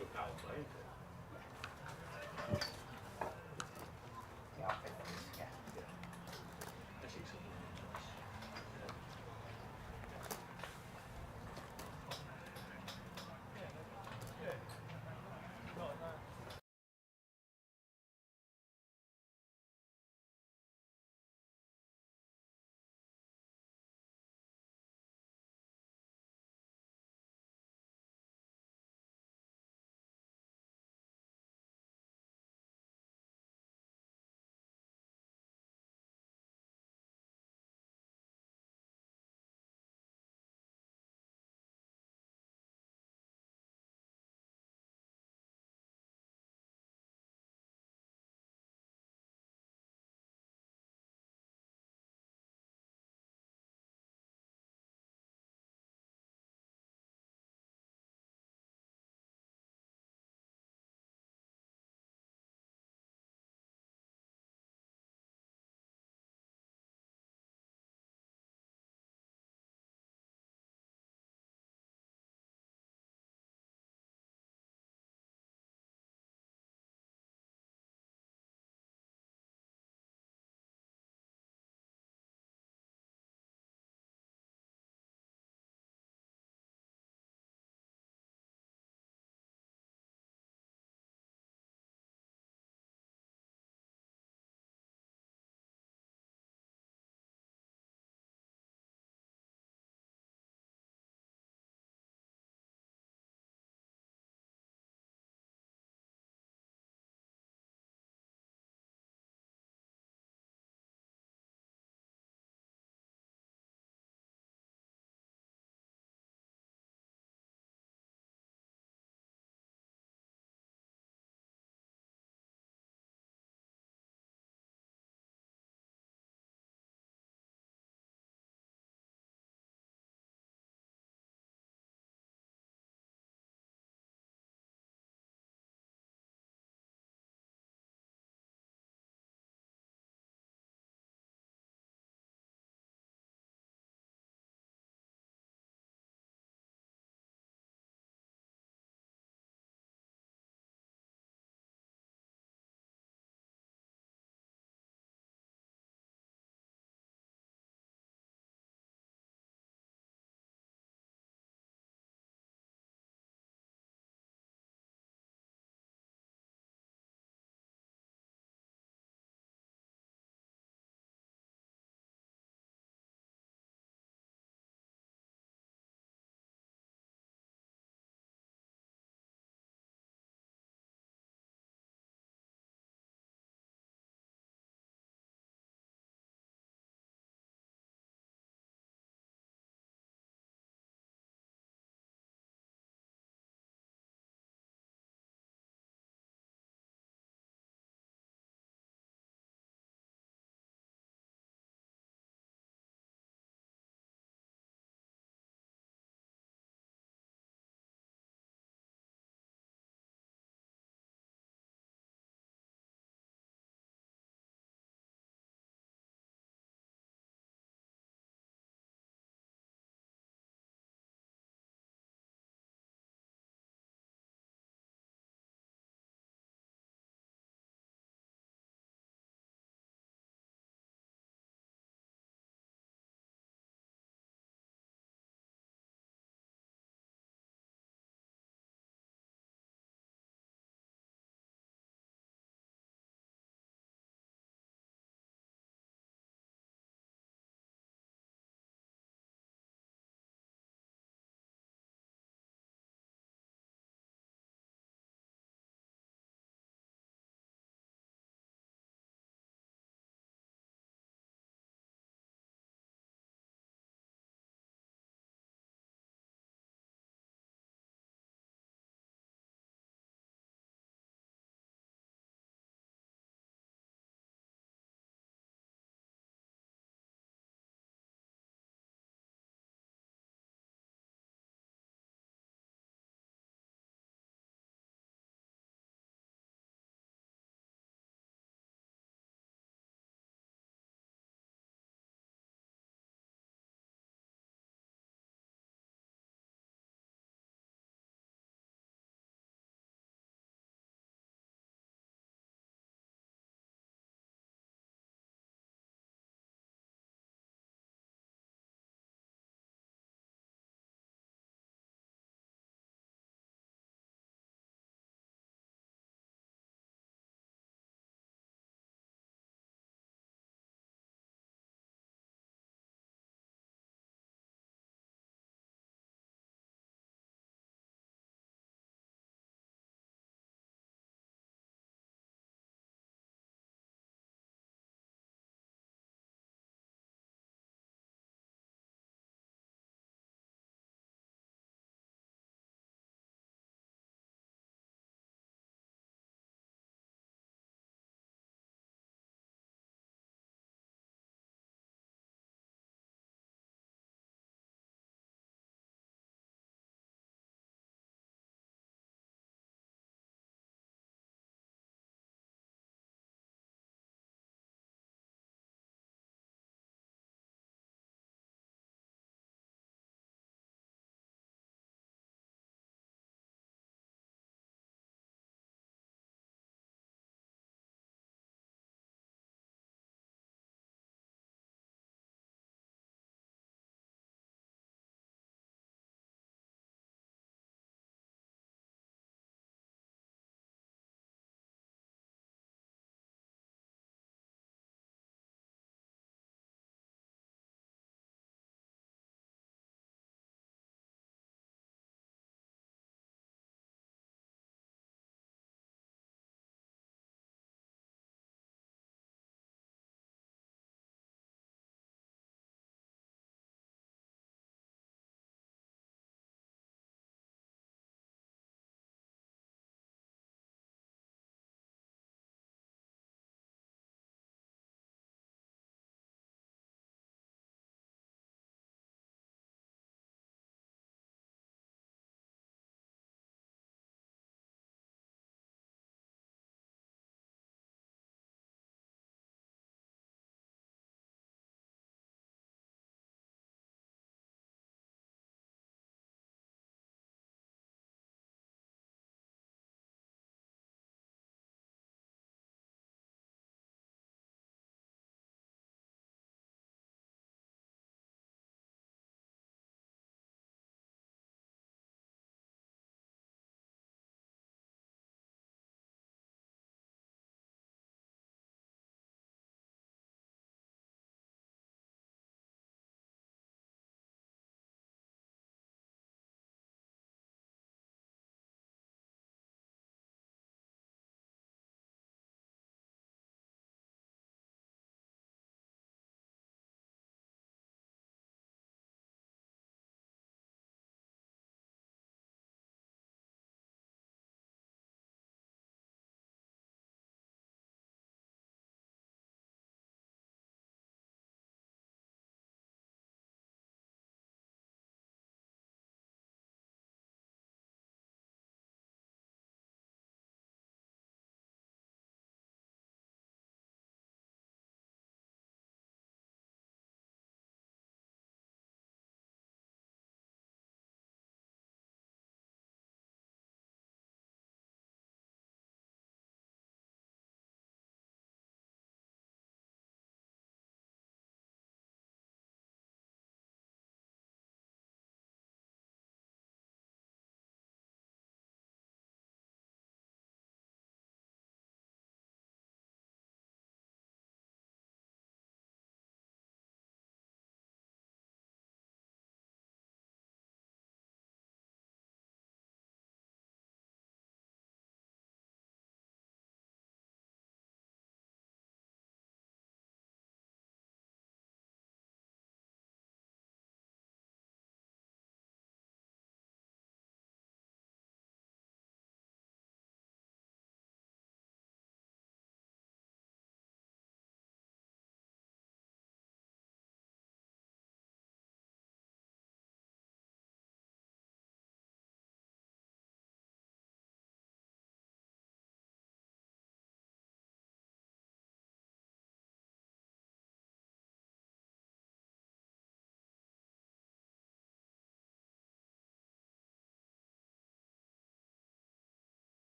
proper power play, isn't it? Yeah, I think that is, yeah. Yeah. Essex are really nice.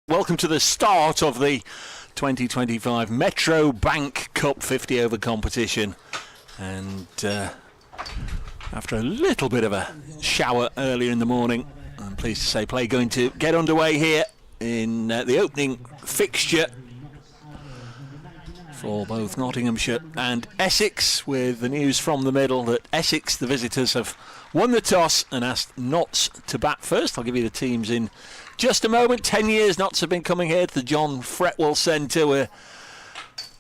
Welcome to the start of the 2025 Metro Bank Cup 50 over competition. And after a little bit of a shower earlier in the morning, I'm pleased to say play going to get underway here in the opening fixture for both Nottinghamshire and Essex, with the news from the middle that Essex, the visitors, have won the toss and asked Notts to bat first. I'll give you the teams in just a moment. 10 years Notts have been coming here to the John Fretwell Centre. We're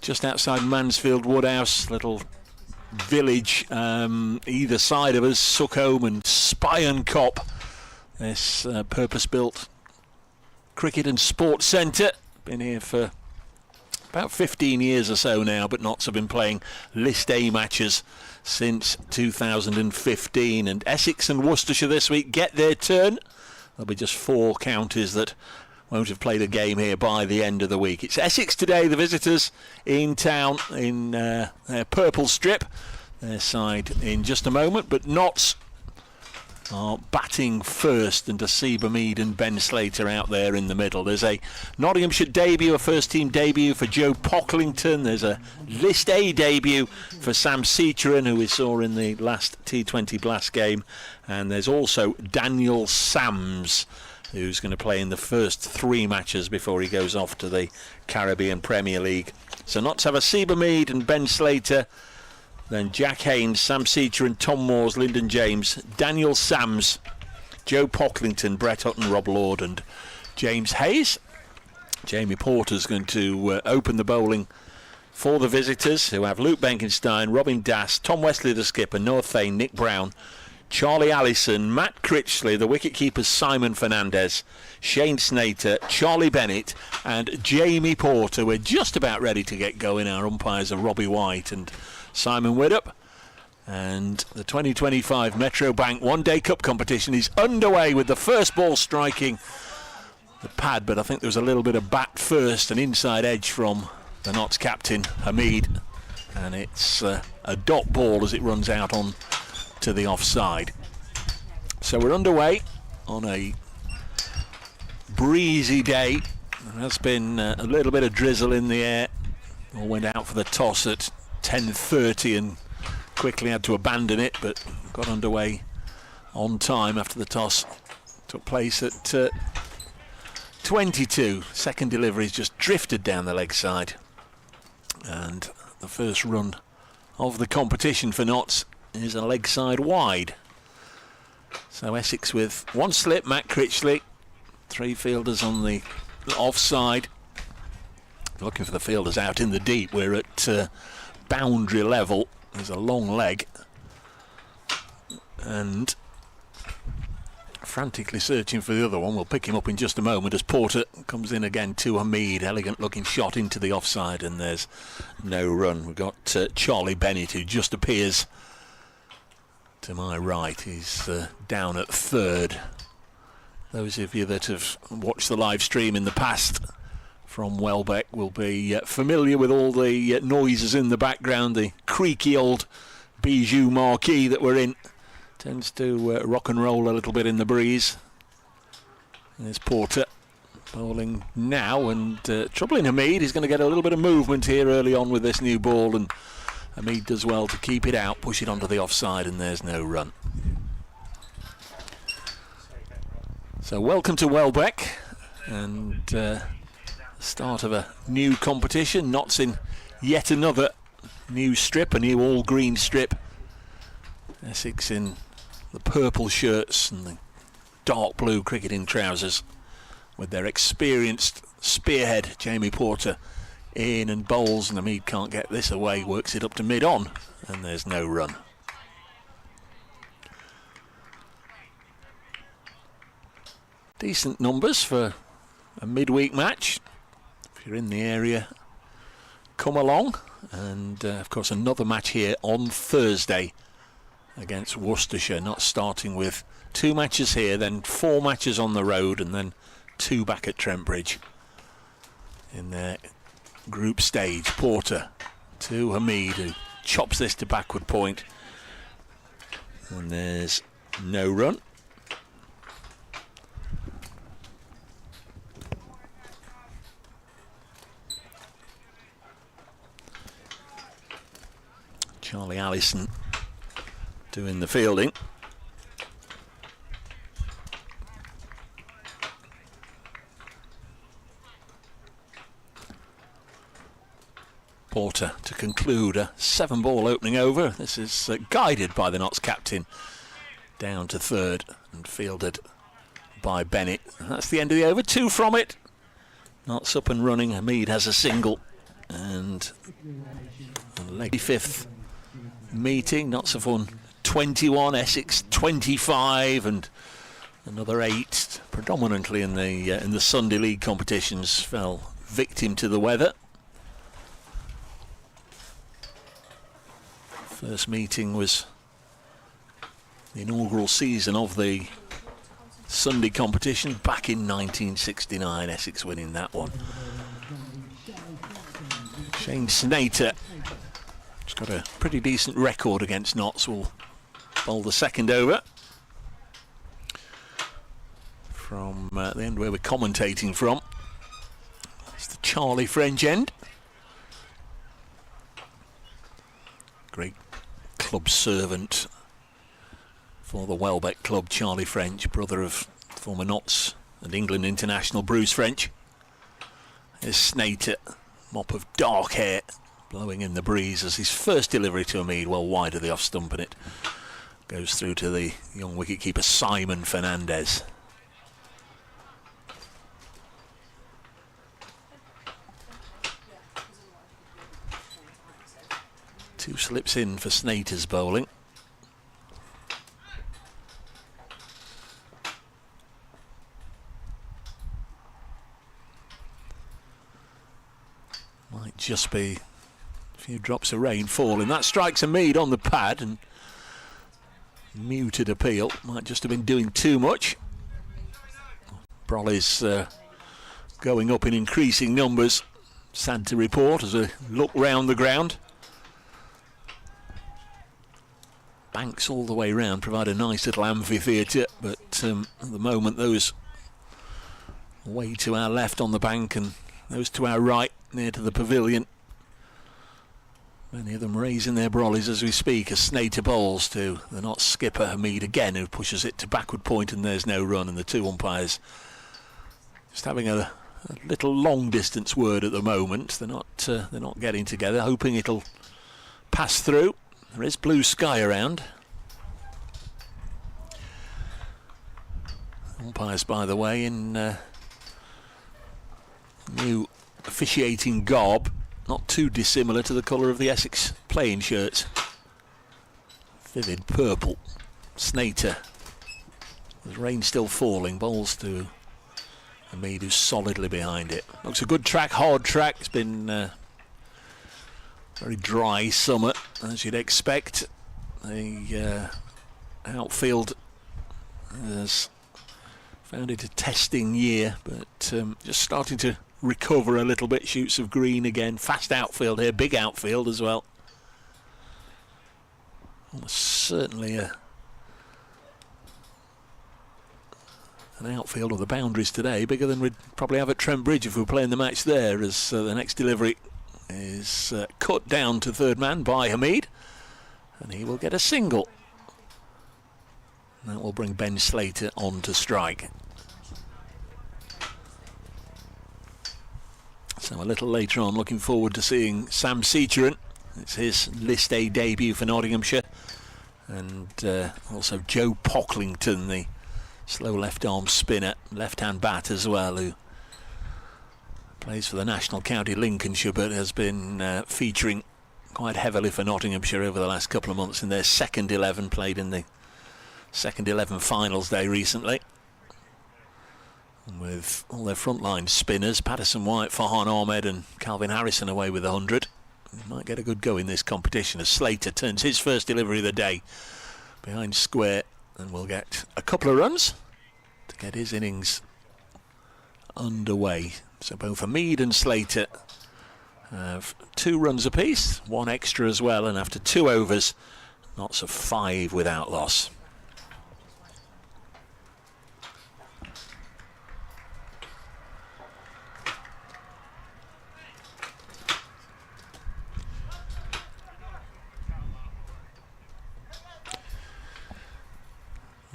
just outside Mansfield Woodhouse, little village either side of us, Suckholme and Spion Cop. This purpose-built cricket and sports centre. Been here for about 15 years or so now, but Notts have been playing List A matches since 2015. And Essex and Worcestershire this week get their turn. There'll be just 4 counties that won't have played a game here by the end of the week. It's Essex today, the visitors in town in their purple strip. Their side in just a moment, but Notts are batting first, and Asiba Mead and Ben Slater out there in the middle. There's a Nottinghamshire debut, a first team debut for Joe Pocklington. There's a List A debut for Sam Ceteran, who we saw in the last T20 Blast game. And there's also Daniel Sams, who's going to play in the first 3 matches before he goes off to the Caribbean Premier League. So Notts have Asiba Mead and Ben Slater, then Jack Haynes, Sam Ceteran, Tom Moores, Lyndon James, Daniel Sams, Joe Pocklington, Brett Hutton, Rob Lord and James Hayes. Jamie Porter's going to open the bowling for the visitors, who have Luke Benkenstein, Robin Dass, Tom Wesley the skipper, Noah Thane, Nick Brown, Charlie Allison, Matt Critchley, the wicketkeepers Simon Fernandez, Shane Snater, Charlie Bennett and Jamie Porter. We're just about ready to get going. Our umpires are Robbie White and Simon Widdup, and the 2025 Metro Bank One Day Cup competition is underway with the first ball striking the pad, but I think there was a little bit of bat first, an inside edge from the Notts captain Hamid, and it's a dot ball as it runs out on to the offside. So we're underway on a breezy day. There has been a little bit of drizzle in the air. All went out for the toss at 10:30 and quickly had to abandon it, but got underway on time after the toss took place at 22. Second deliveries just drifted down the leg side, and the first run of the competition for Notts is a leg side wide. So Essex with 1 slip, Matt Critchley, 3 fielders on the offside, looking for the fielders out in the deep. We're at boundary level. There's a long leg, and frantically searching for the other one. We'll pick him up in just a moment as Porter comes in again to Hamid. Elegant looking shot into the offside, and there's no run. We've got Charlie Bennett, who just appears to my right. He's down at third. Those of you that have watched the live stream in the past from Welbeck will be familiar with all the noises in the background. The creaky old Bijou marquee that we're in tends to rock and roll a little bit in the breeze. There's Porter bowling now, and troubling Hamid. He's going to get a little bit of movement here early on with this new ball, and Hamid does well to keep it out, push it onto the offside, and there's no run. So welcome to Welbeck, and start of a new competition. Notts in yet another new strip, a new all-green strip. Essex in the purple shirts and the dark blue cricketing trousers, with their experienced spearhead Jamie Porter in and bowls, and Hamid can't get this away, works it up to mid-on, and there's no run. Decent numbers for a midweek match. If you're in the area, come along. And of course another match here on Thursday against Worcestershire, not starting with 2 matches here, then 4 matches on the road, and then 2 back at Trent Bridge in their group stage. Porter to Hamid, who chops this to backward point, and there's no run. Charlie Allison doing the fielding. Porter to conclude a 7-ball opening over. This is guided by the Notts captain down to third and fielded by Bennett. And that's the end of the over. 2 from it. Notts up and running. Hamid has a single. And the 5th meeting. Notts have won 21, Essex 25, and another 8, predominantly in the Sunday League competitions, fell victim to the weather. First meeting was the inaugural season of the Sunday competition back in 1969, Essex winning that one. Shane Snater, he's got a pretty decent record against Notts, will bowl the second over from the end where we're commentating from. It's the Charlie French end. Great club servant for the Welbeck club, Charlie French, brother of former Notts and England international Bruce French. There's Snater, mop of dark hair, blowing in the breeze as his first delivery to Hamid, well wide of the off stump, and it goes through to the young wicketkeeper Simon Fernandez. Two slips in for Snater's bowling. Might just be a few drops of rain falling. That strikes Hamid on the pad, and muted appeal. Might just have been doing too much. Brolly's going up in increasing numbers, sad to report, as we look round the ground. Banks all the way round provide a nice little amphitheatre, but at the moment those way to our left on the bank and those to our right near to the pavilion, many of them raising their brollies as we speak as Snater bowls to the Notts skipper Hamid again, who pushes it to backward point, and there's no run, and the two umpires just having a little long distance word at the moment. They're not getting together, hoping it'll pass through. There is blue sky around. Umpires, by the way, in new officiating garb, not too dissimilar to the colour of the Essex playing shirts. Vivid purple. Snater, with rain still falling, bowls to Hamid, who's solidly behind it. Looks a good track, hard track. It's been very dry summer, as you'd expect. The outfield has found it a testing year, but just starting to recover a little bit. Shoots of green again. Fast outfield here, big outfield as well. Almost certainly an outfield of the boundaries today, bigger than we'd probably have at Trent Bridge if we were playing the match there, as the next delivery is cut down to third man by Hamid, and he will get a single. That will bring Ben Slater on to strike. So a little later on, looking forward to seeing Sam Seacheran. It's his List A debut for Nottinghamshire, and also Joe Pocklington, the slow left arm spinner, left hand bat as well, who plays for the national county Lincolnshire, but has been featuring quite heavily for Nottinghamshire over the last couple of months in their second 11, played in the second 11 finals day recently. And with all their frontline spinners, Patterson White, Farhan Ahmed and Calvin Harrison away with 100, he might get a good go in this competition as Slater turns his first delivery of the day behind square, and will get a couple of runs to get his innings underway. So both Hamid and Slater have 2 runs apiece, 1 extra as well, and after 2 overs, Notts of 5 without loss.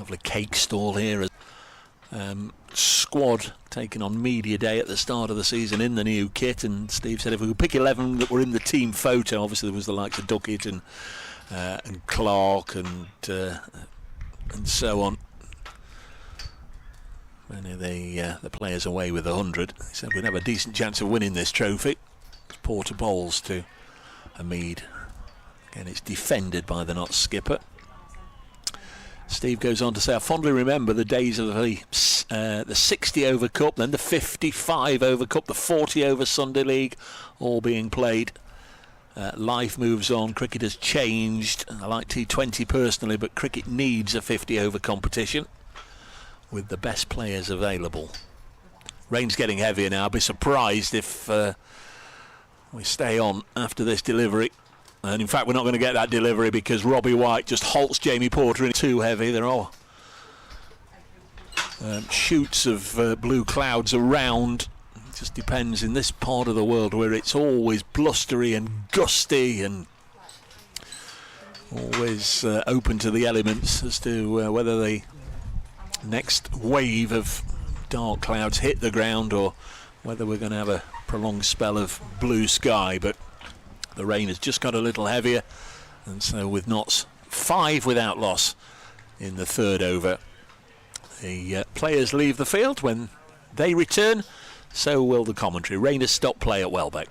Lovely cake stall here. Squad taking on media day at the start of the season in the new kit, and Steve said if we could pick 11 that were in the team photo, obviously there was the likes of Duckett and Clark and so on. Many of the players away with 100. He said we'd have a decent chance of winning this trophy. It's Porter Bowles to Hamid. Again, it's defended by the Notts skipper. Steve goes on to say, I fondly remember the days of the 60 over cup, then the 55 over cup, the 40 over Sunday League, all being played. Life moves on, cricket has changed. I like T20 personally, but cricket needs a 50 over competition with the best players available. Rain's getting heavier now. I'll be surprised if we stay on after this delivery. And in fact, we're not going to get that delivery because Robbie White just halts Jamie Porter in. Too heavy. There are shoots of blue clouds around. It just depends in this part of the world where it's always blustery and gusty and always open to the elements as to whether the next wave of dark clouds hit the ground or whether we're going to have a prolonged spell of blue sky. But the rain has just got a little heavier, and so with Notts 5 without loss in the third over, the players leave the field. When they return, so will the commentary. Rain has stopped play at Welbeck.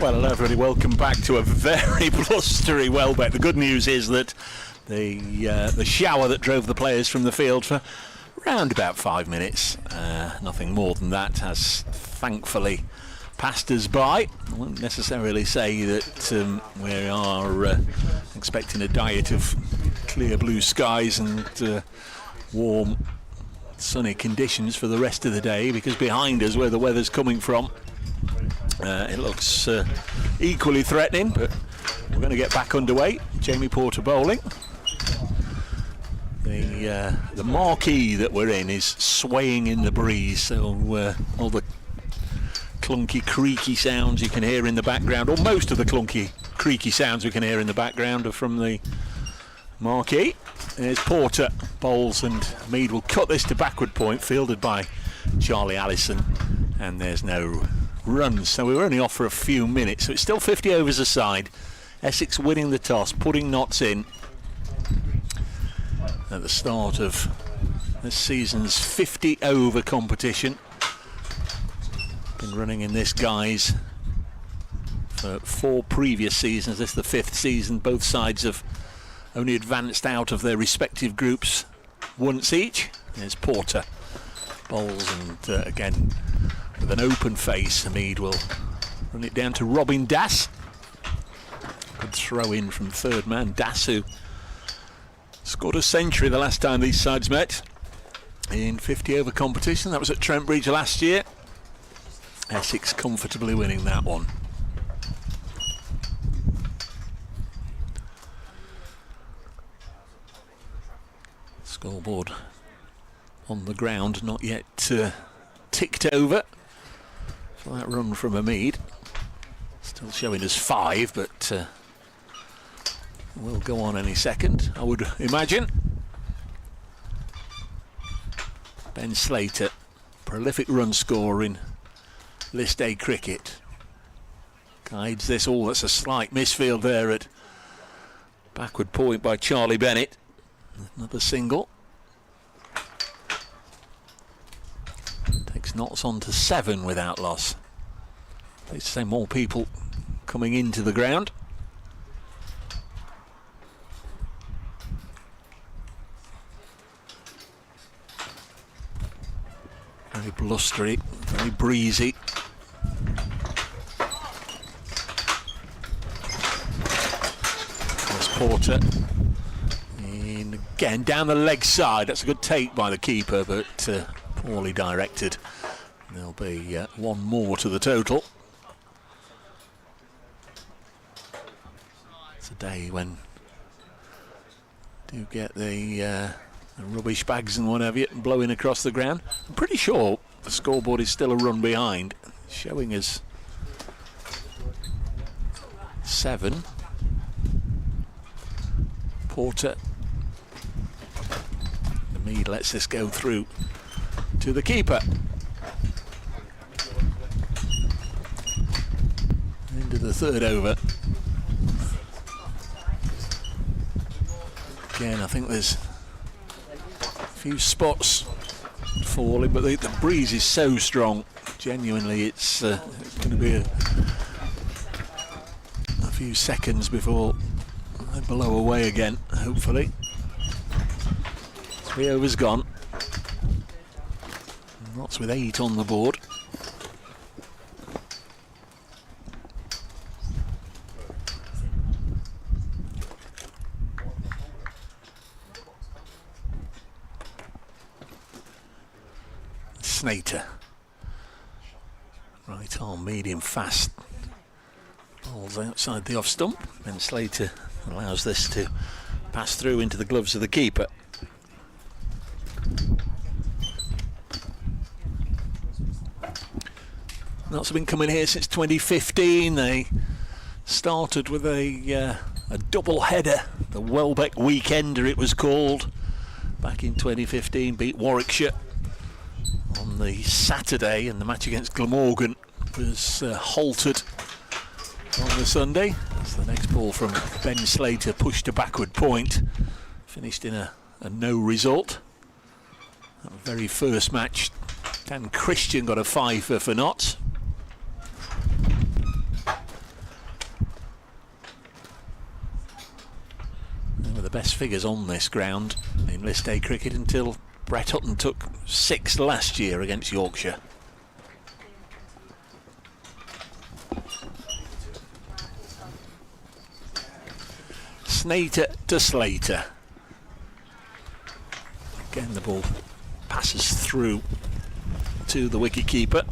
Well, hello everybody, welcome back to a very blustery Welbeck. The good news is that the shower that drove the players from the field for around about 5 minutes, nothing more than that, has thankfully passed us by. I won't necessarily say that we are expecting a diet of clear blue skies and warm sunny conditions for the rest of the day, because behind us, where the weather's coming from, it looks equally threatening, but we're going to get back underway. Jamie Porter bowling. The marquee that we're in is swaying in the breeze, so all the clunky, creaky sounds you can hear in the background, or most of the clunky, creaky sounds we can hear in the background, are from the marquee. There's Porter bowls, and Mead will cut this to backward point, fielded by Charlie Allison, and there's no runs, so we were only off for a few minutes, so it's still 50 overs aside. Essex winning the toss, putting Notts in at the start of this season's 50 over competition. Been running in this guise for 4 previous seasons. This is the 5th season. Both sides have only advanced out of their respective groups once each. There's Porter bowls, and again with an open face, Hamid will run it down to Robin Das. Good throw in from third man Das, who scored a century the last time these sides met in 50 over competition. That was at Trent Bridge last year. Essex comfortably winning that one. Scoreboard on the ground, not yet ticked over for that run from Hamid. Still showing us 5, but will go on any second, I would imagine. Ben Slater, prolific run scorer in List A cricket, guides this all. That's a slight misfield there at backward point by Charlie Bennett. Another single. Takes Notts on to 7 with Outlaws. Let's say more people coming into the ground. Very blustery, very breezy. There's Porter. In again, down the leg side. That's a good take by the keeper, but poorly directed. There'll be one more to the total. It's a day when do get the rubbish bags and what have you blowing across the ground. I'm pretty sure the scoreboard is still a run behind, showing us 7. Porter. The Mead lets this go through to the keeper. Into the 3rd over. Again, I think there's a few spots falling, but the breeze is so strong. Genuinely, it's going to be a few seconds before they blow away again, hopefully. 3 overs gone. Notts with 8 on the board. Snater, right arm, medium fast, balls outside the off stump, and Slater allows this to pass through into the gloves of the keeper. Notts have been coming here since 2015. They started with a double header, the Welbeck Weekender it was called, back in 2015, beat Warwickshire on the Saturday, and the match against Glamorgan was halted on the Sunday. That's the next ball from Ben Slater, pushed to backward point, finished in a no result. That very first match, Dan Christian got a 5 for Notts. best figures on this ground in List A cricket until Brett Hutton took 6 last year against Yorkshire. Snater to Slater. Again, the ball passes through to the wicketkeeper.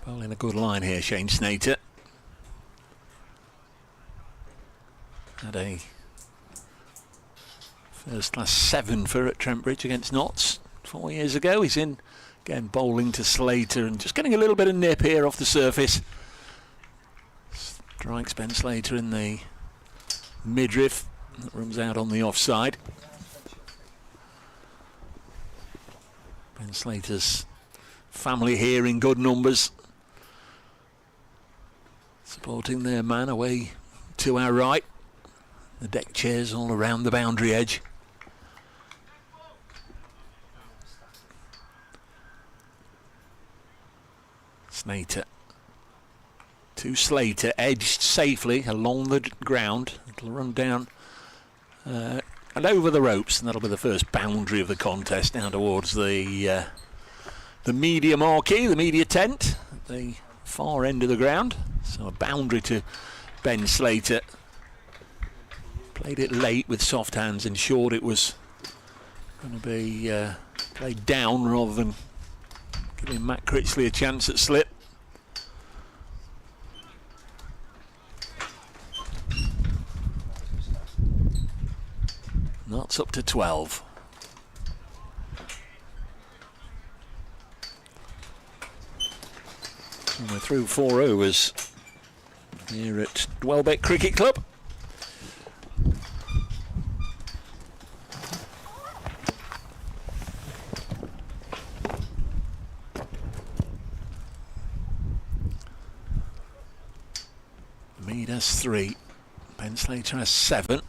Bowling a good line here, Shane Snater. Had a first class 7 for at Trent Bridge against Notts 4 years ago. He's in again, bowling to Slater and just getting a little bit of nip here off the surface. Strikes Ben Slater in the midriff that runs out on the offside. Ben Slater's family here in good numbers, supporting their man away to our right. The deck chairs all around the boundary edge. Snater to Slater, edged safely along the ground. It'll run down and over the ropes, and that'll be the first boundary of the contest down towards the media marquee, the media tent at the far end of the ground. So a boundary to Ben Slater. Played it late with soft hands, ensured it was going to be played down rather than giving Matt Critchley a chance at slip. That's up to 12. And we're through 4 overs here at Welbeck Cricket Club. Mead has 3, Ben Slater has 7.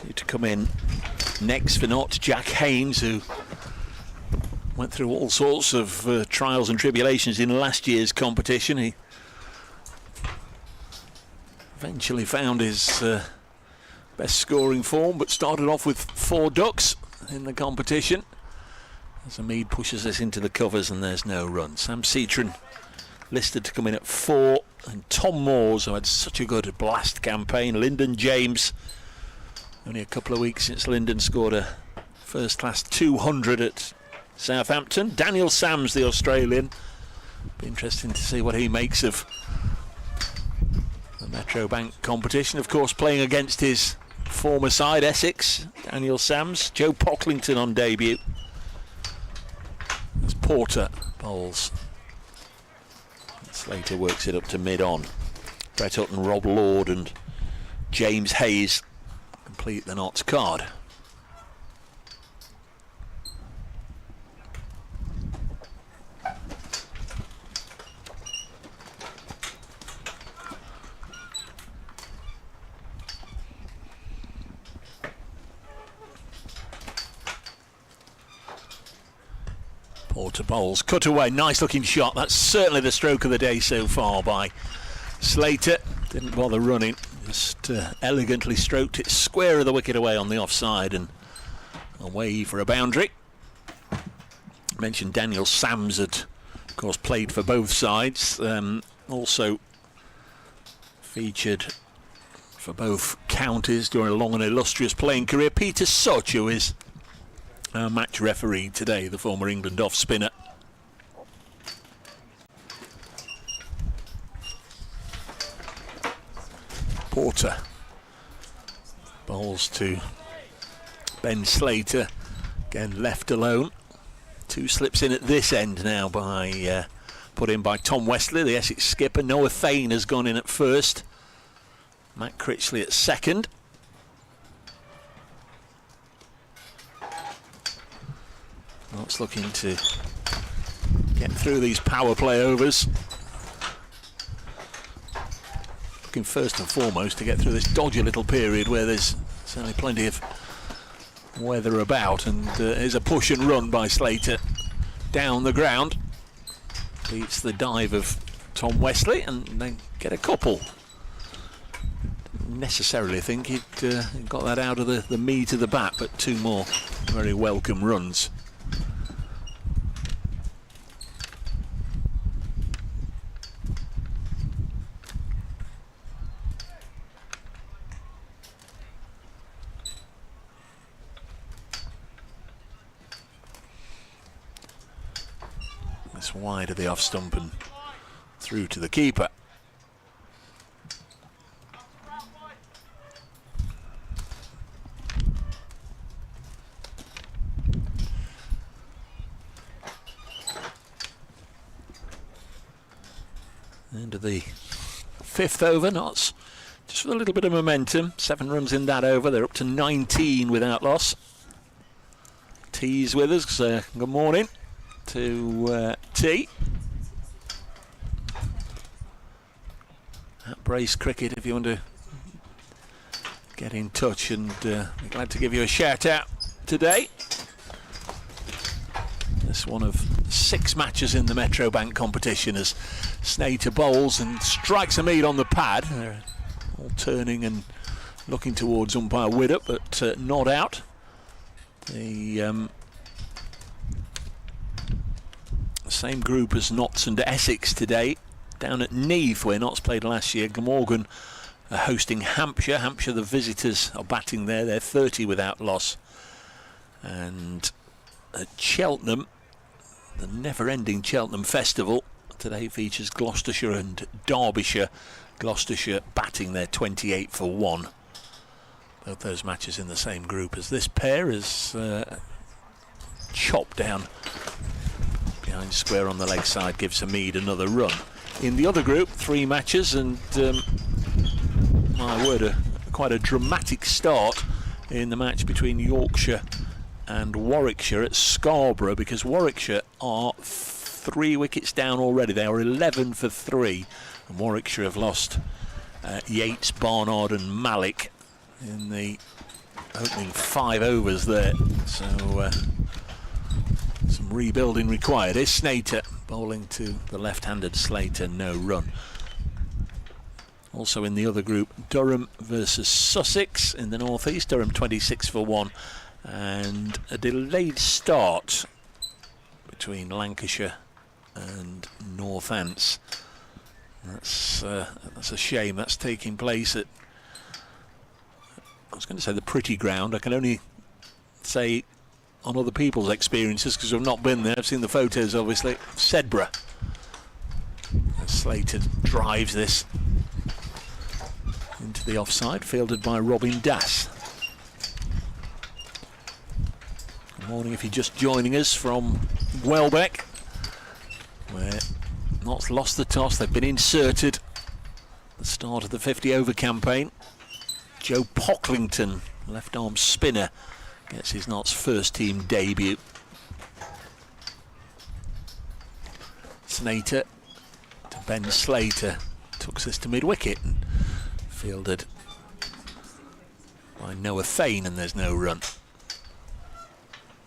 Due to come in next for Notts, Jack Haynes, who went through all sorts of trials and tribulations in last year's competition. He eventually found his best scoring form, but started off with 4 ducks in the competition. As Mead pushes us into the covers and there's no run. Sam Cetron listed to come in at 4, and Tom Moores, who had such a good blast campaign. Lyndon James, only a couple of weeks since Lyndon scored a first class 200 at Southampton. Daniel Sams, the Australian. Be interesting to see what he makes of the Metro Bank competition. Of course, playing against his former side, Essex. Daniel Sams. Joe Pocklington on debut. As Porter bowls. Slater works it up to mid-on. Brett Hutton, Rob Lord and James Hayes complete the Notts card. Porter bowls, cut away, nice looking shot. That's certainly the stroke of the day so far by Slater. Didn't bother running, just elegantly stroked it square of the wicket away on the offside and away for a boundary. I mentioned Daniel Sams had, of course, played for both sides. Also featured for both counties during a long and illustrious playing career. Peter Such, who is our match referee today, the former England off spinner. Porter bowls to Ben Slater, again left alone. 2 slips in at this end now by put in by Tom Westley, the Essex skipper. Noah Thane has gone in at first. Matt Critchley at second. Notts looking to get through these power play overs. Looking first and foremost to get through this dodgy little period where there's certainly plenty of weather about, and here's a push and run by Slater down the ground. Beats the dive of Tom Wesley, and they get a couple. Didn't necessarily think he'd got that out of the meat of the bat, but two more very welcome runs. This wide of the off stump and through to the keeper. End of the fifth over, Notts just with a little bit of momentum. 7 runs in that over. They're up to 19 with Outlaws. T's with us. Good morning to T. At Brace Cricket, if you want to get in touch, and we're glad to give you a shout out today. This one of 6 matches in the Metro Bank competition as Snater bowls and strikes a mead on the pad. They're all turning and looking towards umpire Widdop, but not out. The same group as Notts and Essex today, down at Neath, where Notts played last year. Glamorgan are hosting Hampshire. Hampshire, the visitors, are batting there. They're 30 without loss. And at Cheltenham, the never-ending Cheltenham Festival today features Gloucestershire and Derbyshire. Gloucestershire batting their 28 for 1. Both those matches in the same group as this pair is chopped down behind square on the leg side, gives Hamid another run. In the other group, 3 matches, and my word, quite a dramatic start in the match between Yorkshire and Warwickshire at Scarborough, because Warwickshire are 3 wickets down already. They are 11 for 3, and Warwickshire have lost Yates, Barnard and Malik in the opening 5 overs there. So some rebuilding required. Here's Snater bowling to the left-handed Slater, no run. Also in the other group, Durham versus Sussex in the northeast. Durham 26 for 1, and a delayed start between Lancashire and Northants. That's a shame. That's taking place at, I was going to say the Pretty Ground. I can only say on other people's experiences because I've not been there. I've seen the photos, obviously. Sedbergh. Slater drives this into the offside, fielded by Robin Dass. Good morning if you're just joining us from Welbeck, where Notts lost the toss. They've been inserted at the start of the 50 over campaign. Joe Pocklington, left arm spinner, gets his Notts first team debut. Snater to Ben Slater, took this to mid wicket and fielded by Noah Fane, and there's no run.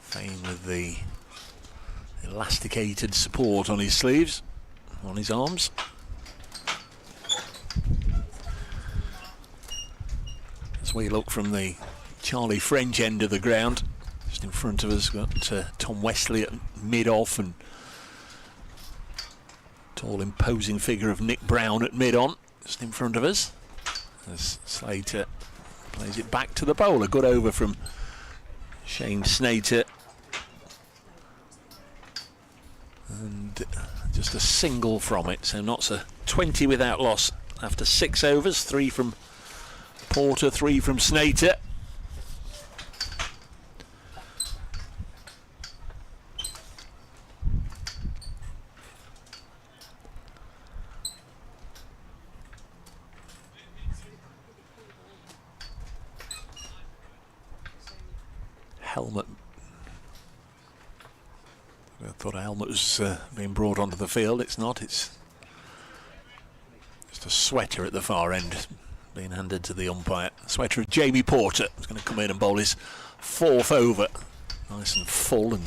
Fane with the elasticated support on his sleeves, on his arms. As we look from the Charlie French end of the ground, just in front of us, got Tom Wesley at mid-off, and tall imposing figure of Nick Brown at mid-on, just in front of us, as Slater plays it back to the bowler. Good over from Shane Snater, and just a single from it. So Notts a 20 without loss after 6 overs, 3 from Porter, 3 from Snater. Helmet. I thought a helmet was being brought onto the field. It's not. It's just a sweater at the far end being handed to the umpire. Sweater of Jamie Porter is going to come in and bowl his 4th over. Nice and full, and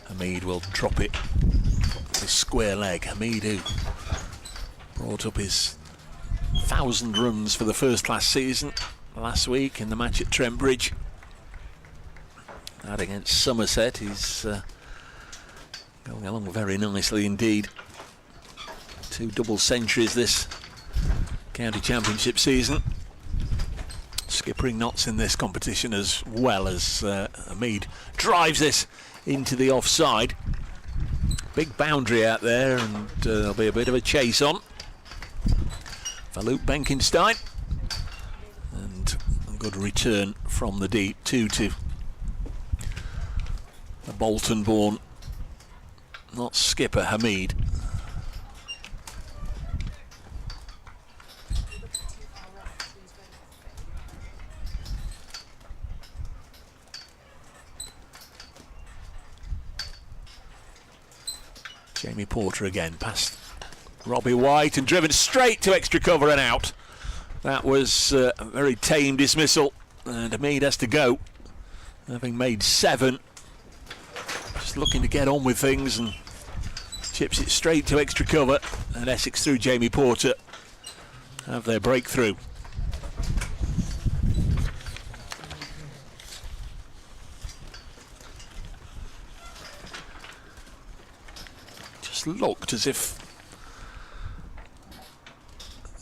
Hamid will drop it with a square leg. Hamid, who brought up his 1,000 runs for the first class season last week in the match at Trent Bridge. That against Somerset, he's going along very nicely indeed. 2 double centuries this county championship season. Skippering knots in this competition as well as Hamid drives this into the offside. Big boundary out there, and there'll be a bit of a chase on for Luke Benkenstein. And a good return from the deep, 2 to the Bolton-born, not skipper, Hamid. Jamie Porter again, past Robbie White and driven straight to extra cover and out. That was a very tame dismissal, and Hamid has to go, having made 7. Just looking to get on with things, and chips it straight to extra cover, and Essex through Jamie Porter have their breakthrough. Looked as if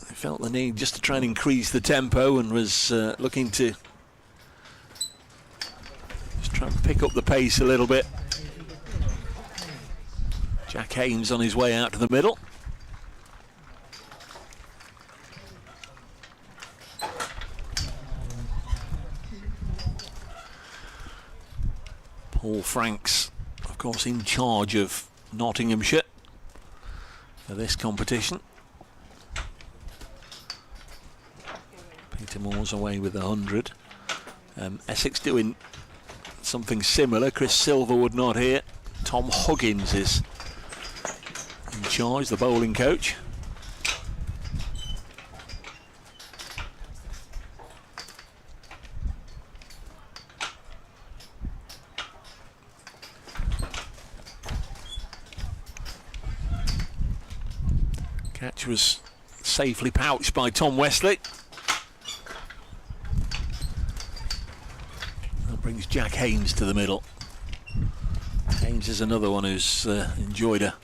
they felt the need just to try and increase the tempo, and was looking to just try and pick up the pace a little bit. Jack Haynes on his way out to the middle. Paul Franks, of course, in charge of Nottinghamshire for this competition. Peter Moore's away with 100. Essex doing something similar. Chris Silverwood not here. Tom Huggins is in charge, the bowling coach. Catch was safely pouched by Tom Wesley. That brings Jack Haynes to the middle. Haynes is another one who's enjoyed a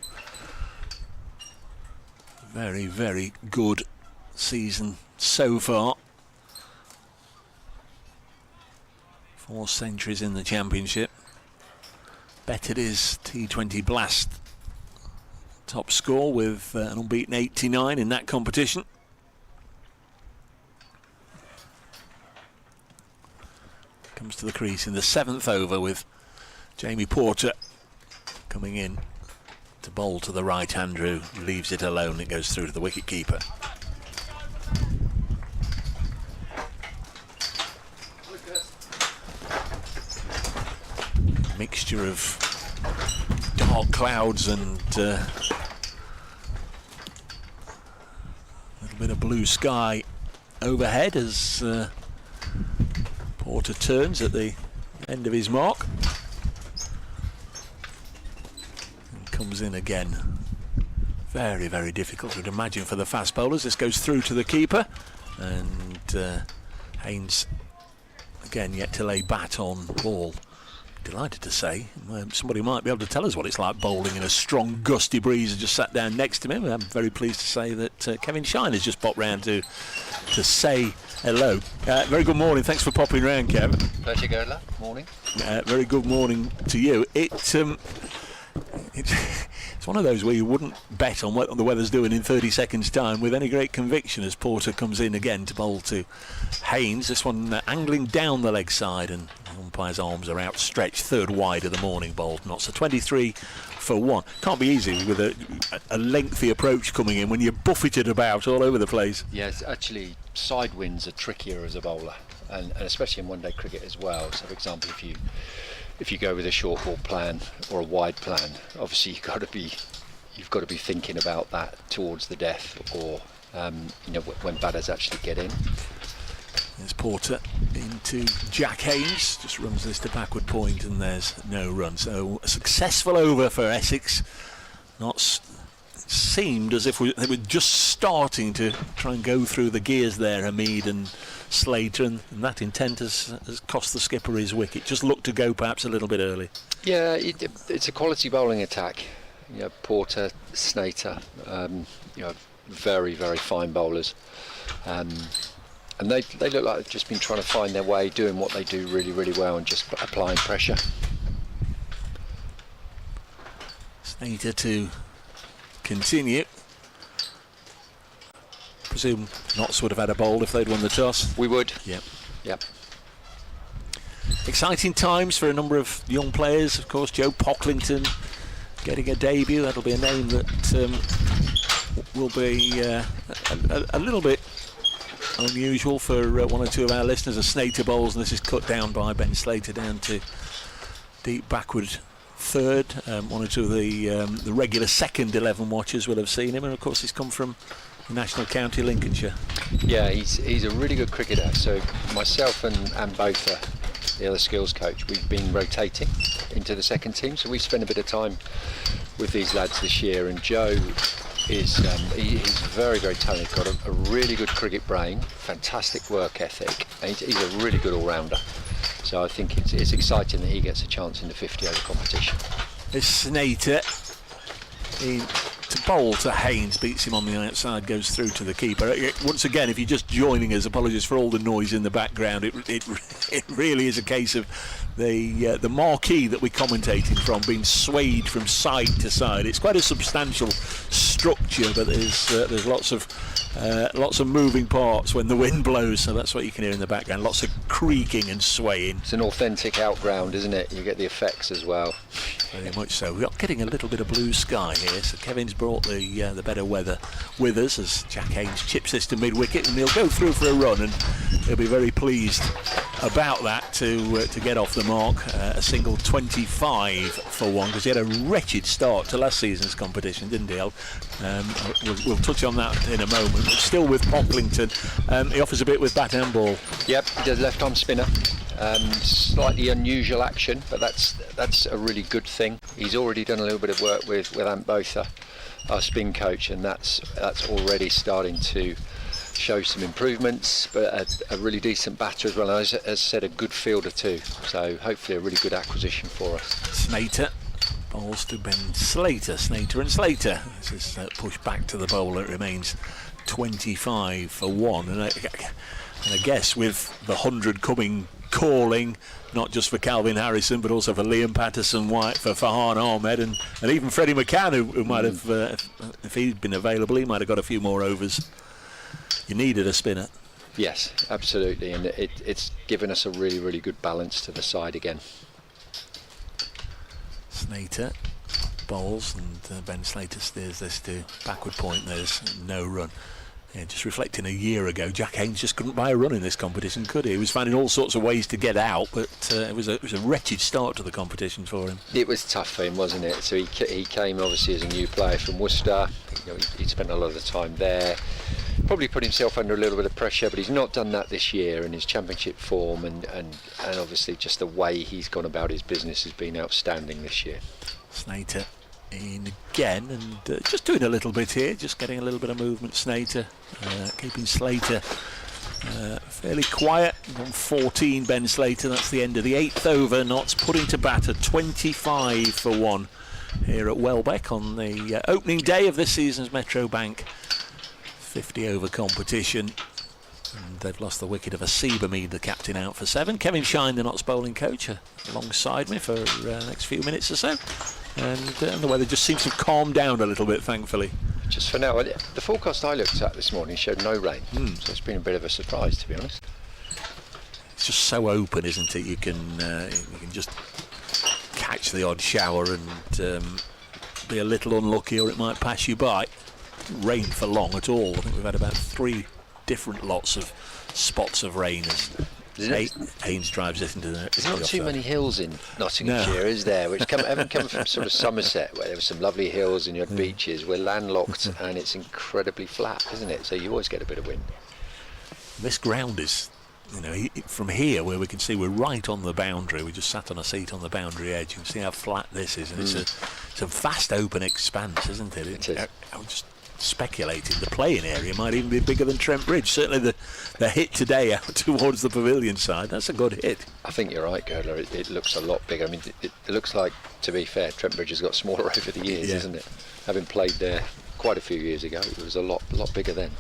very, very good season so far. 4 centuries in the championship. Bettered his T20 Blast top score with an unbeaten 89 in that competition. Comes to the crease in the 7th over with Jamie Porter coming in to bowl to the right-hander, who leaves it alone. It goes through to the wicket-keeper. Mixture of dark clouds and a little bit of blue sky overhead as Porter turns at the end of his mark and comes in again. Very, very difficult to imagine for the fast bowlers. This goes through to the keeper, and Haynes again yet to lay bat on ball. Delighted to say somebody might be able to tell us what it's like bowling in a strong gusty breeze, and just sat down next to him. I'm very pleased to say that Kevin Shine has just popped round to say hello. Very good morning, thanks for popping round, Kev. Pleasure, Gerla. Morning. Very good morning to you. It's one of those where you wouldn't bet on what the weather's doing in 30 seconds time with any great conviction, as Porter comes in again to bowl to Haynes. This one angling down the leg side, and the umpire's arms are outstretched. 3rd wide of the morning bowled not. So 23 for 1. Can't be easy with a lengthy approach coming in when you're buffeted about all over the place. Yes, actually side winds are trickier as a bowler, and especially in one-day cricket as well. So for example, if you go with a short ball plan or a wide plan, obviously you've got to be thinking about that towards the death, or when batters actually get in. There's Porter into Jack Haynes, just runs this to backward point, and there's no run. So a successful over for Essex. Seemed as if they were just starting to try and go through the gears there, Hamid and Slater, and that intent has cost the skipper his wicket. Just looked to go perhaps a little bit early. Yeah, it's a quality bowling attack. Porter, Slater, very, very fine bowlers. And they look like they've just been trying to find their way, doing what they do really, really well, and just applying pressure. Slater to continue. Presume Notts would have had a bowl if they'd won the toss. We would. Yep. Exciting times for a number of young players. Of course, Joe Pocklington getting a debut. That'll be a name that will be a little bit unusual for one or two of our listeners. A Slater bowls, and this is cut down by Ben Slater down to deep backward third. One or two of the regular second 11 watchers will have seen him, and of course he's come from the national county Lincolnshire. Yeah, he's a really good cricketer. So myself and Botha, the other skills coach, we've been rotating into the second team, so we've spent a bit of time with these lads this year, and Joe is he's very, very talented, got a really good cricket brain, fantastic work ethic, and he's a really good all-rounder. So I think it's exciting that he gets a chance in the 50 over competition. It's Slater to bowl to Haynes, beats him on the outside, goes through to the keeper. Once again, if you're just joining us, apologies for all the noise in the background. It really is a case of the marquee that we're commentating from being swayed from side to side. It's quite a substantial structure, but there's lots of moving parts when the wind blows, so that's what you can hear in the background. Lots of creaking and swaying. It's an authentic outground, isn't it? You get the effects as well. Very much so. We're getting a little bit of blue sky here, so Kevin's brought the better weather with us as Jack Haynes chips this to mid-wicket, and he'll go through for a run, and he'll be very pleased about that to get off the mark. A single 25 for one, because he had a wretched start to last season's competition, didn't he? We'll touch on that in a moment. But still with Pocklington, he offers a bit with bat and ball. Yep, he does left-arm spinner. Slightly unusual action, but that's a really good thing. He's already done a little bit of work with Ant Botha, our spin coach, and that's already starting to show some improvements, but a really decent batter as well, and as I said, a good fielder too, so hopefully a really good acquisition for us. Slater bowls to Ben Slater. Slater and Slater. This is pushed back to the bowler. It remains 25 for one, and I guess with the 100 coming calling, not just for Calvin Harrison but also for Liam Patterson-White, for Farhan Ahmed, and even Freddie McCann, who might have, if he'd been available, he might have got a few more overs. You needed a spinner. Yes, absolutely, and it's given us a really, really good balance to the side again. Slater bowls, and Ben Slater steers this to backward point. There's no run. Yeah, just reflecting a year ago, Jack Haynes just couldn't buy a run in this competition, could he? He was finding all sorts of ways to get out, but it was a wretched start to the competition for him. It was tough for him, wasn't it? So he came obviously as a new player from Worcester. He spent a lot of the time there. Probably put himself under a little bit of pressure, but he's not done that this year, and his championship form and obviously just the way he's gone about his business has been outstanding this year. Slater in again, and just doing a little bit here, just getting a little bit of movement. Slater keeping Slater fairly quiet. On 14, Ben Slater. That's the end of the 8th over. Notts putting to bat at 25 for one here at Welbeck on the opening day of this season's Metro Bank 50 over competition. And they've lost the wicket of Asiba, the captain, out for 7. Kevin Shine, the Notts bowling coach, alongside me for the next few minutes or so. And the weather just seems to have calmed down a little bit, thankfully. Just for now. The forecast I looked at this morning showed no rain, so it's been a bit of a surprise, to be honest. It's just so open, isn't it? You can just catch the odd shower and be a little unlucky, or it might pass you by. It didn't rain for long at all. I think we've had about 3 different lots of spots of rain as Haynes drives it into the. There's not too many hills in Nottinghamshire, is there? Which haven't come from sort of Somerset, where there were some lovely hills and you had beaches. We're landlocked and it's incredibly flat, isn't it? So you always get a bit of wind. This ground is, from here where we can see we're right on the boundary. We just sat on a seat on the boundary edge. You can see how flat this is, and it's a vast open expanse, isn't it? It is. I was just speculating the playing area might even be bigger than Trent Bridge. Certainly the hit today out towards the pavilion side, that's a good hit. I think you're right, Gerler. It looks a lot bigger. I mean, it looks like, to be fair, Trent Bridge has got smaller over the years, isn't it? Having played there quite a few years ago, it was a lot bigger then.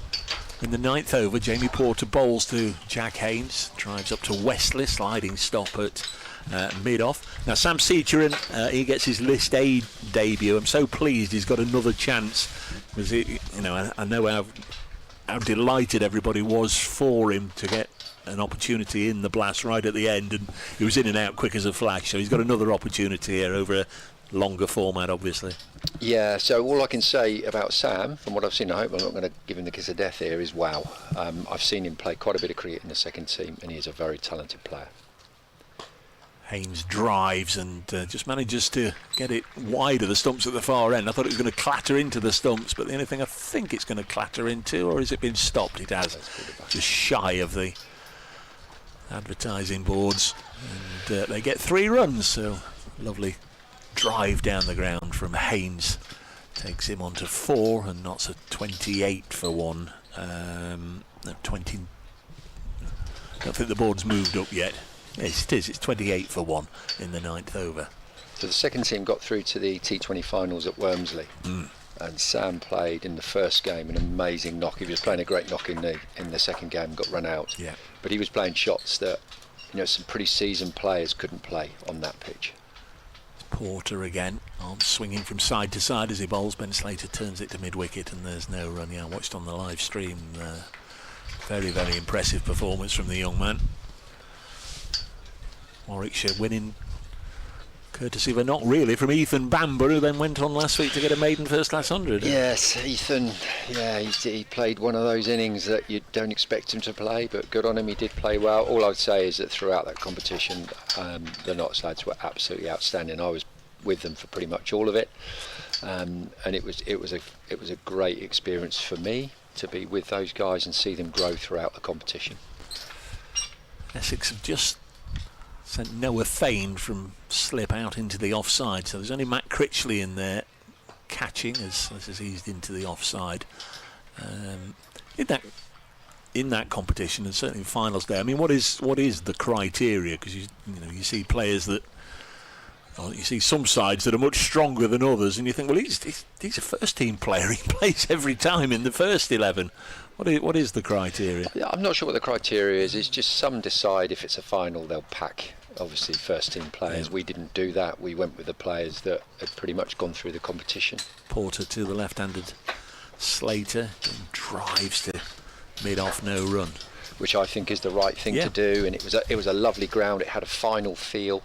In the 9th over, Jamie Porter bowls to Jack Haynes, drives up to Wesley, sliding stop at mid-off. Now Sam Seacherin, he gets his List A debut. I'm so pleased he's got another chance, because I know how delighted everybody was for him to get an opportunity in the Blast right at the end, and he was in and out quick as a flash, so he's got another opportunity here over a longer format, obviously. Yeah, so all I can say about Sam, from what I've seen, I hope I'm not going to give him the kiss of death here, is wow. I've seen him play quite a bit of cricket in the second team, and he is a very talented player. Haynes drives and just manages to get it wide of the stumps at the far end. I thought it was going to clatter into the stumps, but the only thing I think it's going to clatter into, or has it been stopped? It has, just shy of the advertising boards, and they get 3 runs, so lovely drive down the ground from Haynes, takes him on to 4 and knots a 28 for 1. 20. I don't think the board's moved up yet. Yes, it is. It's 28 for 1 in the 9th over. So the second team got through to the T20 finals at Wormsley, and Sam played in the first game an amazing knock. He was playing a great knock in the second game and got run out. Yeah. But he was playing shots that some pretty seasoned players couldn't play on that pitch. Porter again, arms swinging from side to side as he bowls. Ben Slater turns it to mid-wicket and there's no run. Yeah, I watched on the live stream. Very, very impressive performance from the young man. Warwickshire winning courtesy of a knock, really, from Ethan Bamber, who then went on last week to get a maiden first-class 100. Yes, Ethan, he played one of those innings that you don't expect him to play, but good on him, he did play well. All I would say is that throughout that competition, the Notts lads were absolutely outstanding. I was with them for pretty much all of it, and it was a great experience for me to be with those guys and see them grow throughout the competition. Essex have just sent Noah Fain from slip out into the offside, so there's only Matt Critchley in there catching as this is eased into the offside. In that competition, and certainly in finals day, I mean, what is the criteria? Because you see players that, you see some sides that are much stronger than others, and you think, well, he's a first team player. He plays every time in the first 11. What is the criteria? Yeah, I'm not sure what the criteria is. It's just some decide if it's a final, they'll pack, obviously, first team players. Yeah. We didn't do that. We went with the players that had pretty much gone through the competition. Porter to the left-handed Slater, and drives to mid-off, no run. Which I think is the right thing to do, and it was a lovely ground. It had a final feel.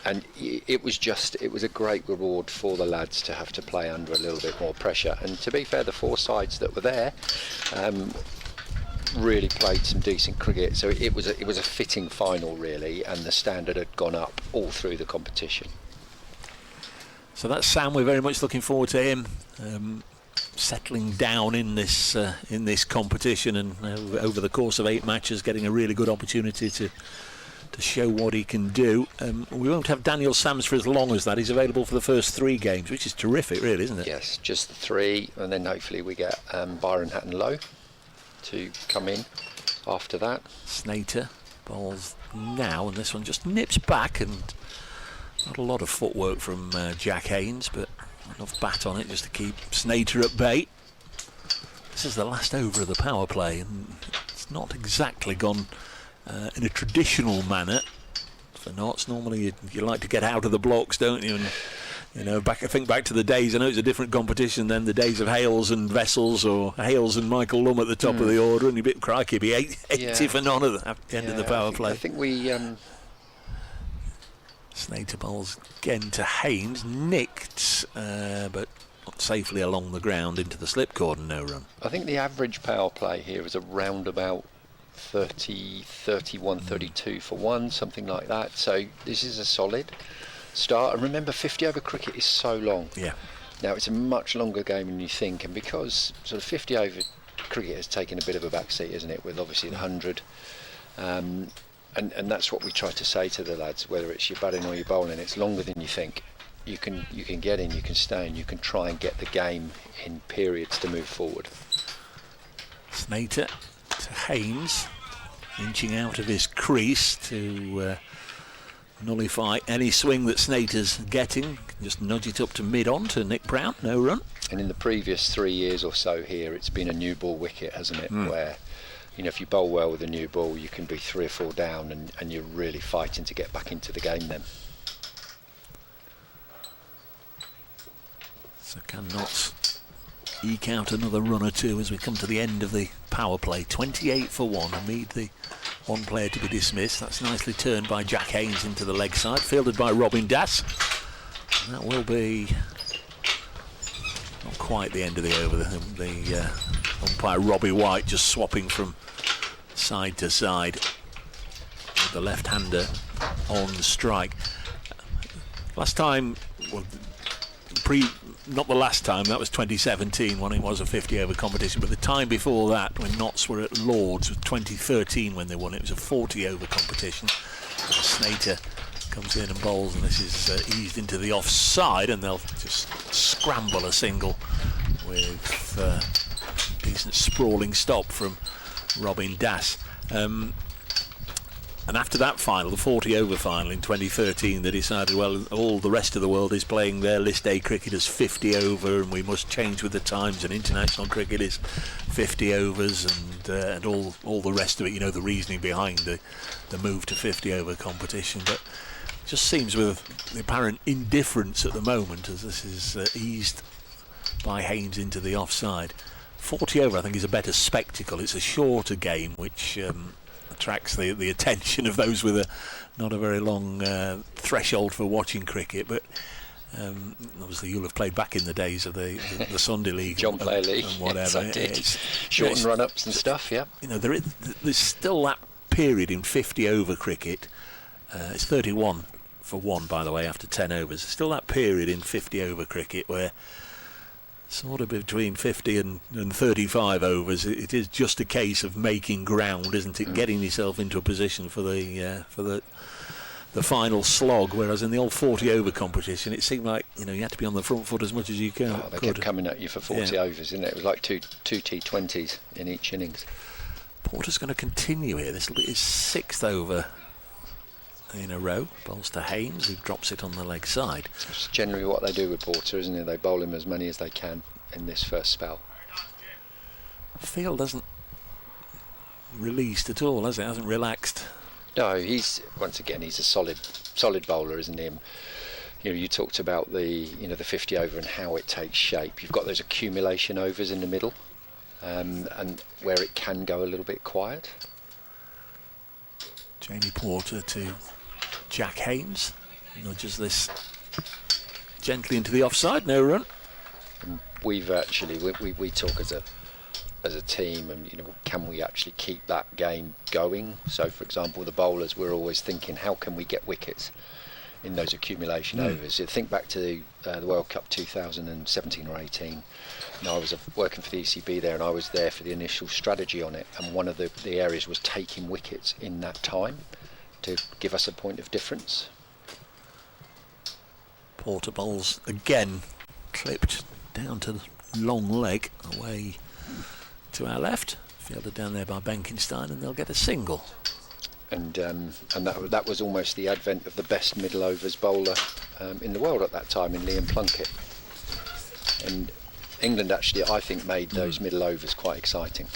And it was a great reward for the lads to have to play under a little bit more pressure. And to be fair, the 4 sides that were there really played some decent cricket. So it was a fitting final, really, and the standard had gone up all through the competition. So that's Sam. We're very much looking forward to him settling down in this competition, and over the course of 8 matches, getting a really good opportunity to show what he can do. We won't have Daniel Sams for as long as that. He's available for the first 3 games, which is terrific, really, isn't it? Yes, just the 3, and then hopefully we get Byron Hatton-Lowe to come in after that. Snater bowls now, and this one just nips back, and not a lot of footwork from Jack Haynes, but enough bat on it just to keep Snater at bay. This is the last over of the power play, and it's not exactly gone in a traditional manner for Notts. Normally you like to get out of the blocks, don't you? And I think back to the days, I know it's a different competition than the days of Hales and Vessels, or Hales and Michael Lum at the top of the order, and you'd be crikey, be 80 for none at the end of the power play. I think we Snater bowls again to Haynes, nicked but not safely along the ground into the slip cord, and no run. I think the average power play here is around about 30, 31, 32 for one, something like that. So this is a solid start. And remember, 50 over cricket is so long. Yeah. Now it's a much longer game than you think, and because sort of 50 over cricket has taken a bit of a backseat, isn't it, with obviously the 100. And that's what we try to say to the lads, whether it's your batting or your bowling, it's longer than you think. You can get in, you can stay in, you can try and get the game in periods to move forward. Snater to Haynes, inching out of his crease to nullify any swing that Snater's getting. Just nudge it up to mid-on to Nick Brown, no run. And in the previous 3 years or so here, it's been a new ball wicket, hasn't it? Where, you know, if you bowl well with a new ball, you can be 3 or 4 down, and you're really fighting to get back into the game then. So can Notts eke out another run or two as we come to the end of the power play. 28 for 1 and need the one player to be dismissed. That's nicely turned by Jack Haynes into the leg side, fielded by Robin Das. And that will be not quite the end of the over. The umpire Robbie White just swapping from side to side with the left-hander on strike. Last time, well, not the last time, that was 2017 when it was a 50 over competition, but the time before that when Notts were at Lords was 2013 when they won. It was a 40 over competition. Snater comes in and bowls, and this is eased into the offside, and they'll just scramble a single with decent sprawling stop from Robin Das. And after that final, the 40 over final in 2013, they decided, well, all the rest of the world is playing their List A cricket as 50 over, and we must change with the times, and international cricket is 50 overs, and all the rest of it, you know, the reasoning behind the move to 50 over competition. But it just seems with the apparent indifference at the moment, as this is eased by Haynes into the offside. 40 over, I think, is a better spectacle. It's a shorter game, which attracts the attention of those with not a very long threshold for watching cricket. But obviously you'll have played back in the days of the Sunday League, John Player League, and whatever. Yes, I did. Short and run-ups and stuff. Yeah. You know, there's still that period in 50 over cricket. It's 31 for 1, by the way, after 10 overs. There's still that period in 50 over cricket where, sort of between 50 and 35 overs, it is just a case of making ground, isn't it? Getting yourself into a position for the final slog. Whereas in the old 40 over competition, it seemed like, you know, you had to be on the front foot as much as you can. They kept coming at you for 40 overs, didn't it? It was like two T20s in each innings. Porter's going to continue here. This will be his 6th over in a row. Bowls to Haynes, who drops it on the leg side. It's generally what they do with Porter, isn't it? They bowl him as many as they can in this first spell. Field hasn't released at all, has it? Hasn't relaxed. No, he's a solid bowler, isn't he? You know, you talked about the 50 over and how it takes shape. You've got those accumulation overs in the middle, and where it can go a little bit quiet. Jamie Porter to Jack Haynes, nudges this gently into the offside, no run. And we've actually we talk as a team, and you know, can we actually keep that game going? So for example, the bowlers, we're always thinking, how can we get wickets in those accumulation overs? You think back to the World Cup 2017 or 18. You know, I was working for the ECB there, and I was there for the initial strategy on it, and one of the areas was taking wickets in that time to give us a point of difference. Porter bowls again, clipped down to the long leg, away to our left, fielded down there by Benkenstein, and they'll get a single. And that was almost the advent of the best middle overs bowler in the world at that time, in Liam Plunkett. And England actually, I think, made those middle overs quite exciting.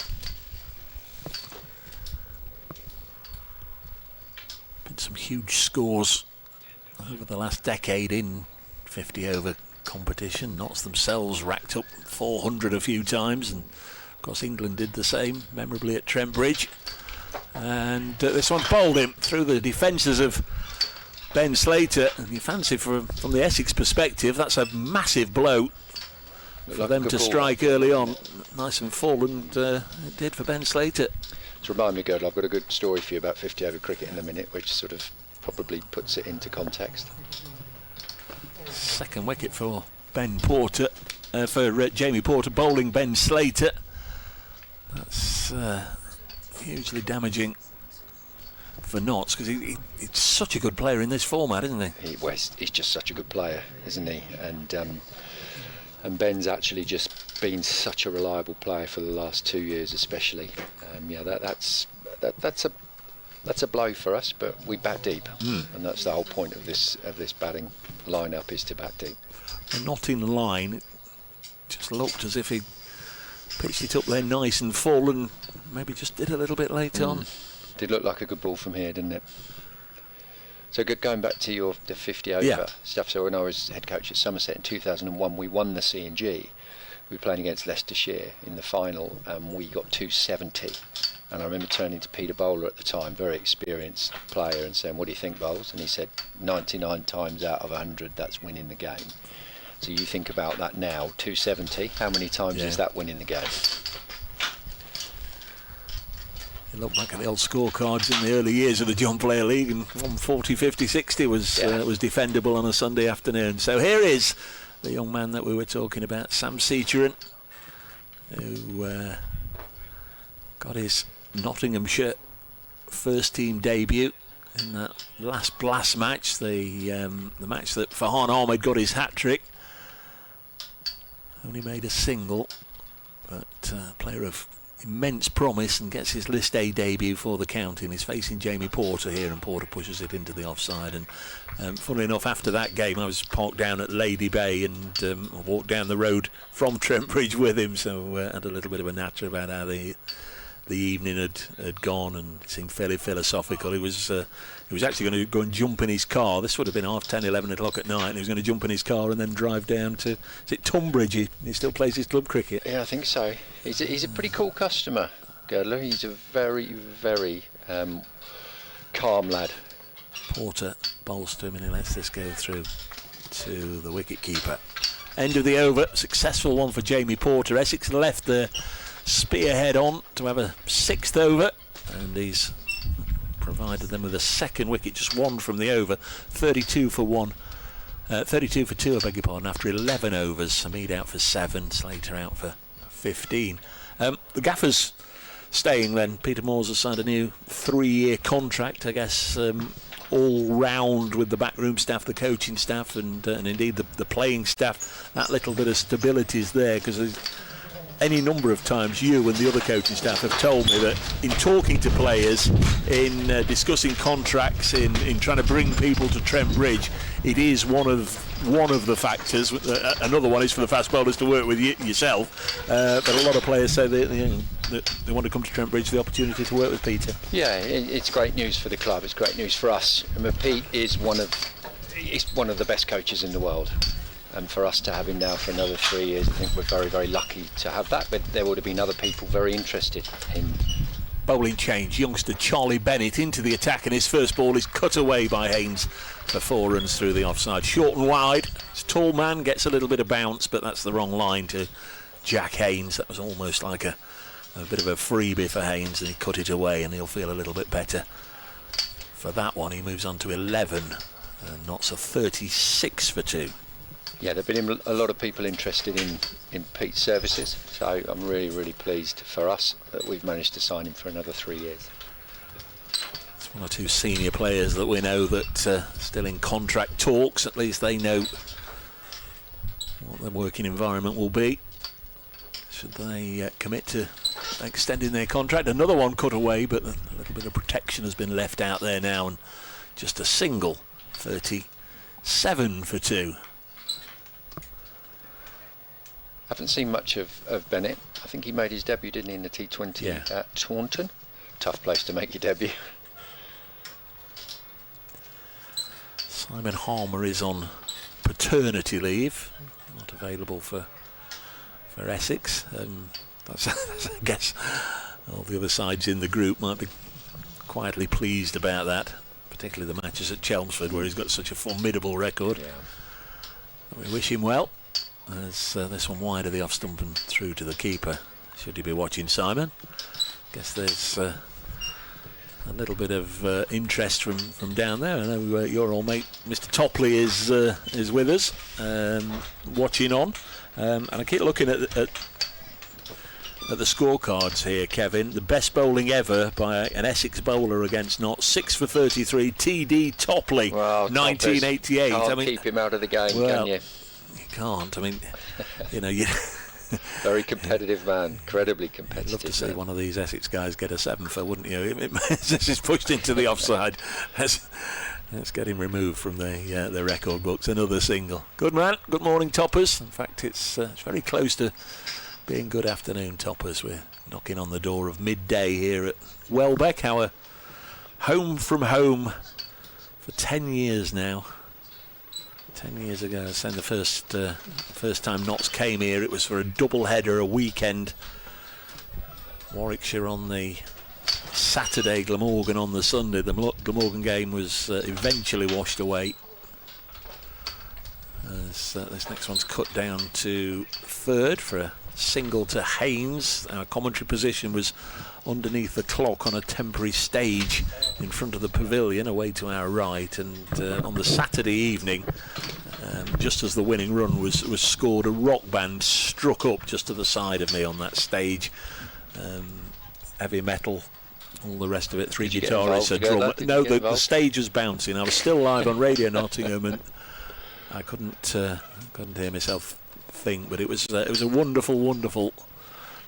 Been some huge scores over the last decade in 50 over competition. Notts themselves racked up 400 a few times, and of course England did the same, memorably at Trent Bridge. And this one's bowled him through the defences of Ben Slater, and you fancy from the Essex perspective, that's a massive blow for them to strike early on. Nice and full, and it did for Ben Slater. So remind me, Girdle, I've got a good story for you about 50 over cricket in a minute, which sort of probably puts it into context. Second wicket for Ben Porter, for Jamie Porter, bowling Ben Slater. That's hugely damaging for Notts, because he's such a good player in this format, isn't he? He's just such a good player, isn't he? And Ben's actually just been such a reliable player for the last 2 years, especially. That's a blow for us, but we bat deep, and that's the whole point of this batting lineup, is to bat deep. And not in line. It just looked as if he pitched it up there nice and full, and maybe just did a little bit late on. Did look like a good ball from here, didn't it? So going back to the 50 over stuff. So when I was head coach at Somerset in 2001, we won the C&G. We were playing against Leicestershire in the final, and we got 270. And I remember turning to Peter Bowler at the time, very experienced player, and saying, "What do you think, Bowles?" And he said, 99 times out of 100, that's winning the game. So you think about that now, 270, how many times is that winning the game? You look back at the old scorecards in the early years of the John Player League, and 140, 50, 60 was defendable on a Sunday afternoon. So here is the young man that we were talking about, Sam Seacheran, who got his Nottinghamshire first team debut in that last Blast match, the match that Farhan Ahmed got his hat-trick. Only made a single, but player of immense promise, and gets his List A debut for the county, and he's facing Jamie Porter here, and Porter pushes it into the offside. And funnily enough, after that game I was parked down at Lady Bay, and walked down the road from Trent Bridge with him, so had a little bit of a natter about how the evening had gone, and it seemed fairly philosophical. He was actually going to go and jump in his car. This would have been 10:30, 11 o'clock at night, and he was going to jump in his car and then drive down to, is it Tunbridge? He still plays his club cricket. Yeah, I think so. He's a pretty cool customer, Girdler. He's a very, very calm lad. Porter bowls to him, and he lets this go through to the wicket keeper. End of the over, successful one for Jamie Porter. Essex left the spearhead on to have a sixth over, and he's provided them with a second wicket, just one from the over. 32 for 2, I beg your pardon, after 11 overs. Hamid out for 7, Slater out for 15. The gaffer's staying then. Peter Moores has signed a new 3-year contract, I guess, all round, with the backroom staff, the coaching staff, and indeed the playing staff. That little bit of stability is there, because any number of times you and the other coaching staff have told me that in talking to players, in discussing contracts, in trying to bring people to Trent Bridge, it is one of the factors. Another one is for the fast bowlers to work with yourself, but a lot of players say that they want to come to Trent Bridge, the opportunity to work with Peter. Yeah, it's great news for the club. It's great news for us. I mean, Pete is one of the best coaches in the world. And for us to have him now for another 3 years, I think we're very, very lucky to have that. But there would have been other people very interested in. Bowling change, youngster Charlie Bennett into the attack, and his first ball is cut away by Haynes for 4 runs through the offside. Short and wide, his tall man gets a little bit of bounce, but that's the wrong line to Jack Haynes. That was almost like a bit of a freebie for Haynes, and he cut it away, and he'll feel a little bit better for that one. He moves on to 11, and Notts are 36 for 2. Yeah, there have been a lot of people interested in Pete's services, so I'm really, really pleased for us that we've managed to sign him for another 3 years. It's one or two senior players that we know that still in contract talks. At least they know what their working environment will be should they commit to extending their contract. Another one cut away, but a little bit of protection has been left out there now, and just a single. 37 for 2. Haven't seen much of Bennett. I think he made his debut, didn't he, in the T20 at Taunton? Tough place to make your debut. Simon Harmer is on paternity leave, not available for Essex. That's, I guess all the other sides in the group might be quietly pleased about that, particularly the matches at Chelmsford, where he's got such a formidable record. Yeah. We wish him well. As this one wide of the off stump and through to the keeper. Should he be watching, Simon? Guess there's a little bit of interest from down there. I know your old mate Mr. Topley is with us, watching on, and I keep looking at the scorecards here, Kevin. The best bowling ever by an Essex bowler against Notts, 6 for 33, TD Topley, well, 1988. Can't keep him out of the game, can you? You can't. I mean, you. Very competitive man, incredibly competitive. I'd love to see one of these Essex guys get a 7-for, wouldn't you? This is pushed into the offside. Let's get him removed from the record books. Another single. Good man. Good morning, Toppers. In fact, it's very close to being good afternoon, Toppers. We're knocking on the door of midday here at Welbeck, our home from home for 10 years now. 10 years ago, I said the first time Notts came here, it was for a double header, a weekend. Warwickshire on the Saturday, Glamorgan on the Sunday. The Glamorgan game was eventually washed away. As this next one's cut down to third for a single to Haynes. Our commentary position was underneath the clock on a temporary stage in front of the pavilion away to our right, and on the Saturday evening, just as the winning run was scored, a rock band struck up just to the side of me on that stage. Heavy metal, all the rest of it, three guitarists, a drum. No, the stage was bouncing. I was still live on Radio Nottingham, and I couldn't hear myself think, but it was a wonderful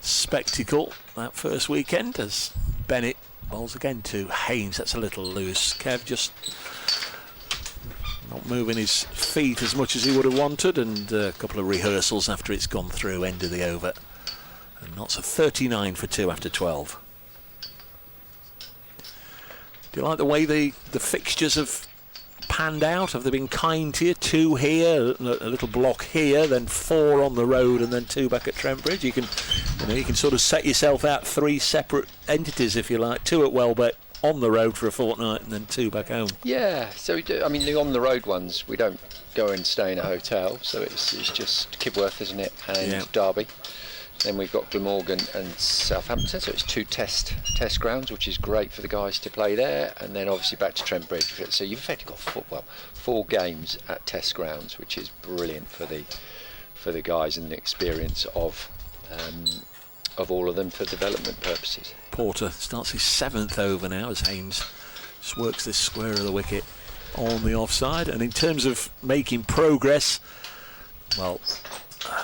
spectacle that first weekend as Bennett bowls again to Haynes. That's a little loose. Kev just not moving his feet as much as he would have wanted, and a couple of rehearsals after it's gone through, end of the over. And Notts a 39 for 2 after 12. Do you like the way the fixtures have panned out? Have they been kind to you? 2 here, a little block here, then 4 on the road, and then 2 back at Trent Bridge. You can sort of set yourself out 3 separate entities, if you like. 2 at Welbeck, on the road for a fortnight, and then 2 back home. Yeah, so we do. I mean, the on the road ones, we don't go and stay in a hotel, so it's just Kibworth, isn't it, and Derby. Then we've got Glamorgan and Southampton, so it's 2 test grounds, which is great for the guys to play there, and then obviously back to Trent Bridge. So you've effectively got 4 games at test grounds, which is brilliant for the guys and the experience of all of them for development purposes. Porter starts his 7th over now as Haynes just works this square of the wicket on the offside. And in terms of making progress, well,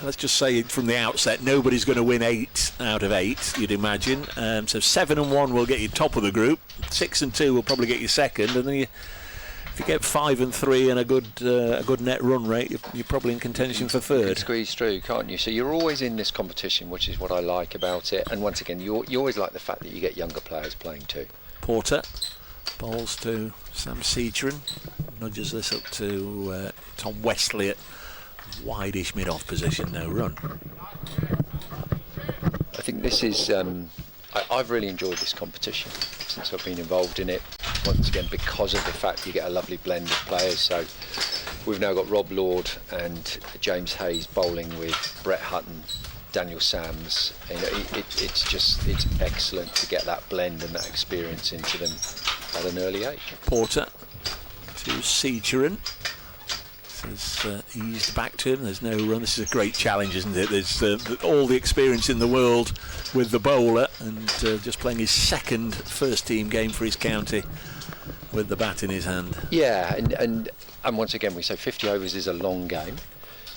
let's just say from the outset, nobody's going to win 8 out of 8, you'd imagine. So 7 and 1 will get you top of the group. 6 and 2 will probably get you second, and then if you get 5 and 3 and a good net run rate, you're probably in contention for third. You can squeeze through, can't you? So you're always in this competition, which is what I like about it. And once again, you always like the fact that you get younger players playing too. Porter bowls to Sam Seacherin, nudges this up to Tom Westley at wide-ish mid-off position, no run. I think this is I've really enjoyed this competition since I've been involved in it, once again because of the fact you get a lovely blend of players. So we've now got Rob Lord and James Hayes bowling with Brett Hutton, Daniel Sams. It's excellent to get that blend and that experience into them at an early age. Porter to Seacherin. Eased back to him. There's no run. This is a great challenge, isn't it? There's all the experience in the world with the bowler, and just playing his second first team game for his county with the bat in his hand. Yeah, and once again we say 50 overs is a long game.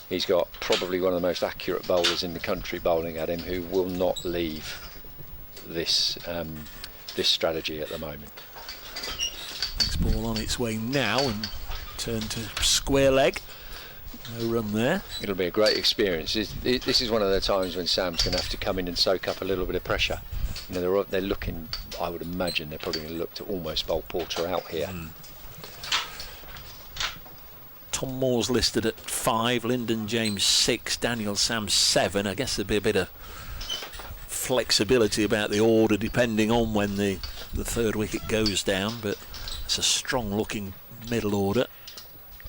He's got probably one of the most accurate bowlers in the country bowling at him, who will not leave this strategy at the moment. Next ball on its way now, and turn to square leg. No run there. It'll be a great experience. This is one of the times when Sam's going to have to come in and soak up a little bit of pressure. You know, they're looking, I would imagine they're probably going to look to almost bowl Porter out here. Tom Moore's listed at 5, Lyndon James 6, Daniel Sam 7. I guess there'd be a bit of flexibility about the order depending on when the third wicket goes down, but it's a strong looking middle order.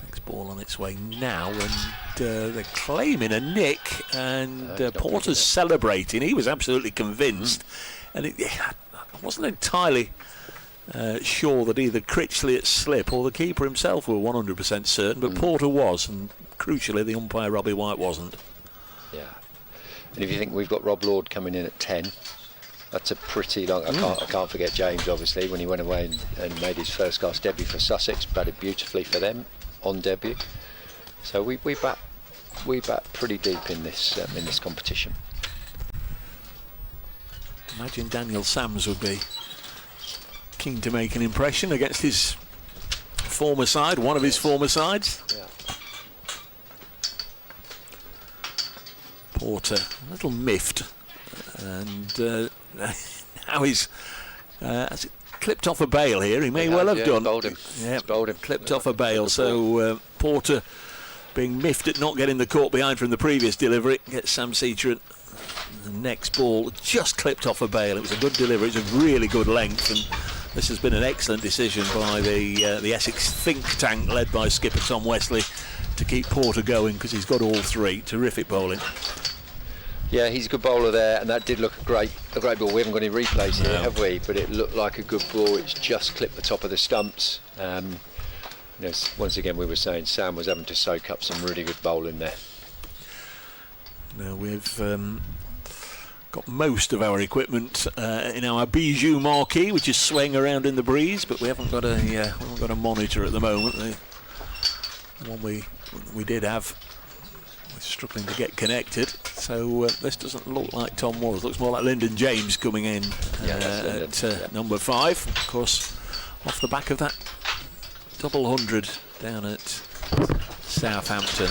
Next ball on its way now, and they're claiming a nick, and Porter's celebrating. He was absolutely convinced, and I wasn't entirely sure that either Critchley at slip or the keeper himself were 100% certain, but Porter was, and crucially the umpire Robbie White wasn't. Yeah. And if you think we've got Rob Lord coming in at 10, that's a pretty long. I can't forget James, obviously, when he went away and made his first class debut for Sussex, batted beautifully for them on debut. So we bat pretty deep in this competition. Imagine Daniel Sams would be keen to make an impression against his former side, one of his former sides. Yeah. Porter, a little miffed, and now he's has it clipped off a bail here. He may well have done. Bowled him. Yeah, Bowled him. clipped off a bail. So Porter, being miffed at not getting the caught behind from the previous delivery, gets Sam Seacher. The next ball just clipped off a bail. It was a good delivery. It's a really good length, and this has been an excellent decision by the Essex think tank led by skipper Tom Wesley to keep Porter going, because he's got all three. Terrific bowling. Yeah, he's a good bowler there, and that did look a great ball. We haven't got any replays here, have we? But it looked like a good ball. It's just clipped the top of the stumps. Once again, we were saying Sam was having to soak up some really good bowling there. Now we've got most of our equipment in our Bijou marquee, which is swaying around in the breeze, but we haven't got a monitor at the moment. The one we did have, we're struggling to get connected. So this doesn't look like Tom Moores. Looks more like Lyndon James coming in at number 5. Of course, off the back of that double 100 down at Southampton,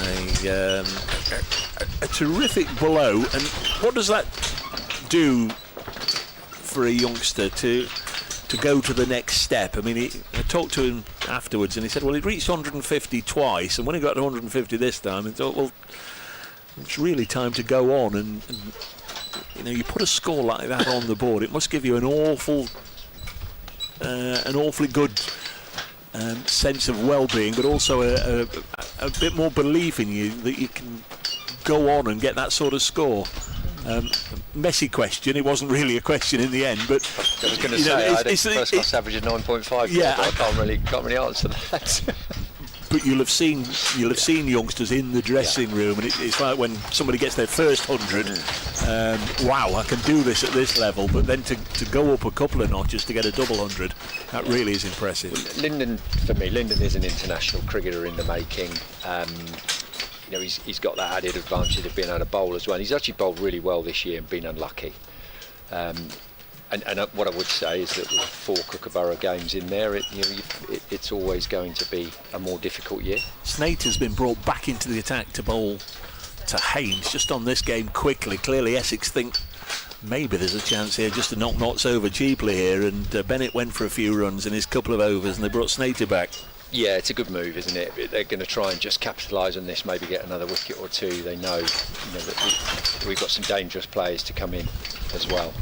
a terrific blow. And what does that do for a youngster to go to the next step? I mean, I talked to him afterwards, and he said, well, he'd reached 150 twice, and when he got to 150 this time, he thought, well, it's really time to go on. And you put a score like that on the board, it must give you an awfully good sense of well-being, but also a bit more belief in you that you can go on and get that sort of score. Messy question. It wasn't really a question in the end, but I was going to say I had first class average of 9.5. Yeah, but I can't really answer that. But you'll have seen youngsters in the dressing room, and it's like when somebody gets their first 100. Wow, I can do this at this level. But then to go up a couple of notches to get a double 100, that really is impressive. Lyndon is an international cricketer in the making. He's got that added advantage of being able to bowl as well. And he's actually bowled really well this year and been unlucky. And what I would say is that with 4 Kookaburra games in there, it's always going to be a more difficult year. Snater's been brought back into the attack to bowl to Haynes just on this game quickly. Clearly Essex think maybe there's a chance here just to knock Notts over cheaply here, and Bennett went for a few runs in his couple of overs and they brought Snater back. Yeah, it's a good move, isn't it? They're going to try and just capitalise on this, maybe get another wicket or two. They know, that we've got some dangerous players to come in as well.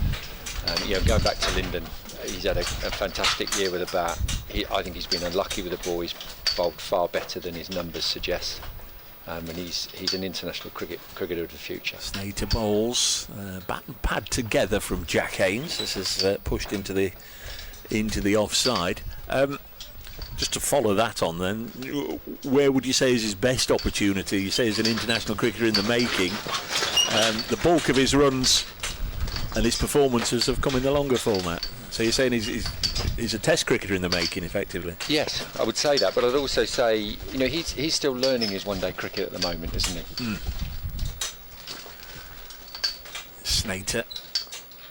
Going back to Lyndon, he's had a fantastic year with a bat. I think he's been unlucky with the ball. He's bowled far better than his numbers suggest, and he's an international cricketer of the future. Snater bowls, bat and pad together from Jack Haynes. This is pushed into the offside. Just to follow that on then, where would you say is his best opportunity? You say he's an international cricketer in the making. The bulk of his runs and his performances have come in the longer format. So you're saying he's a test cricketer in the making, effectively? Yes, I would say that, but I'd also say, he's still learning his one-day cricket at the moment, isn't he? Snater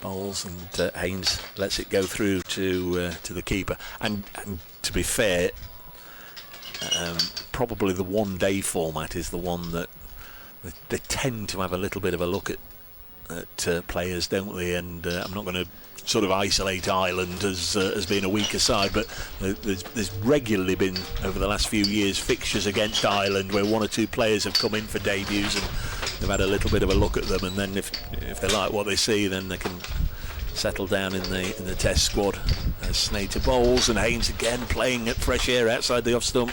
bowls, and Haynes lets it go through to the keeper. And to be fair, probably the one-day format is the one that they tend to have a little bit of a look at players, don't they? And I'm not going to sort of isolate Ireland as being a weaker side, but there's regularly been over the last few years fixtures against Ireland where 1 or 2 players have come in for debuts and they've had a little bit of a look at them, and then if they like what they see, then they can settle down in the test squad. Snater bowls, and Haynes again playing at fresh air outside the off stump.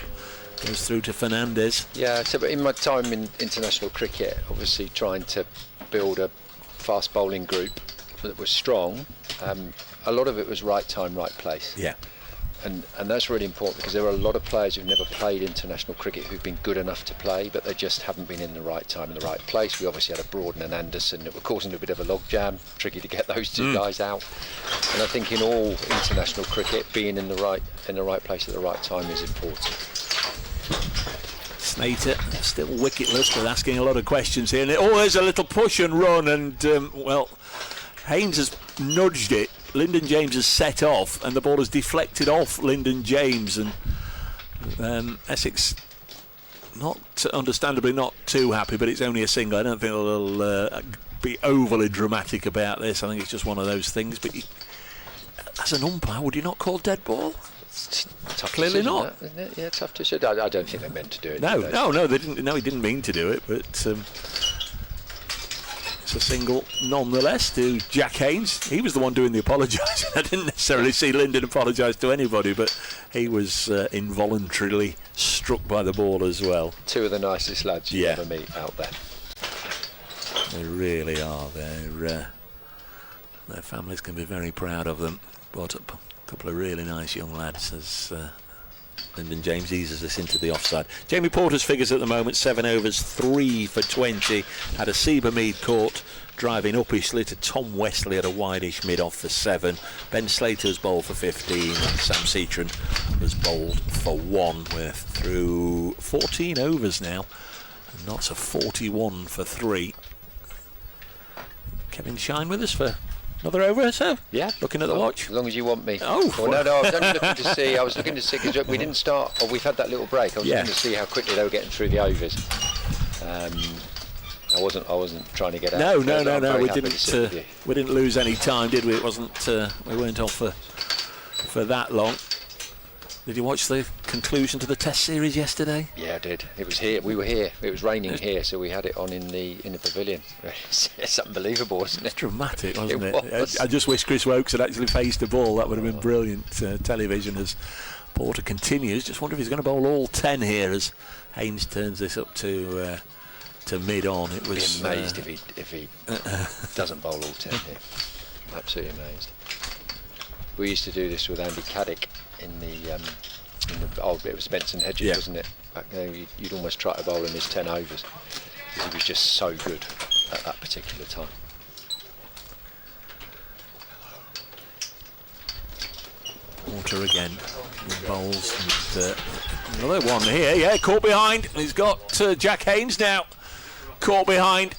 Goes through to Fernandez. Yeah, so in my time in international cricket, obviously trying to build a fast bowling group that was strong, a lot of it was right time, right place. Yeah. and that's really important because there are a lot of players who've never played international cricket who've been good enough to play, but they just haven't been in the right time, in the right place. We obviously had a Broad and an Anderson that were causing a bit of a logjam, tricky to get those two guys out. And I think in all international cricket, being in the right place at the right time is important. Slater still wicketless, but asking a lot of questions here. And there's a little push and run, and Haynes has nudged it. Lyndon James has set off, and the ball has deflected off Lyndon James, and Essex, understandably not too happy, but it's only a single. I don't think they'll be overly dramatic about this. I think it's just one of those things. But as an umpire, would you not call dead ball? Tough Clearly decision, not. Isn't it? Yeah, tough decision. I don't think they meant to do it. No, they didn't. No, he didn't mean to do it, but it's a single nonetheless to Jack Haynes. He was the one doing the apologising. I didn't necessarily see Lyndon apologise to anybody, but he was involuntarily struck by the ball as well. Two of the nicest lads you ever meet out there. They really are. Their families can be very proud of them. Brought up a couple of really nice young lads as Lyndon James eases us into the offside. Jamie Porter's figures at the moment: 7 overs, 3 for 20. Had a Seabermead caught driving uppishly to Tom Wesley at a wideish mid off for 7. Ben Slater's bowled for 15, and Sam Cetron was bowled for 1. We're through 14 overs now, and that's a 41 for 3. Kevin Shine with us for another over, so yeah, looking at the watch. As long as you want me. Oh, well, no, I was only looking to see. I was looking to see because we didn't start. Or we've had that little break. I was looking to see how quickly they were getting through the overs. I wasn't trying to get out. No. We didn't lose any time, did we? It wasn't. We weren't off for that long. Did you watch the conclusion to the Test series yesterday? Yeah, I did. It was here. We were here. It was raining here, so we had it on in the pavilion. It's unbelievable, isn't it? It's dramatic, wasn't it? Was. I just wish Chris Wokes had actually faced a ball. That would have been brilliant television. As Porter continues, just wonder if he's going to bowl all 10 here as Haynes turns this up to mid on. It was. I'd be amazed if he doesn't bowl all 10 here. Absolutely amazed. We used to do this with Andy Caddick in the old bit of Spencer and Hedges, wasn't it? Back there, you'd almost try to bowl in his 10 overs because he was just so good at that particular time. Porter again bowls, and another one here. Yeah, caught behind. He's got Jack Haynes now caught behind,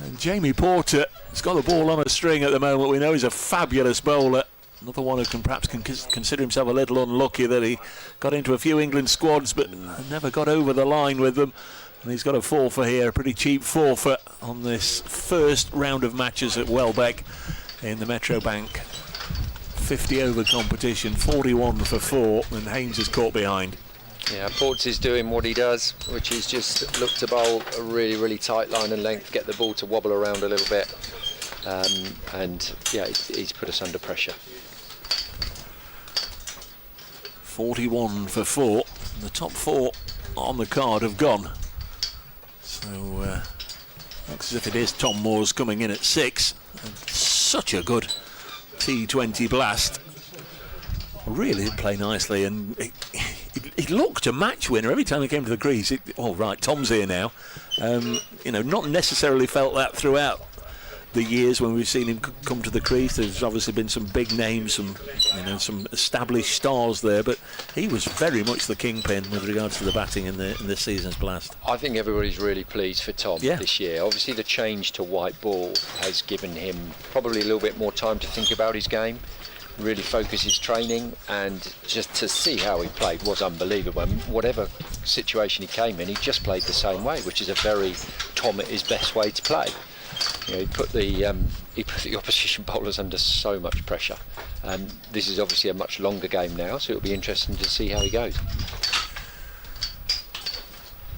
and Jamie Porter has got the ball on a string at the moment. We know he's a fabulous bowler. Another one who can perhaps consider himself a little unlucky that he got into a few England squads but never got over the line with them. And he's got a forfeit here, a pretty cheap forfeit on this first round of matches at Welbeck in the Metro Bank 50 over competition. 41 for 4, and Haynes is caught behind. Yeah, Ports is doing what he does, which is just look to bowl a really, really tight line and length, get the ball to wobble around a little bit. And yeah, he's put us under pressure. 41 for 4. The top 4 on the card have gone. So looks as if it is Tom Moore's coming in at 6. And such a good T20 blast. Really did play nicely, and he looked a match winner every time he came to the crease. Right, Tom's here now. Not necessarily felt that throughout the years when we've seen him come to the crease. There's obviously been some big names, some established stars there, but he was very much the kingpin with regards to the batting in this season's blast. I think everybody's really pleased for Tom this year. Obviously the change to white ball has given him probably a little bit more time to think about his game, really focus his training, and just to see how he played was unbelievable. And whatever situation he came in, he just played the same way, which is a very Tom at his best way to play. He put the opposition bowlers under so much pressure. This is obviously a much longer game now, so it'll be interesting to see how he goes.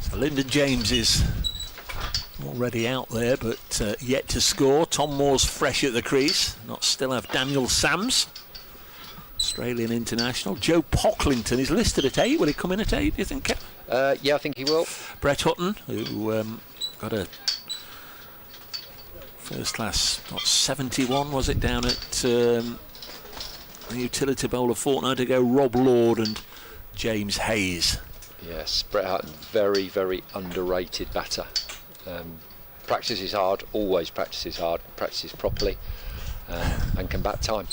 So Lyndon James is already out there, but yet to score. Tom Moore's fresh at the crease. Not still have Daniel Sams, Australian international. Joe Pocklington is listed at 8. Will he come in at 8, do you think, Kev? Yeah, I think he will. Brett Hutton, who got a first class 71, was it, down at utility bowler fortnight ago, Rob Lord and James Hayes. Yes, Brett Hutton, very, very underrated batter. Practices hard, always practices hard, practices properly, and can bat time.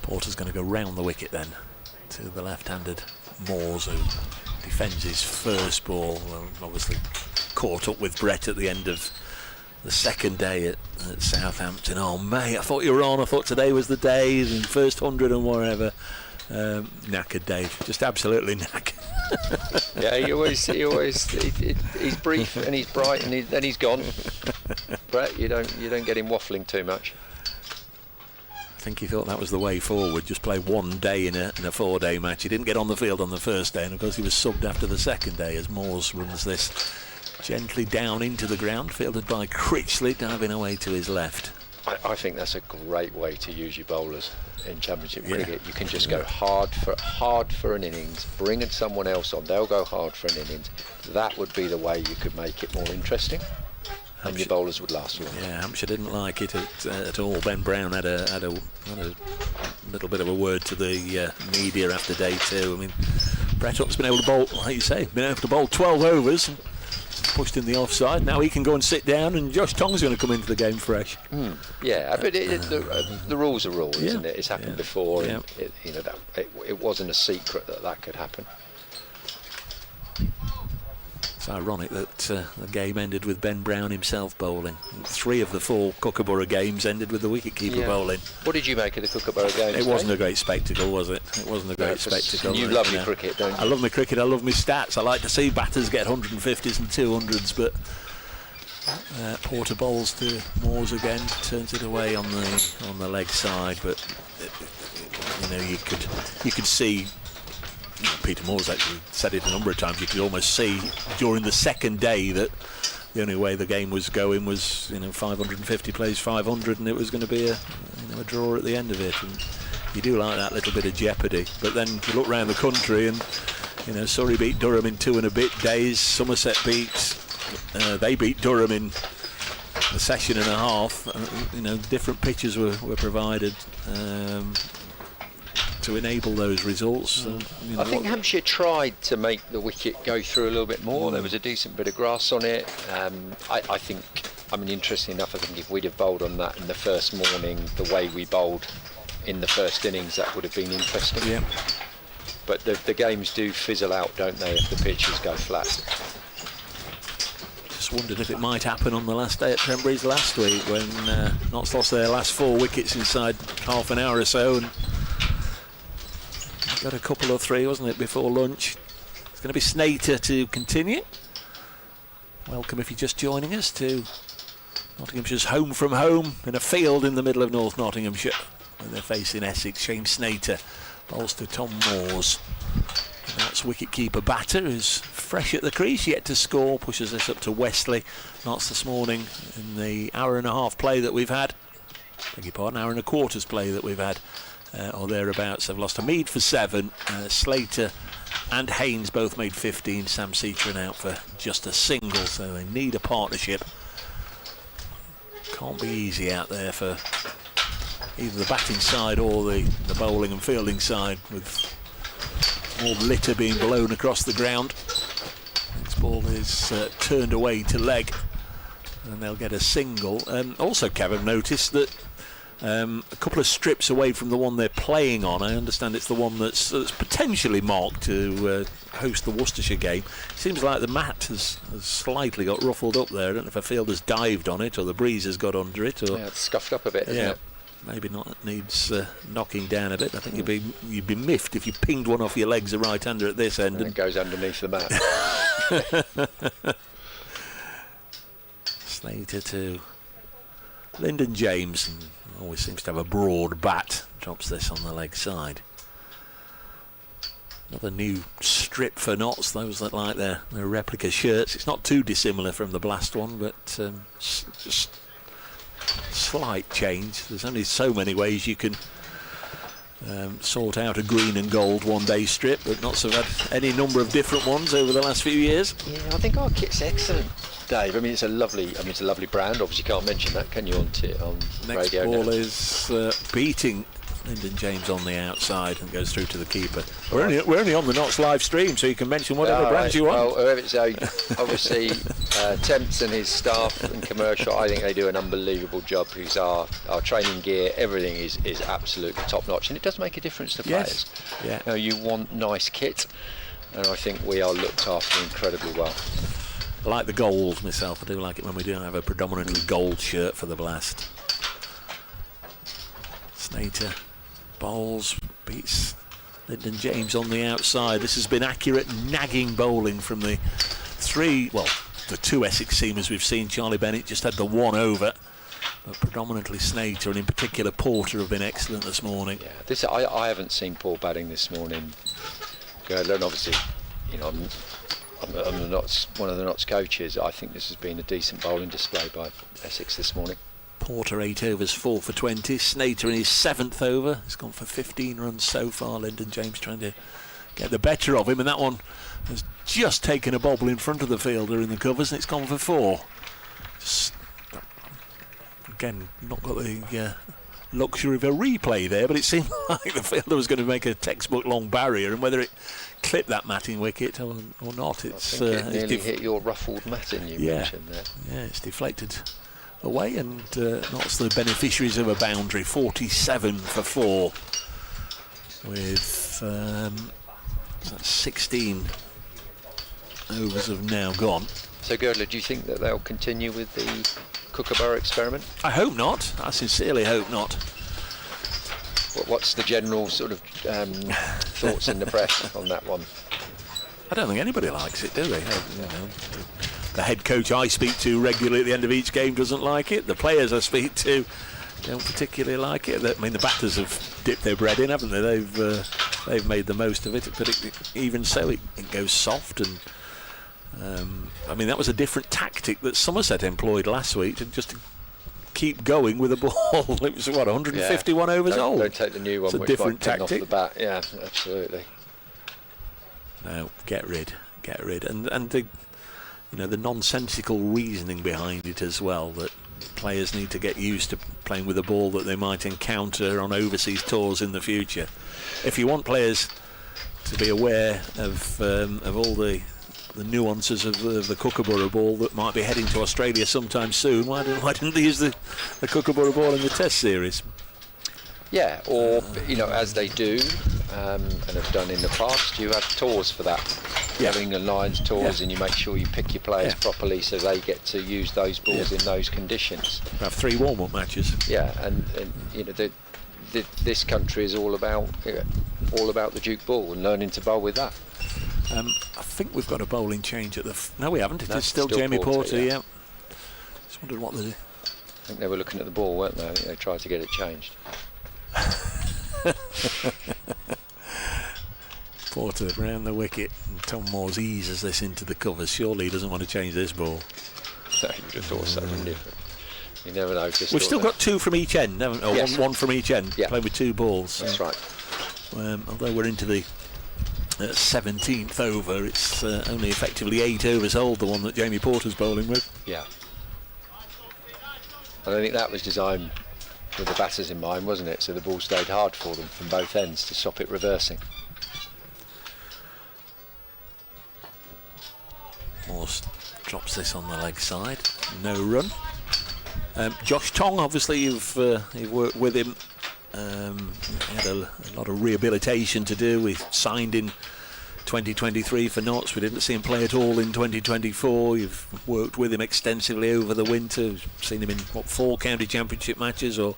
Porter's going to go round the wicket then to the left-handed Moores, who defends his first ball. Obviously caught up with Brett at the end of the second day at Southampton. Oh mate, I thought you were on. I thought today was the day, and first 100 and whatever. Knackered Dave, just absolutely knackered. Yeah, he's brief and he's bright, and then he's gone. Brett, you don't get him waffling too much. I think he thought that was the way forward. Just play one day in a 4-day match. He didn't get on the field on the first day, and of course he was subbed after the second day as Moores runs this gently down into the ground, fielded by Critchley, diving away to his left. I think that's a great way to use your bowlers in Championship cricket. You can just go hard for an innings, bring someone else on, they'll go hard for an innings. That would be the way you could make it more interesting, and your bowlers would last longer. Yeah, Hampshire didn't like it at all. Ben Brown had a little bit of a word to the media after day 2. I mean, Brett Hutton's been able to bowl, like you say, 12 overs. Pushed in the offside. Now he can go and sit down, and Josh Tong's going to come into the game fresh. Yeah, but the rules are rules, isn't it? It's happened before, and it wasn't a secret that could happen. It's ironic that the game ended with Ben Brown himself bowling. 3 of the 4 Kookaburra games ended with the wicketkeeper bowling. What did you make of the Kookaburra games? It wasn't a great spectacle, was it? It wasn't a great spectacle. You love your cricket, don't you? I love my cricket, I love my stats. I like to see batters get 150s and 200s, but Porter bowls to Moores again, turns it away on the leg side, but you could see. Peter Moore's actually said it a number of times. You could almost see during the second day that the only way the game was going was 550 plays 500, and it was going to be a draw at the end of it. And you do like that little bit of jeopardy. But then you look around the country, and Surrey beat Durham in 2 and a bit days. Somerset they beat Durham in a session and a half. Different pitches were provided. To enable those results. I think Hampshire tried to make the wicket go through a little bit more. There was a decent bit of grass on it. I think, interesting enough, I think if we'd have bowled on that in the first morning, the way we bowled in the first innings, that would have been interesting. Yeah. But the games do fizzle out, don't they, if the pitches go flat. Just wondered if it might happen on the last day at Trent Bridge last week, when Notts lost their last 4 wickets inside half an hour or so, and got a couple or 3, wasn't it, before lunch. It's going to be Snater to continue. Welcome, if you're just joining us, to Nottinghamshire's home from home in a field in the middle of North Nottinghamshire, where they're facing Essex. Shane Snater bowls to Tom Moores. Notts wicketkeeper batter is fresh at the crease, yet to score. Pushes this up to Wesley. Notts this morning in the hour and a half play that we've had. Beg your pardon, hour and a quarter's play that we've had. Or thereabouts. They've lost to Mead for 7. Slater and Haynes both made 15. Sam Seaton out for just a single, so they need a partnership. Can't be easy out there for either the batting side or the bowling and fielding side, with more litter being blown across the ground. This ball is turned away to leg, and they'll get a single. Also, Kevin noticed that a couple of strips away from the one they're playing on. I understand it's the one that's potentially marked to host the Worcestershire game. It seems like the mat has slightly got ruffled up there. I don't know if a fielder's dived on it or the breeze has got under it. Or it's scuffed up a bit, isn't it? Maybe not. Needs knocking down a bit. I think you'd be miffed if you pinged one off your legs a right-hander at this end. And it goes underneath the mat. Slater to Lyndon James, and always seems to have a broad bat. Drops this on the leg side. Another new strip for Notts, those that like their replica shirts. It's not too dissimilar from the Blast one, but just slight change. There's only so many ways you can sort out a green and gold one-day strip, but Notts have had any number of different ones over the last few years. Yeah, I think our kit's excellent, Dave. It's a lovely brand. Obviously, you can't mention that, can you? On Next radio ball now. is beating Lyndon James on the outside and goes through to the keeper. We're only on the Notts live stream, so you can mention whatever brands you want. Well, obviously, Temps and his staff and commercial, I think they do an unbelievable job. Because our training gear, everything is absolutely top notch, and it does make a difference to players. Yeah. You know, you want nice kit, and I think we are looked after incredibly well. I like the gold myself. I do like it when we do have a predominantly gold shirt for the Blast. Snater bowls, beats Lyndon James on the outside. This has been accurate, nagging bowling from the two Essex seamers we've seen. Charlie Bennett just had the one over, but predominantly Snater and in particular Porter have been excellent this morning. Yeah, I haven't seen poor batting this morning. And obviously, you know, I'm the Notts, one of the Notts coaches. I think this has been a decent bowling display by Essex this morning. Porter 8 overs, 4 for 20. Snater in his 7th over. He's gone for 15 runs so far. Lyndon James trying to get the better of him, and that one has just taken a bobble in front of the fielder in the covers, and it's gone for 4. Just, again, not got the luxury of a replay there, but it seemed like the fielder was going to make a textbook long barrier, and whether it clipped that matting wicket or not, it's I think it nearly hit your ruffled matting you mentioned there. Yeah, it's deflected away, and Notts the beneficiaries of a boundary, 47 for 4, with 16 overs have now gone. So Girdler, do you think that they'll continue with the Kookaburra experiment? I hope not. I sincerely hope not. What's the general sort of thoughts in the press on that one? I don't think anybody likes it, do they? You know, the head coach I speak to regularly at the end of each game doesn't like it. The players I speak to don't particularly like it. I mean, the batters have dipped their bread in, haven't they? They've made the most of it. But even so, it goes soft. And I mean, that was a different tactic that Somerset employed last week to just keep going with the ball. It was 151 overs old. Don't take the new one. It's a which different might ping tactic. off the bat. Yeah, absolutely. No, get rid, and the, you know, the nonsensical reasoning behind it as well, that players need to get used to playing with a ball that they might encounter on overseas tours in the future. If you want players to be aware of all the nuances of the Kookaburra ball that might be heading to Australia sometime soon, why didn't they use the Kookaburra ball in the Test series? Yeah, or you know, as they do and have done in the past, you have tours for that. Yeah. Having a Lions tours, and you make sure you pick your players properly so they get to use those balls in those conditions. Have 3 warm-up matches. Yeah, and you know, this country is all about the Duke ball and learning to bowl with that. I think we've got a bowling change at the. No, we haven't. It is still still Jamie Porter, Yeah. Just wondered what the. I think they were looking at the ball, weren't they? I think they tried to get it changed. Porter round the wicket, and Tom Moores eases this into the covers. Surely he doesn't want to change this ball. No, you would have thought so, wouldn't you? You never know. We've still got 2 from each end, haven't we? Yes. One from each end. Yeah. Playing with 2 balls. That's right. Although we're into the 17th over, it's only effectively 8 overs old, the one that Jamie Porter's bowling with. Yeah. And I think that was designed with the batters in mind, wasn't it? So the ball stayed hard for them from both ends to stop it reversing. Morse drops this on the leg side. No run. Josh Tong, obviously you've worked with him. He had a lot of rehabilitation to do. We signed in 2023 for Notts. We didn't see him play at all in 2024. You've worked with him extensively over the winter. You've seen him in 4 county championship matches or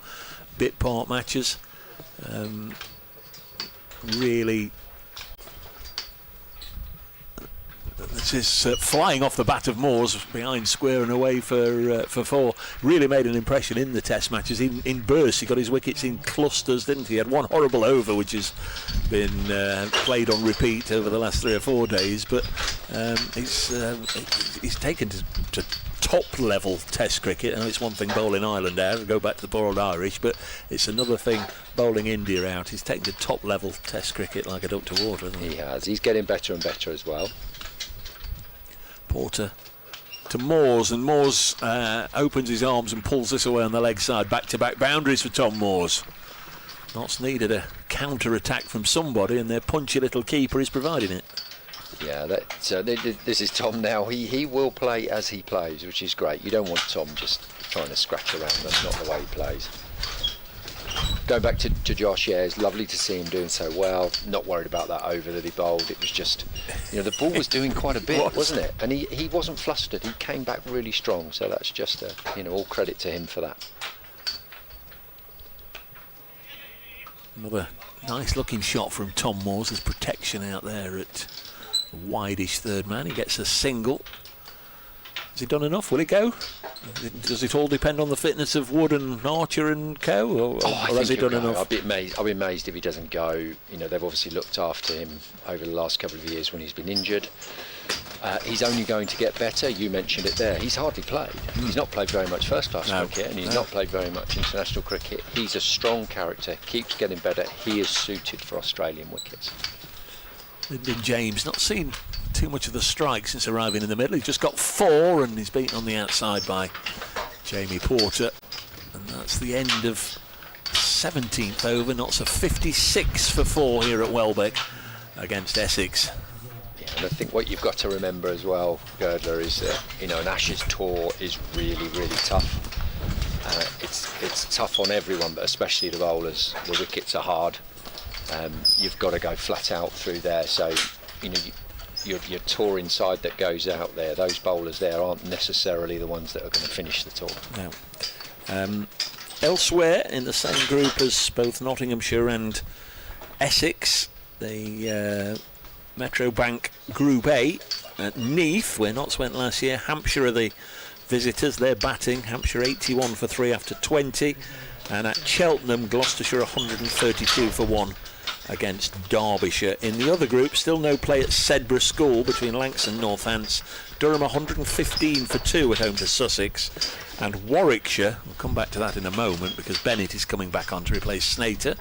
bit part matches. Really, this is flying off the bat of Moores behind square and away for 4. Really made an impression in the Test matches. In bursts, he got his wickets in clusters, didn't he? He had one horrible over which has been played on repeat over the last 3 or 4 days, but he's taken to top level Test cricket. And it's one thing bowling Ireland out, go back to the poor old Irish, but it's another thing bowling India out. He's taken to top level Test cricket like a duck to water, hasn't he? He has. He's getting better and better as well. Porter to Moores, and Moores opens his arms and pulls this away on the leg side. Back-to-back boundaries for Tom Moores. Notts needed a counter-attack from somebody, and their punchy little keeper is providing it. Yeah, this is Tom now. He will play as he plays, which is great. You don't want Tom just trying to scratch around. That's not the way he plays. Going back to Josh, yeah, it's lovely to see him doing so well. Not worried about that over that he bowled. It was just, the ball was doing quite a bit, wasn't it? And he wasn't flustered. He came back really strong. So that's just, all credit to him for that. Another nice looking shot from Tom Moores. There's protection out there at a wideish third man. He gets a single. Has he done enough? Will it go? Does it all depend on the fitness of Wood and Archer and co? Or has he done enough? I'll be amazed if he doesn't go. They've obviously looked after him over the last couple of years when he's been injured. He's only going to get better. You mentioned it there. He's hardly played. He's not played very much first-class cricket, and he's not played very much international cricket. He's a strong character, keeps getting better. He is suited for Australian wickets. Lyndon James, not seen too much of the strike since arriving in the middle. He's just got 4, and he's beaten on the outside by Jamie Porter. And that's the end of 17th over. Notts a 56 for 4 here at Welbeck against Essex. And I think what you've got to remember as well, Girdler, is that an Ashes tour is really, really tough. It's tough on everyone, but especially the bowlers. The wickets are hard. You've got to go flat out through there. So, your touring side that goes out there, those bowlers there aren't necessarily the ones that are going to finish the tour. No. Elsewhere in the same group as both Nottinghamshire and Essex, the Metro Bank Group A at Neath, where Notts went last year. Hampshire are the visitors. They're batting. Hampshire 81 for 3 after 20. And at Cheltenham, Gloucestershire 132 for 1 against Derbyshire. In the other group, still no play at Sedbergh School between Lancs and Northants. Durham 115 for 2 at home to Sussex. And Warwickshire, we'll come back to that in a moment because Bennett is coming back on to replace Snater.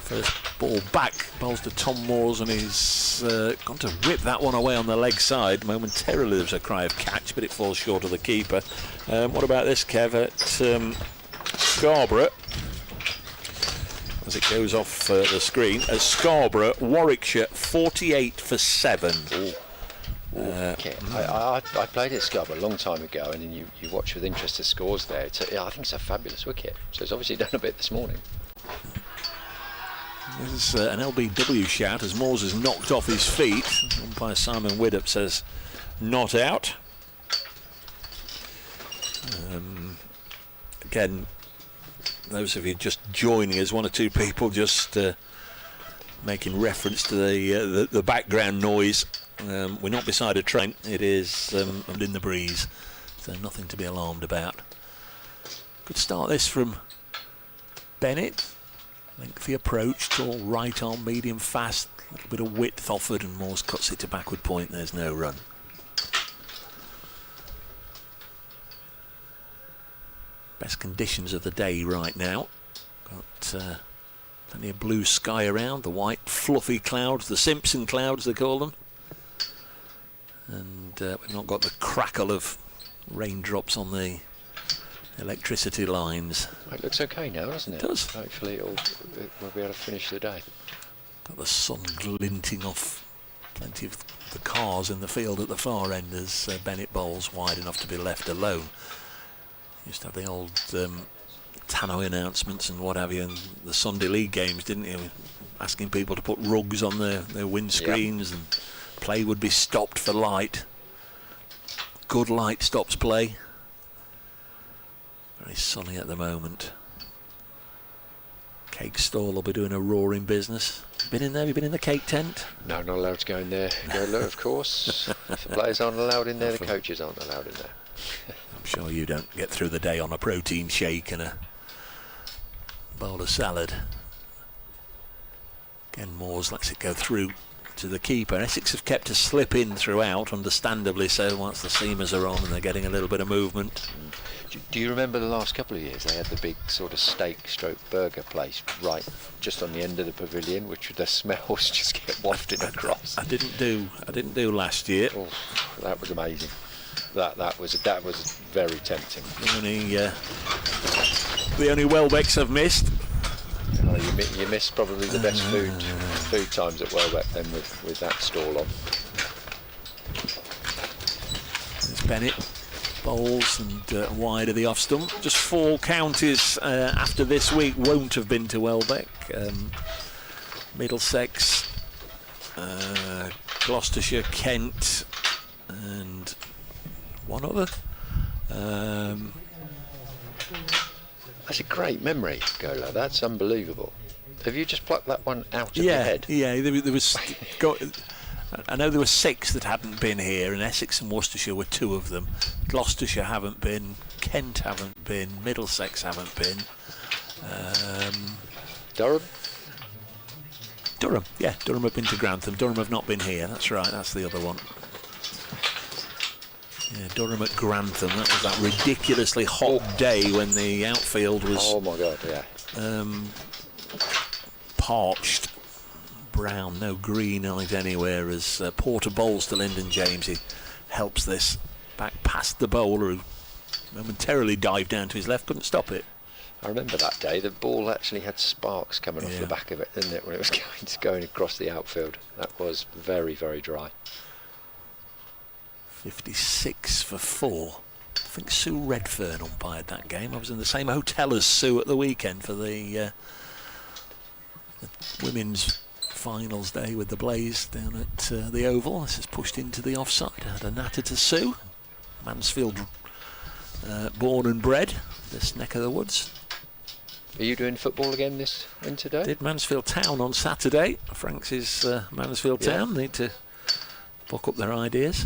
First ball back, bowls to Tom Moores, and he's gone to whip that one away on the leg side. Momentarily there's a cry of catch, but it falls short of the keeper. What about this, Kev, at Scarborough? As it goes off the screen, at Scarborough, Warwickshire 48 for 7. Okay. I played at Scarborough a long time ago, and then you watch with interest the scores there. I think it's a fabulous wicket. So it's obviously done a bit this morning. There's an LBW shout as Moores is knocked off his feet. Umpire Simon Widdup says not out. Again, those of you just joining us, 1 or 2 people just making reference to the background noise. We're not beside a Trent. It is in the breeze, so nothing to be alarmed about. Good start this from Bennett. Lengthy approach, tall right arm, medium fast, a little bit of width offered, and Moores cuts it to backward point. There's no run. Best conditions of the day right now. Got plenty of blue sky around, the white fluffy clouds, the Simpson clouds they call them. And we've not got the crackle of raindrops on the electricity lines. It looks okay now, doesn't it? It does. Hopefully we'll be able to finish the day. Got the sun glinting off plenty of the cars in the field at the far end as Bennett bowls wide enough to be left alone. Used to have the old tannoy announcements and what have you in the Sunday League games, didn't you? Asking people to put rugs on their windscreens, and play would be stopped for light. Good light stops play. Very sunny at the moment. Cake stall will be doing a roaring business. Been in there? Have you been in the cake tent? No, not allowed to go in there. Go of course. If the players aren't allowed in there, the coaches aren't allowed in there. I'm sure you don't get through the day on a protein shake and a bowl of salad. Again, Moores lets it go through to the keeper. Essex have kept a slip in throughout, understandably so, once the seamers are on and they're getting a little bit of movement. Do you remember the last couple of years they had the big sort of steak stroke burger place right just on the end of the pavilion, which the smells just get wafted across? I didn't do last year. Oh, that was amazing. That was very tempting. The only Welbecks have missed. Oh, you miss probably the best food times at Welbeck then with that stall on. There's Bennett, bowls and wide of the off stump. Just 4 counties after this week won't have been to Welbeck. Middlesex, Gloucestershire, Kent, and one other. That's a great memory, Gola. That's unbelievable. Have you just plucked that one out of your head? Yeah. There was. I know there were 6 that hadn't been here, and Essex and Worcestershire were 2 of them. Gloucestershire haven't been, Kent haven't been, Middlesex haven't been. Durham? Durham have been to Grantham. Durham have not been here. That's right. That's the other one. Yeah, Durham at Grantham. That was that ridiculously hot day when the outfield was. Oh my God! Yeah. Parched, brown, no green on it anywhere. As Porter bowls to Lyndon James, he helps this back past the bowler, who momentarily dived down to his left, couldn't stop it. I remember that day. The ball actually had sparks coming off the back of it, didn't it, when it was going across the outfield. That was very, very dry. 56 for 4. I think Sue Redfern umpired that game. I was in the same hotel as Sue at the weekend for the women's finals day with the Blaze down at the Oval. This is pushed into the offside. I had a natter to Sue. Mansfield born and bred, this neck of the woods. Are you doing football again this winter day? Did Mansfield Town on Saturday. Frank's is Mansfield Town. Need to book up their ideas.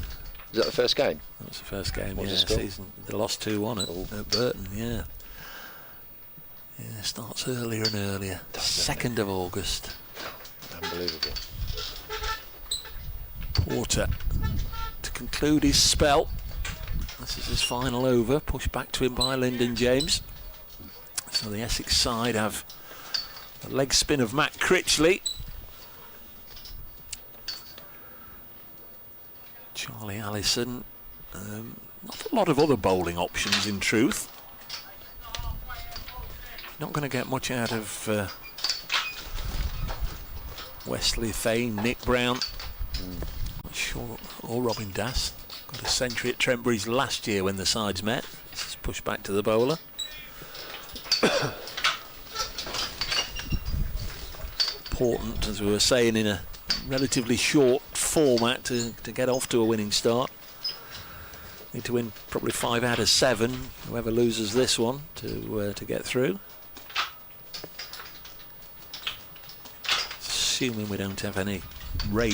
Was that the first game? That was the first game, What was yeah, the score? season. They lost 2-1 at Burton, yeah. Yeah, starts earlier and earlier. 2nd of August. Unbelievable. Porter to conclude his spell. This is his final over, pushed back to him by Lyndon James. So the Essex side have a leg spin of Matt Critchley. Charlie Allison. Not a lot of other bowling options in truth. Not going to get much out of Wesley Thane, Nick Brown. Not sure, or Robin Das. Got a century at Trent Bridge last year when the sides met. This is pushed back to the bowler. Important, as we were saying, in a relatively short format to get off to a winning start. Need to win probably 5 out of 7. Whoever loses this one to get through. Assuming we don't have any rain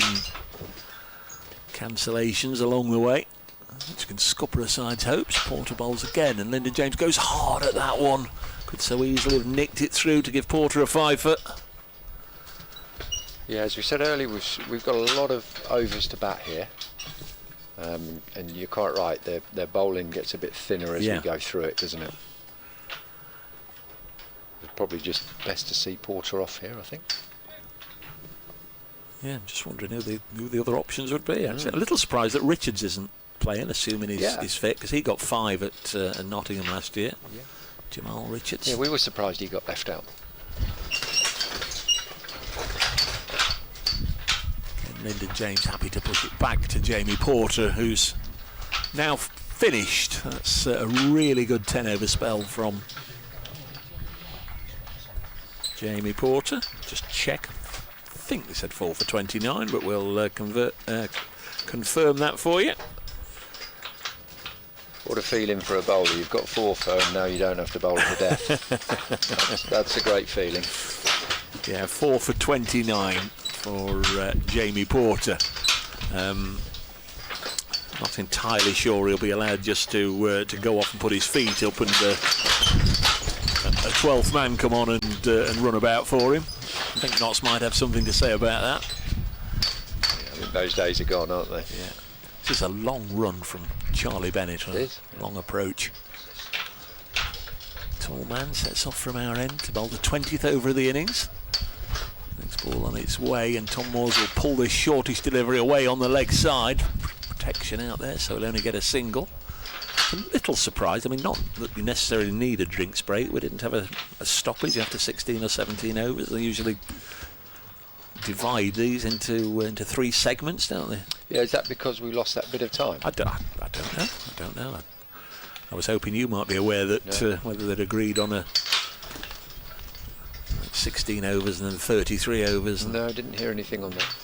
cancellations along the way, which can scupper a side's hopes. Porter bowls again, and Lyndon James goes hard at that one. Could so easily have nicked it through to give Porter a 5-foot. Yeah, as we said earlier, we've got a lot of overs to bat here, and you're quite right. Their bowling gets a bit thinner as we go through it, doesn't it? It's probably just best to see Porter off here, I think. Yeah, I'm just wondering who the other options would be. I'm a little surprised that Richards isn't playing, assuming he's fit, because he got 5 at Nottingham last year. Yeah. Jamal Richards. Yeah, we were surprised he got left out. Lyndon James happy to push it back to Jamie Porter, who's now finished. That's a really good 10-over spell from Jamie Porter. Just check. I think they said 4 for 29, but we'll confirm that for you. What a feeling for a bowler. You've got 4 for, and now you don't have to bowl to death. that's a great feeling. Yeah, 4 for 29 for Jamie Porter. Not entirely sure he'll be allowed just to go off and put his feet up and a 12th man come on and run about for him. I think Notts might have something to say about that. Yeah, I think those days are gone, aren't they? Yeah. This is a long run from Charlie Bennett. It is. Long approach. Tall man sets off from our end to bowl the 20th over of the innings. Next ball on its way, and Tom Moores will pull this shortish delivery away on the leg side. Protection out there, so he'll only get a single. a little surprised. I mean, not that we necessarily need a drinks break. We didn't have a stoppage after 16 or 17 overs. They usually divide these into 3 segments, don't they? Yeah, is that because we lost that bit of time? I don't know. I was hoping you might be aware that whether they'd agreed on a 16 overs and then 33 overs. No, I didn't hear anything on that.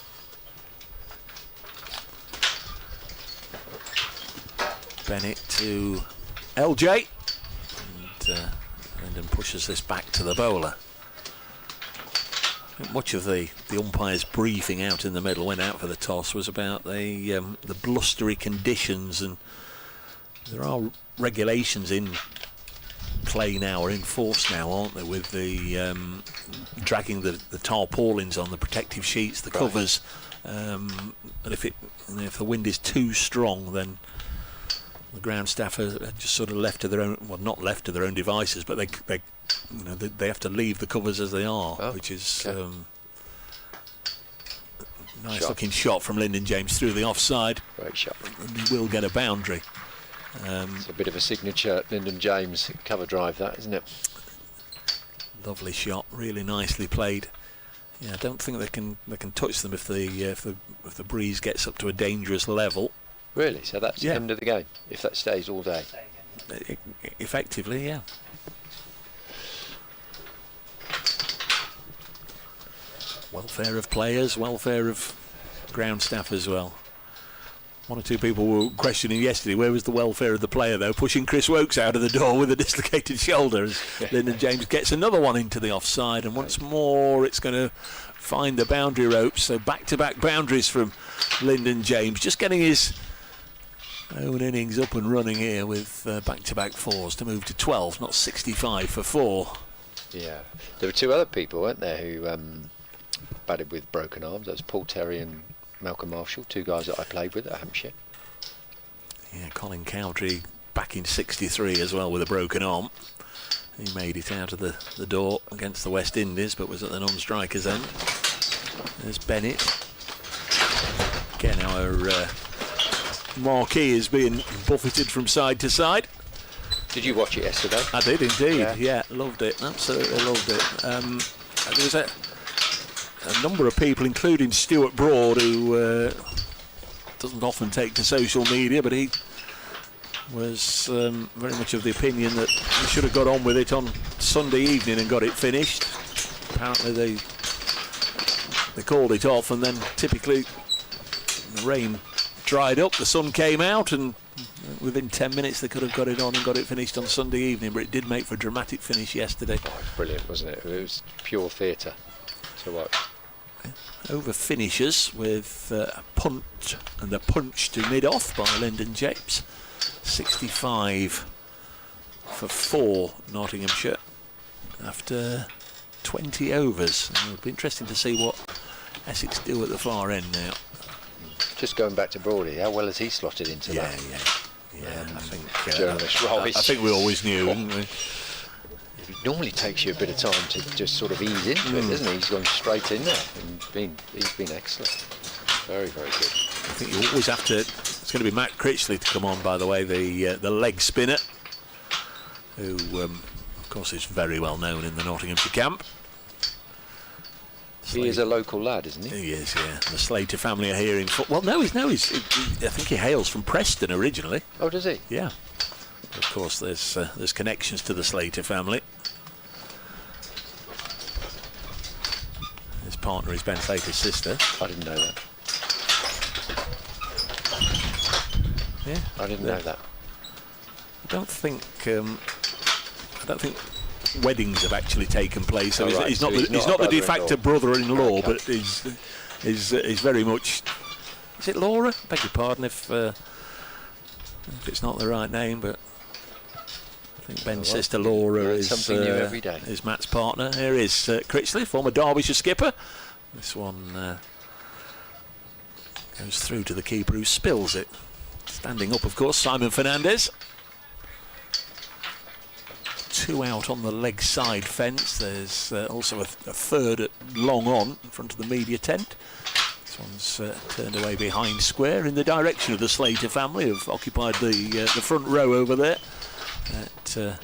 Bennett to LJ, and Lyndon pushes this back to the bowler. I think much of the umpire's briefing out in the middle, went out for the toss, was about the blustery conditions, and there are regulations in play now, or in force now, aren't there, with the dragging the tarpaulins on, the protective sheets, the covers, and if the wind is too strong, then the ground staff are just sort of left to their own, well, not left to their own devices, but they have to leave the covers as they are, which is nice looking shot from Lyndon James through the offside. Great shot. And he will get a boundary. It's a bit of a signature Lyndon James cover drive, that, isn't it? Lovely shot, really nicely played. Yeah, I don't think they can touch them if the breeze gets up to a dangerous level. Really? So that's the end of the game, if that stays all day? Effectively, yeah. Welfare of players, welfare of ground staff as well. One or two people were questioning yesterday, where was the welfare of the player, though, pushing Chris Wokes out of the door with a dislocated shoulder as Lyndon James gets another one into the offside, and once more it's going to find the boundary ropes. So back-to-back boundaries from Lyndon James, just getting his own innings up and running here with back-to-back 4s to move to 12, not 65 for 4. Yeah, there were 2 other people, weren't there, who batted with broken arms. That was Paul Terry and Malcolm Marshall, 2 guys that I played with at Hampshire. Yeah, Colin Cowdrey back in 63 as well with a broken arm. He made it out of the door against the West Indies, but was at the non-strikers end. There's Bennett. Again, our marquee is being buffeted from side to side. Did you watch it yesterday? I did indeed, yeah, loved it, absolutely loved it. There was a number of people, including Stuart Broad, who doesn't often take to social media, but he was very much of the opinion that he should have got on with it on Sunday evening and got it finished. Apparently they called it off, and then typically the rain dried up, the sun came out, and within 10 minutes they could have got it on and got it finished on Sunday evening, but it did make for a dramatic finish yesterday. Oh, it's brilliant, wasn't it? It was pure theatre to watch. Over finishes with a punt and a punch to mid-off by Lyndon James. 65 for 4 Nottinghamshire after 20 overs. It would be interesting to see what Essex do at the far end now. Just going back to Brody, how well has he slotted into that? Yeah. I think journalist Roy. I think we always knew, didn't we? It normally takes you a bit of time to just sort of ease into it, doesn't he? He's gone straight in there and he's been excellent. Very, very good. I think you always have to. It's going to be Matt Critchley to come on, by the way, the leg spinner, who of course is very well known in the Nottinghamshire camp. He is a local lad, isn't he? He is, yeah. The Slater family are here in Well, no, he's I think he hails from Preston originally. Oh, does he? Yeah. Of course, there's connections to the Slater family. His partner is Ben Slater's sister. I didn't know that. Yeah. I didn't know that. I don't think weddings have actually taken place. So he's not the de facto brother-in-law, okay. but is very much. Is it Laura? Beg your pardon if it's not the right name, but I think Ben's sister Laura is Matt's partner. Here is Critchley, former Derbyshire skipper. This one goes through to the keeper, who spills it. Standing up, of course, Simon Fernandez. 2 out on the leg side fence. There's also a third at long on in front of the media tent. This One's turned away behind square in the direction of the Slater family, who've occupied the front row over there. At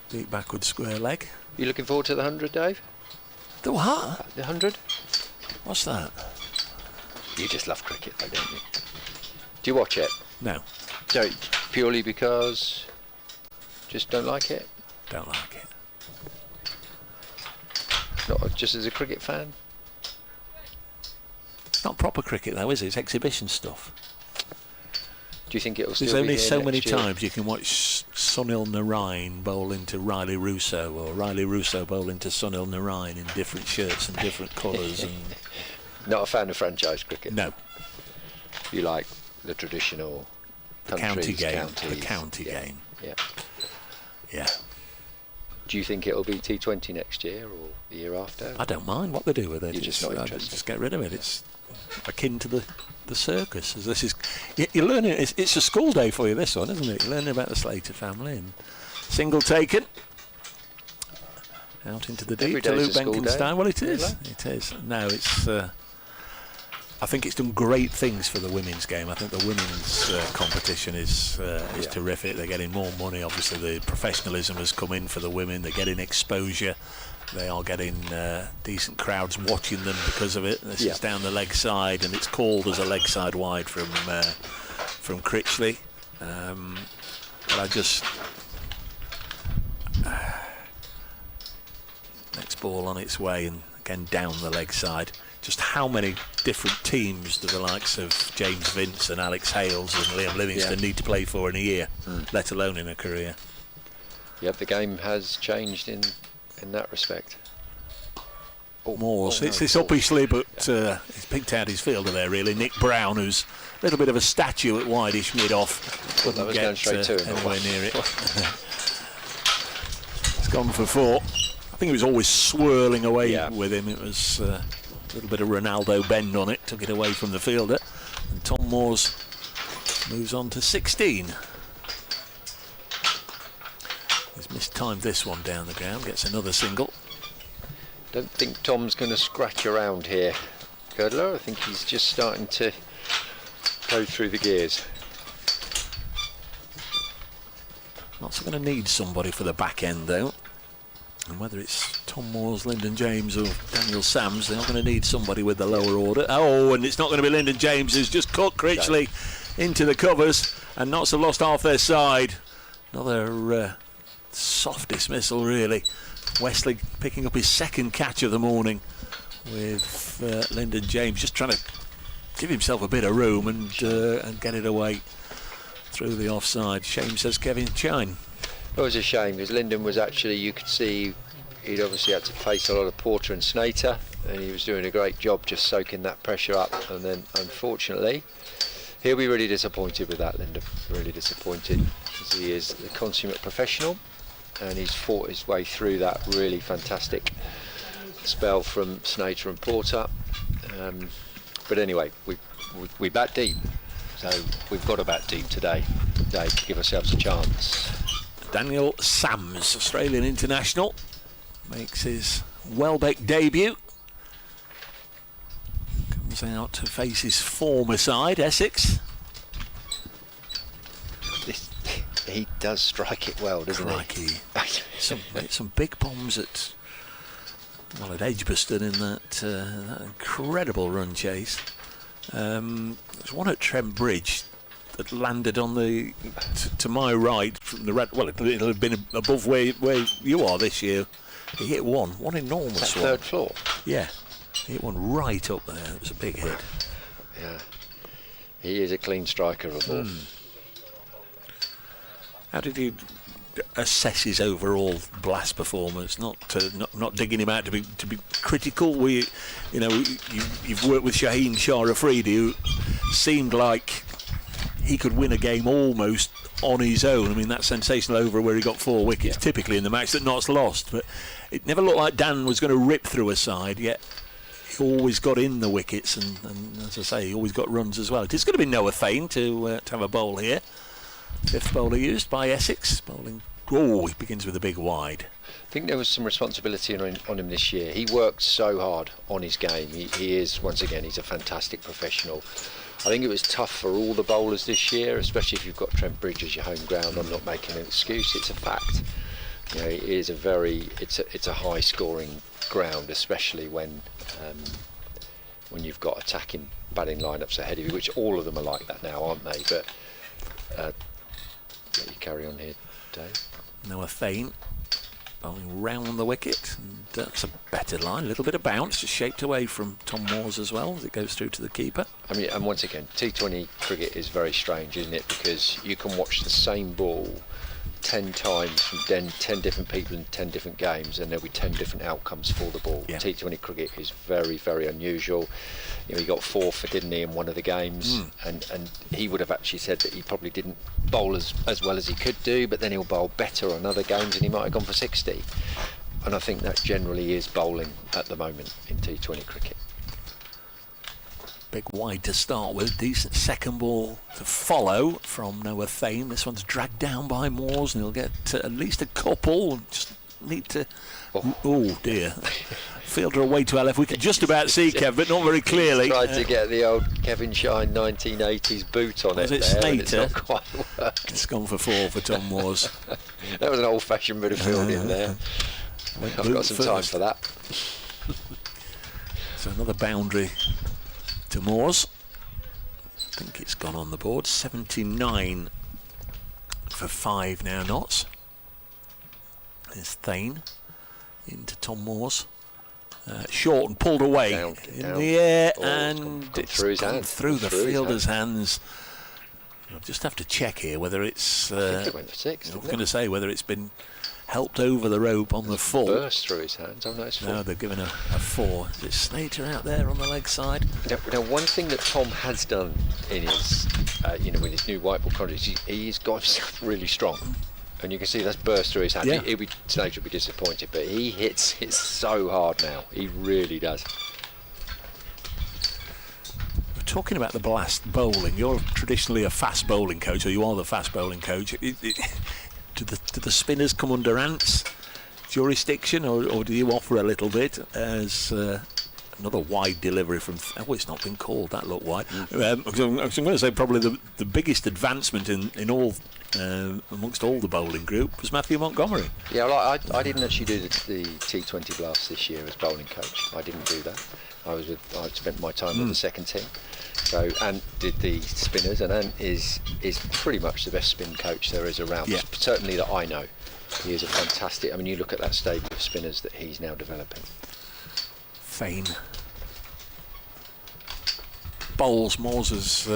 deep backward square leg. You looking forward to the 100, Dave? The what? The 100? What's that? You just love cricket, though, don't you? Do you watch it? No, So purely because just don't like it? don't like it. Not just as a cricket fan? It's not proper cricket though, is it? It's exhibition stuff. Do you think it'll still There's be only here so many next year? times you can watch Sunil Narine bowl into Riley Russo, or Riley Russo bowl into Sunil Narine in different shirts and different colours. And Not a fan of franchise cricket? no, You like the traditional the county countries, game. counties. The county Yeah, game. Yeah. Yeah, Do you think it'll be T20 next year or the year after? I don't mind what they do with it. You're just It's- not I interested. just get rid of it. It's akin to the circus. As this is, you're learning. It's a school day for you. This one, isn't it? You're learning about the Slater family. And single taken out into the Every deep to day's Luke a school day, Benkenstein. Well, it is. really? It is. No, it's. I think it's done great things for the women's game. I think the women's competition is Yeah. terrific. They're getting more money. Obviously, the professionalism has come in for the women. They're getting exposure. They are getting decent crowds watching them because of it. This Yeah. is down the leg side, and it's called as a leg side wide from Critchley. But I just next ball on its way, and again down the leg side. Just how many different teams do the likes of James Vince and Alex Hales and Liam Livingston need to play for in a year, let alone in a career? Yep, the game has changed in that respect. More. no, It's uppishly, but he's picked out his fielder there, really. Nick Brown, who's a little bit of a statue at wide-ish mid-off. Well, that was going straight to him. Anywhere near it. It's gone for 4. I think it was always swirling away with him. It was a little bit of Ronaldo bend on it, took it away from the fielder. And Tom Moores moves on to 16. He's mistimed this one down the ground, gets another single. Don't think Tom's going to scratch around here, Girdler. I think he's just starting to go through the gears. Not going to need somebody for the back end though. And whether it's Tom Moores, Lyndon James or Daniel Sams, they're not going to need somebody with the lower order. Oh, and it's not going to be Lyndon James, who's just cut Critchley into the covers, and Notts have lost half their side. Another soft dismissal, really. Wesley picking up his second catch of the morning with Lyndon James, just trying to give himself a bit of room and get it away through the offside. Shame, says Kevin Chine. It was a shame because Lyndon was actually, you could see he'd obviously had to face a lot of Porter and Snater, and he was doing a great job just soaking that pressure up, and then unfortunately he'll be really disappointed with that, Lyndon, really disappointed, because he is a consummate professional and he's fought his way through that really fantastic spell from Snater and Porter. But anyway, we bat deep, so we've got to bat deep today, Dave, to give ourselves a chance. Daniel Sams, Australian international, makes his Welbeck debut. Comes out to face his former side, Essex. He does strike it well, doesn't Crikey. he? some big bombs at Edgbaston in that incredible run chase. There's one at Trent Bridge that landed on the to my right from the red. Well, it'll have been above where you are this year. He hit one enormous one. Third floor. Yeah, he hit one right up there. It was a big hit. Yeah, he is a clean striker of a ball. How did you assess his overall blast performance? Not digging him out to be critical. You've worked with Shaheen Shah Afridi, who seemed like he could win a game almost on his own. I mean, that sensational over where he got 4 wickets, typically in the match that Notts lost. But it never looked like Dan was going to rip through a side, yet he always got in the wickets, and as I say, he always got runs as well. It's going to be Noah Fain to have a bowl here. 5th bowler used by Essex, bowling Oh, he begins with a big wide. I think there was some responsibility on him this year. He worked so hard on his game. He is, once again, he's a fantastic professional. I think it was tough for all the bowlers this year, especially if you've got Trent Bridge as your home ground. I'm not making an excuse, it's a fact. You know, it is it's a high scoring ground, especially when you've got attacking batting lineups ahead of you, which all of them are like that now, aren't they? But let you carry on here, Dave. Noah Fane bowling round the wicket, and that's a better line, a little bit of bounce, just shaped away from Tom Moores as well as it goes through to the keeper. I mean, and once again, T20 cricket is very strange, isn't it? Because you can watch the same ball 10 times from 10 different people in 10 different games, and there'll be 10 different outcomes for the ball. Yeah. T20 cricket is very, very unusual. You know, he got 4 for, didn't he, in one of the games, and he would have actually said that he probably didn't bowl as well as he could do, but then he'll bowl better on other games and he might have gone for 60. And I think that generally is bowling at the moment in T20 cricket. Big wide to start with, decent second ball to follow from Noah Fane. This one's dragged down by Moores and he'll get at least a couple. Just need to... Oh dear. Fielder away to LF. We can just about see Kev, but not very clearly. He's tried to get the old Kevin Shine 1980s boot on Was it it there, and it's Slater? not quite worked. It's gone for 4 for Tom Moores. That was an old-fashioned bit of fielding there. I've got some time for that. So another boundary to Moores. I think it's gone on the board. 79 for 5 now, Notts. There's Thane into Tom Moores. Short and pulled away Down. the air, Oh, and it's gone through his gone hands. through the Through his fielder's hands. I'll just have to check here whether it's... I think it went for 6. I was going to say whether it's been helped over the rope on the full. Burst through his hands. Oh no, it's 4. No, they're given a 4. Is it Slater out there on the leg side? Now, one thing that Tom has done in his, with his new white ball contract, he's got himself really strong, and you can see that's burst through his hand. Yeah. Slater will be disappointed, but he hits it so hard now. He really does. We're talking about the blast bowling. You're traditionally a fast bowling coach, or you are the fast bowling coach. Do the spinners come under Ant's jurisdiction, or do you offer a little bit as another wide delivery from... Oh, it's not been called. That looked wide. I'm going to say probably the biggest advancement in all amongst all the bowling group was Matthew Montgomery. Yeah, well, I didn't actually do the T20 blast this year as bowling coach. I didn't do that. I spent my time with the second team. So Ant did the spinners, and Ant is pretty much the best spin coach there is around. Yeah. Certainly that I know. He is a fantastic. I mean, you look at that stable of spinners that he's now developing. Fane. Bowles. Moores has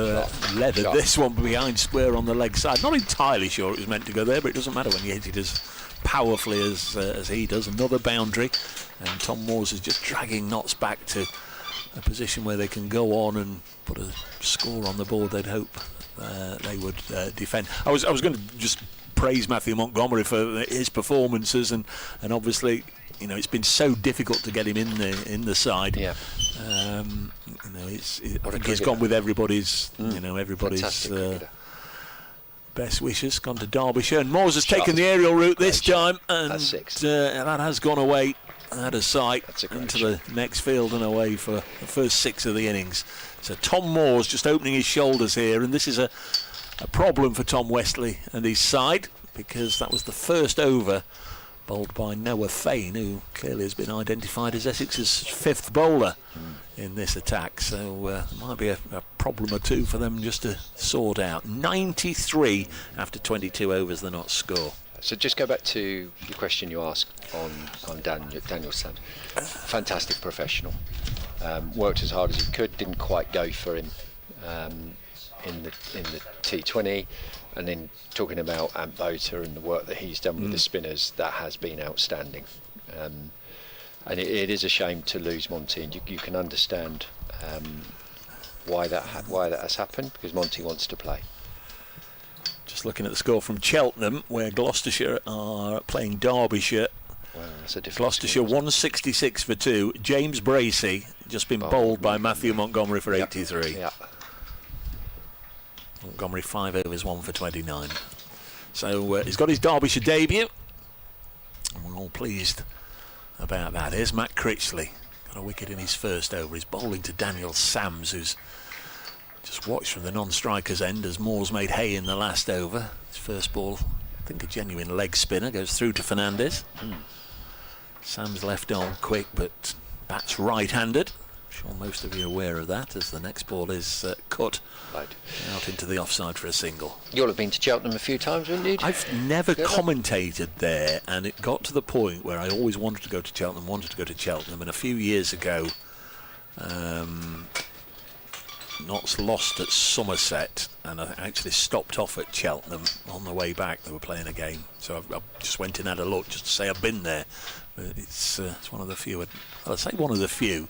leathered this one behind square on the leg side. Not entirely sure it was meant to go there, but it doesn't matter when you hit it as powerfully as he does. Another boundary, and Tom Moores is just dragging Notts back to a position where they can go on and put a score on the board. They'd hope they would defend. I was going to just praise Matthew Montgomery for his performances, and obviously, you know, it's been so difficult to get him in the side. Yeah. I think he's gone with everybody's best wishes. Gone to Derbyshire, and Moores has taken the aerial route this time, and That's 6. That has gone away out of sight A into the next field and away for the first 6 of the innings. So Tom Moores just opening his shoulders here, and this is a problem for Tom Westley and his side, because that was the first over bowled by Noah Fane, who clearly has been identified as Essex's 5th bowler in this attack. So there might be a problem or two for them just to sort out. 93 after 22 overs, the Notts score. So just go back to the question you asked on Daniel's son. Fantastic professional. Worked as hard as he could. Didn't quite go for him in the T20. And then talking about Ant Bota and the work that he's done with the spinners, that has been outstanding. And it is a shame to lose Monty, and you can understand why that has happened, because Monty wants to play. Just looking at the score from Cheltenham, where Gloucestershire are playing Derbyshire. Well, that's a different Gloucestershire 166 for 2. James Bracey just been bowled by Matthew Montgomery for 83. Yeah. Montgomery 5 overs, 1 for 29. So he's got his Derbyshire debut. And we're all pleased about that. Here's Matt Critchley. Got a wicket in his first over. He's bowling to Daniel Sams, who's just watched from the non-striker's end as Moores made hay in the last over. His first ball, I think a genuine leg spinner, goes through to Fernandez. Sam's left arm quick, but bats right-handed. I'm sure most of you are aware of that, as the next ball is cut out into the offside for a single. You'll have been to Cheltenham a few times, haven't you? I've never commentated there, and it got to the point where I always wanted to go to Cheltenham, and a few years ago, Notts lost at Somerset, and I actually stopped off at Cheltenham on the way back. They were playing a game, so I just went and had a look just to say I've been there. But it's one of the few. I'll say one of the few.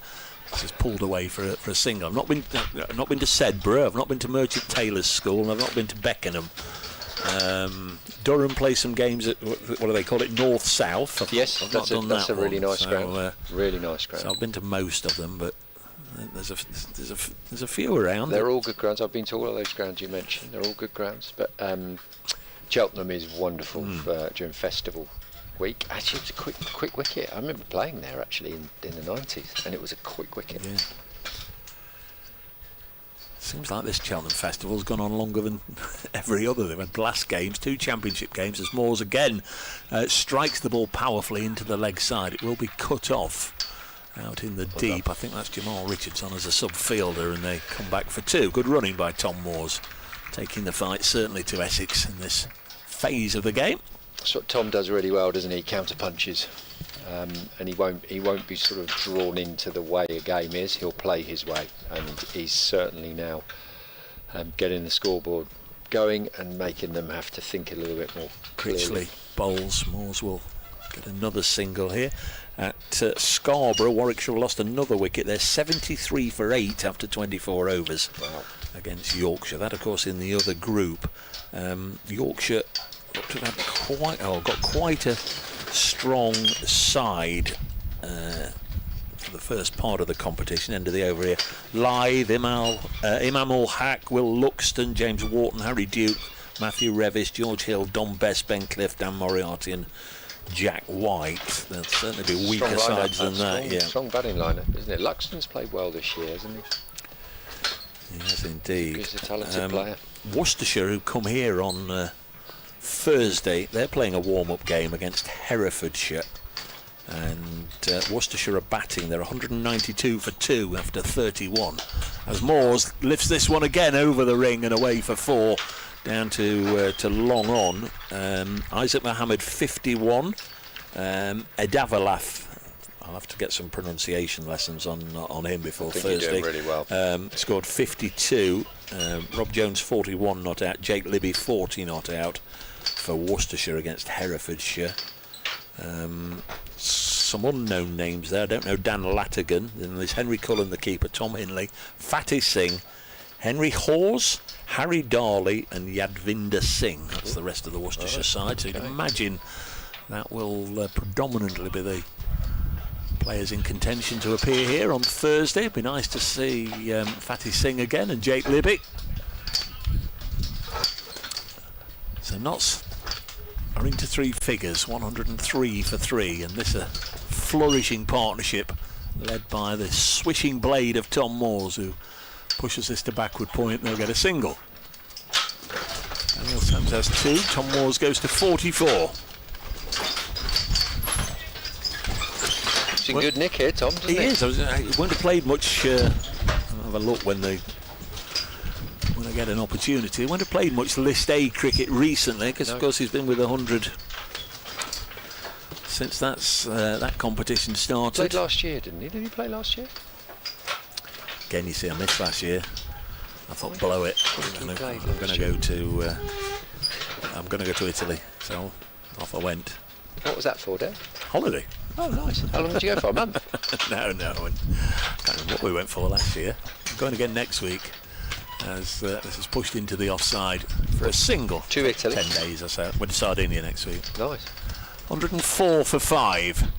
Just pulled away for a single. I've not been to Sedbergh. I've not been to Merchant Taylor's School, and I've not been to Beckenham. Durham play some games at what do they call it? North South. Yes, that's a really nice ground. Really nice ground. So I've been to most of them, but there's a few around. They're all good grounds. I've been to all of those grounds you mentioned. They're all good grounds. But Cheltenham is wonderful during festival week. Actually, it was a quick wicket. I remember playing there actually in the 90s, and it was a quick wicket. Yeah. Seems like this Cheltenham Festival's gone on longer than every other. They've had blast games, 2 championship games, as Moores again strikes the ball powerfully into the leg side. It will be cut off out in the deep. I think that's Jamal Richardson as a sub-fielder, and they come back for 2. Good running by Tom Moores, taking the fight certainly to Essex in this phase of the game. That's what Tom does really well, doesn't he? Counter punches, and he won't be sort of drawn into the way a game is. He'll play his way, and he's certainly now getting the scoreboard going and making them have to think a little bit more clearly. Critchley bowls. Moores will get another single here. At Scarborough, Warwickshire lost another wicket. They're 73 for 8 after 24 overs against Yorkshire. That, of course, in the other group. Yorkshire got quite a strong side for the first part of the competition. End of the over here. Lythe, Imam Ul Haq, Will Luxton, James Wharton, Harry Duke, Matthew Revis, George Hill, Don Best, Ben Cliff, Dan Moriarty and Jack White. There'll certainly be weaker sides than that. Strong batting lineup, isn't it? Luxton's played well this year, hasn't he? Yes, indeed. He's a talented player. Worcestershire, who come here on Thursday, they're playing a warm-up game against Herefordshire, and Worcestershire are batting. They're 192 for 2 after 31 as Moores lifts this one again over the ring and away for 4 down to long on. Isaac Mohammed 51, Edavalath, I'll have to get some pronunciation lessons on him before Thursday. You're doing really well. Scored 52. Rob Jones 41 not out. Jake Libby 40 not out for Worcestershire against Herefordshire. Some unknown names there. I don't know Dan Latigan. Then there's Henry Cullen, the keeper, Tom Hinley, Fatty Singh, Henry Hawes, Harry Darley and Yadvinder Singh. That's the rest of the Worcestershire side. So you can imagine that will predominantly be the players in contention to appear here on Thursday. It'd be nice to see Fatty Singh again and Jake Libby. So Notts are into 3 figures, 103 for 3, and this a flourishing partnership led by the swishing blade of Tom Moores, who pushes this to backward point. They'll get a single. Daniel Sams has 2. Tom Moores goes to 44. It's in good nick here, Tom, doesn't he? He is. He won't have played much. I'll have a look when I get an opportunity. He won't have played much List A cricket recently, because of course he's been with 100 since that competition started. Played last year, didn't he? Did he play last year? Again, you see, I missed last year. I thought, blow it. I'm going to go to Italy. So off I went. What was that for, Dave? Holiday. Oh, nice. How long did you go for? A month? No. I can't remember what we went for last year. I'm going again next week, as this is pushed into the offside for a single. To Italy. 10 days or so. Went to Sardinia next week. Nice. 104 for 5.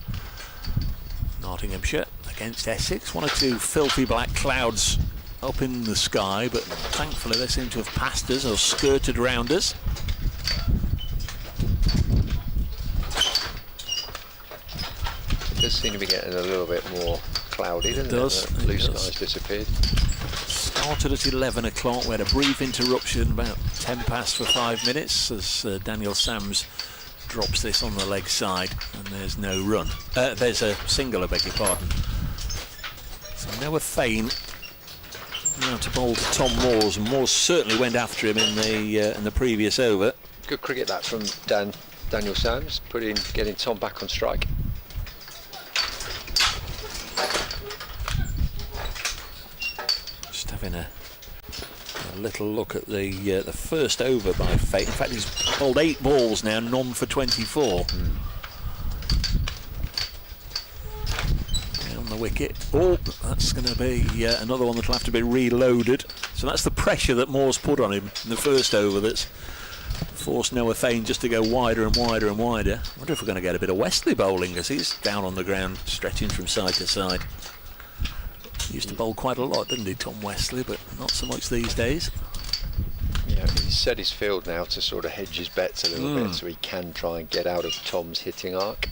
Nottinghamshire against Essex. 1 or 2 filthy black clouds up in the sky, but thankfully they seem to have passed us or skirted around us. does seem to be getting a little bit more cloudy, doesn't it? Does. The blue It does. skies disappeared. Started at 11 o'clock. We had a brief interruption about 10 past for 5 minutes as Daniel Sams drops this on the leg side, and there's no run. There's a single, I beg your pardon. So Noah Fain now to bowl to Tom Moores, and Moores certainly went after him in the previous over. Good cricket that from Daniel Sams, getting Tom back on strike. Just having a little look at the first over by Fain. In fact, he's bowled 8 balls now, none for 24. Down the wicket. Oh, that's going to be another one that'll have to be reloaded. So that's the pressure that Moore's put on him in the first over that's forced Noah Fain just to go wider and wider and wider. I wonder if we're going to get a bit of Wesley bowling, because he's down on the ground, stretching from side to side. He used to bowl quite a lot, didn't he, Tom Wesley, but not so much these days. Yeah, he's set his field now to sort of hedge his bets a little bit, so he can try and get out of Tom's hitting arc.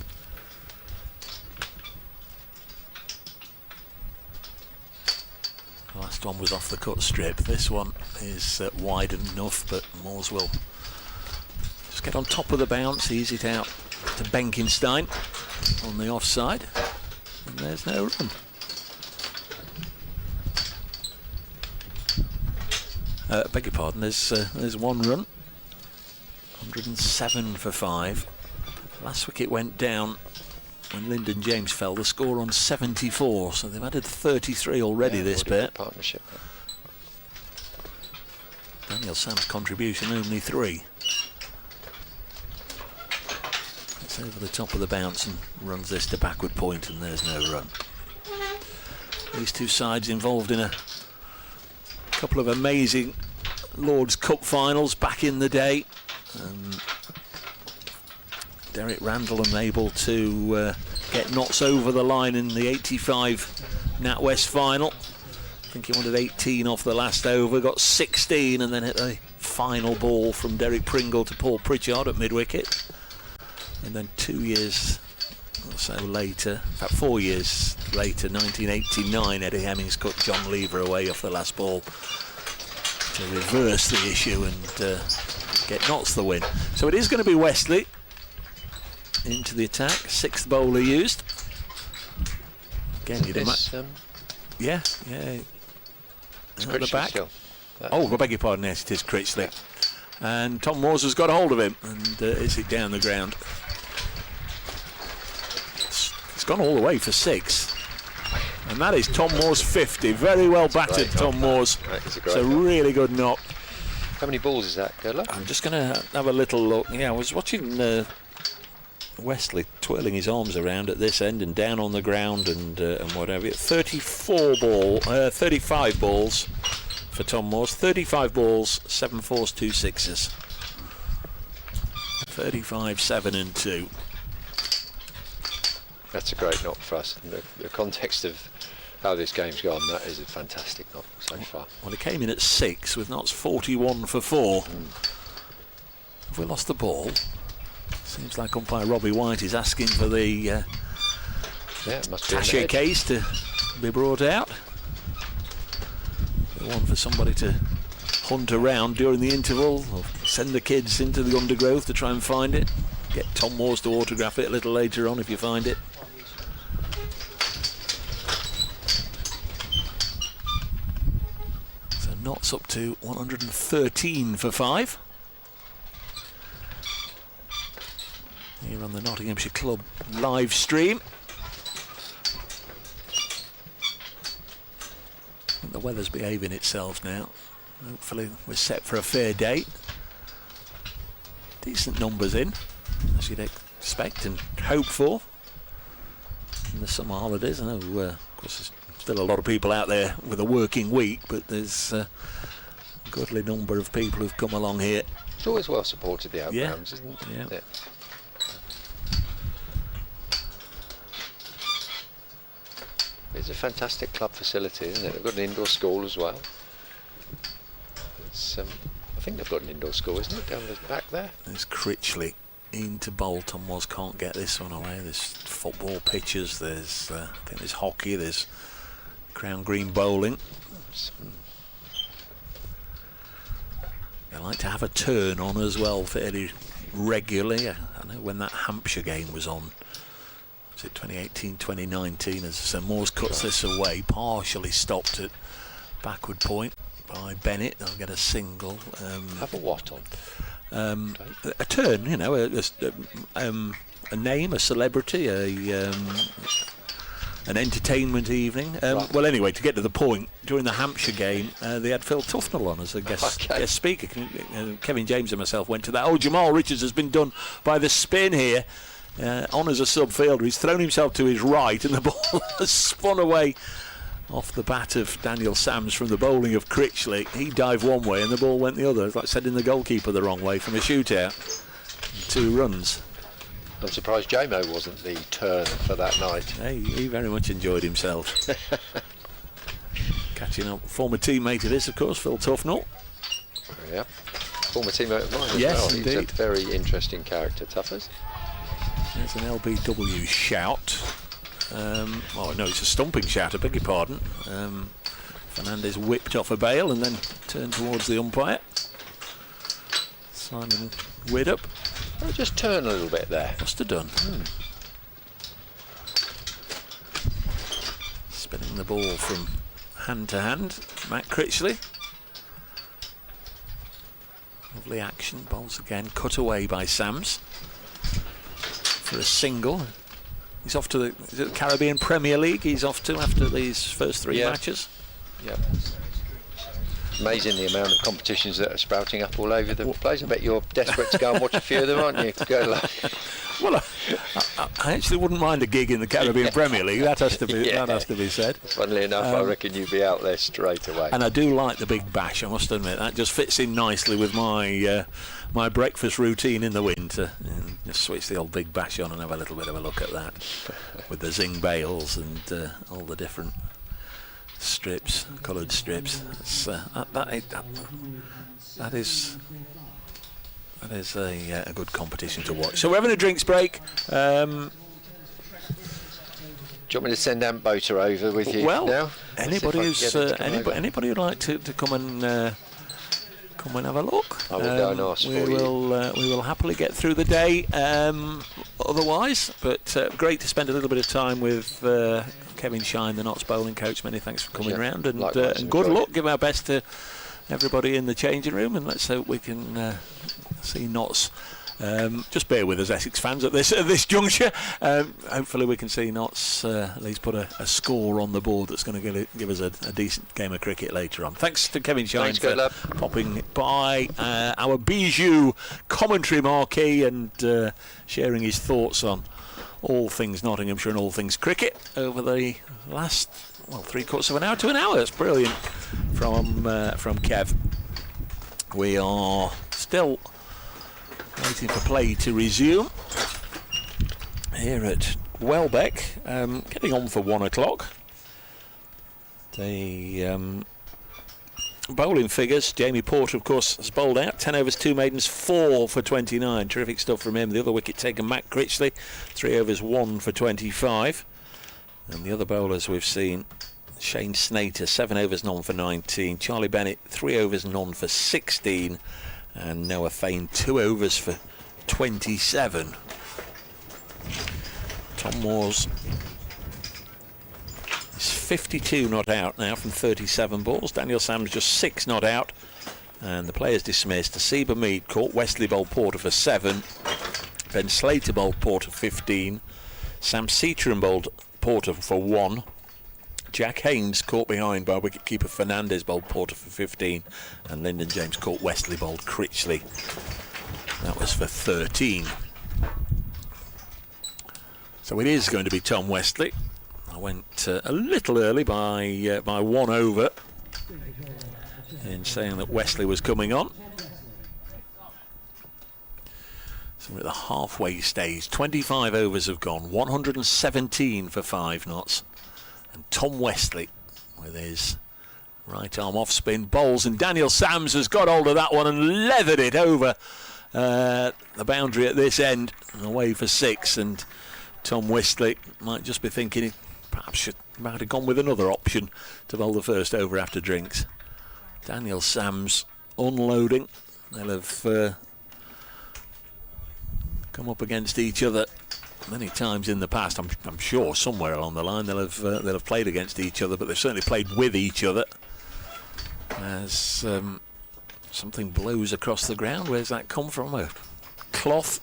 The last one was off the cut strip. This one is wide enough, but Moores will just get on top of the bounce, ease it out to Benkenstein on the offside, and there's no run. Beg your pardon, there's 1 run. 107 for 5. Last wicket went down when Lyndon James fell. The score on 74, so they've added 33 already this bit. Partnership. Daniel Sam's contribution only 3. It's over the top of the bounce and runs this to backward point, and there's no run. These two sides involved in a couple of amazing Lord's Cup finals back in the day. Derek Randall unable to get Notts over the line in the 85 NatWest final. I think he wanted 18 off the last over, got 16, and then hit a final ball from Derek Pringle to Paul Pritchard at mid-wicket. And then 2 years or so later, in fact 4 years later, 1989, Eddie Hemmings cut John Lever away off the last ball to reverse the issue and get Notts the win. So it is going to be Wesley into the attack, 6th bowler used. Again, you'd imagine. Yeah. It's At the back. Still. Oh, I beg your pardon, yes, it is Critchley. And Tom Moores has got a hold of him and hits it down the ground. It's gone all the way for 6. And that is Tom Moore's 50. Very well battered, Tom Moore's. It's a really good knock. How many balls is that, Gerla? I'm just going to have a little look. Yeah, I was watching Wesley twirling his arms around at this end and down on the ground and whatever. 35 balls for Tom Moores. 35 balls, 7 fours, 2 sixes. 35, 7 and 2. That's a great knock for us. In the context of how this game's gone, that is a fantastic knock so far. Well, he came in at 6 with Notts 41 for 4. Have we lost the ball? Seems like umpire Robbie White is asking for the it must be Tasha case to be brought out. One for somebody to hunt around during the interval, or send the kids into the undergrowth to try and find it. Get Tom Moores to autograph it a little later on if you find it. So Notts up to 113 for 5. Here on the Nottinghamshire Club live stream. I think the weather's behaving itself now. Hopefully we're set for a fair day. Decent numbers in, as you'd expect and hope for in the summer holidays. I know, of course, there's still a lot of people out there with a working week, but there's a goodly number of people who've come along here. It's always well supported, the outgrounds, isn't it? Yeah. It's a fantastic club facility, isn't it? They've got an indoor school as well. It's, I think they've got an indoor school, isn't it, down the back there? There's Critchley into bowl. Tom Was can't get this one away. There's football pitches, there's I think there's hockey, there's crown green bowling. They like to have a turn on as well fairly regularly. I know when that Hampshire game was on, was it 2018, 2019, as Sir Moores cuts this away, partially stopped at backward point by Bennett. They'll get a single. Have a what on? A turn, you know, a name, a celebrity, an entertainment evening. Right. Well, anyway, to get to the point, during the Hampshire game, they had Phil Tufnell on as a guest speaker. Kevin James and myself went to that. Oh, Jamal Richards has been done by the spin here. On as a sub-fielder. He's thrown himself to his right, and the ball has spun away off the bat of Daniel Sams from the bowling of Critchley. He dived one way and the ball went the other. It's like sending the goalkeeper the wrong way from a shootout. 2 runs. I'm surprised JMO wasn't the turn for that night. Hey, he very much enjoyed himself. Catching up. Former teammate of his, of course, Phil Tufnell. Yeah. Former teammate of mine as yes, well. Indeed. He's a very interesting character, Tuffers. There's an LBW shout. Oh no, it's a stumping shout, I beg your pardon. Fernandez whipped off a bail and then turned towards the umpire. Simon Widdup. I'll just turn a little bit there. Must have done. Spinning the ball from hand to hand. Matt Critchley. Lovely action. Bowls again. Cut away by Sams for a single. He's off to the Caribbean Premier League. He's off to after these first 3 matches. Yeah. Amazing the amount of competitions that are sprouting up all over the place. I bet you're desperate to go and watch a few of them, aren't you? Go Well, I actually wouldn't mind a gig in the Caribbean Premier League. That has to be that has to be said. Funnily enough, I reckon you'd be out there straight away. And I do like the Big Bash, I must admit. That just fits in nicely with my my breakfast routine in the winter. And just switch the old Big Bash on and have a little bit of a look at that with the zing bales and all the different strips, coloured strips. That is a good competition to watch. So we're having a drinks break. Do you want me to send Ant Boater over with you now? Anybody who's anybody who'd like to come and have a look. I will go and ask for you. We will happily get through the day otherwise, but great to spend a little bit of time with Kevin Shine, the Notts bowling coach. Many thanks for coming round, and good luck. Give our best to everybody in the changing room, and let's hope we can see Notts. Just bear with us, Essex fans, at this juncture. Hopefully we can see Notts at least put a score on the board that's going to give us a decent game of cricket later on. Thanks to Kevin Shine for popping by our bijou commentary marquee and sharing his thoughts on all things Nottinghamshire and all things cricket over the last 3/4 of an hour to an hour. That's brilliant from Kev. We are still waiting for play to resume here at Welbeck, getting on for 1 o'clock. The bowling figures: Jamie Porter, of course, has bowled out 10 overs, 2 maidens, 4 for 29. Terrific stuff from him. The other wicket taker, Matt Critchley, 3 overs, 1 for 25. And the other bowlers we've seen: Shane Snater, 7 overs, none for 19. Charlie Bennett, 3 overs, none for 16. And Noah Fain, 2 overs for 27. Tom Moores is 52 not out now from 37 balls. Daniel Sams just 6 not out. And the players dismissed. Asiba Mead caught Wesley bowled Porter for 7. Ben Slater bowled Porter 15. Sam Seaton bowled Porter for 1. Jack Haynes caught behind by wicketkeeper Fernandez bowled Porter for 15, and Lyndon James caught Wesley bowled Critchley. That was for 13. So it is going to be Tom Wesley. I went a little early by 1 over in saying that Wesley was coming on. So we're at the halfway stage. 25 overs have gone, 117 for 5 knots. And Tom Wesley with his right arm off spin bowls, and Daniel Sams has got hold of that one and leathered it over the boundary at this end, away for 6, and Tom Westley might just be thinking he perhaps might have gone with another option to bowl the first over after drinks. Daniel Sams unloading. They'll have come up against each other many times in the past. I'm sure somewhere along the line they'll have played against each other, but they've certainly played with each other. As something blows across the ground. Where's that come from? A cloth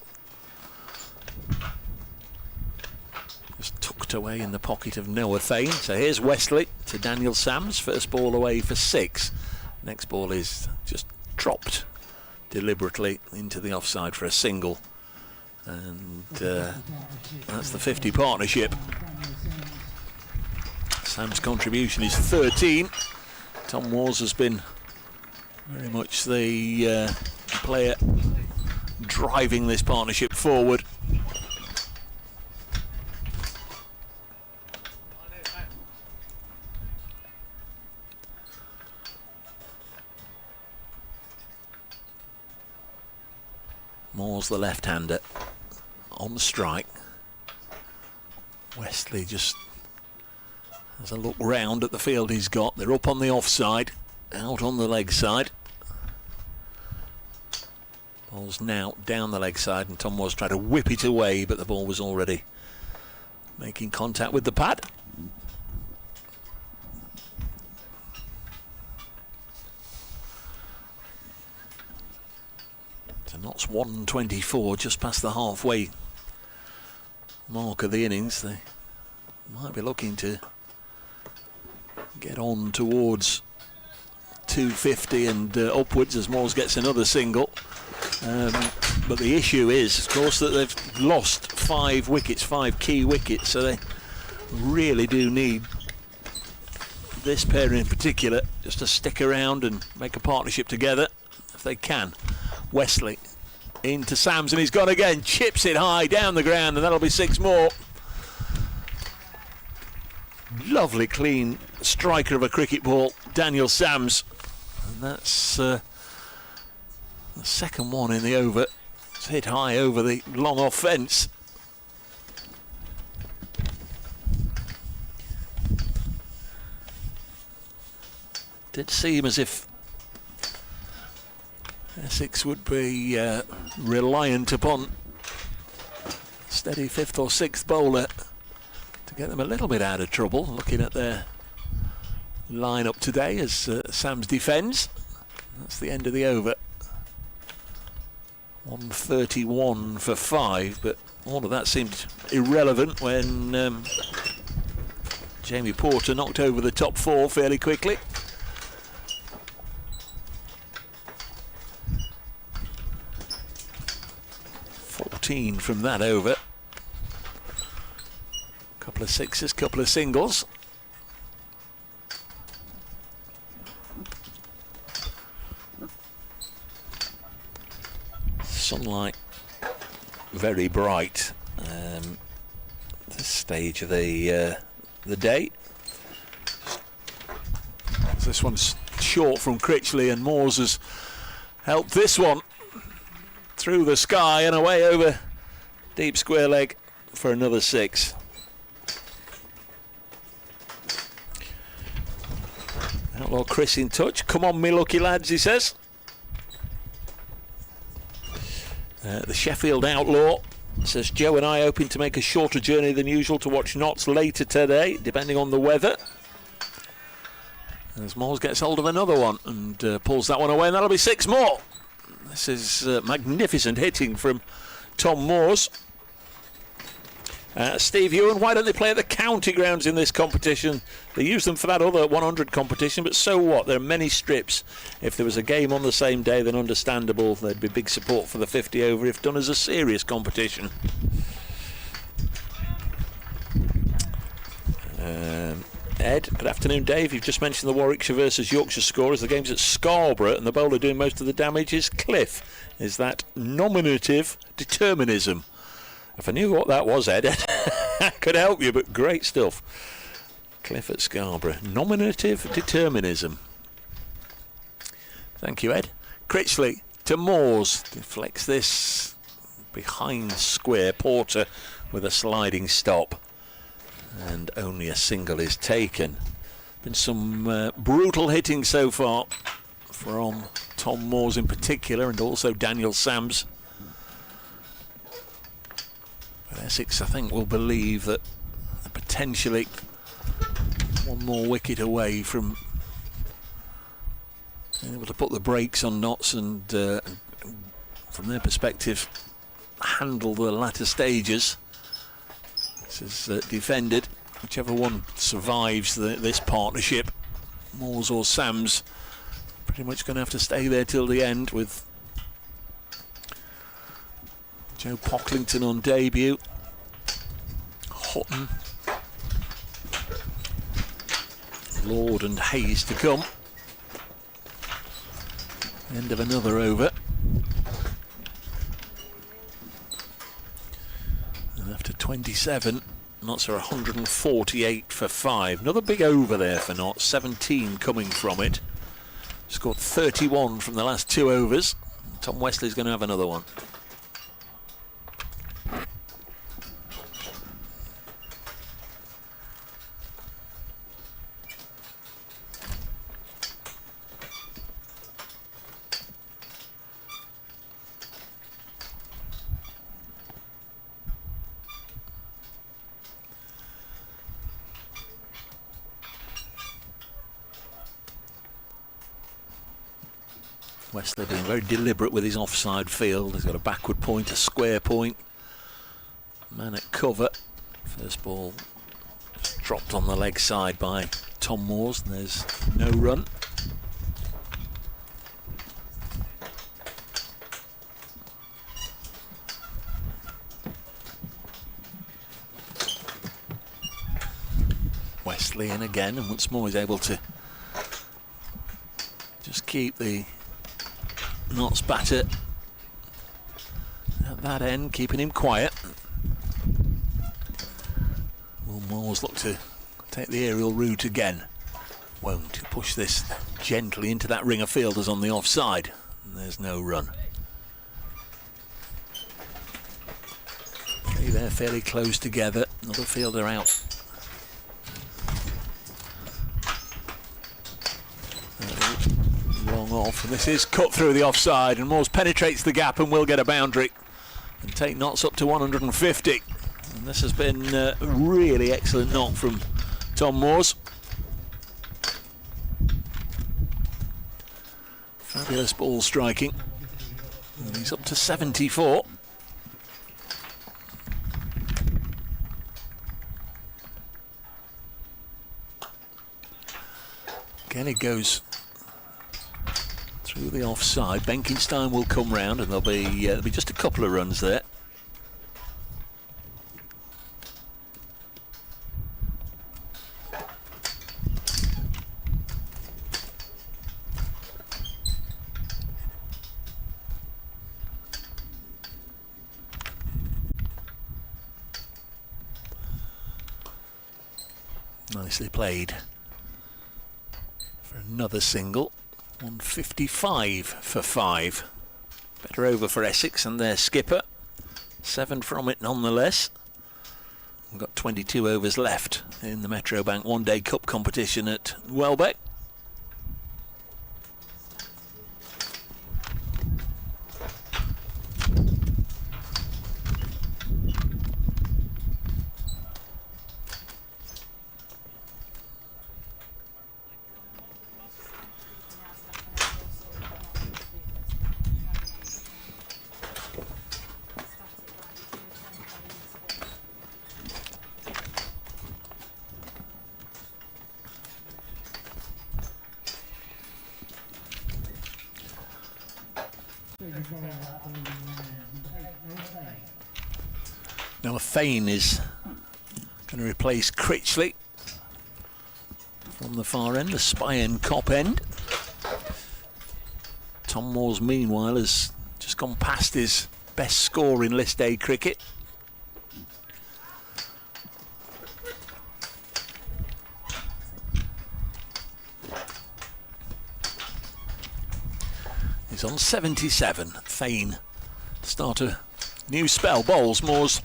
just tucked away in the pocket of Noah Thane. So here's Wesley to Daniel Sams. First ball away for 6. Next ball is just dropped deliberately into the offside for a single. And that's the 50 partnership. Sam's contribution is 13. Tom Moores has been very much the player driving this partnership forward. Moores the left-hander on the strike. Wesley just has a look round at the field he's got. They're up on the offside, out on the leg side. Ball's now down the leg side, and Tom was trying to whip it away, but the ball was already making contact with the pad. So Notts 124, just past the halfway mark of the innings. They might be looking to get on towards 250 and upwards as Moores gets another single. But the issue is, of course, that they've lost 5 wickets, 5 key wickets, so they really do need this pair in particular just to stick around and make a partnership together if they can. Wesley into Sams, and he's gone again, chips it high down the ground, and that'll be 6 more. Lovely clean striker of a cricket ball, Daniel Sams, and that's the second one in the over. It's hit high over the long off fence. Did seem as if Essex would be reliant upon steady 5th or 6th bowler to get them a little bit out of trouble, looking at their line-up today as Sams defends. That's the end of the over. 131 for 5, but all of that seemed irrelevant when Jamie Porter knocked over the top 4 fairly quickly. From that over. Couple of 6s, couple of singles. Sunlight very bright this stage of the day. This one's short from Critchley, and Moores has helped this one through the sky and away over deep square leg for another 6. Outlaw Chris in touch. Come on, me lucky lads, he says. The Sheffield Outlaw says, Joe and I hoping to make a shorter journey than usual to watch Notts later today, depending on the weather. As Moores gets hold of another one and pulls that one away, and that'll be 6 more. This is magnificent hitting from Tom Moores. Steve Ewan, why don't they play at the county grounds in this competition? They use them for that other 100 competition, but so what? There are many strips. If there was a game on the same day, then understandable. There'd be big support for the 50 over if done as a serious competition. Ed, good afternoon, Dave. You've just mentioned the Warwickshire versus Yorkshire scorers. The game's at Scarborough, and the bowler doing most of the damage is Cliff. Is that nominative determinism? If I knew what that was, Ed, I could help you, but great stuff. Cliff at Scarborough. Nominative determinism. Thank you, Ed. Critchley to Moores. Deflects this behind square. Porter with a sliding stop. And only a single is taken. Been some brutal hitting so far from Tom Moores in particular, and also Daniel Sams. But Essex, I think, will believe that potentially one more wicket away from being able to put the brakes on Notts and from their perspective, handle the latter stages. This is defended. Whichever one survives this partnership, Moores or Sams, pretty much going to have to stay there till the end, with Joe Pocklington on debut, Hutton, Lord and Hayes to come. End of another over. And after 27, Notts are 148 for 5. Another big over there for Notts, 17 coming from it. Scored 31 from the last 2 overs. Tom Wesley's going to have another one. Wesley being very deliberate with his offside field. He's got a backward point, a square point. Man at cover. First ball dropped on the leg side by Tom Moores, and there's no run. Wesley in again, and once more he's able to just keep the Notts batter at that end, keeping him quiet. Will Moores look to take the aerial route again? Won't. Push this gently into that ring of fielders on the offside. And there's no run. Okay, they're fairly close together. Another fielder out. Long off, and this is cut through the offside, and Moores penetrates the gap and will get a boundary and take Notts up to 150. And this has been a really excellent knock from Tom Moores. Fabulous ball striking, and he's up to 74. Again, it goes through the offside. Benkenstein will come round, and there'll be just a couple of runs there. Nicely played for another single. 155 for 5. Better over for Essex and their skipper. 7 from it nonetheless. We've got 22 overs left in the Metrobank One Day Cup competition at Welbeck. Now Fane is going to replace Critchley from the far end, the spy and cop end. Tom Moores meanwhile has just gone past his best score in List A cricket. is on 77. Fane start a new spell. Bowles, Moores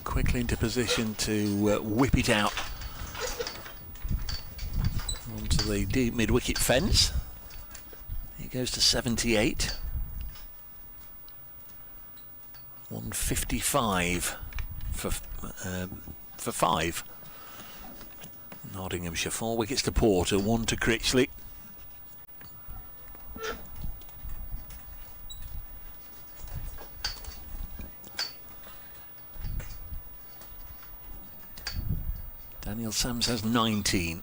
quickly into position to whip it out onto the deep mid-wicket fence. He goes to 78. 155 for 5. Nottinghamshire 4 wickets to Porter, 1 to Critchley. Daniel Sams has 19.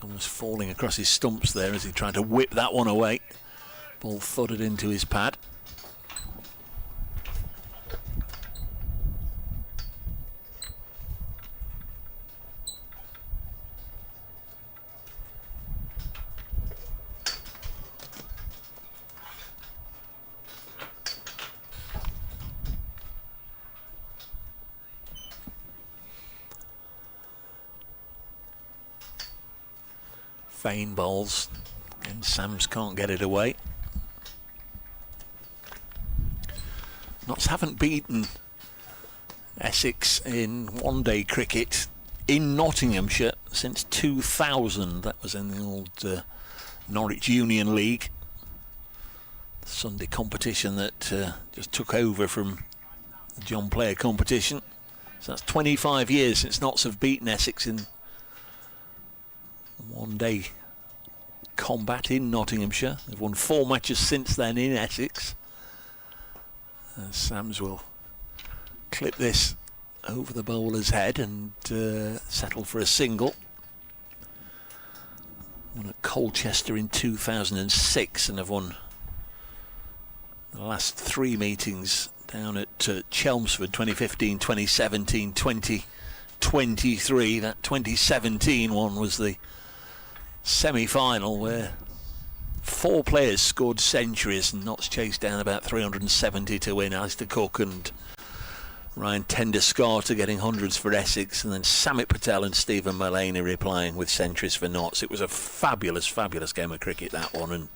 Almost falling across his stumps there as he tried to whip that one away. Ball thudded into his pad. Fane bowls, and Sams can't get it away. Notts haven't beaten Essex in one-day cricket in Nottinghamshire since 2000. That was in the old Norwich Union League, the Sunday competition that just took over from the John Player competition. So that's 25 years since Notts have beaten Essex in one-day combat in Nottinghamshire. They've won 4 matches since then in Essex. Sams will clip this over the bowler's head and settle for a single. Won at Colchester in 2006 and have won the last 3 meetings down at Chelmsford, 2015, 2017, 2023. That 2017 one was the semi-final where 4 players scored centuries and Notts chased down about 370 to win. Alistair Cook and Ryan Tender-Scarter getting hundreds for Essex, and then Samit Patel and Stephen Mullaney replying with centuries for Notts. It was a fabulous, fabulous game of cricket, that one, and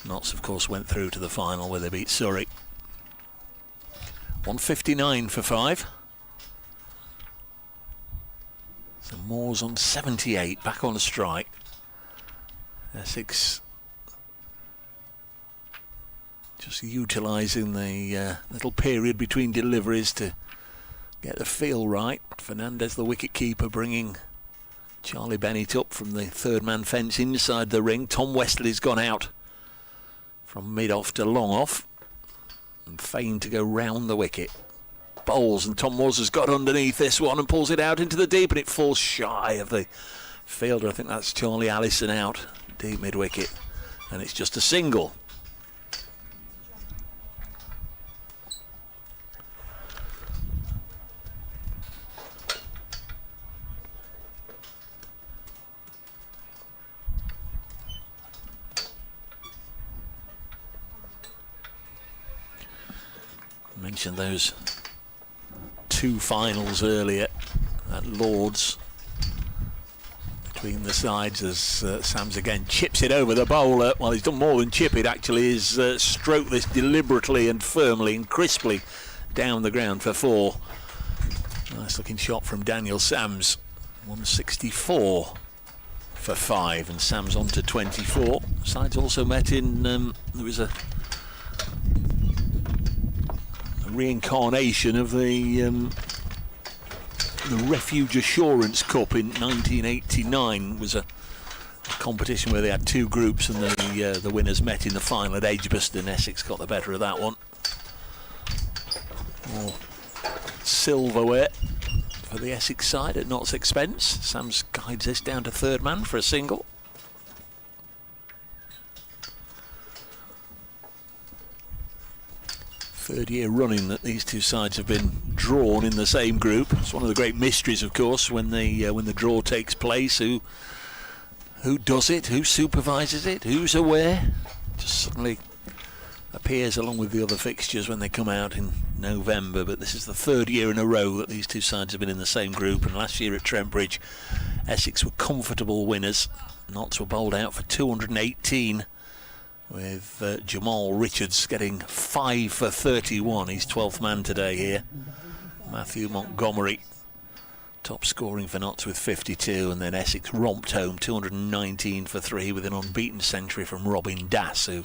Notts of course went through to the final where they beat Surrey. 159 for 5. So Moore's on 78, back on the strike. Essex just utilising the little period between deliveries to get the feel right. Fernandez, the wicket-keeper, bringing Charlie Bennett up from the third-man fence inside the ring. Tom Westley's gone out from mid-off to long-off. And Fane to go round the wicket. Bowles, and Tom Moores has got underneath this one and pulls it out into the deep, and it falls shy of the fielder. I think that's Charlie Allison out. Deep mid-wicket, and it's just a single. I mentioned those 2 finals earlier at Lord's between the sides as Sams again chips it over the bowler. Well, he's done more than chip it, actually. He's stroked this deliberately and firmly and crisply down the ground for 4. Nice looking shot from Daniel Sams. 164 for 5, and Sams on to 24. Sides also met in, there was a reincarnation of the Refuge Assurance Cup in 1989. Was a competition where they had 2 groups and the winners met in the final at Edgbaston. Essex got the better of that one. More silverware for the Essex side at Notts' expense. Sams guides this down to third man for a single. Third year running that these 2 sides have been drawn in the same group. It's one of the great mysteries, of course, when the draw takes place. Who does it? Who supervises it? Who's aware? Just suddenly appears along with the other fixtures when they come out in November, but this is the third year in a row that these two sides have been in the same group, and last year at Trent Bridge, Essex were comfortable winners. Notts were bowled out for 218, with Jamal Richards getting 5 for 31. He's 12th man today here. Matthew Montgomery top scoring for Notts with 52, and then Essex romped home 219 for 3 with an unbeaten century from Robin Dass, who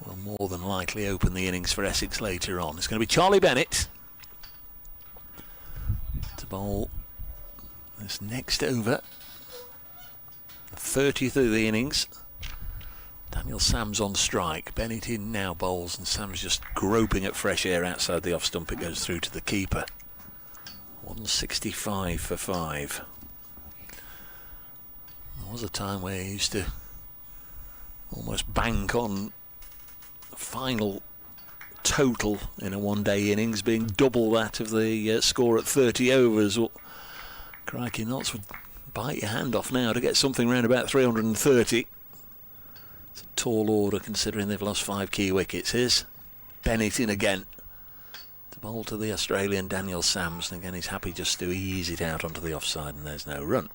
will more than likely open the innings for Essex later on. It's going to be Charlie Bennett to bowl this next over, the 30th of the innings. Daniel Sams on strike. Bennett in now bowls, and Sams just groping at fresh air outside the off stump. It goes through to the keeper. 165 for 5. There was a time where he used to almost bank on the final total in a one-day innings being double that of the score at 30 overs. Well, crikey, Notts would bite your hand off now to get something around about 330. It's a tall order considering they've lost 5 key wickets. Here's Bennett in again to bowl to the Australian Daniel Sams, and again he's happy just to ease it out onto the offside, and there's no run.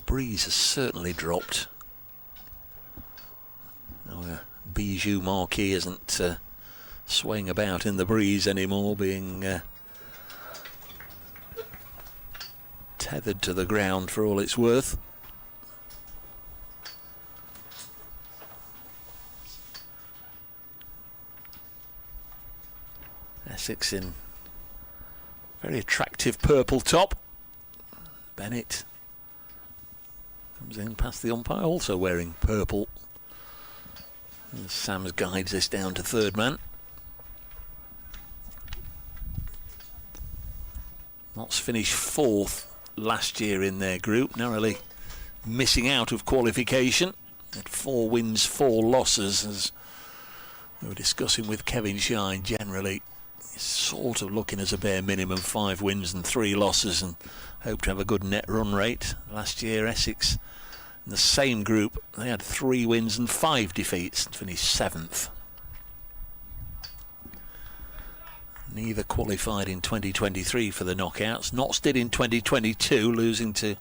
Breeze has certainly dropped. Our Bijou marquee isn't swaying about in the breeze anymore, being tethered to the ground for all it's worth. Essex in very attractive purple top. Bennett comes in past the umpire, also wearing purple. And Sams guides this down to third man. Notts finished 4th last year in their group, narrowly missing out of qualification. Had 4 wins, 4 losses, as we were discussing with Kevin Shine. Generally sort of looking as a bare minimum 5 wins and 3 losses, and hope to have a good net run rate. Last year Essex in the same group, they had 3 wins and 5 defeats and finished 7th. Neither qualified in 2023 for the knockouts. Notts did in 2022, losing to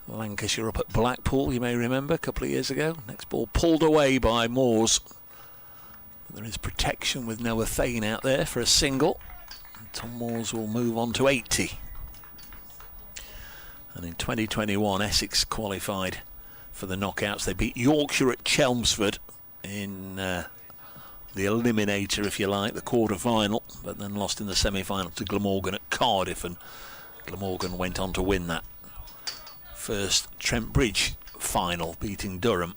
Lancashire up at Blackpool, you may remember, a couple of years ago. Next ball pulled away by Moores. There is protection with Noah Thane out there for a single. And Tom Moores will move on to 80. And in 2021, Essex qualified for the knockouts. They beat Yorkshire at Chelmsford in the eliminator, if you like, the quarter-final, but then lost in the semi-final to Glamorgan at Cardiff, and Glamorgan went on to win that first Trent Bridge final, beating Durham.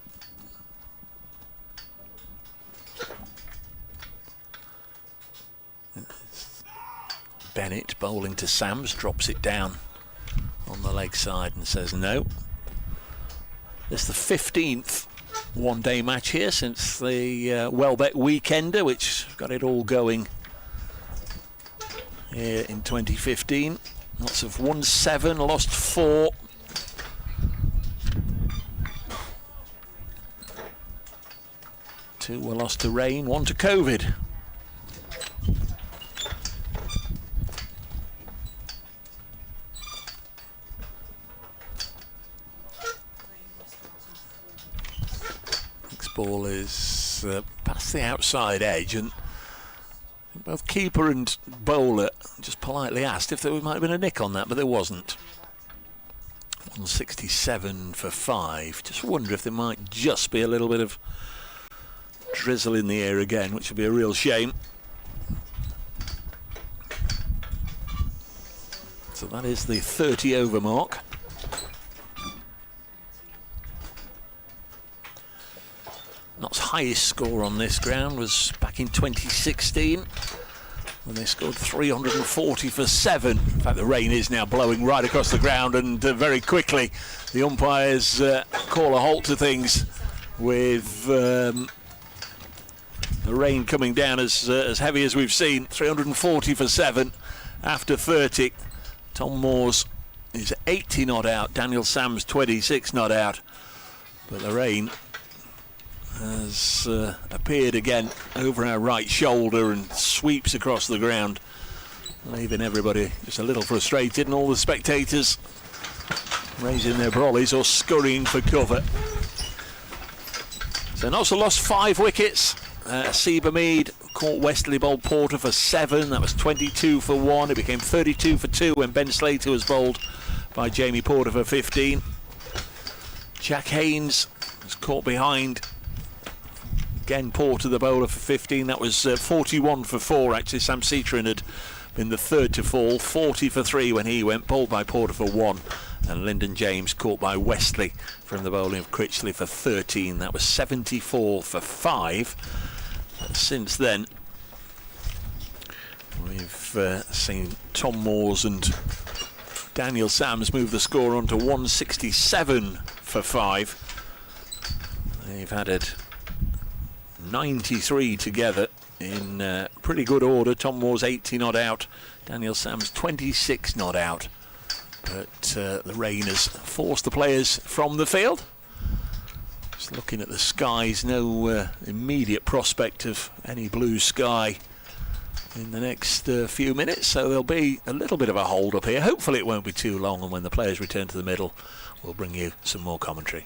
Bennett bowling to Sams, drops it down on the leg side and says no. It's the 15th one-day match here since the Welbeck Weekender, which got it all going here in 2015. Lots of won 7, lost 4. Two were lost to rain, 1 to COVID. Ball is past the outside edge, and both keeper and bowler just politely asked if there might have been a nick on that, but there wasn't. 167 for 5. Just wonder if there might just be a little bit of drizzle in the air again, which would be a real shame. So that is the 30 over mark. Notts' highest score on this ground was back in 2016 when they scored 340 for 7. In fact, the rain is now blowing right across the ground, and very quickly the umpires call a halt to things with the rain coming down as heavy as we've seen. 340 for 7 after 30. Tom Moores is 80 not out, Daniel Sams 26 not out, but the rain has appeared again over our right shoulder and sweeps across the ground, leaving everybody just a little frustrated, and all the spectators raising their brollies or scurrying for cover. So Notts lost 5 wickets. Seabermead caught Wesley bowled Porter for 7. That was 22 for 1. It became 32 for 2 when Ben Slater was bowled by Jamie Porter for 15. Jack Haynes was caught behind. Again, Porter the bowler for 15. That was 41 for 4 actually. Sam Cetron had been the third to fall. 40 for 3 when he went, bowled by Porter for 1. And Lyndon James caught by Wesley from the bowling of Critchley for 13. That was 74 for 5. Since then, we've seen Tom Moores and Daniel Sams move the score on to 167 for 5. They've added 93 together in pretty good order. Tom Moores 80 not out, Daniel Sams 26 not out. But the rain has forced the players from the field. Just looking at the skies, no immediate prospect of any blue sky in the next few minutes, so there'll be a little bit of a hold up here. Hopefully it won't be too long, and when the players return to the middle, we'll bring you some more commentary.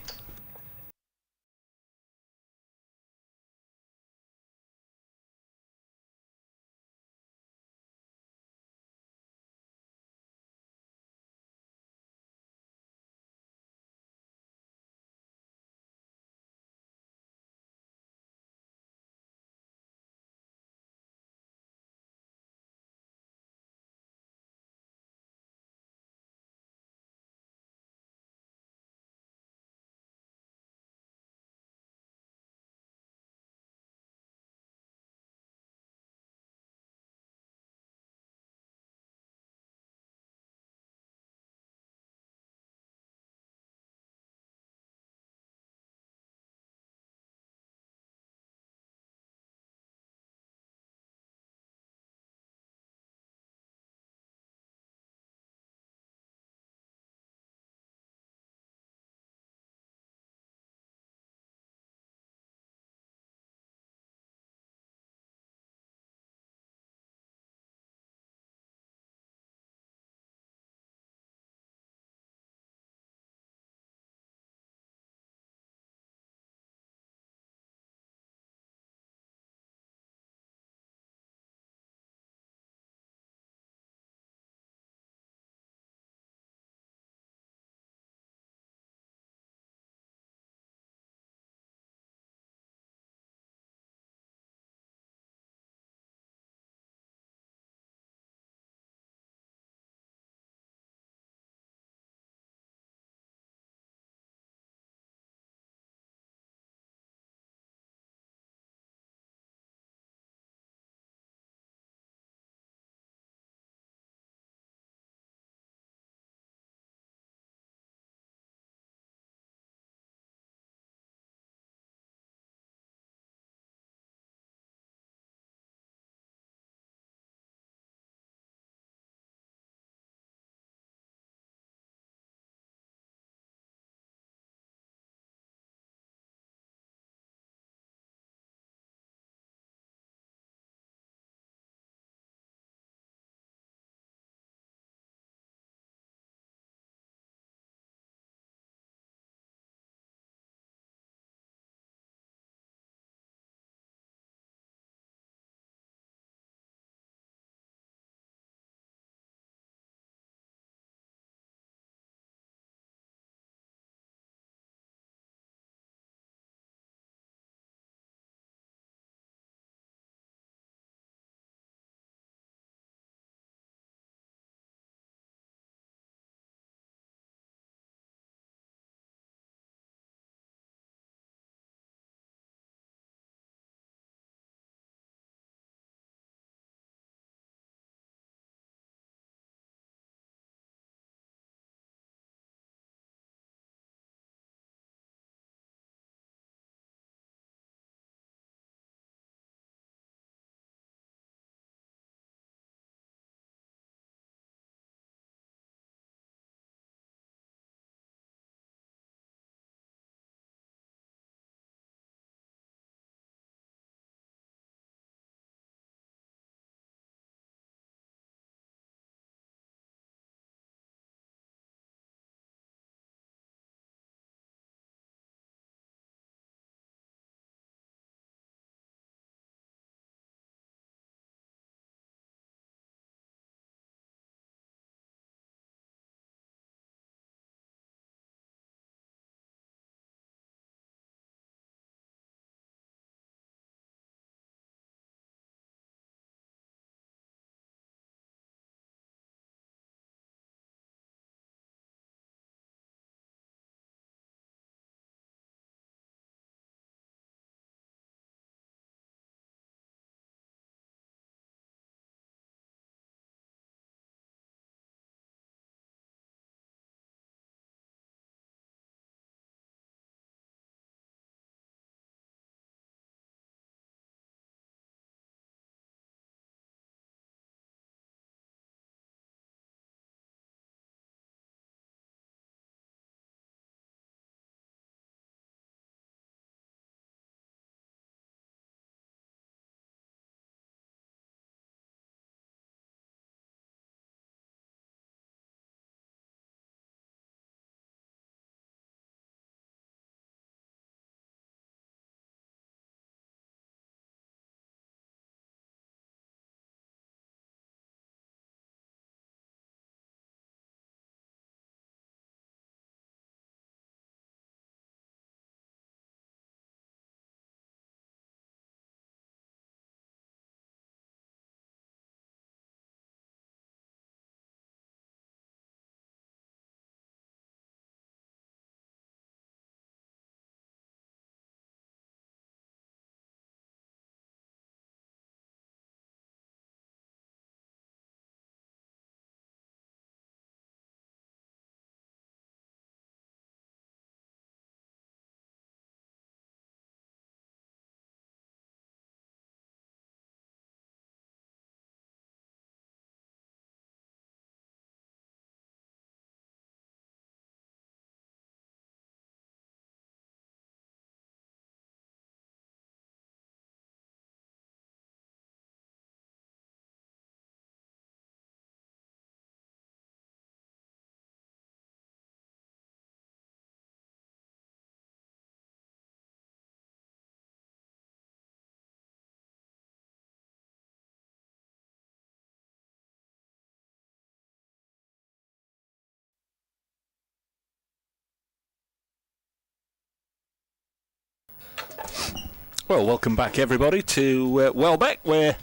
Well, welcome back everybody to Welbeck, where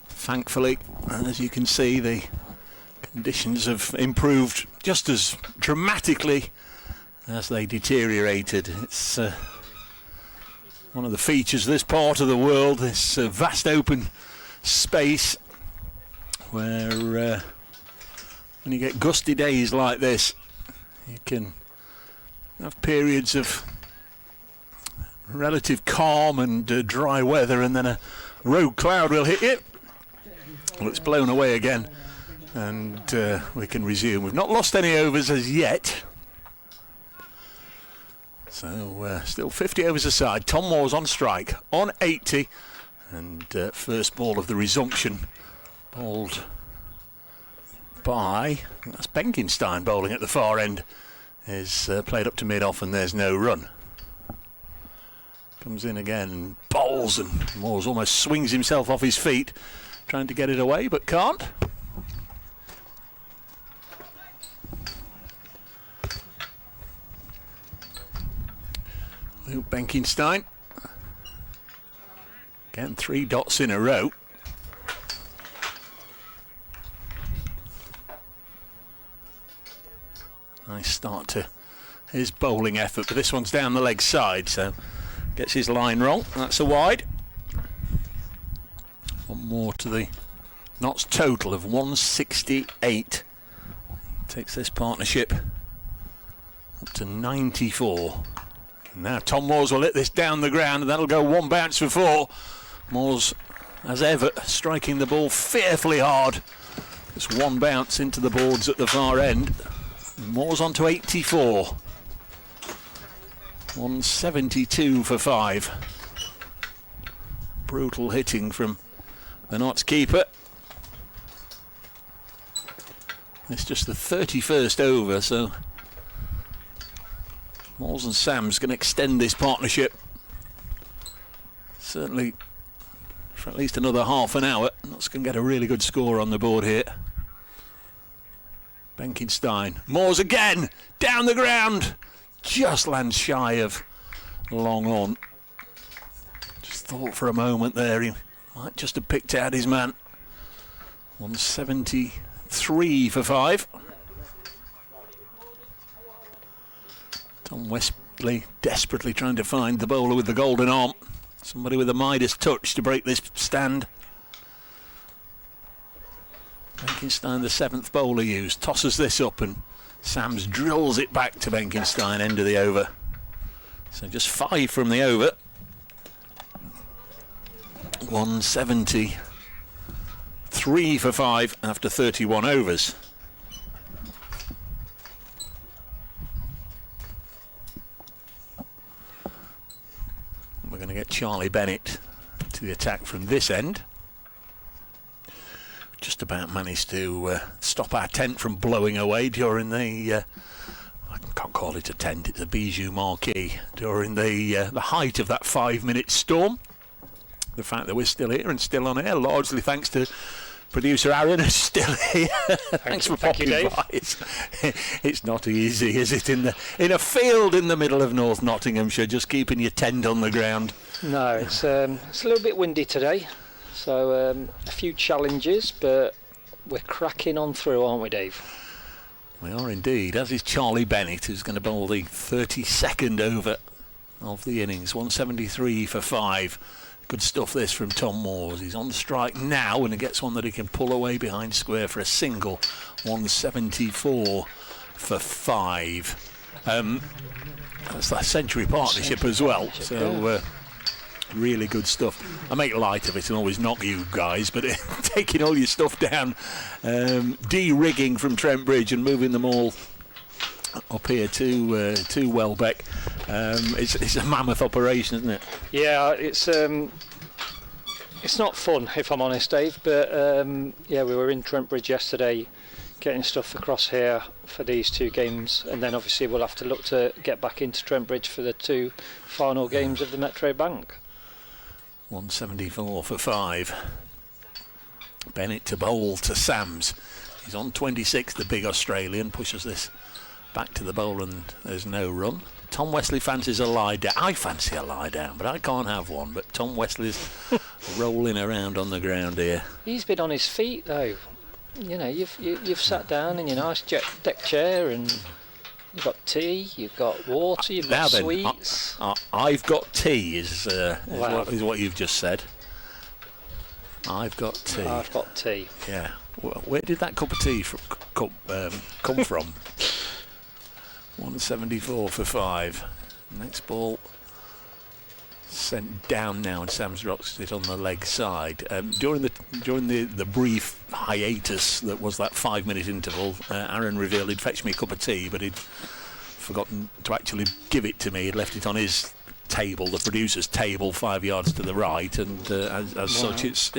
thankfully, as you can see, the conditions have improved just as dramatically as they deteriorated. It's one of the features of this part of the world, this vast open space where when you get gusty days like this, you can have periods of relative calm and dry weather, and then a rogue cloud will hit you. Well, it's blown away again, and we can resume. We've not lost any overs as yet, so still 50 overs aside. Tom Moore's on strike on 80, and first ball of the resumption bowled by, that's Benkenstein bowling at the far end, is played up to mid-off, and there's no run. Comes in again and bowls, and Moores almost swings himself off his feet trying to get it away but can't. Luke Benkenstein getting 3 dots in a row. Nice start to his bowling effort, but this one's down the leg side, so gets his line wrong. That's a wide. One more to the Notts total of 168. Takes this partnership up to 94. And now Tom Moores will hit this down the ground, and that'll go 1 bounce for 4. Moores, as ever, striking the ball fearfully hard. Just 1 bounce into the boards at the far end. Moores on to 84. 172 for 5. Brutal hitting from the Notts keeper. It's just the 31st over, so Moores and Sam's going to extend this partnership certainly for at least another half an hour. Notts going to get a really good score on the board here. Benkenstein, Moores again, down the ground, just lands shy of long on. Just thought for a moment there he might just have picked out his man. 173 for 5. Tom Westley desperately trying to find the bowler with the golden arm. Somebody with a Midas touch to break this stand. Benkenstein, the 7th bowler used, tosses this up, and Sams drills it back to Benkenstein, end of the over. So just 5 from the over. 173 for 5 after 31 overs. We're going to get Charlie Bennett to the attack from this end. Just about managed to stop our tent from blowing away during the I can't call it a tent, it's a bijou marquee, during the height of that 5-minute storm. The fact that we're still here and still on air, largely thanks to producer Aaron, who's still here. Thanks for popping by. It's not easy, is it, in a field in the middle of North Nottinghamshire, just keeping your tent on the ground? No, it's a little bit windy today. So a few challenges, but we're cracking on through, aren't we, Dave? We are indeed, as is Charlie Bennett, who's going to bowl the 32nd over of the innings. 173 for 5. Good stuff this from Tom Moores. He's on strike now, and he gets one that he can pull away behind square for a single. 174 for 5. That's that century partnership as well. So really good stuff. I make light of it and always knock you guys, but taking all your stuff down, de-rigging from Trent Bridge and moving them all up here to Welbeck, it's a mammoth operation, isn't it? Yeah, it's not fun, if I'm honest, Dave, but yeah, we were in Trent Bridge yesterday getting stuff across here for these 2 games, and then obviously we'll have to look to get back into Trent Bridge for the 2 final games of the Metro Bank. 174 for 5. Bennett to bowl to Sams. He's on 26, the big Australian, pushes this back to the bowl and there's no run. Tom Wesley fancies a lie down. I fancy a lie down, but I can't have one. But Tom Wesley's rolling around on the ground here. He's been on his feet though. You know, you've sat down in your nice deck chair and you've got tea, you've got water, you've got sweets. I've got tea is what you've just said. I've got tea. I've got tea. Yeah. Where did that cup of tea come from? 174 for 5. Next ball sent down now, and Sam's rocks it on the leg side. During the brief hiatus that was that 5-minute interval, Aaron revealed he'd fetched me a cup of tea, but he'd forgotten to actually give it to me. He'd left it on his table, the producer's table, 5 yards to the right, and as such, it's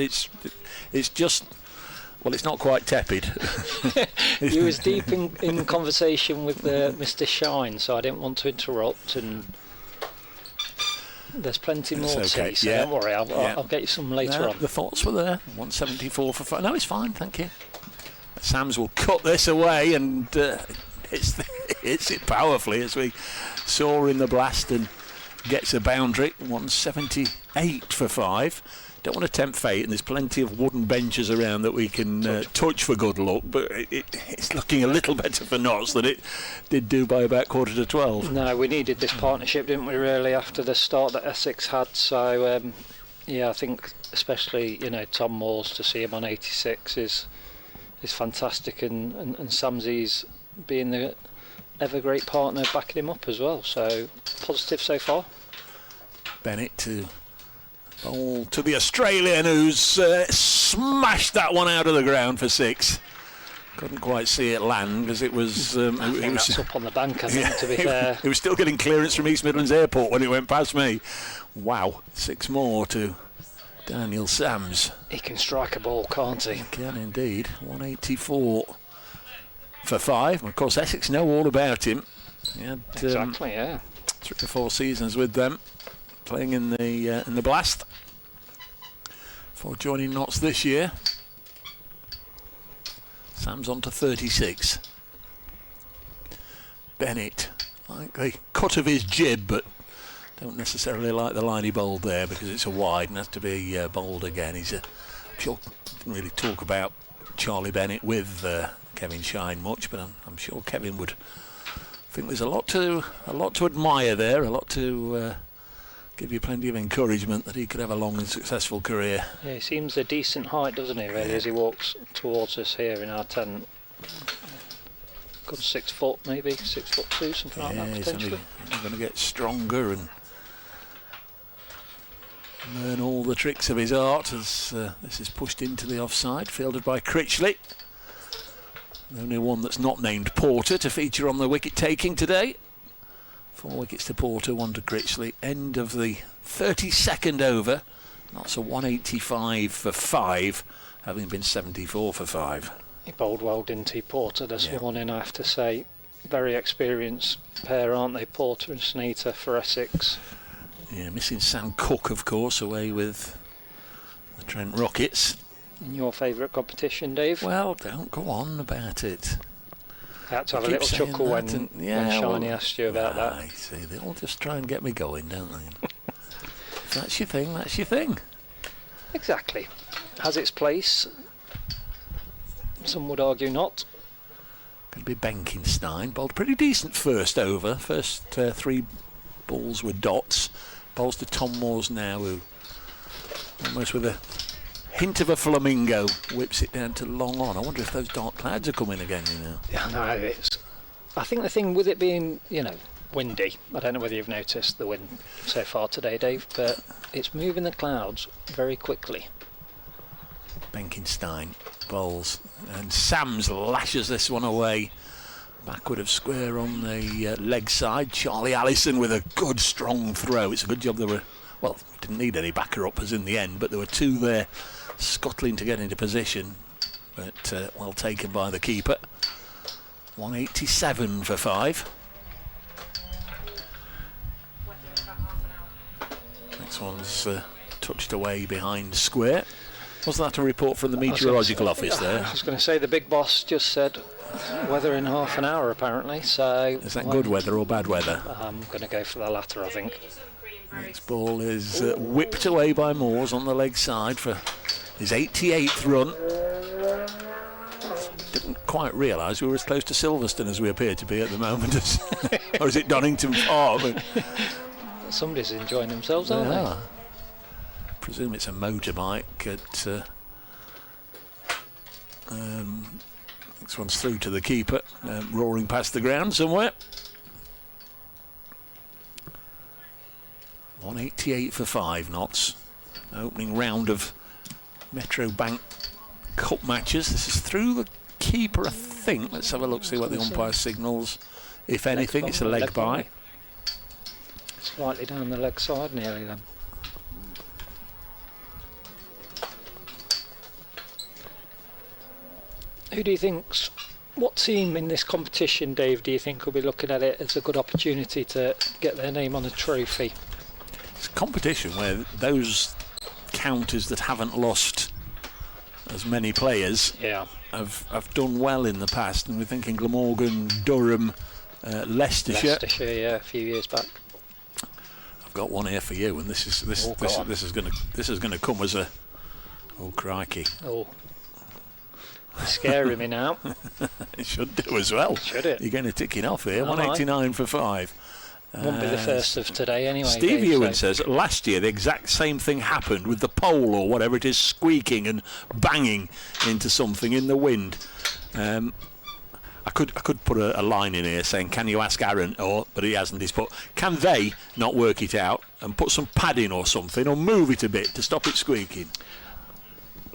just. Well, it's not quite tepid. He was deep in conversation with Mr. Shine, so I didn't want to interrupt. And there's plenty more tea, so don't worry, I'll get you some later on. The thoughts were there. 174 for 5. No, it's fine, thank you. Sams will cut this away and hits it powerfully, as we saw in the blast, and gets a boundary. 178 for 5. Don't want to tempt fate, and there's plenty of wooden benches around that we can touch for good luck, but it's looking a little better for Notts than it did do by about 11:45. No, we needed this partnership, didn't we, really, after the start that Essex had. So I think especially Tom Moore's, to see him on 86 is fantastic, and Samsy's being the ever great partner backing him up as well, so positive so far. Bennett to bowl to the Australian, who's smashed that one out of the ground for 6. Couldn't quite see it land because it was. I think that's up on the bank, I think, to be fair. It was still getting clearance from East Midlands Airport when it went past me. Wow, 6 more to Daniel Sams. He can strike a ball, can't he? He can indeed. 184 for 5. Of course, Essex know all about him. He had, exactly, yeah. 3 or 4 seasons with them, playing in the blast before joining Notts this year. Sam's on to 36. Bennett, like the cut of his jib, but don't necessarily like the line he bowled there because it's a wide and has to be bowled again. I'm sure didn't really talk about Charlie Bennett with Kevin Shine much, but I'm sure Kevin would think there's a lot to admire there, a lot to give you plenty of encouragement that he could have a long and successful career. Yeah, he seems a decent height, doesn't he, really, as he walks towards us here in our tent. Good 6 foot, maybe 6'2", something like that, potentially. He's going to get stronger and learn all the tricks of his art as this is pushed into the offside, fielded by Critchley. The only one that's not named Porter to feature on the wicket taking today. 4 wickets to Porter, 1 to Critchley. End of the 32nd over. That's a 185 for 5, having been 74 for 5. He bowled well, didn't he, Porter, this morning, I have to say. Very experienced pair, aren't they, Porter and Sneater for Essex. Yeah, missing Sam Cook, of course, away with the Trent Rockets. In your favourite competition, Dave? Well, don't go on about it. I had to have a little chuckle when Shiny asked you about that. I see, they all just try and get me going, don't they? If that's your thing, that's your thing. Exactly. Has its place. Some would argue not. Going to be Benkenstein. Bowled pretty decent first over. First 3 balls were dots. Bowls to Tom Moores now, who almost with a hint of a flamingo whips it down to long on. I wonder if those dark clouds are coming again, Yeah, no, I think the thing with it being, windy, I don't know whether you've noticed the wind so far today, Dave, but it's moving the clouds very quickly. Benkenstein bowls, and Sams lashes this one away. Backward of square on the leg side. Charlie Allison with a good strong throw. It's a good job there were, didn't need any backer-uppers in the end, but there were 2 there scuttling to get into position, but well taken by the keeper. 187 for 5. Next one's touched away behind square. Was that a report from the meteorological office there? I was going to say the big boss just said weather in half an hour apparently. So Is that good weather or bad weather? I'm going to go for the latter, I think. Next ball is whipped away by Moores on the leg side for his 88th run. Didn't quite realise we were as close to Silverstone as we appear to be at the moment. Or is it Donington Farm? Somebody's enjoying themselves, aren't they? Presume it's a motorbike at this one's through to the keeper, roaring past the ground somewhere. 188 for 5 knots. Opening round of Metro Bank Cup matches. This is through the keeper, I think. Let's have a look, see what the umpire signals. If anything, it's a leg by. Slightly down the leg side nearly then. Who do you think's, what team in this competition, Dave, do you think will be looking at it as a good opportunity to get their name on a trophy? It's a competition where those counties that haven't lost as many players have done well in the past, and we're thinking Glamorgan, Durham, Leicestershire. Leicestershire, a few years back. I've got one here for you, and this is going to come as a crikey. Oh, scaring me now. It should do as well. Should it? You're going to tick it off here. 189 for 5. Won't be the first of today anyway. Steve Ewan says last year the exact same thing happened with the pole or whatever it is squeaking and banging into something in the wind. I could put a line in here saying, can you ask Aaron, but he hasn't. He's put, can they not work it out and put some padding or something or move it a bit to stop it squeaking?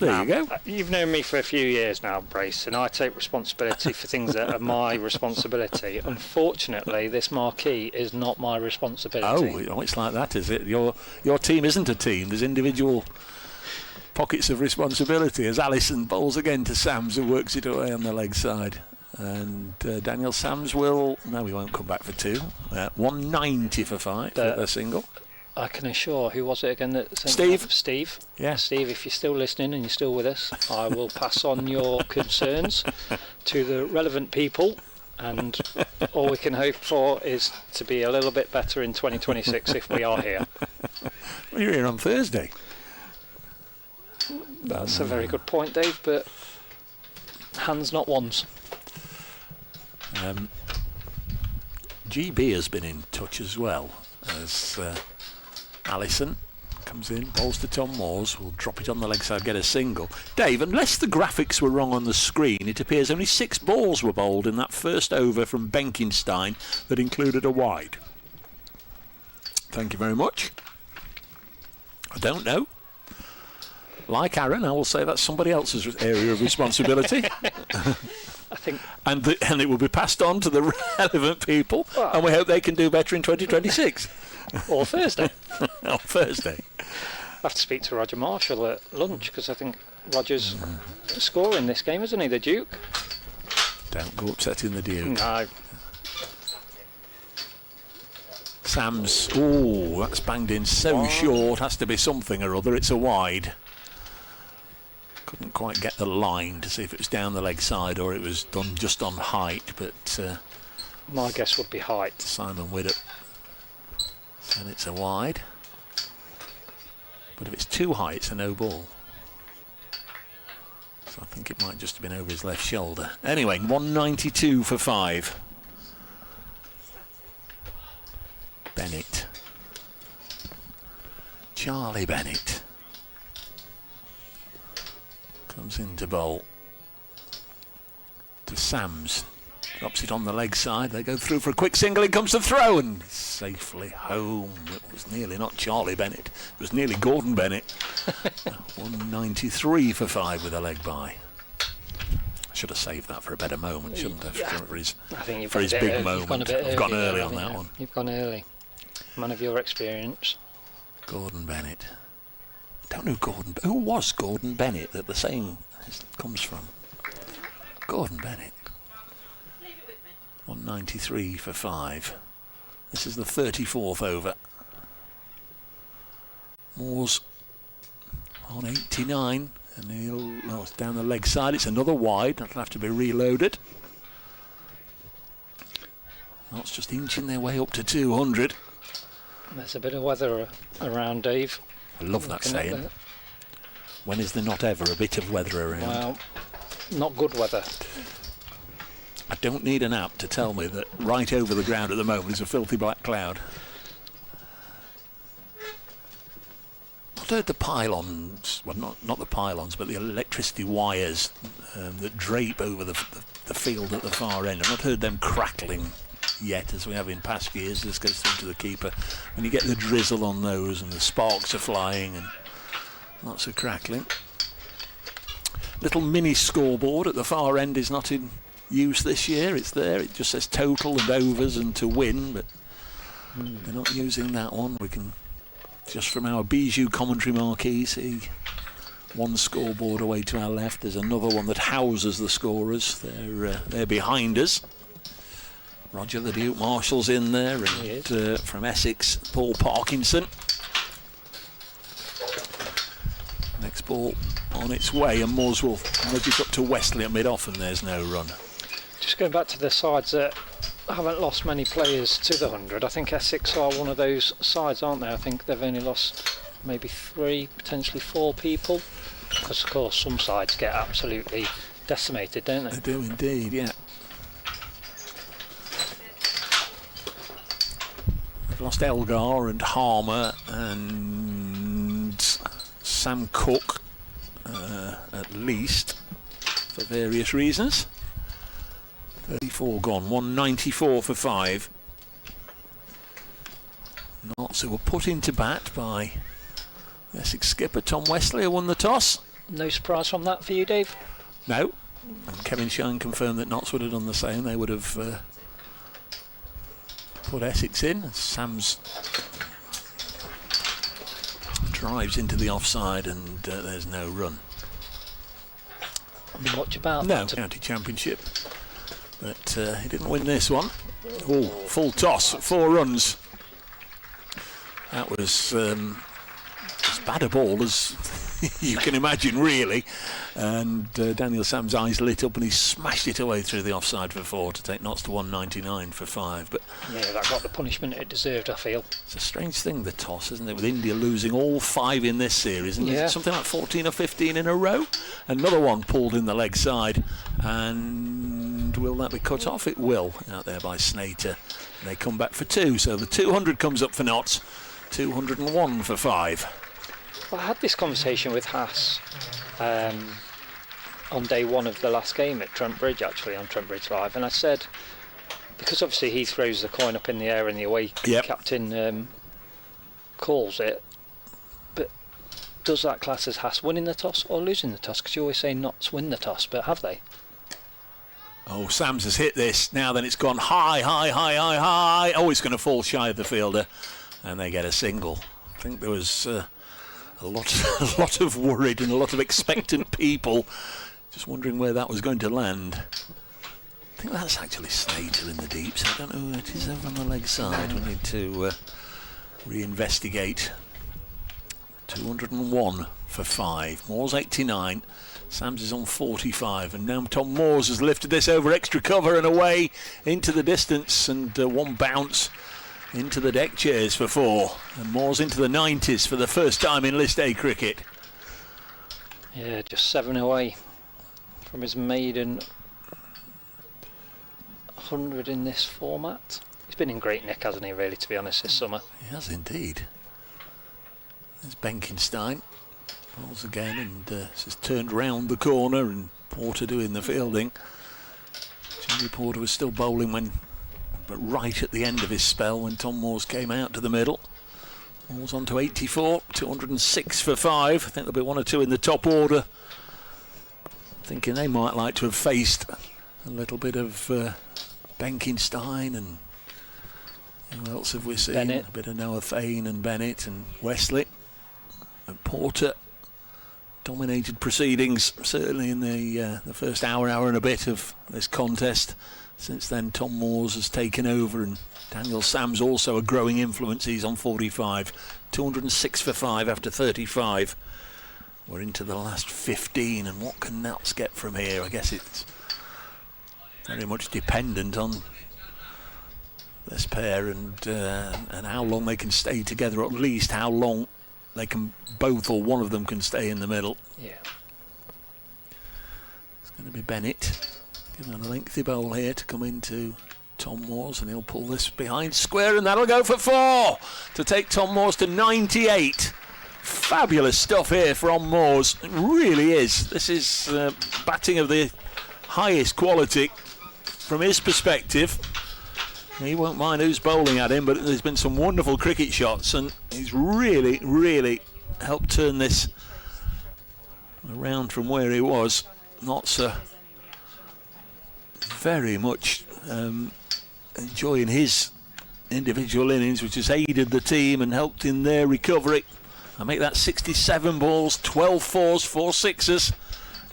There you go. You've known me for a few years now, Brace, and I take responsibility for things that are my responsibility. Unfortunately, this marquee is not my responsibility. Oh, it's like that, is it? Your team isn't a team. There's individual pockets of responsibility as Allison bowls again to Sams, who works it away on the leg side. And Daniel Sams will... No, he won't come back for 2. 190 for 5 for a single. I can assure, who was it again that sent Steve. Steve. Yeah. Steve, if you're still listening and you're still with us, I will pass on your concerns to the relevant people, and all we can hope for is to be a little bit better in 2026 if we are here. Well, you're here on Thursday. That's a very good point, Dave, but hands not ones. GB has been in touch as well as Allison comes in, bowls to Tom Moores, will drop it on the leg side, get a single. Dave, unless the graphics were wrong on the screen, it appears only 6 balls were bowled in that first over from Benkenstein that included a wide. Thank you very much. I don't know. Like Aaron, I will say that's somebody else's area of responsibility. I think, and it will be passed on to the relevant people, and we hope they can do better in 2026. Or Thursday. On Thursday. I have to speak to Roger Marshall at lunch, because I think Roger's scoring this game, isn't he, the Duke? Don't go upsetting the Duke. No. Sam's, that's banged in so short, has to be something or other, it's a wide. Couldn't quite get the line to see if it was down the leg side or it was done just on height, but my guess would be height. Simon Widdop said it's a wide, but if it's too high it's a no ball, so I think it might just have been over his left shoulder. Anyway, 192 for 5. Bennett, Charlie Bennett comes into bowl to Sams, drops it on the leg side, they go through for a quick single, in comes the throw and safely home. It was nearly not Charlie Bennett, it was nearly Gordon Bennett. 193 for 5 with a leg by. I should have saved that for a better moment, shouldn't I? For his big moment. I've gone early on that one. You've gone early. Man of your experience. Gordon Bennett. Don't know who was Gordon Bennett that the saying comes from. Gordon Bennett. 193 for 5. This is the 34th over. Moore's on 89, and it's down the leg side. It's another wide. That'll have to be reloaded. Knots just inching their way up to 200. There's a bit of weather around, Dave. I love that Looking at saying. that. When is there not ever a bit of weather around? Well, not good weather. I don't need an app to tell me that right over the ground at the moment is a filthy black cloud. I've heard the pylons, well not the pylons, but the electricity wires that drape over the field at the far end. I've not heard them crackling yet, as we have in past years. This goes through to the keeper. When you get the drizzle on those and the sparks are flying and lots of crackling. Little mini scoreboard at the far end is not in use this year. It's there. It just says total and overs and to win, but they're not using that one. We can just from our Bijou commentary marquee see one scoreboard away to our left. There's another one that houses the scorers. They're behind us. Roger the Duke Marshall's in there, and from Essex, Paul Parkinson. Next ball on its way, and Moores will nudge it up to Wesley at mid-off, and there's no run. Just going back to the sides that haven't lost many players to the 100. I think Essex are one of those sides, aren't they? I think they've only lost maybe 3, potentially 4 people. Because, of course, some sides get absolutely decimated, don't they? They do indeed, yeah. They've lost Elgar and Harmer and Sam Cook, at least, for various reasons. 34 gone, 194 for 5. Knots who were put into bat by Essex skipper Tom Wesley, who won the toss. No surprise from that for you, Dave? No. And Kevin Shine confirmed that Knots would have done the same. They would have put Essex in. Sam's drives into the offside, and there's no run. I mean, much about No, that. county championship. But he didn't win this one. Oh, full toss, 4 runs. That was as bad a ball as you can imagine, really. And Daniel Sam's eyes lit up and he smashed it away through the offside for 4 to take Knots to 199 for 5. But Yeah, that got the punishment it deserved, I feel. it's a strange thing, the toss, isn't it? With India losing all 5 in this series, and Yeah. something like 14 or 15 in a row. Another one pulled in the leg side, and will that be cut off? It will, out there by Snater. And they come back for 2, so the 200 comes up for Knots, 201 for 5. Well, I had this conversation with Haas on day 1 of the last game at Trent Bridge, actually, on Trent Bridge Live, and I said, because obviously he throws the coin up in the air and the away captain calls it, but does that class as Haas winning the toss or losing the toss? Because you always say Knots win the toss, but have they? Oh, Sams has hit this. Now then it's gone high, high, high, high, high. Oh, it's going to fall shy of the fielder, and they get a single. I think there was a lot of worried and a lot of expectant people just wondering where that was going to land. I think that's actually Snater in the deeps. I don't know who it is over on the leg side. We need to reinvestigate. 201 for 5. Moore's 89. Sams is on 45, and now Tom Moores has lifted this over extra cover and away into the distance, and one bounce into the deck chairs for 4, and Moore's into the 90s for the first time in List A cricket. Yeah, just 7 away from his maiden 100 in this format. He's been in great nick, hasn't he, really, to be honest, this summer. He has indeed. There's Benkenstein. Balls again, and just turned round the corner, and Porter doing the fielding. Jimmy Porter was still bowling but right at the end of his spell when Tom Moores came out to the middle. Moores on to 84, 206 for 5. I think there'll be 1 or 2 in the top order, thinking they might like to have faced a little bit of Benkenstein, and who else have we seen? Bennett. A bit of Noah Fane and Bennett and Wesley. And Porter dominated proceedings, certainly in the first hour and a bit of this contest. Since then, Tom Moores has taken over, and Daniel Sam's also a growing influence. He's on 45, 206 for 5 after 35. We're into the last 15, and what can Nats get from here? I guess it's very much dependent on this pair, and how long they can stay together, or at least how long they can both or one of them can stay in the middle. Yeah. It's going to be Bennett given a lengthy bowl here to come into Tom Moores, and he'll pull this behind square, and that'll go for 4 to take Tom Moores to 98. Fabulous stuff here from Moores. It really is. This is batting of the highest quality from his perspective. He won't mind who's bowling at him, but there's been some wonderful cricket shots, and he's really, really helped turn this around from where he was. Not so very much enjoying his individual innings, which has aided the team and helped in their recovery. I make that 67 balls, 12 fours, 4 sixes.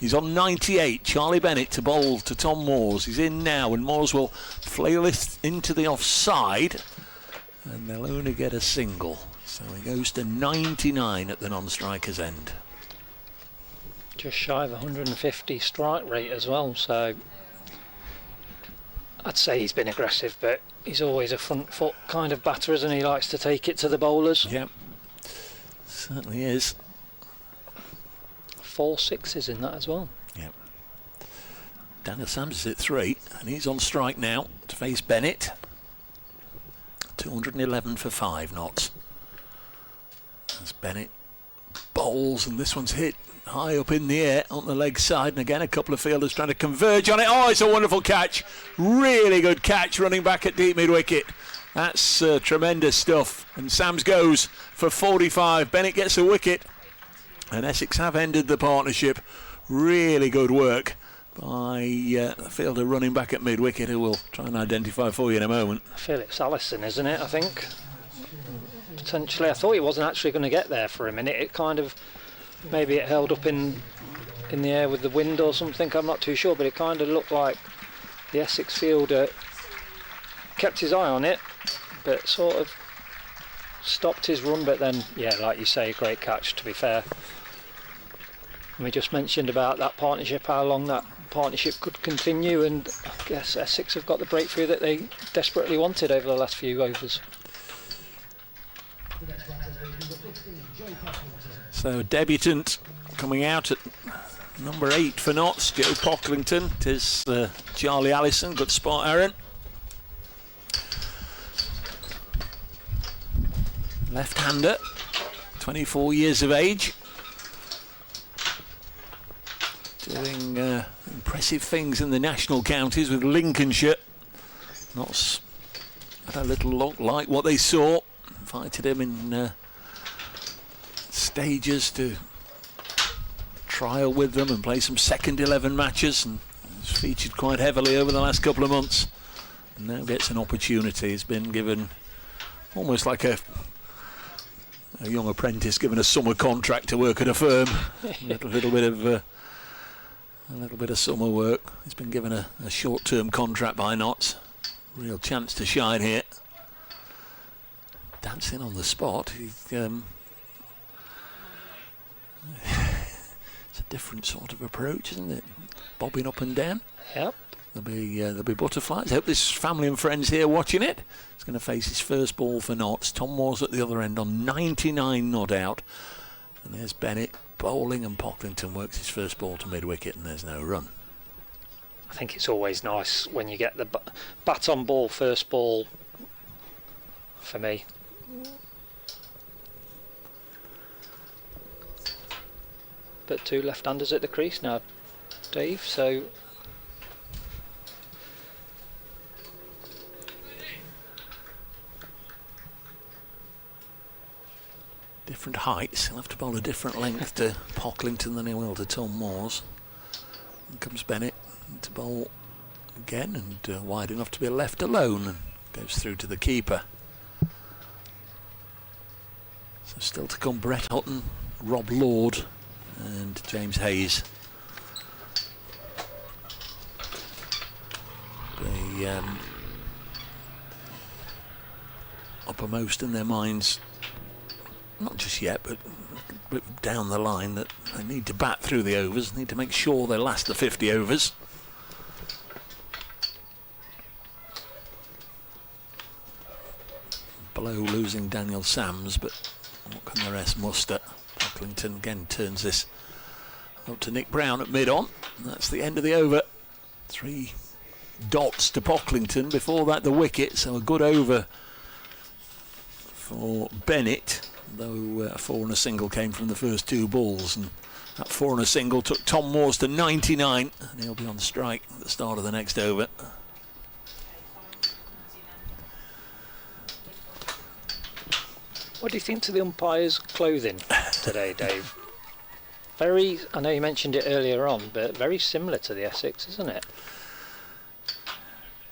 He's on 98. Charlie Bennett to bowl to Tom Moores. He's in now, and Moores will flail it into the offside, and they'll only get a single. So he goes to 99 at the non-striker's end. Just shy of 150 strike rate as well, so I'd say he's been aggressive, but he's always a front foot kind of batter, isn't he? He likes to take it to the bowlers. Yep, certainly is. 4 sixes in that as well. Yep. Daniel Sams is at 3, and he's on strike now to face Bennett. 211 for 5 knots. As Bennett bowls, and this one's hit high up in the air on the leg side, and again a couple of fielders trying to converge on it. Oh, it's a wonderful catch. Really good catch running back at deep mid-wicket. That's tremendous stuff. And Sams goes for 45. Bennett gets a wicket, and Essex have ended the partnership. Really good work by the fielder running back at mid-wicket, who we'll try and identify for you in a moment. I feel it's Allison, isn't it, I think? Potentially. I thought he wasn't actually going to get there for a minute. It kind of, maybe it held up in the air with the wind or something, I'm not too sure, but it kind of looked like the Essex fielder kept his eye on it, but sort of stopped his run. But then, yeah, like you say, great catch, to be fair. And we just mentioned about that partnership, how long that partnership could continue, and I guess Essex have got the breakthrough that they desperately wanted over the last few overs. So debutant coming out at number 8 for Notts, Joe Pocklington. It is Charlie Allison. Good spot, Aaron. Left-hander, 24 years of age. Doing impressive things in the national counties with Lincolnshire. Notts had a little look like what they saw. Invited him in stages to trial with them and play some second 11 matches, and has featured quite heavily over the last couple of months, and now gets an opportunity. He's been given almost like a young apprentice given a summer contract to work at a firm. a little bit of summer work. He's been given a short-term contract by Notts. Real chance to shine here. Dancing on the spot. It's a different sort of approach, isn't it? Bobbing up and down. Yep. There'll be butterflies. I hope there's family and friends here watching it. He's going to face his first ball for Notts. Tom Moores at the other end on 99 not out. And there's Bennett bowling, and Pocklington works his first ball to mid-wicket, and there's no run. I think it's always nice when you get the bat on ball first ball, for me. But 2 left-handers at the crease now, Dave, so different heights. He'll have to bowl a different length to Pocklington than he will to Tom Moores. And comes Bennett to bowl again, and wide enough to be left alone, and goes through to the keeper. So still to come Brett Hutton, Rob Lord and James Hayes. The uppermost in their minds, not just yet, but down the line, that they need to bat through the overs, need to make sure they last the 50 overs. below losing Daniel Sams, but what can the rest muster? Pocklington again turns this up to Nick Brown at mid-on. That's the end of the over. 3 dots to Pocklington. Before that, the wicket, so a good over for Bennett, though a 4 and a single came from the first 2 balls, and that 4 and a single took Tom Moores to 99, and he'll be on strike at the start of the next over. What do you think to the umpire's clothing today, Dave? Very, I know you mentioned it earlier on, but very similar to the Essex, isn't it?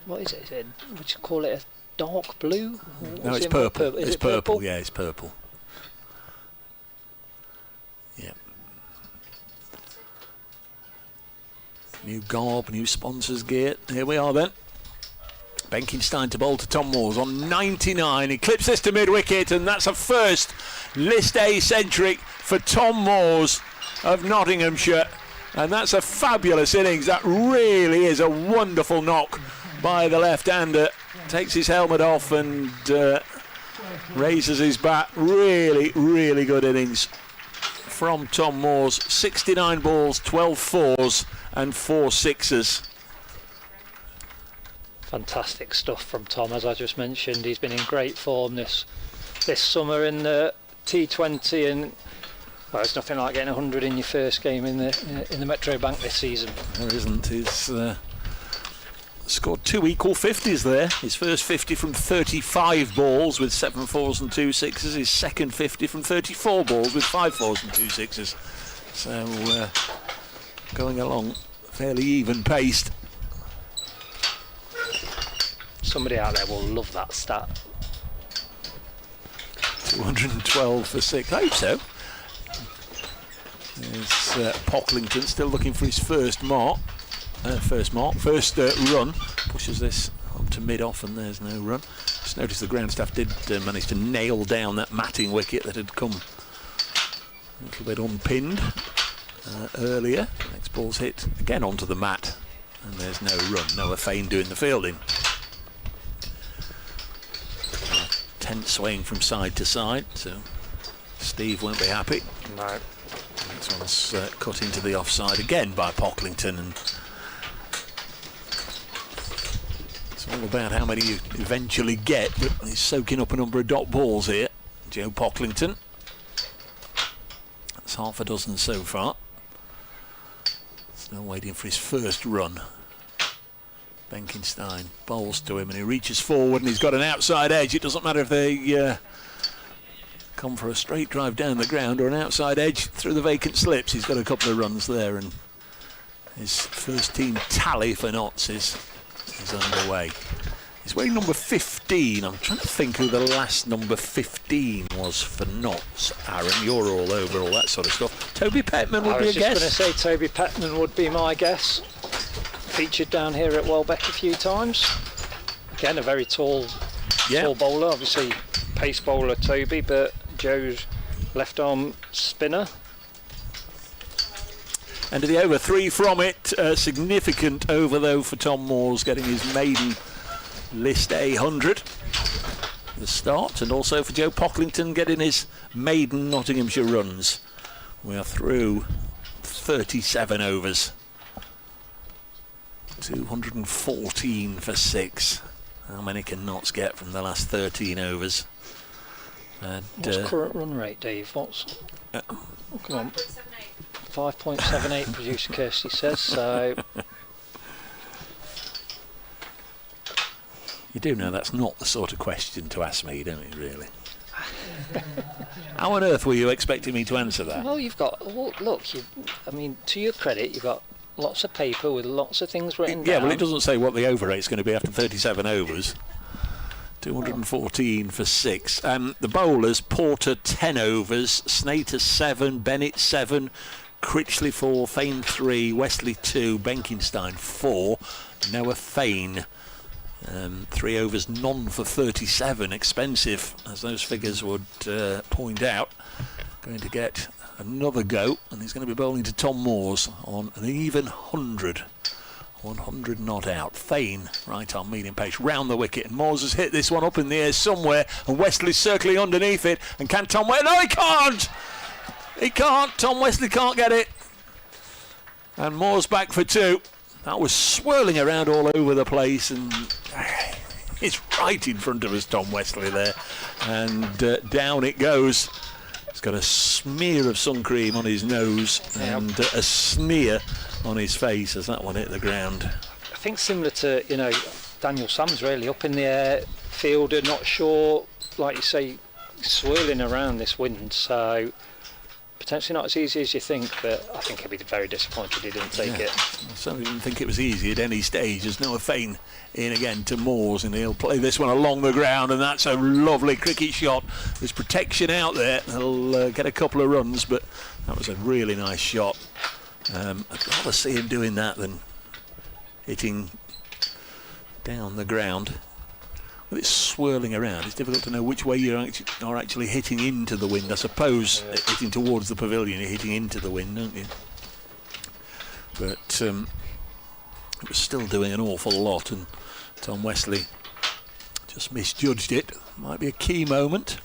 What is it? Would you call it a dark blue? No, it's purple. It's purple. Yeah, it's purple. Yeah. New garb, new sponsors gear. Here we are then. Benkenstein to bowl to Tom Moores on 99. He clips this to mid-wicket, and that's a first List A century for Tom Moores of Nottinghamshire. And that's a fabulous innings. That really is a wonderful knock by the left-hander. Takes his helmet off and raises his bat. Really, really good innings from Tom Moores. 69 balls, 12 fours and 4 sixes. Fantastic stuff from Tom, as I just mentioned. He's been in great form this summer in the T20, and well, there's nothing like getting 100 in your first game in the Metro Bank this season. There isn't. He's scored 2 equal 50s there. His first 50 from 35 balls with 7 fours and 2 sixes. His second 50 from 34 balls with 5 fours and 2 sixes. So going along fairly even paced. Somebody out there will love that stat. 212 for 6. I hope so. There's Pocklington still looking for his first run. Pushes this up to mid-off, and there's no run. Just noticed the ground staff did manage to nail down that matting wicket that had come a little bit unpinned earlier. Next ball's hit again onto the mat, and there's no run. Noah Fain doing the fielding. Tent swaying from side to side, so Steve won't be happy. No. This one's cut into the offside again by Pocklington, and it's all about how many you eventually get, but he's soaking up a number of dot balls here. Joe Pocklington. That's half a dozen so far. Still waiting for his first run. Benkenstein bowls to him, and he reaches forward, and he's got an outside edge. It doesn't matter if they come for a straight drive down the ground or an outside edge through the vacant slips. He's got a couple of runs there, and his first team tally for Notts is underway. He's wearing number 15. I'm trying to think who the last number 15 was for Notts. Aaron, you're all over all that sort of stuff. Toby Petman would be a guess. I was just going to say Toby Petman would be my guess. Featured down here at Welbeck a few times. Again, a very tall bowler. Obviously, pace bowler Toby, but Joe's left arm spinner. End of the over, 3 from it. Significant over though for Tom Moores, getting his maiden List A 100. The start, and also for Joe Pocklington getting his maiden Nottinghamshire runs. We are through 37 overs. 214 for 6. How many can Notts get from the last 13 overs? And, what's current run rate, Dave? What's come on, 5.78 producer Kirsty says. So you do know that's not the sort of question to ask me, don't you? Really? How on earth were you expecting me to answer that? Well, you've got look. I mean, to your credit, you've got lots of paper with lots of things written down. Yeah, well, it doesn't say what the over rate's going to be after 37 overs. 214 for 6. The bowlers: Porter 10 overs, Snater 7, Bennett 7, Critchley 4, Fain 3, Wesley 2, Benkenstein 4, Noah Fain 3 overs, none for 37. Expensive, as those figures would point out. Going to get another go, and he's going to be bowling to Tom Moores on an even 100 100 not out. Fane right on medium pace round the wicket, and Moores has hit this one up in the air somewhere, and Wesley's circling underneath it. And can Tom Wesley? No, he can't. He can't. Tom Wesley can't get it. And Moores back for 2. That was swirling around all over the place, and it's right in front of us, Tom Wesley there, and down it goes. He's got a smear of sun cream on his nose and a sneer on his face as that one hit the ground. I think similar to, Daniel Sams, really, up in the air, fielder, not sure, like you say, swirling around this wind, so potentially not as easy as you think, but I think he'll be very disappointed he didn't take it. I certainly didn't think it was easy at any stage. There's Noah Fane in again to Moores, and he'll play this one along the ground, and that's a lovely cricket shot. There's protection out there. He'll get a couple of runs, but that was a really nice shot. I'd rather see him doing that than hitting down the ground. With it swirling around, it's difficult to know which way you are actually hitting into the wind. I suppose hitting towards the pavilion, you're hitting into the wind, don't you? But it was still doing an awful lot, and Tom Wesley just misjudged it. Might be a key moment.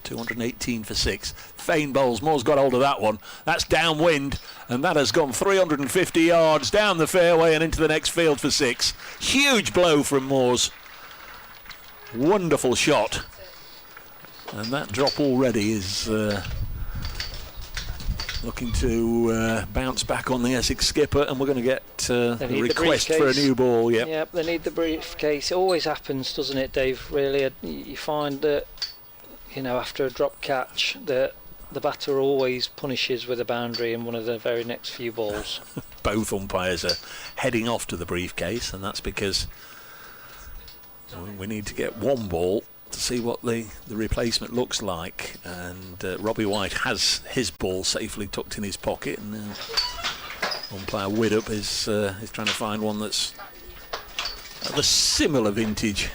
218 for 6. Fane bowls. Moore's got hold of that one. That's downwind, and that has gone 350 yards down the fairway and into the next field for 6. Huge blow from Moore's. Wonderful shot. And that drop already is looking to bounce back on the Essex skipper, and we're going to get the request for a new ball. Yep, they need the briefcase. It always happens, doesn't it, Dave? Really, you find that after a drop catch that the batter always punishes with a boundary in one of the very next few balls. Both umpires are heading off to the briefcase, and that's because we need to get one ball to see what the replacement looks like, and Robbie White has his ball safely tucked in his pocket, and umpire Widdop is trying to find one that's of a similar vintage.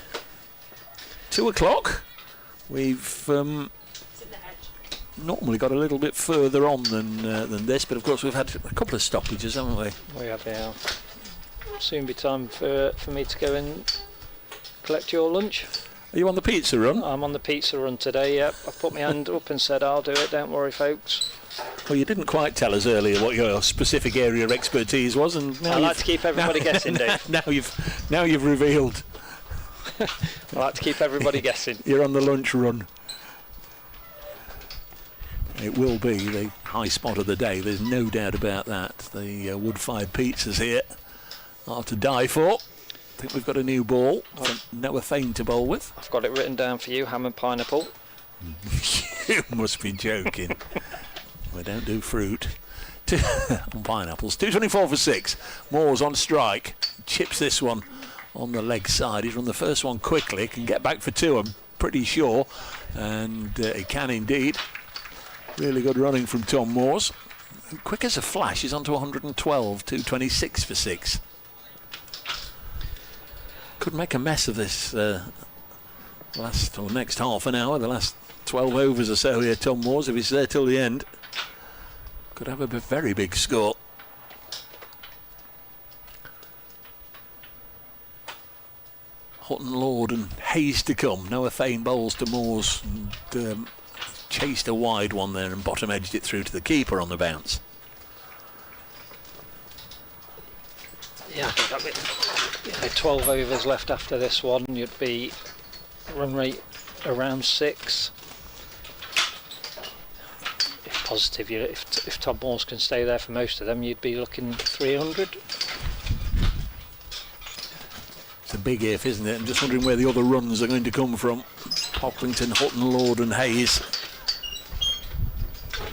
2 o'clock. We've normally got a little bit further on than this, but of course we've had a couple of stoppages, haven't we? We have, yeah. Soon be time for me to go and collect your lunch. Are you on the pizza run? I'm on the pizza run today, yep. I put my hand up and said I'll do it, don't worry folks. Well, you didn't quite tell us earlier what your specific area of expertise was, and now I like to keep everybody guessing, Dave. Now you've revealed. I like to keep everybody guessing. You're on the lunch run. It will be the high spot of the day, there's no doubt about that. The wood-fired pizzas here are to die for. I think we've got a new ball for Noah Fane to bowl with. I've got it written down for you, ham and pineapple. You must be joking. We don't do fruit. On pineapples. 224 for 6. Moore's on strike. Chips this one on the leg side. He's run the first one quickly. Can get back for 2, I'm pretty sure. And he can indeed. Really good running from Tom Moores. Quick as a flash, he's on to 112. 226 for 6. Could make a mess of this next half an hour, the last 12 overs or so here, Tom Moores, if he's there till the end. Could have a very big score. Hutton Lord and Hayes to come. Noah Fane bowls to Moores and chased a wide one there and bottom edged it through to the keeper on the bounce. Yeah, I think 12 overs left after this one. You'd be run rate around 6. If positive, if Tom Moores can stay there for most of them, you'd be looking 300. It's a big if, isn't it? I'm just wondering where the other runs are going to come from. Pocklington, Hutton, Lord and Hayes.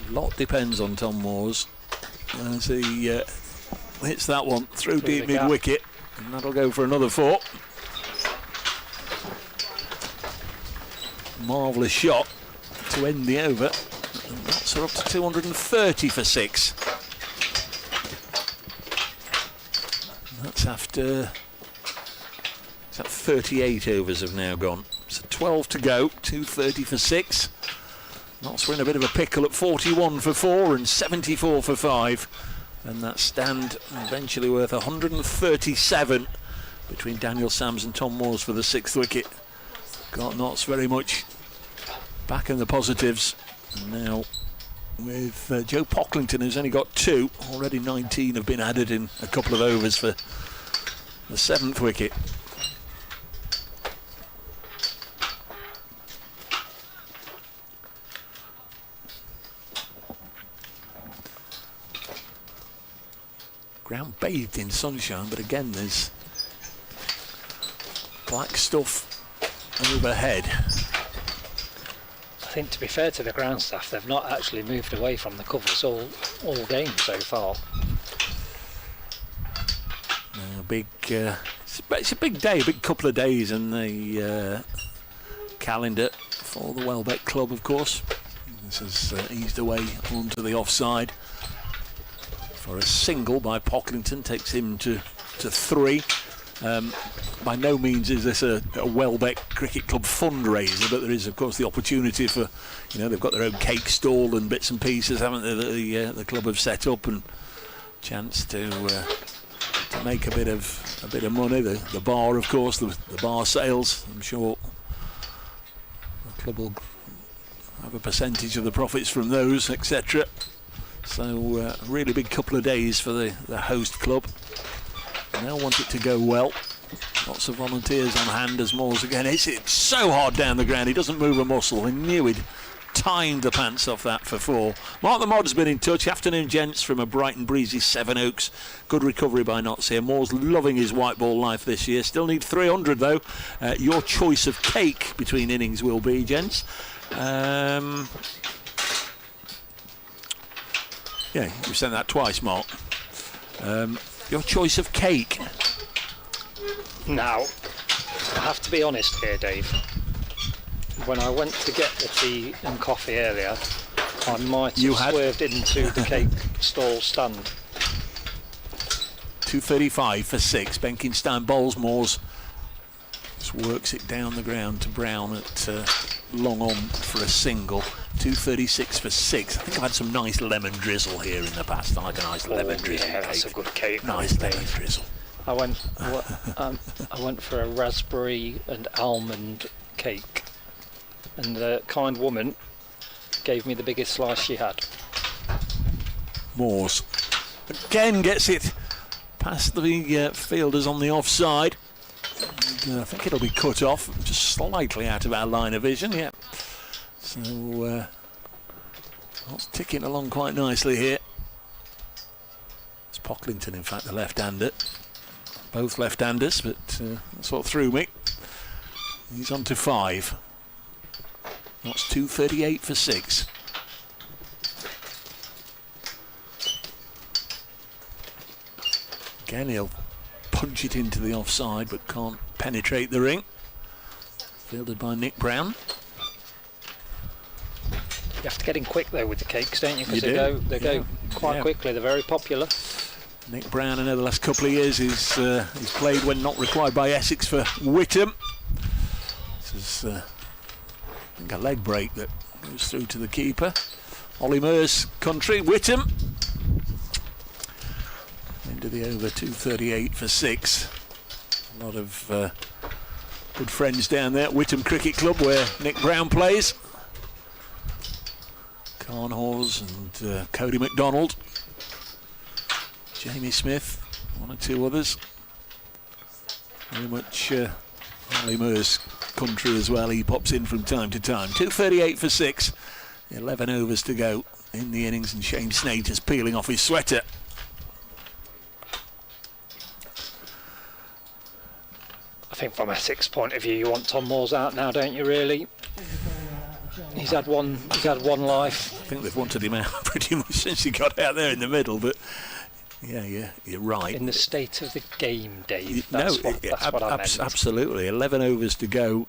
A lot depends on Tom Moores as he hits that one through deep mid-wicket, and that'll go for another 4. Marvellous shot to end the over, and that's her up to 230 for 6. And that's after 38 overs have now gone. So 12 to go, 230 for 6. Notts were in a bit of a pickle at 41 for 4 and 74 for 5. And that stand eventually worth 137 between Daniel Sams and Tom Moores for the 6th wicket. Got Notts very much back in the positives. And now with Joe Pocklington, who's only got 2, already 19 have been added in a couple of overs for the 7th wicket. Ground bathed in sunshine, but again there's black stuff overhead. I think, to be fair to the ground staff, they've not actually moved away from the covers all game so far. It's a big day, a big couple of days in the calendar for the Welbeck Club, of course. This has eased away onto the offside for a single by Pocklington, takes him to 3. By no means is this a Welbeck Cricket Club fundraiser, but there is, of course, the opportunity for, they've got their own cake stall and bits and pieces, haven't they, that the club have set up, and chance to make a bit of money. The bar, of course, the bar sales. I'm sure the club will have a percentage of the profits from those, etc. So a really big couple of days for the host club. And they'll want it to go well. Lots of volunteers on hand as Moores again. It's so hard down the ground, he doesn't move a muscle. He knew he'd timed the pants off that for 4. Mark the Mod's been in touch. Afternoon, gents, from a bright and breezy Sevenoaks. Good recovery by Notts here. Moore's loving his white ball life this year. Still need 300 though. Your choice of cake between innings will be, gents. Yeah, you've sent that twice, Mark. Your choice of cake. Now, I have to be honest here, Dave. When I went to get the tea and coffee earlier, I might have swerved into the cake stall stand. 235 for 6. Benkenstein bowls. Moores just works it down the ground to Brown at long on for a single. 236 for 6. I think I've had some nice lemon drizzle here in the past. I like a nice lemon drizzle. Yeah, that's cake. a good cake. Nice lemon drizzle. I went for a raspberry and almond cake, and the kind woman gave me the biggest slice she had. Moores again gets it past the fielders on the offside. And, I think it'll be cut off, just slightly out of our line of vision. Yeah. So it's ticking along quite nicely here. It's Pocklington, in fact, the left-hander. Both left-handers, but that's what threw me. He's on to 5. That's 238 for 6. Again, he'll punch it into the offside, but can't penetrate the ring. Fielded by Nick Brown. You have to get in quick though with the cakes, don't you? Because they go quite quickly. They're very popular. Nick Brown, I know the last couple of years he's played when not required by Essex for Whittam. This is I think a leg break that goes through to the keeper. Ollie Mears country, Whittam. Into the over. 238 for 6. A lot of good friends down there at Whittam Cricket Club where Nick Brown plays. Carnhawes and Cody McDonald. Jamie Smith, 1 or 2 others. Very much Ollie Mears country as well. He pops in from time to time. 238 for 6. 11 overs to go in the innings, and Shane Snate is peeling off his sweater. I think from Essex point of view, you want Tom Moores out now, don't you? Really? He's had one life. I think they've wanted him out pretty much since he got out there in the middle, but yeah, you're right. In the state of the game, Dave. That's what I meant. Absolutely. 11 overs to go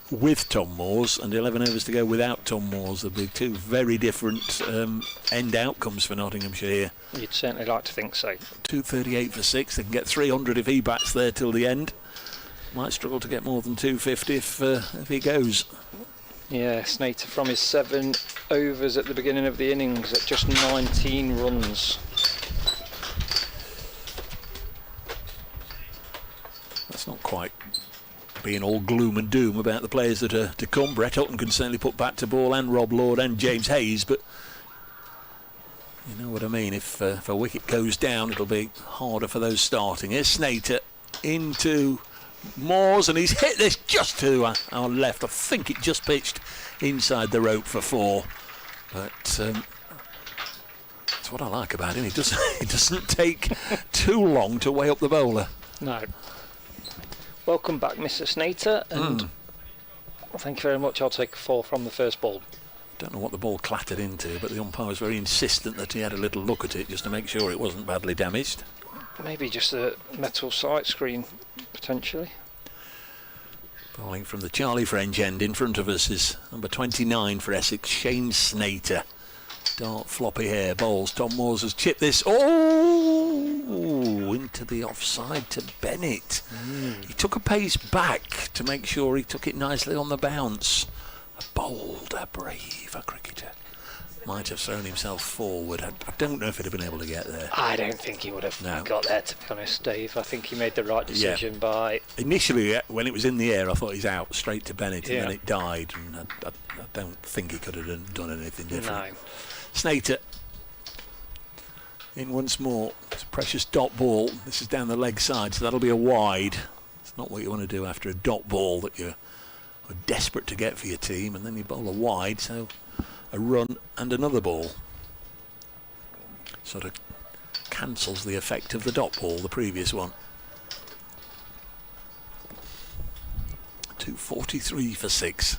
with Tom Moores, and 11 overs to go without Tom Moores. There'll be 2 very different end outcomes for Nottinghamshire here. You'd certainly like to think so. 238 for 6. They can get 300 if he bats there till the end. Might struggle to get more than 250 if he goes. Yeah, Snater from his 7 overs at the beginning of the innings at just 19 runs. quite being all gloom and doom about the players that are to come. Brett Hutton can certainly put back to ball, and Rob Lord and James Hayes, but you know what I mean. If a wicket goes down, it'll be harder for those starting. Here's Snater into Moores, and he's hit this just to our left. I think it just pitched inside the rope for 4, but that's what I like about him. It doesn't take too long to weigh up the bowler. No. Welcome back, Mr. Snater, and thank you very much. I'll take a 4 from the first ball. Don't know what the ball clattered into, but the umpire was very insistent that he had a little look at it just to make sure it wasn't badly damaged. Maybe just a metal sight screen, potentially. Bowling from the Charlie French end in front of us is number 29 for Essex, Shane Snater. Dark floppy hair bowls. Tom Moores has chipped this. Oh, into the offside to Bennett. He took a pace back to make sure he took it nicely on the bounce. A bold, a brave, a cricketer. Might have thrown himself forward. I don't know if he'd have been able to get there. I don't think he would have got there, to be honest, Dave. I think he made the right decision by... Initially, when it was in the air, I thought he's out, straight to Bennett, and then it died. And I don't think he could have done anything different. No. Snater in once more. It's a precious dot ball. This is down the leg side, so that'll be a wide. It's not what you want to do after a dot ball that you're desperate to get for your team, and then you bowl a wide, so a run and another ball. Sort of cancels the effect of the dot ball, the previous one. 243 for 6.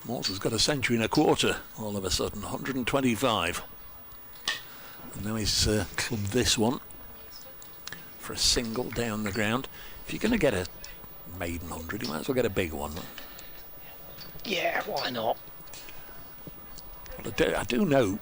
Moores has got a century and a quarter all of a sudden, 125. And now he's clubbed this one for a single down the ground. If you're going to get a maiden 100, you might as well get a big one. Yeah, why not? Well, I do know,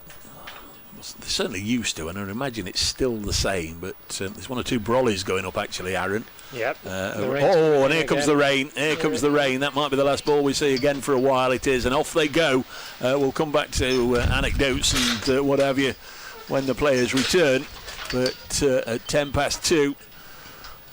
they're certainly used to, and I imagine it's still the same, but there's 1 or 2 brollies going up actually, Aaron. Yep. And here comes the rain. Here comes the rain. That might be the last ball we see again for a while. It is, and off they go. We'll come back to anecdotes and what have you when the players return. But at 2:10,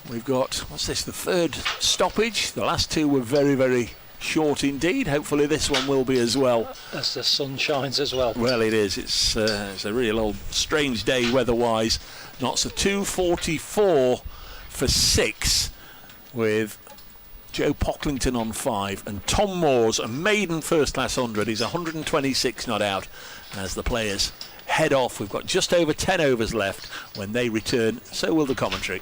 we've got, what's this, the 3rd stoppage. The last 2 were very, very short indeed. Hopefully this one will be as well. As the sun shines as well. Well, it is. It's a real old strange day weather-wise. Not so 244 for 6 with Joe Pocklington on 5, and Tom Moores, a maiden first-class 100. He's 126 not out as the players head off. We've got just over 10 overs left. When they return, so will the commentary.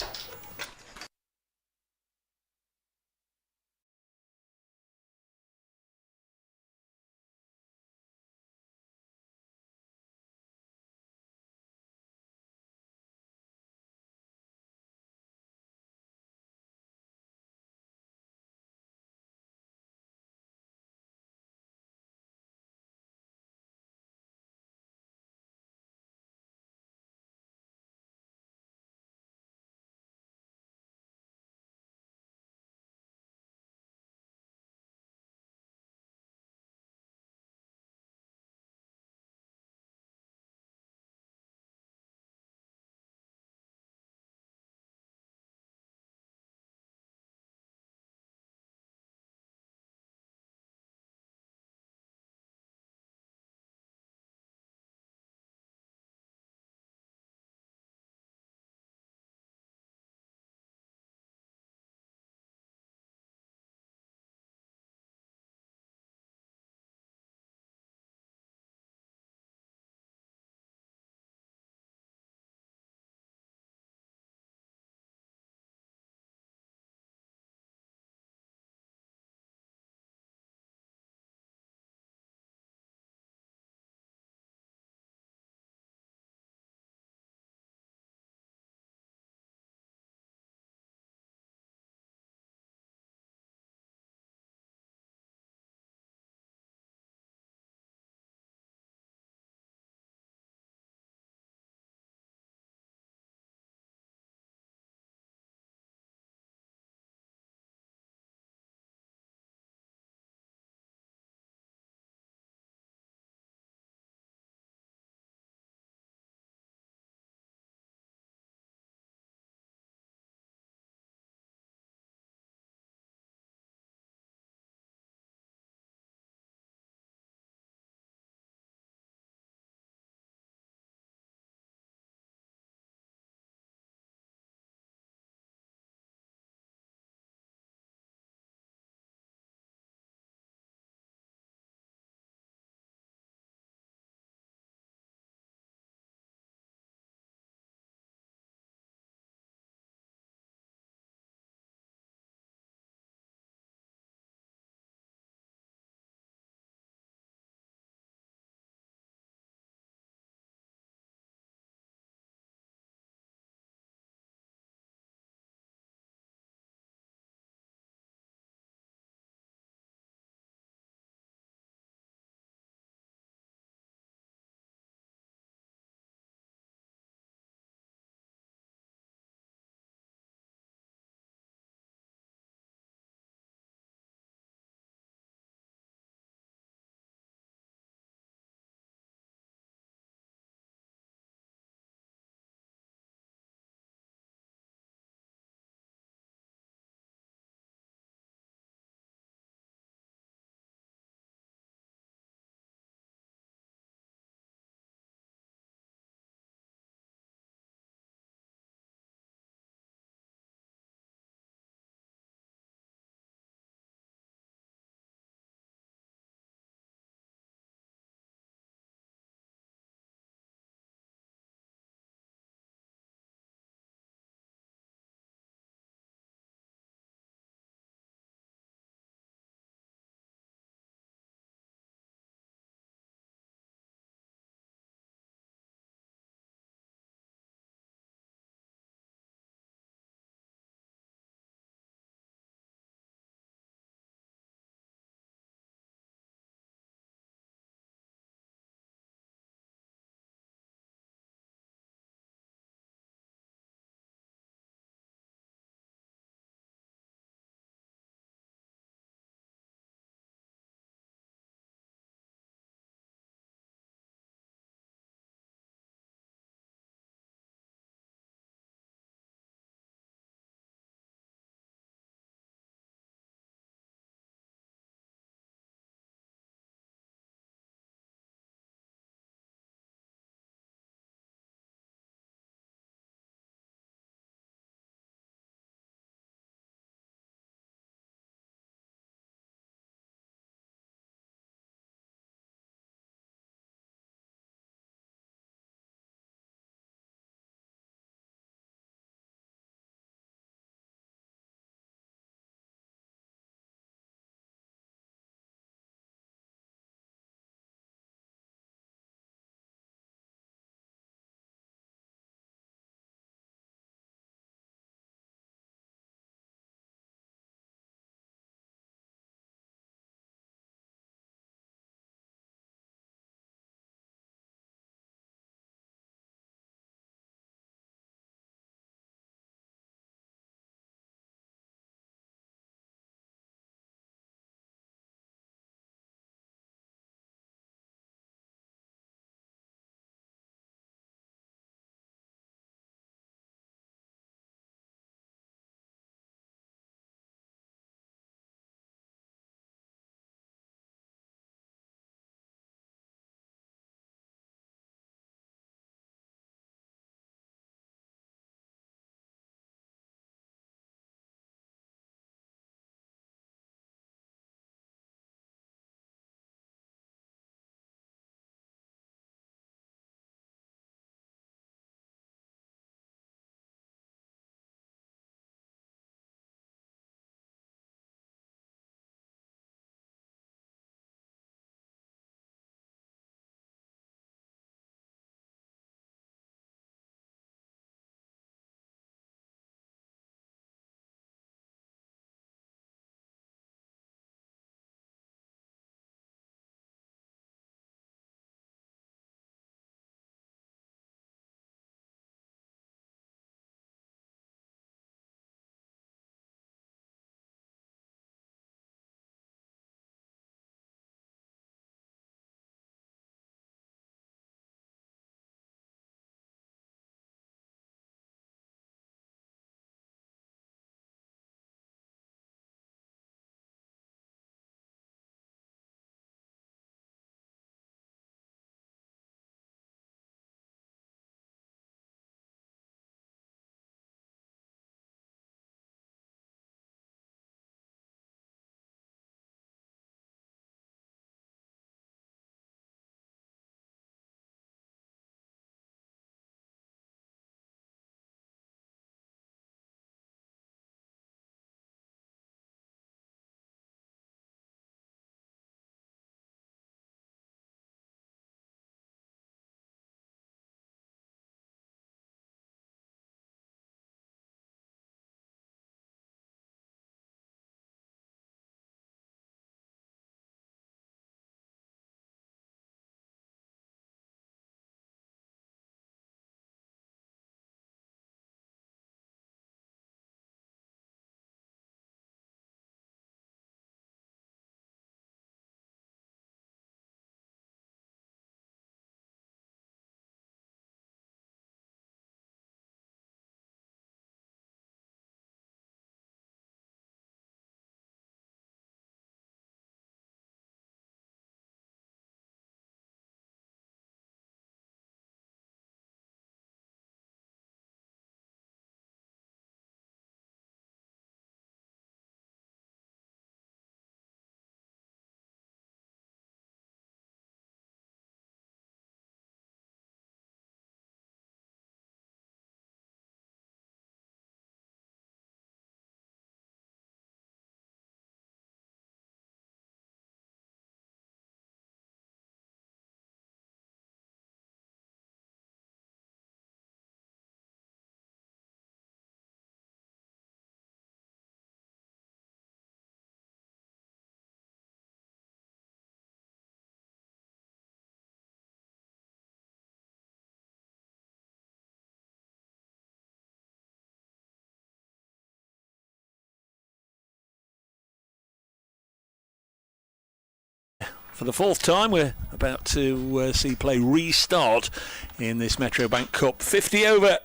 For the fourth time, we're about to see play restart in this Metro Bank Cup 50 over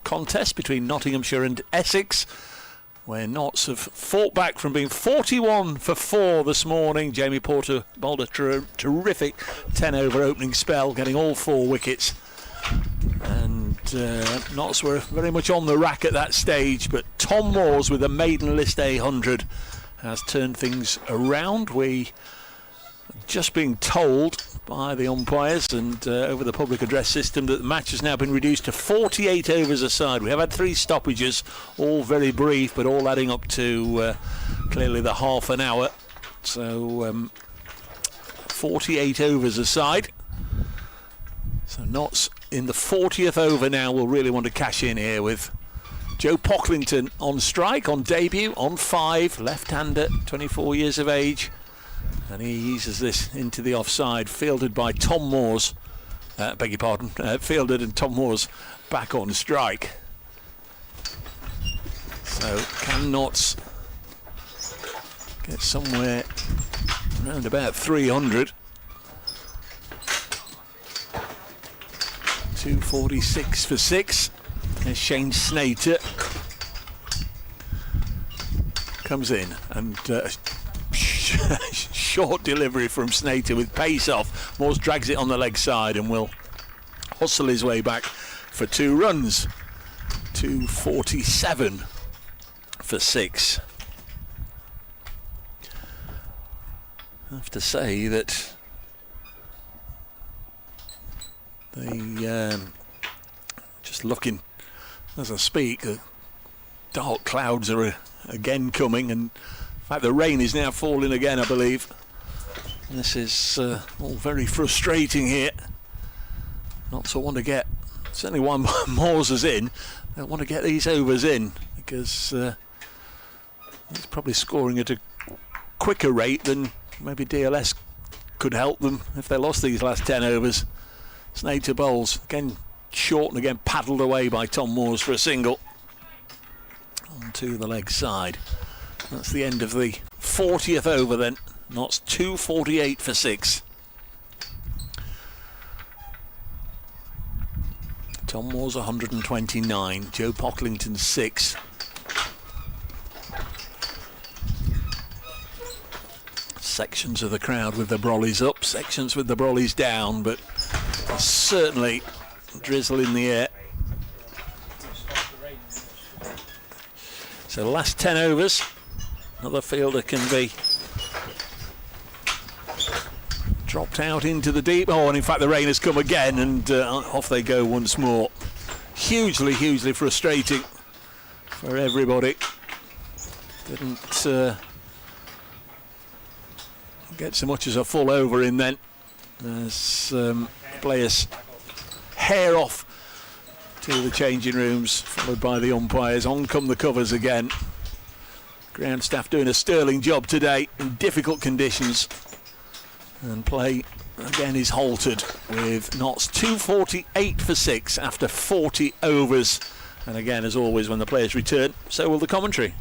contest between Nottinghamshire and Essex, where Notts have fought back from being 41 for 4 this morning. Jamie Porter bowled a terrific 10 over opening spell, getting all 4 wickets. And Notts were very much on the rack at that stage, but Tom Moores with a maiden list 100 has turned things around. We just being told by the umpires and over the public address system that the match has now been reduced to 48 overs a side. We have had 3 stoppages, all very brief, but all adding up to clearly the half an hour. So 48 overs a side. So Notts in the 40th over now will really want to cash in here with Joe Pocklington on strike, on debut, on 5, left-hander, 24 years of age. And he eases this into the offside, fielded by Tom Moores. Beg your pardon, fielded and Tom Moores back on strike. So can Notts get somewhere around about 300? 246 for 6. There's Shane Snater. Comes in and short delivery from Snater with pace off. Moores drags it on the leg side and will hustle his way back for 2 runs. 247 for 6. I have to say that they just looking as I speak, dark clouds are again coming, and in fact the rain is now falling again, I believe. This is all very frustrating here. Not to want to get, certainly one Moores is in, they want to get these overs in, because it's probably scoring at a quicker rate than maybe DLS could help them if they lost these last 10 overs. Snater bowls, again short and again paddled away by Tom Moores for a single. Onto the leg side. That's the end of the 40th over then. Notts 248 for 6. Tom Moores 129, Joe Pocklington 6. Sections of the crowd with the brollies up, sections with the brollies down, but there's certainly drizzle in the air. So last 10 overs, another fielder can be dropped out into the deep. Oh, and in fact the rain has come again, and off they go once more. Hugely frustrating for everybody. Didn't get so much as a full over in then. There's players hair off to the changing rooms, followed by the umpires. On come the covers again. Ground staff doing a sterling job today in difficult conditions, and play again is halted with Notts 248 for 6 after 40 overs. And again, as always, when the players return, so will the commentary.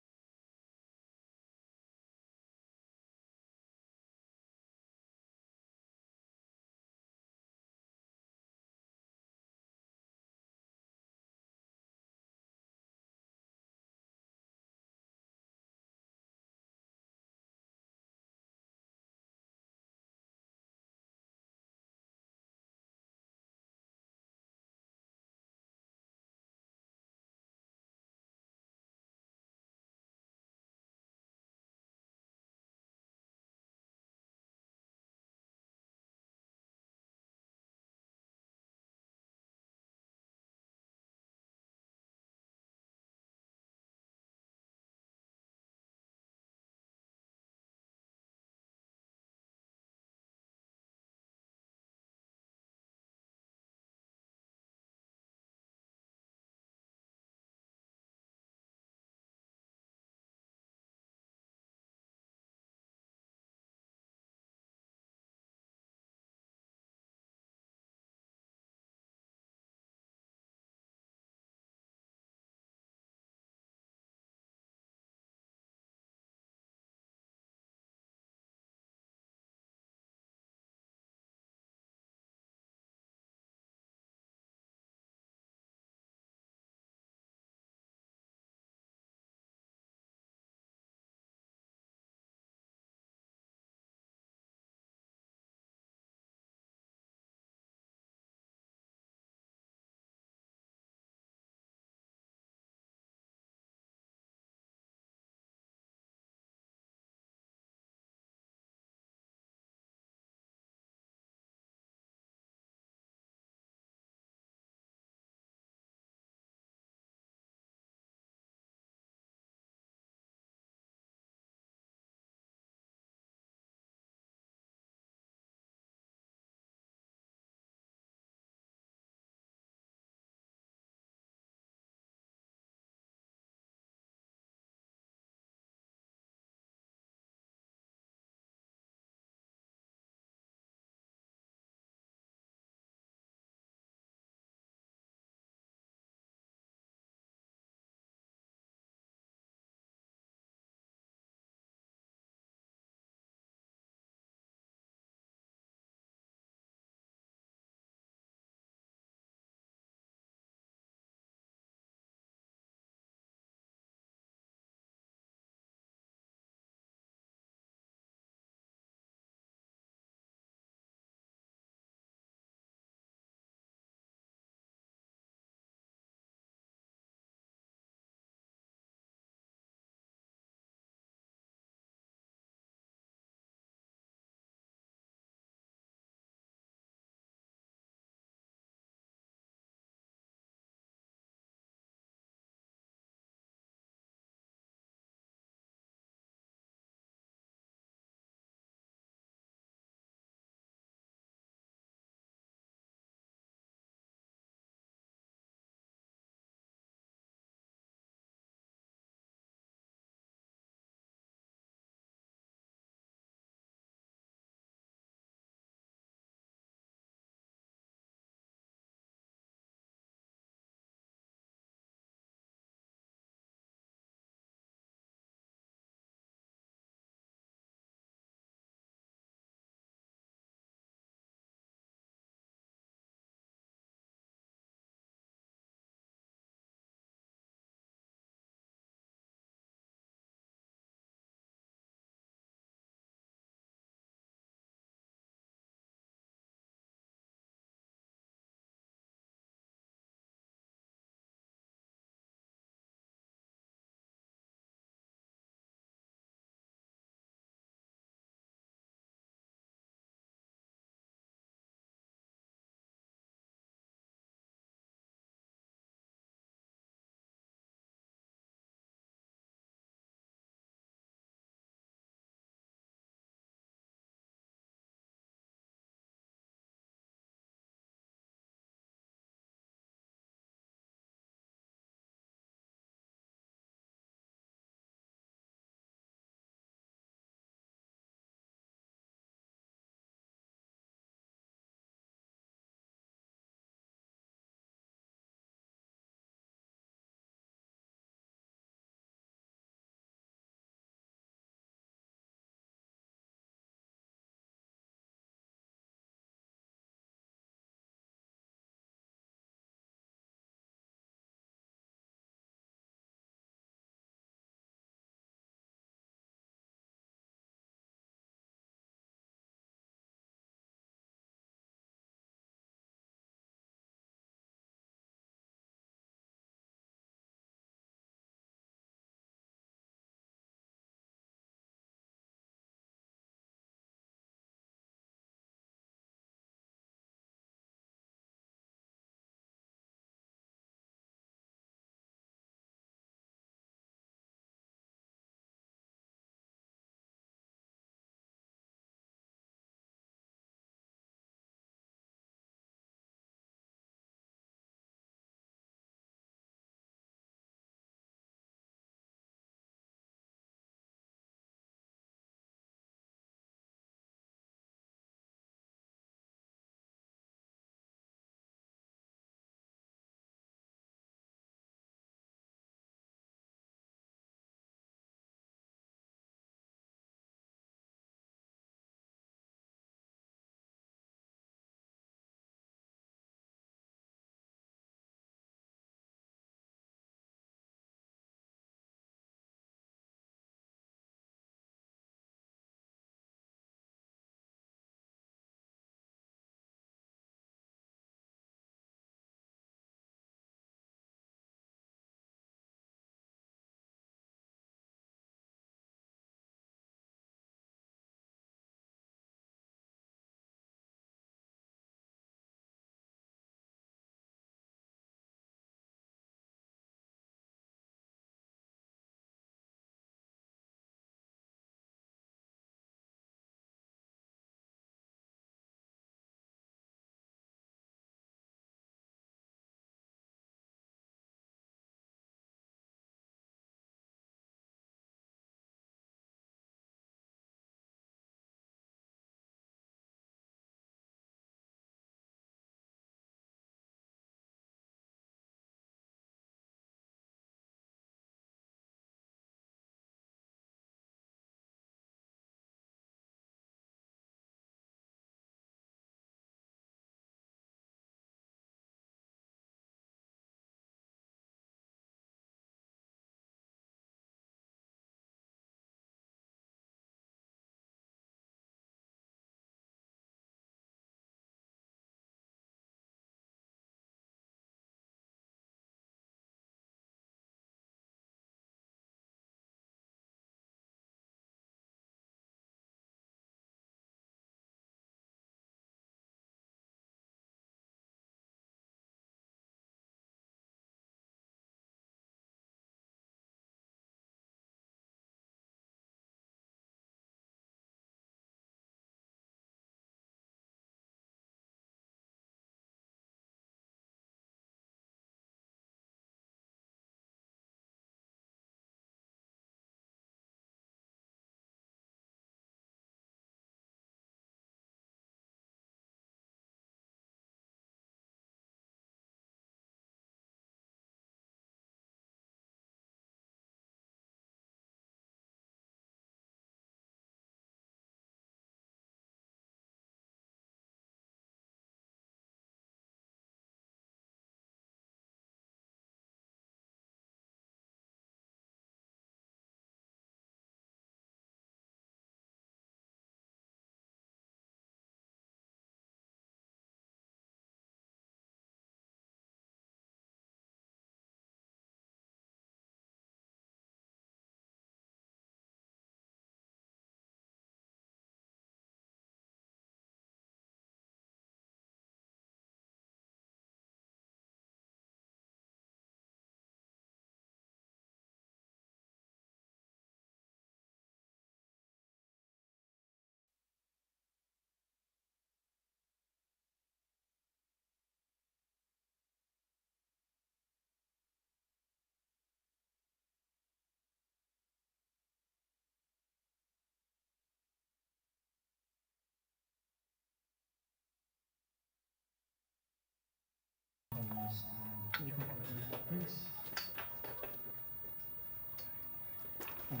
Now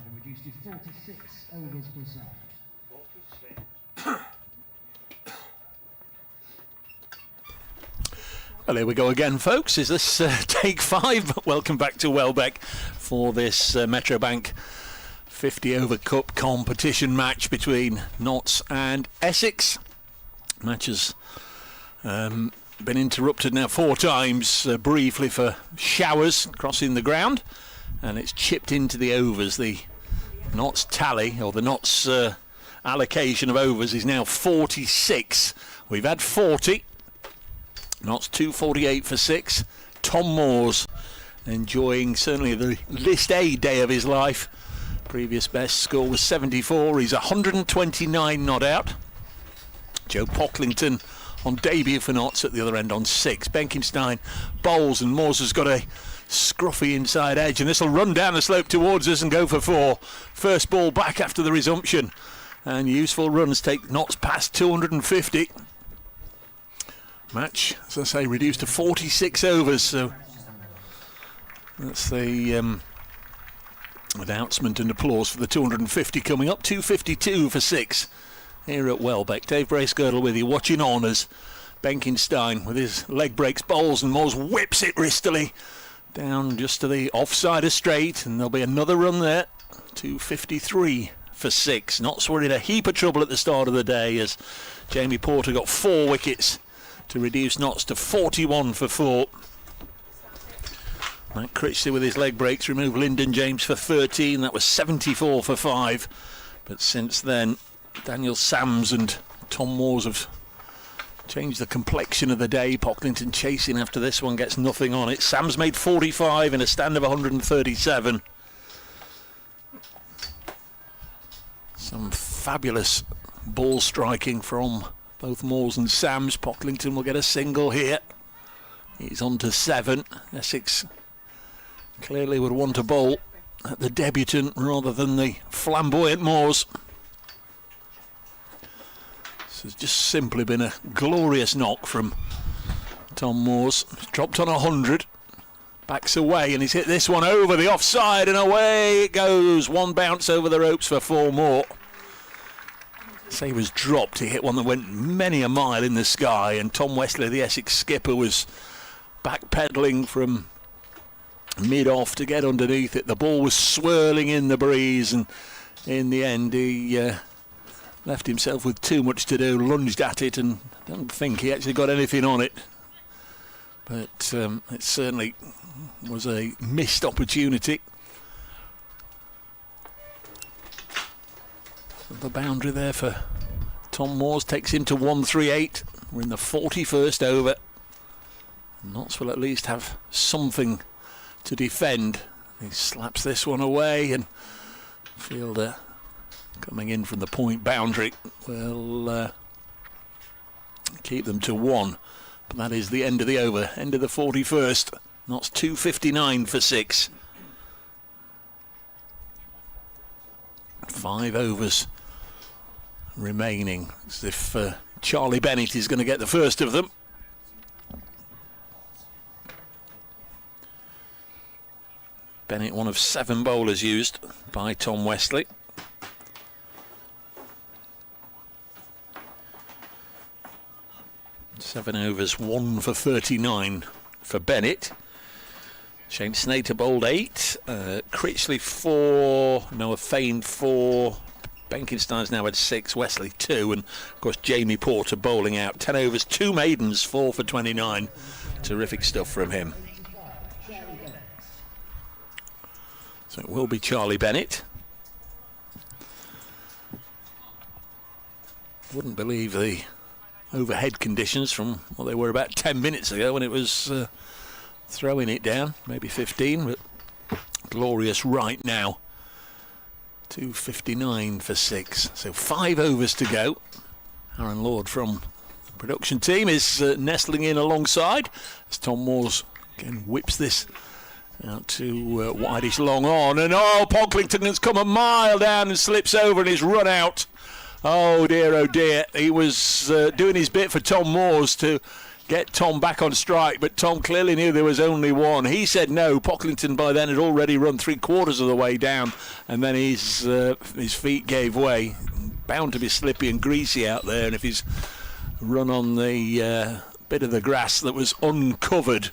been reduced to 46 overs per side. 46. Well, here we go again, folks. Is this take 5? Welcome back to Welbeck for this Metrobank 50 over cup competition match between Notts and Essex. Match has been interrupted now 4 times briefly for showers crossing the ground, and it's chipped into the overs. The Notts tally, or the Notts allocation of overs, is now 46. We've had 40. Notts 248 for 6. Tom Moore's enjoying certainly the List A day of his life. Previous best score was 74. He's 129 not out. Joe Pocklington on debut for Notts at the other end on 6. Benkenstein bowls, and Moores has got a scruffy inside edge, and this will run down the slope towards us and go for 4. First ball back after the resumption, and useful runs take Notts past 250. Match, as I say, reduced to 46 overs, so that's the announcement and applause for the 250 coming up. 252 for 6 here at Welbeck. Dave Bracegirdle with you, watching on as Benkenstein with his leg breaks bowls, and Moores whips it wristily down just to the offside of straight, and there'll be another run there. 253 for 6. Notts were in a heap of trouble at the start of the day as Jamie Porter got 4 wickets to reduce Notts to 41 for 4. Matt Critchley with his leg breaks removed Lyndon James for 13. That was 74 for 5. But since then, Daniel Sams and Tom Moores have changed the complexion of the day. Pocklington chasing after this one, gets nothing on it. Sams made 45 in a stand of 137. Some fabulous ball striking from both Moores and Sams. Pocklington will get a single here. He's on to 7. Essex clearly would want a bowl at the debutant rather than the flamboyant Moores. This has just simply been a glorious knock from Tom Moores. He's dropped on 100. Backs away, and he's hit this one over the offside, and away it goes. One bounce over the ropes for 4 more. Say was dropped. He hit one that went many a mile in the sky, and Tom Wesley, the Essex skipper, was backpedaling from mid-off to get underneath it. The ball was swirling in the breeze, and in the end he left himself with too much to do, lunged at it, and I don't think he actually got anything on it. But it certainly was a missed opportunity. The boundary there for Tom Moores takes him to 138. We're in the 41st over. Notts will at least have something to defend. He slaps this one away, and fielder coming in from the point boundary will keep them to 1. But that is the end of the over, end of the 41st. Notts 259 for 6. 5 overs remaining, as if Charlie Bennett is going to get the first of them. Bennett, one of 7 bowlers used by Tom Wesley. Seven overs, 1 for 39 for Bennett. Shane Snater bowled 8. Critchley 4. Noah Fain 4. Benkenstein's now had 6. Wesley 2. And of course Jamie Porter bowling out. 10 overs, 2 maidens, 4 for 29. Terrific stuff from him. So it will be Charlie Bennett. Wouldn't believe the overhead conditions from what they were about 10 minutes ago when it was throwing it down, maybe 15, but glorious right now. 259 for 6, so 5 overs to go. Aaron Lord from the production team is nestling in alongside as Tom Moores again whips this out to whitish long on, and Pocklington has come a mile down and slips over and is run out Oh dear. He was doing his bit for Tom Moores to get Tom back on strike, but Tom clearly knew there was only one. He said no. Pocklington by then had already run 3/4 of the way down, and then his feet gave way. Bound to be slippy and greasy out there, and if he's run on the bit of the grass that was uncovered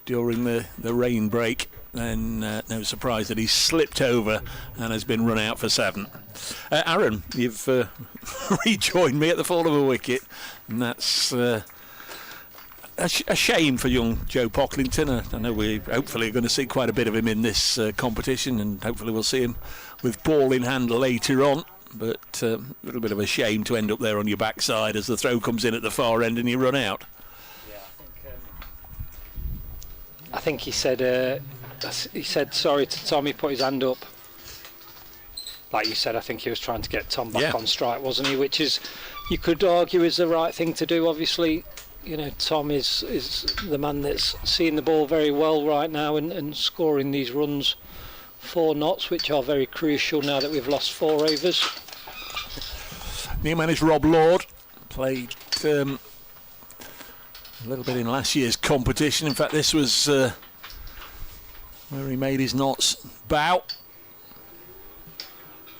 during the rain break, then no surprise that he's slipped over and has been run out for 7. Aaron, you've rejoined me at the fall of a wicket, and that's a shame for young Joe Pocklington. I know we hopefully are going to see quite a bit of him in this competition, and hopefully we'll see him with ball in hand later on. But a little bit of a shame to end up there on your backside as the throw comes in at the far end and you run out. Yeah, I think he said sorry to Tom. He put his hand up. Like you said, I think he was trying to get Tom back on strike, wasn't he? Which is, you could argue, is the right thing to do. Obviously, you know, Tom is the man that's seeing the ball very well right now and scoring these runs for knots, which are very crucial now that we've lost 4 overs. New man is Rob Lord. Played a little bit in last year's competition. In fact, this was where he made his knots bow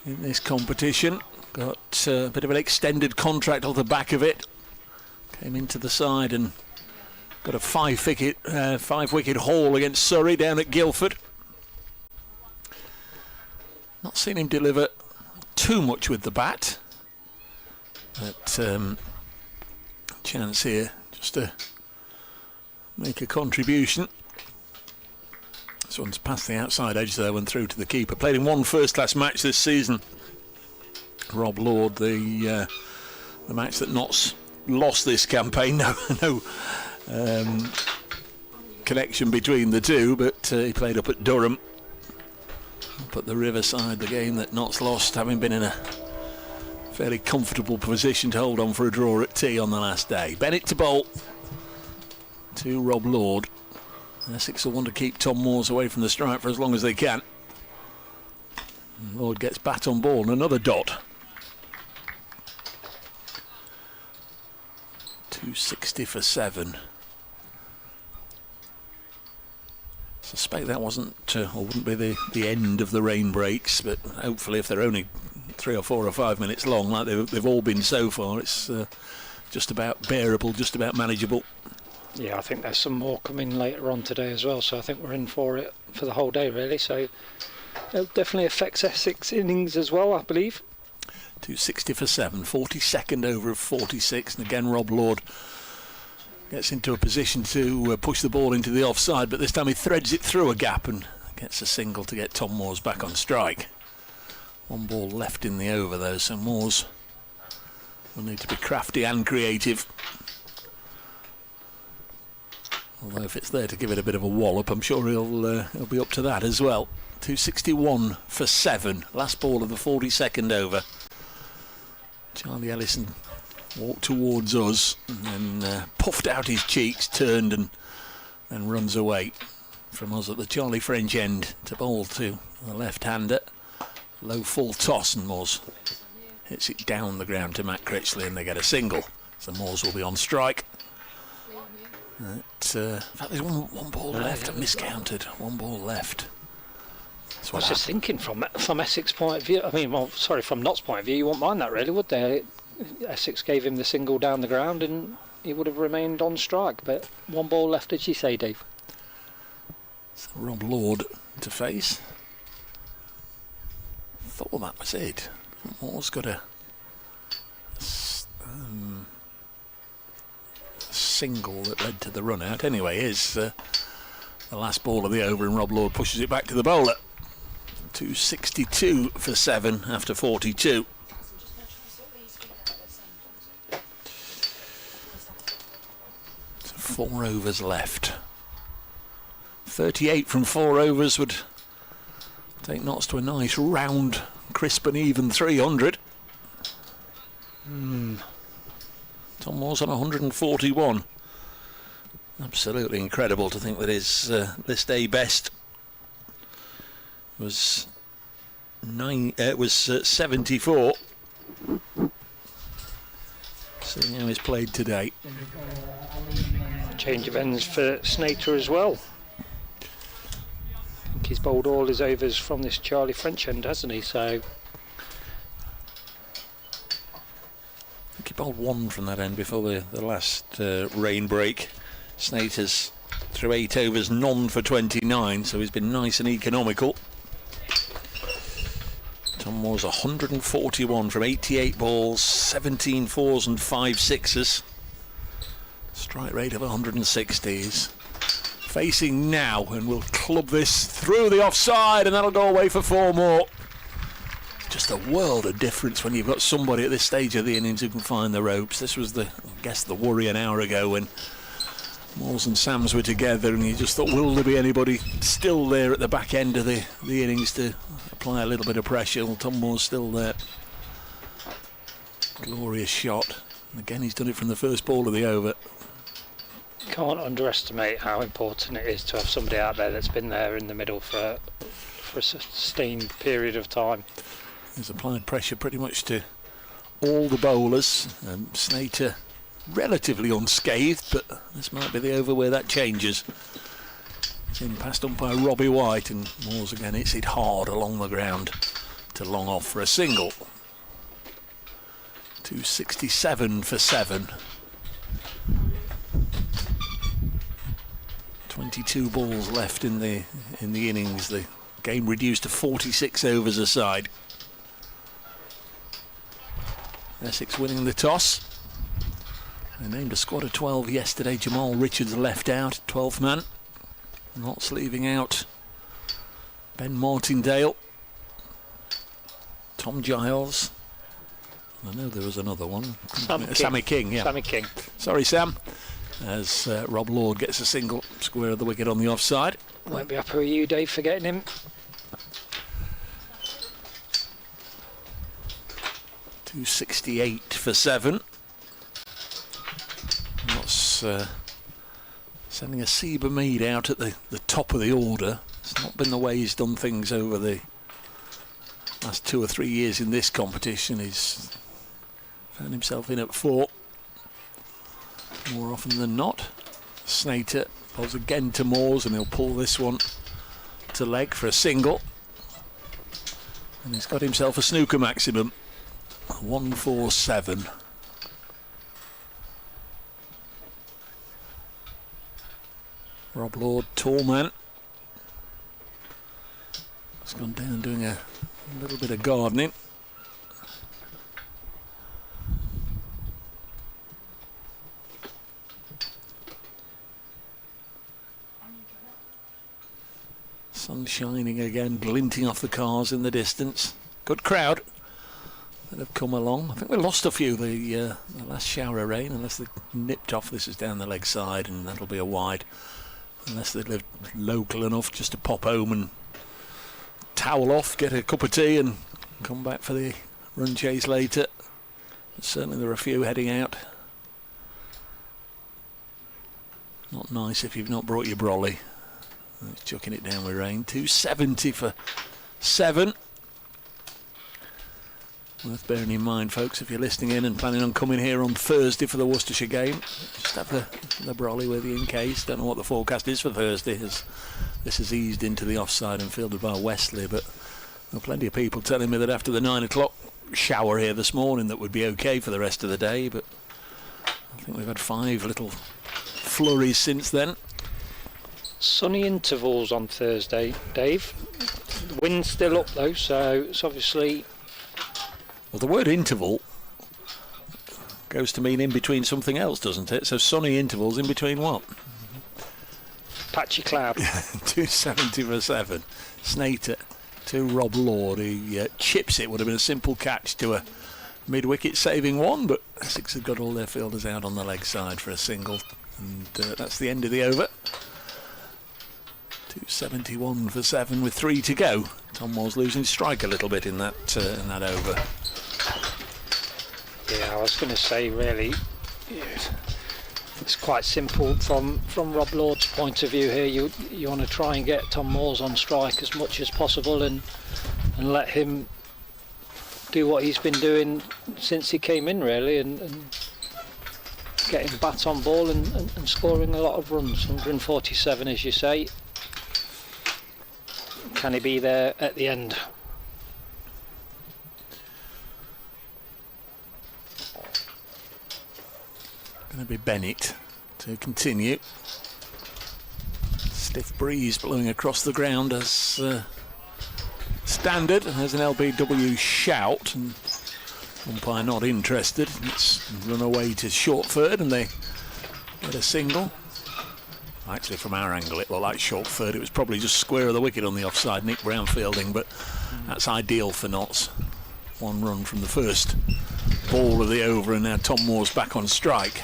in this competition. Got a bit of an extended contract on the back of it. Came into the side and got a 5-wicket haul against Surrey down at Guildford. Not seen him deliver too much with the bat, but chance here just to make a contribution. This one's past the outside edge though and through to the keeper. Played in one first-class match this season. Rob Lord, the match that Notts lost this campaign. No connection between the two, but he played up at Durham, up at the Riverside, the game that Notts lost, having been in a fairly comfortable position to hold on for a draw at tea on the last day. Bennett to bowl to Rob Lord. Essex will want to keep Tom Moores away from the strike for as long as they can. And Lord gets bat on ball and another dot. 260 for 7. Suspect that wasn't or wouldn't be the end of the rain breaks, but hopefully if they're only 3 or 4 or 5 minutes long like they've all been so far, it's just about bearable, just about manageable. Yeah, I think there's some more coming later on today as well, so I think we're in for it for the whole day really. So it definitely affects Essex innings as well, I believe. 260 for 7, 42nd over of 46, and again Rob Lord gets into a position to push the ball into the offside, but this time he threads it through a gap and gets a single to get Tom Moores back on strike. 1 ball left in the over though, so Moores will need to be crafty and creative. Although if it's there to give it a bit of a wallop, I'm sure he'll be up to that as well. 261 for 7, last ball of the 42nd over. Charlie Ellison walked towards us and puffed out his cheeks, turned and runs away from us at the Charlie French end to bowl to the left-hander. Low full toss and Moores hits it down the ground to Matt Critchley and they get a single. So Moores will be on strike. In fact, there's one ball left, miscounted. 1 ball left. I was just thinking from Essex point of view, from Notts point of view, you wouldn't mind that really, would they? Essex gave him the single down the ground and he would have remained on strike, but 1 ball left, as you say, Dave. So Rob Lord to face. Thought that was it. Moore's got a single that led to the run out. Anyway, here's the last ball of the over and Rob Lord pushes it back to the bowler. 262 for 7 after 42. So 4 overs left. 38 from 4 overs would take Notts to a nice round, crisp and even 300. Tom Moores on 141. Absolutely incredible to think that his list A best was 74. seeing how he's played today. Change of ends for Snater as well. I think he's bowled all his overs from this Charlie French end, hasn't he? So I think he bowled one from that end before the last rain break. Snater's through 8 overs, none for 29, so he's been nice and economical. Tom Moore's 141 from 88 balls, 17 fours and 5 sixes. Strike rate of 160. He's facing now and will club this through the offside, and that'll go away for 4 more. Just a world of difference when you've got somebody at this stage of the innings who can find the ropes. This was the worry an hour ago when Moores and Sams were together, and you just thought, will there be anybody still there at the back end of the innings to apply a little bit of pressure? Well, Tom Moore's still there. Glorious shot. And again, he's done it from the first ball of the over. can't underestimate how important it is to have somebody out there that's been there in the middle for a sustained period of time. He's applied pressure pretty much to all the bowlers. Snater relatively unscathed, but this might be the over where that changes. It's in past umpire Robbie White, and Moores again hits it hard along the ground to long off for a single. 267 for 7. 22 balls left in the innings. The game reduced to 46 overs a side. Essex winning the toss. They named a squad of 12 yesterday. Jamal Richards left out, 12th man. Not leaving out Ben Martindale, Tom Giles. I know there was another one. Sammy King, yeah. Sammy King. Sorry, Sam. As Rob Lord gets a single square of the wicket on the offside. Won't be happy with you, Dave, for getting him. 268 for 7. That's sending a Seba Mead out at the top of the order. It's not been the way he's done things over the last 2 or 3 years in this competition. He's found himself in at 4 more often than not. Snater pulls again to Moores, and he'll pull this one to leg for a single. And he's got himself a snooker maximum. 147. Rob Lord, tall man. He's gone down doing a little bit of gardening. Sun shining again, glinting off the cars in the distance. Good crowd that have come along. I think we lost a few the last shower of rain, unless they nipped off. This is down the leg side, and that'll be a wide. Unless they lived local enough just to pop home and towel off, get a cup of tea and come back for the run chase later. But certainly there are a few heading out. Not nice if you've not brought your brolly. It's chucking it down with rain. 270 for 7. Worth bearing in mind, folks, if you're listening in and planning on coming here on Thursday for the Worcestershire game, just have the brolly with you in case. Don't know what the forecast is for Thursday, as this has eased into the offside and fielded by Wesley, but there are plenty of people telling me that after the 9 o'clock shower here this morning that would be okay for the rest of the day, but I think we've had 5 little flurries since then. Sunny intervals on Thursday, Dave. The wind's still up though, so it's obviously... Well, the word interval goes to mean in between something else, doesn't it? So sunny intervals in between what? Patchy cloud. 270 for 7. Snater to Rob Lord. He chips it. Would have been a simple catch to a mid-wicket saving one, but Essex have got all their fielders out on the leg side for a single, and that's the end of the over. 271 for 7 with 3 to go. Tom Moore's losing strike a little bit in that over. Yeah, I was going to say, really, it's quite simple from Rob Lord's point of view here. You want to try and get Tom Moores on strike as much as possible and let him do what he's been doing since he came in, really, and getting bat on ball and scoring a lot of runs. 147, as you say. Can he be there at the end? Going to be Bennett to continue. Stiff breeze blowing across the ground as standard. There's an LBW shout, and umpire not interested. It's run away to short third, and they get a single. Actually, from our angle, it looked like short third. It was probably just square of the wicket on the offside. Nick Brown fielding, but that's ideal for Notts. One run from the first ball of the over, and now Tom Moore's back on strike.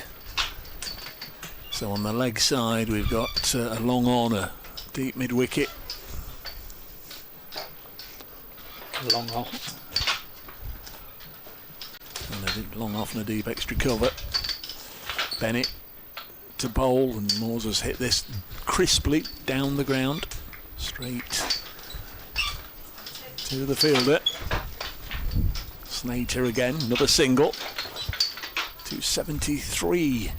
So on the leg side, we've got a long on, a deep mid wicket. Long off. And a long off and a deep extra cover. Bennett to bowl, and Moores has hit this crisply down the ground, straight to the fielder. Snater again, another single. 273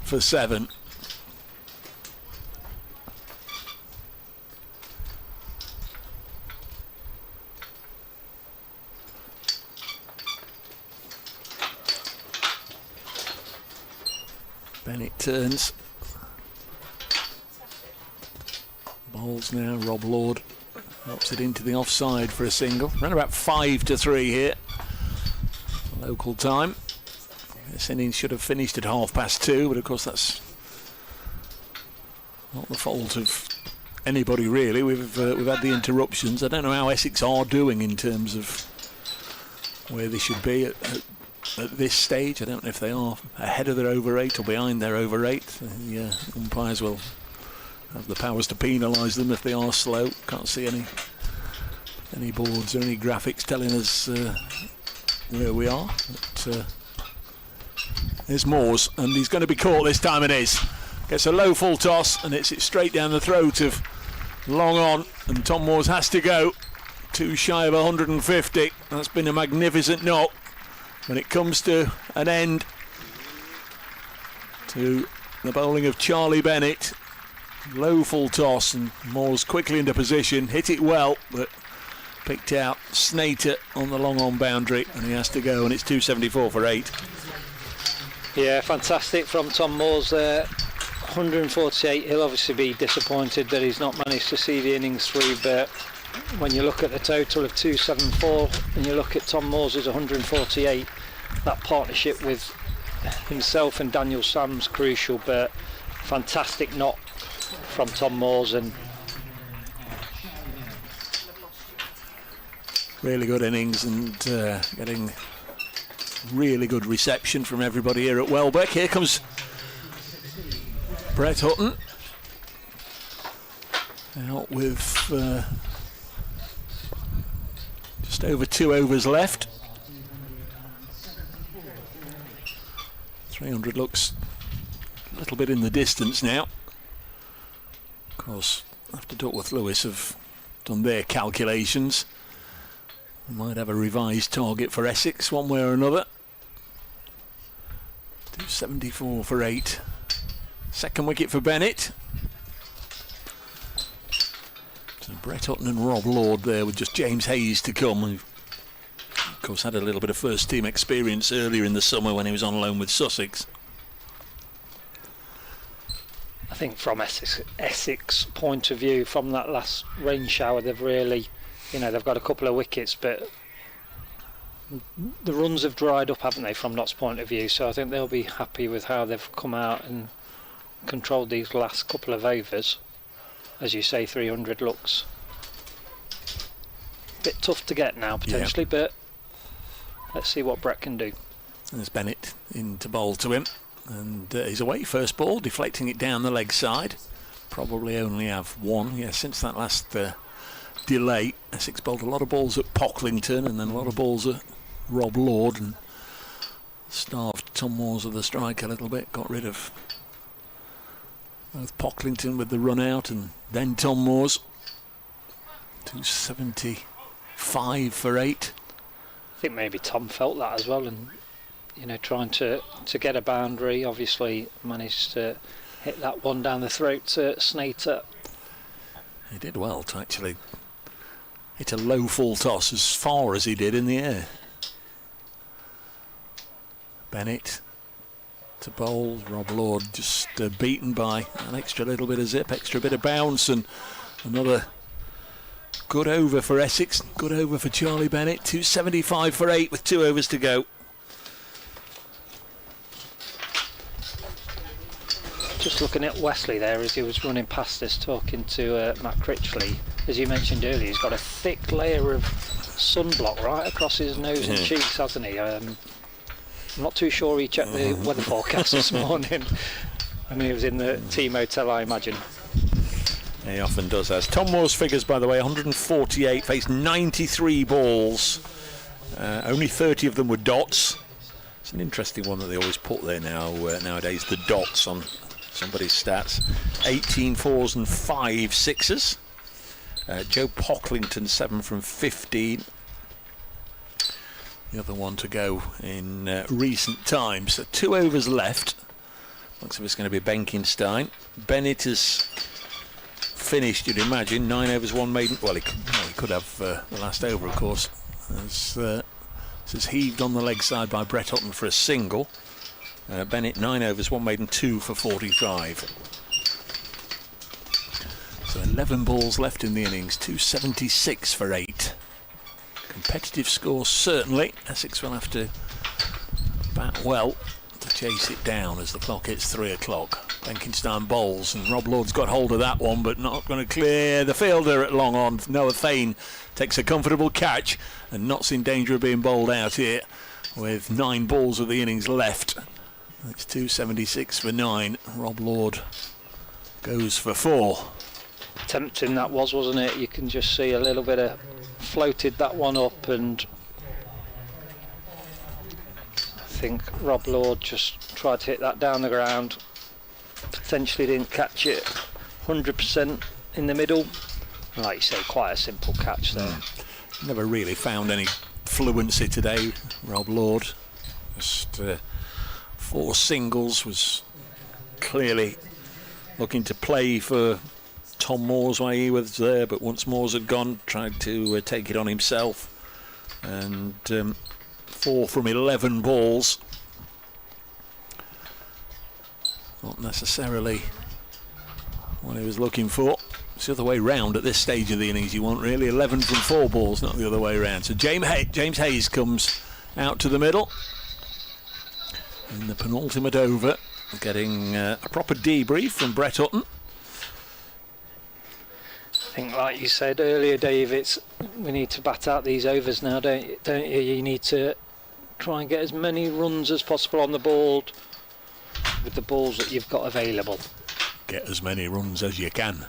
for 7. Bennett turns. Bowls now, Rob Lord knocks it into the offside for a single. Around about 5 to 3 here. Local time. This innings should have finished at 2:30, but of course that's not the fault of anybody really. We've had the interruptions. I don't know how Essex are doing in terms of where they should be at this stage. I don't know if they are ahead of their over 8 or behind their over 8. The umpires will have the powers to penalise them if they are slow. Can't see any boards or any graphics telling us where we are. But there's Moores, and he's going to be caught this time. It is. Gets a low full toss, and it's straight down the throat of long on, and Tom Moores has to go. Too shy of 150. That's been a magnificent knock. When it comes to an end to the bowling of Charlie Bennett, low full toss, and Moores quickly into position, hit it well, but picked out Snater on the long on boundary, and he has to go, and it's 274 for 8. Yeah, fantastic from Tom Moores there. 148. He'll obviously be disappointed that he's not managed to see the innings through, but when you look at the total of 274 and you look at Tom Moore's 148, that partnership with himself and Daniel Sam's crucial, but fantastic knock from Tom Moore's, and really good innings, and getting really good reception from everybody here at Welbeck. Here comes Brett Hutton out with just over 2 overs left. 300 looks a little bit in the distance now. Of course, after Duckworth Lewis have done their calculations, we might have a revised target for Essex one way or another. 274 for 8. Second wicket for Bennett. So Brett Hutton and Rob Lord there with just James Hayes to come, who of course had a little bit of first team experience earlier in the summer when he was on loan with Sussex. I think from Essex point of view, from that last rain shower, they've really, they've got a couple of wickets, but the runs have dried up, haven't they, from Notts' point of view, so I think they'll be happy with how they've come out and controlled these last couple of overs. As you say, 300 looks a bit tough to get now potentially, but let's see what Brett can do. There's Bennett in to bowl to him, and he's away first ball, deflecting it down the leg side. Probably only have one. Yeah, since that last delay, Essex bowled a lot of balls at Pocklington and then a lot of balls at Rob Lord, and starved Tom Moores of the strike a little bit. Got rid of both Pocklington with the run out and then Tom Moores. 275 for 8. I think maybe Tom felt that as well and trying to get a boundary. Obviously managed to hit that one down the throat to Snater. He did well to actually hit a low full toss as far as he did in the air. Bennett to bowl. Rob Lord just beaten by an extra little bit of zip, extra bit of bounce, and another good over for Essex, good over for Charlie Bennett. 275 for 8 with 2 overs to go. Just looking at Wesley there as he was running past us, talking to Matt Critchley. As you mentioned earlier, he's got a thick layer of sunblock right across his nose and cheeks, hasn't he? I'm not too sure he checked the weather forecast this morning. I mean, he was in the team hotel, I imagine. He often does that. Tom Moore's figures, by the way, 148, faced 93 balls. Only 30 of them were dots. It's an interesting one that they always put there nowadays, the dots on somebody's stats. 18 fours and 5 sixes. Joe Pocklington, 7 from 15. The other one to go in recent times. So 2 overs left. Looks like it's going to be Benkenstein. Bennett has finished, you'd imagine, 9 overs, 1 maiden. Well, he could have the last over, of course. This is heaved on the leg side by Brett Hutton for a single. Bennett 9 overs, 1 maiden, 2 for 45. So 11 balls left in the innings, 276 for 8. Competitive score certainly. Essex will have to bat well to chase it down as the clock hits 3 o'clock. Benkenstein bowls and Rob Lord's got hold of that one, but not going to clear the fielder at long on. Noah Thane takes a comfortable catch and Not's in danger of being bowled out here with 9 balls of the innings left. It's 276 for 9. Rob Lord goes for 4. Tempting that was, wasn't it? You can just see a little bit of floated that one up, and I think Rob Lord just tried to hit that down the ground. Potentially didn't catch it 100% in the middle. Like you say, quite a simple catch there. Never really found any fluency today, Rob Lord. Just 4 singles, was clearly looking to play for Tom Moore's while he was there, but once Moore's had gone, tried to take it on himself. And 4 from 11 balls. Not necessarily what he was looking for. It's the other way round at this stage of the innings. You want really 11 from 4 balls, not the other way round. So James Hayes comes out to the middle in the penultimate over, getting a proper debrief from Brett Hutton. I think, like you said earlier, Dave, we need to bat out these overs now, don't you? You need to try and get as many runs as possible on the board with the balls that you've got available. Get as many runs as you can.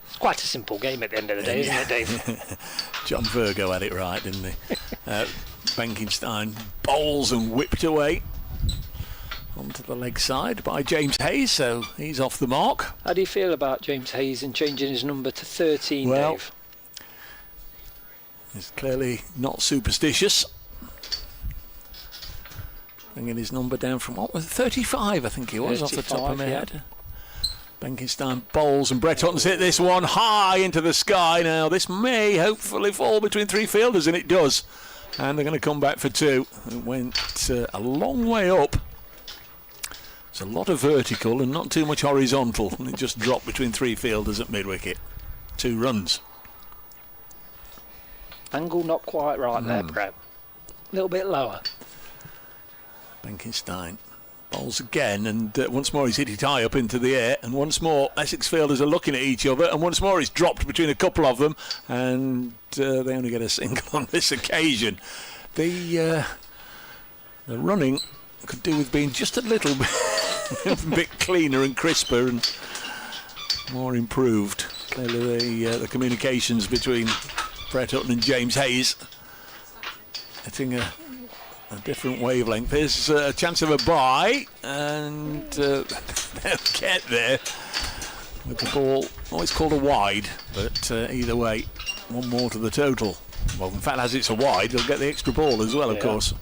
It's quite a simple game at the end of the day, isn't it, Dave? John Virgo had it right, didn't he? Benkenstein bowls and whipped away onto the leg side by James Hayes, so he's off the mark. How do you feel about James Hayes and changing his number to 13, well, Dave? He's clearly not superstitious. Bringing his number down from, what was it, 35 I think he was, off the top of my head. Benkenstein bowls and Brett Hutton's hit this one high into the sky. Now this may hopefully fall between 3 fielders, and it does. And they're going to come back for 2. It went a long way up. It's a lot of vertical and not too much horizontal, and it just dropped between 3 fielders at mid-wicket. 2 runs. Angle not quite right there, Brett. A little bit lower. Benkenstein bowls again, and once more he's hit it high up into the air, and once more Essex fielders are looking at each other, and once more he's dropped between a couple of them, and they only get a single on this occasion. The running could do with being just a little bit cleaner and crisper and more improved. Clearly the communications between Brett Hutton and James Hayes hitting a different wavelength. There's a chance of a bye, and they'll get there with the ball. Oh, it's called a wide, but either way, 1 more to the total. Well, in fact, as it's a wide, they'll get the extra ball as well, of course.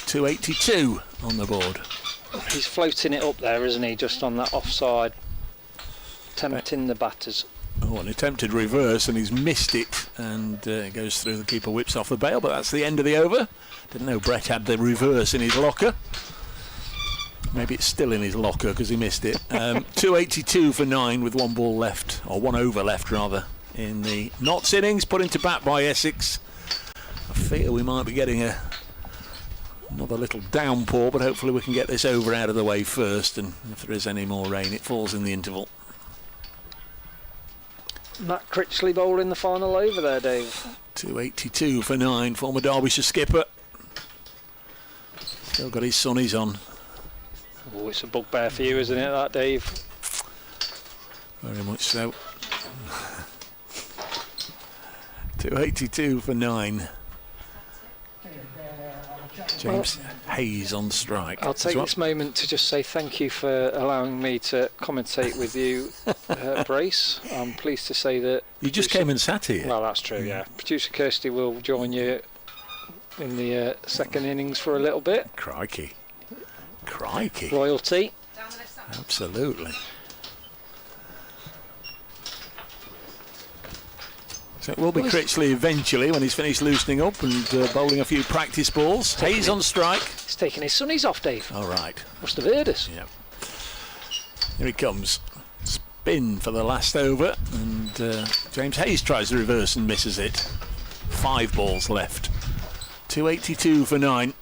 282 on the board. He's floating it up there, isn't he? Just on that offside, tempting the batters. Oh, an attempted reverse, and he's missed it, and it goes through. The keeper whips off the bail, but that's the end of the over. Didn't know Brett had the reverse in his locker. Maybe it's still in his locker because he missed it. 282 for 9 with 1 ball left, or 1 over left rather, in the Notts innings, put into bat by Essex. I fear we might be getting another little downpour, but hopefully we can get this over out of the way first, and if there is any more rain, it falls in the interval. Matt Critchley bowling the final over there, Dave. 282 for 9, former Derbyshire skipper. Still got his sunnies on. Oh, it's a bugbear for you, isn't it, that, Dave? Very much so. 282 for 9. James Hayes on strike. I'll take this moment to just say thank you for allowing me to commentate with you, Brace. I'm pleased to say that... You just came and sat here. Well, that's true, yeah. Producer Kirsty will join you in the second innings for a little bit. Crikey. Crikey. Royalty. Absolutely. So it will be Critchley eventually when he's finished loosening up and bowling a few practice balls. Hayes on strike. He's taking his sunnies off, Dave. All right. Must have heard us. Yeah. Here he comes. Spin for the last over, and James Hayes tries the reverse and misses it. 5 balls left. 282 for 9.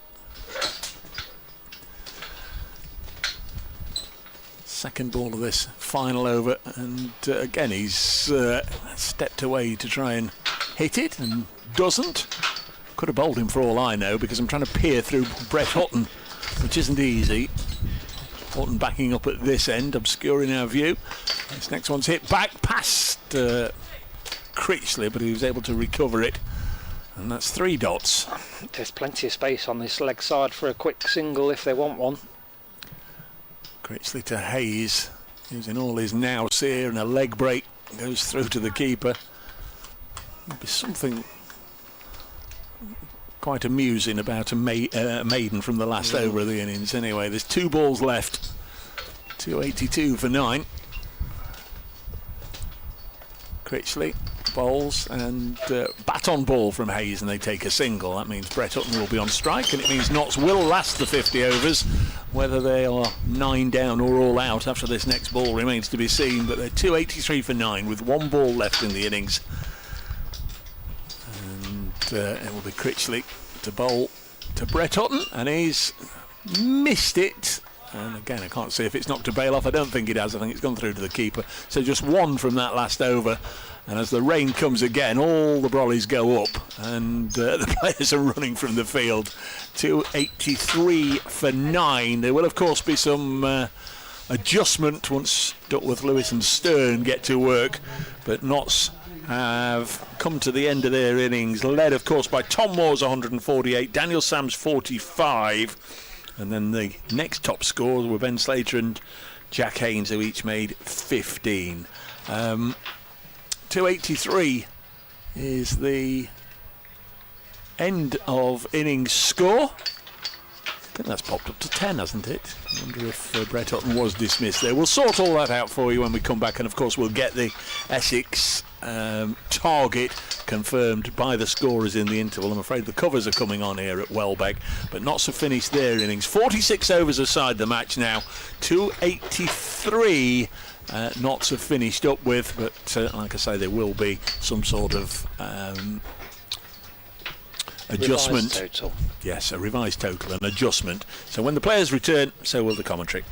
Second ball of this final over, and again he's stepped away to try and hit it and doesn't. Could have bowled him for all I know, because I'm trying to peer through Brett Hutton, which isn't easy. Hutton backing up at this end, obscuring our view. This next one's hit back past Critchley, but he was able to recover it, and that's 3 dots. There's plenty of space on this leg side for a quick single if they want one. Critchley to Hayes, using all his nous here, and a leg break goes through to the keeper. There'll be something quite amusing about a maiden from the last over of the innings. Anyway, there's 2 balls left. 282 for 9. Critchley bowls, and bat on ball from Hayes, and they take a single. That means Brett Hutton will be on strike, and it means Notts will last the 50 overs. Whether they are 9 down or all out after this next ball remains to be seen, but they're 283 for 9 with 1 ball left in the innings. And it will be Critchley to bowl to Brett Hutton, and he's missed it. And again, I can't see if it's knocked a bail off. I don't think it has. I think it's gone through to the keeper. So just 1 from that last over. And as the rain comes again, all the brollies go up, and the players are running from the field. 283 for 9. There will, of course, be some adjustment once Duckworth, Lewis and Stern get to work. But Notts have come to the end of their innings, led, of course, by Tom Moore's 148, Daniel Sam's 45. And then the next top scores were Ben Slater and Jack Haynes, who each made 15. 283 is the end of innings score. I think that's popped up to 10, hasn't it? I wonder if Brett Hutton was dismissed there. We'll sort all that out for you when we come back, and of course we'll get the Essex target confirmed by the scorers in the interval. I'm afraid the covers are coming on here at Welbeck, but Notts have finished their innings. 46 overs aside the match now. 283 Notts have finished up with, but like I say, there will be some sort of adjustment. Revised total. Yes, a revised total, an adjustment. So when the players return, so will the commentary.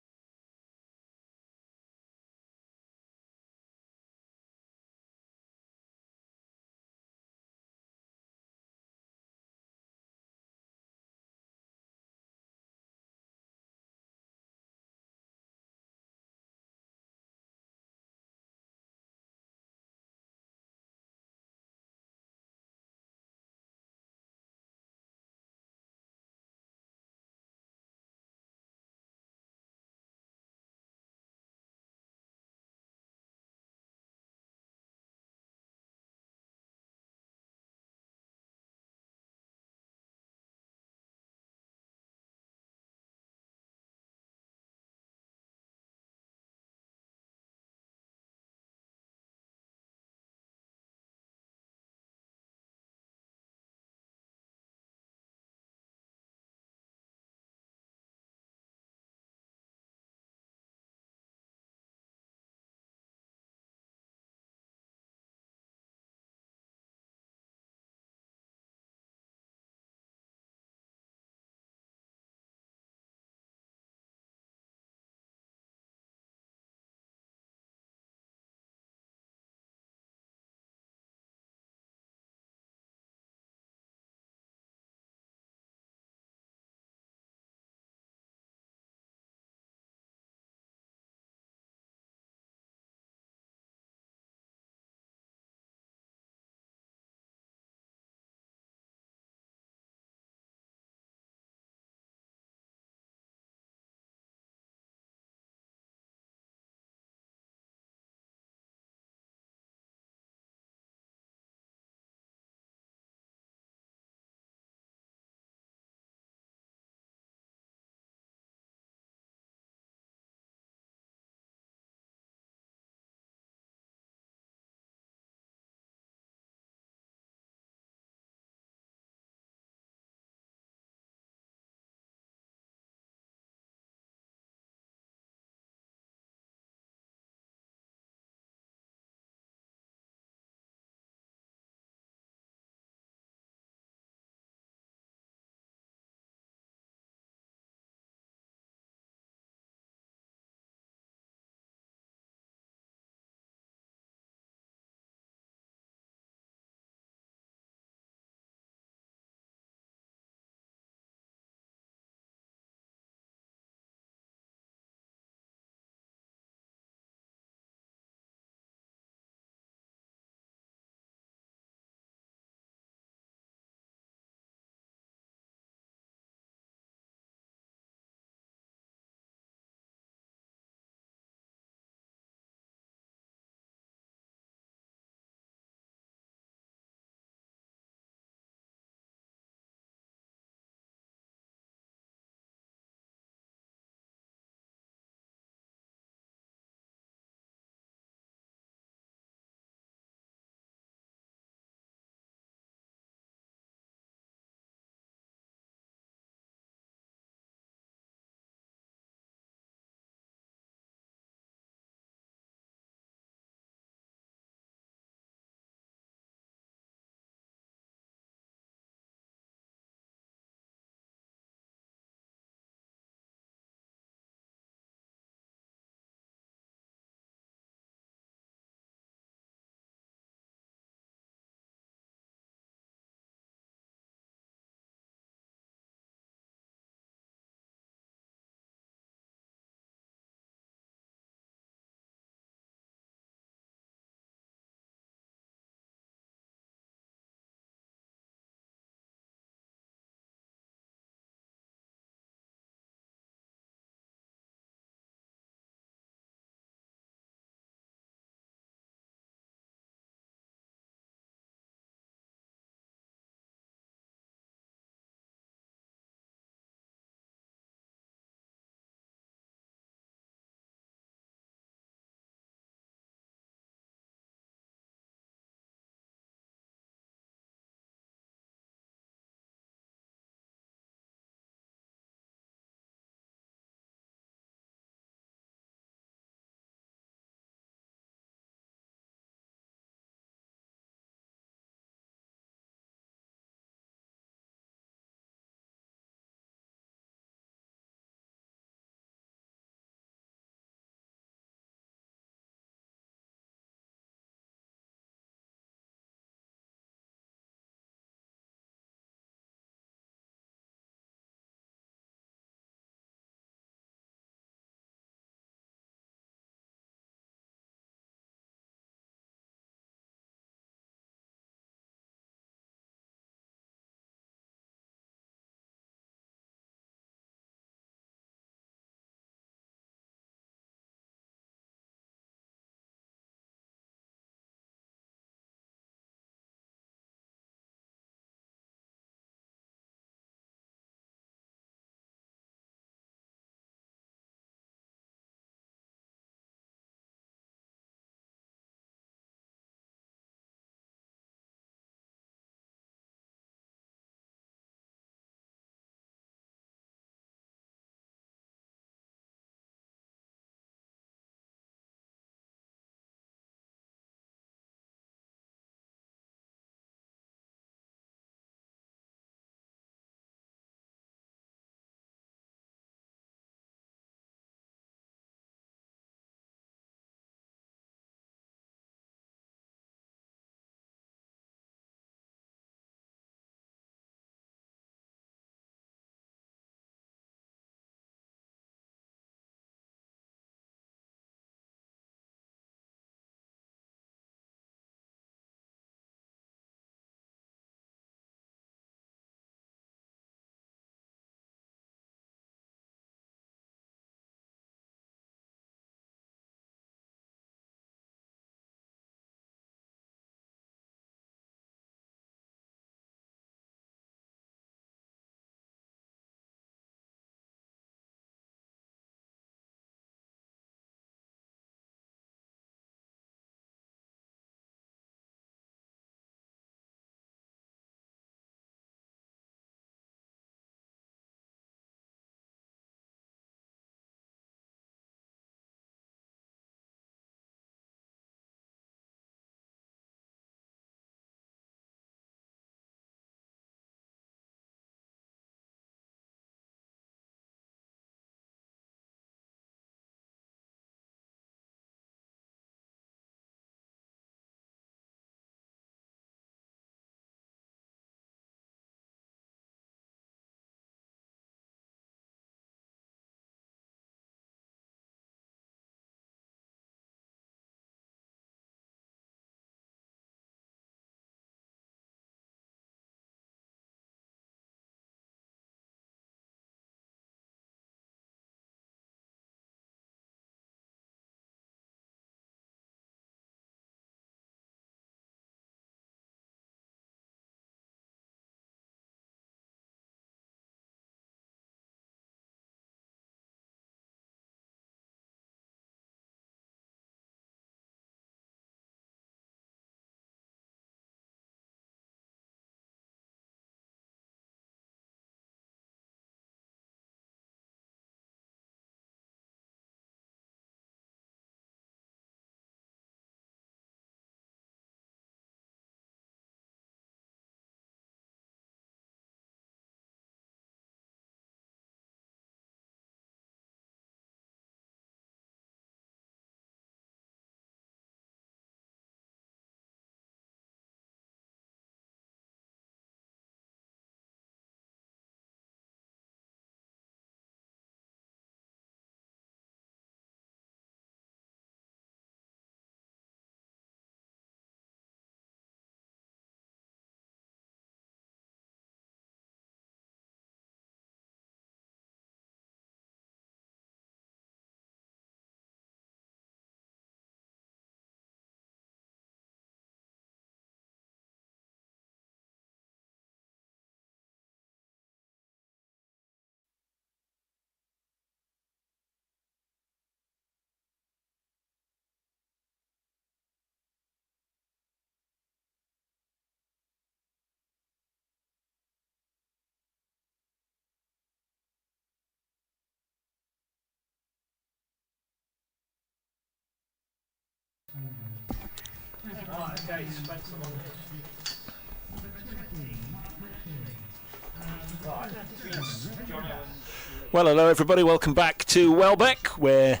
Well, hello everybody, welcome back to Welbeck, where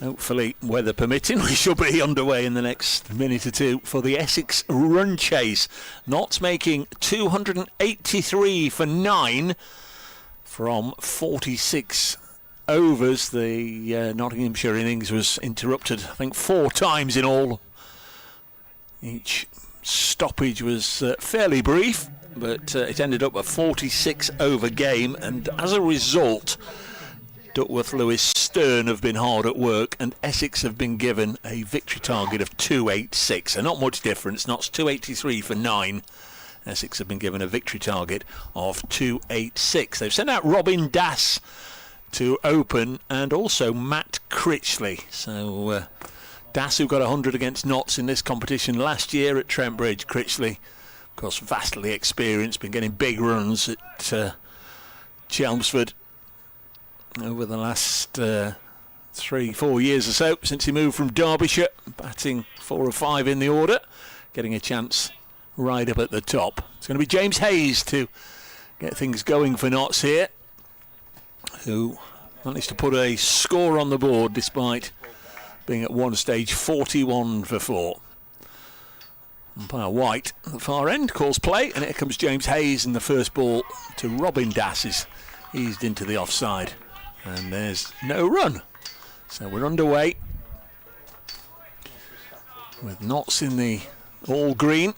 hopefully, weather permitting, we shall be underway in the next minute or two for the Essex run chase. Notts making 283 for 9 from 46 overs. The Nottinghamshire innings was interrupted, I think, 4 times in all. Each stoppage was fairly brief, but it ended up a 46 over game, and as a result, Duckworth, Lewis, Stern have been hard at work, and Essex have been given a victory target of 286. So not much difference. Notts 283 for 9. Essex have been given a victory target of 286. They've sent out Robin Dass to open, and also Matt Critchley. So Dass, who got 100 against Notts in this competition last year at Trent Bridge. Critchley, of course, vastly experienced, been getting big runs at Chelmsford over the last 3-4 years or so, since he moved from Derbyshire, batting 4 or 5 in the order, getting a chance right up at the top. It's going to be James Hayes to get things going for Notts here, who managed to put a score on the board despite being at one stage 41 for 4. Umpire White at the far end calls play, and here comes James Hayes, and the first ball to Robin Dass is eased into the offside, and there's no run. So we're underway with Notts in the all green,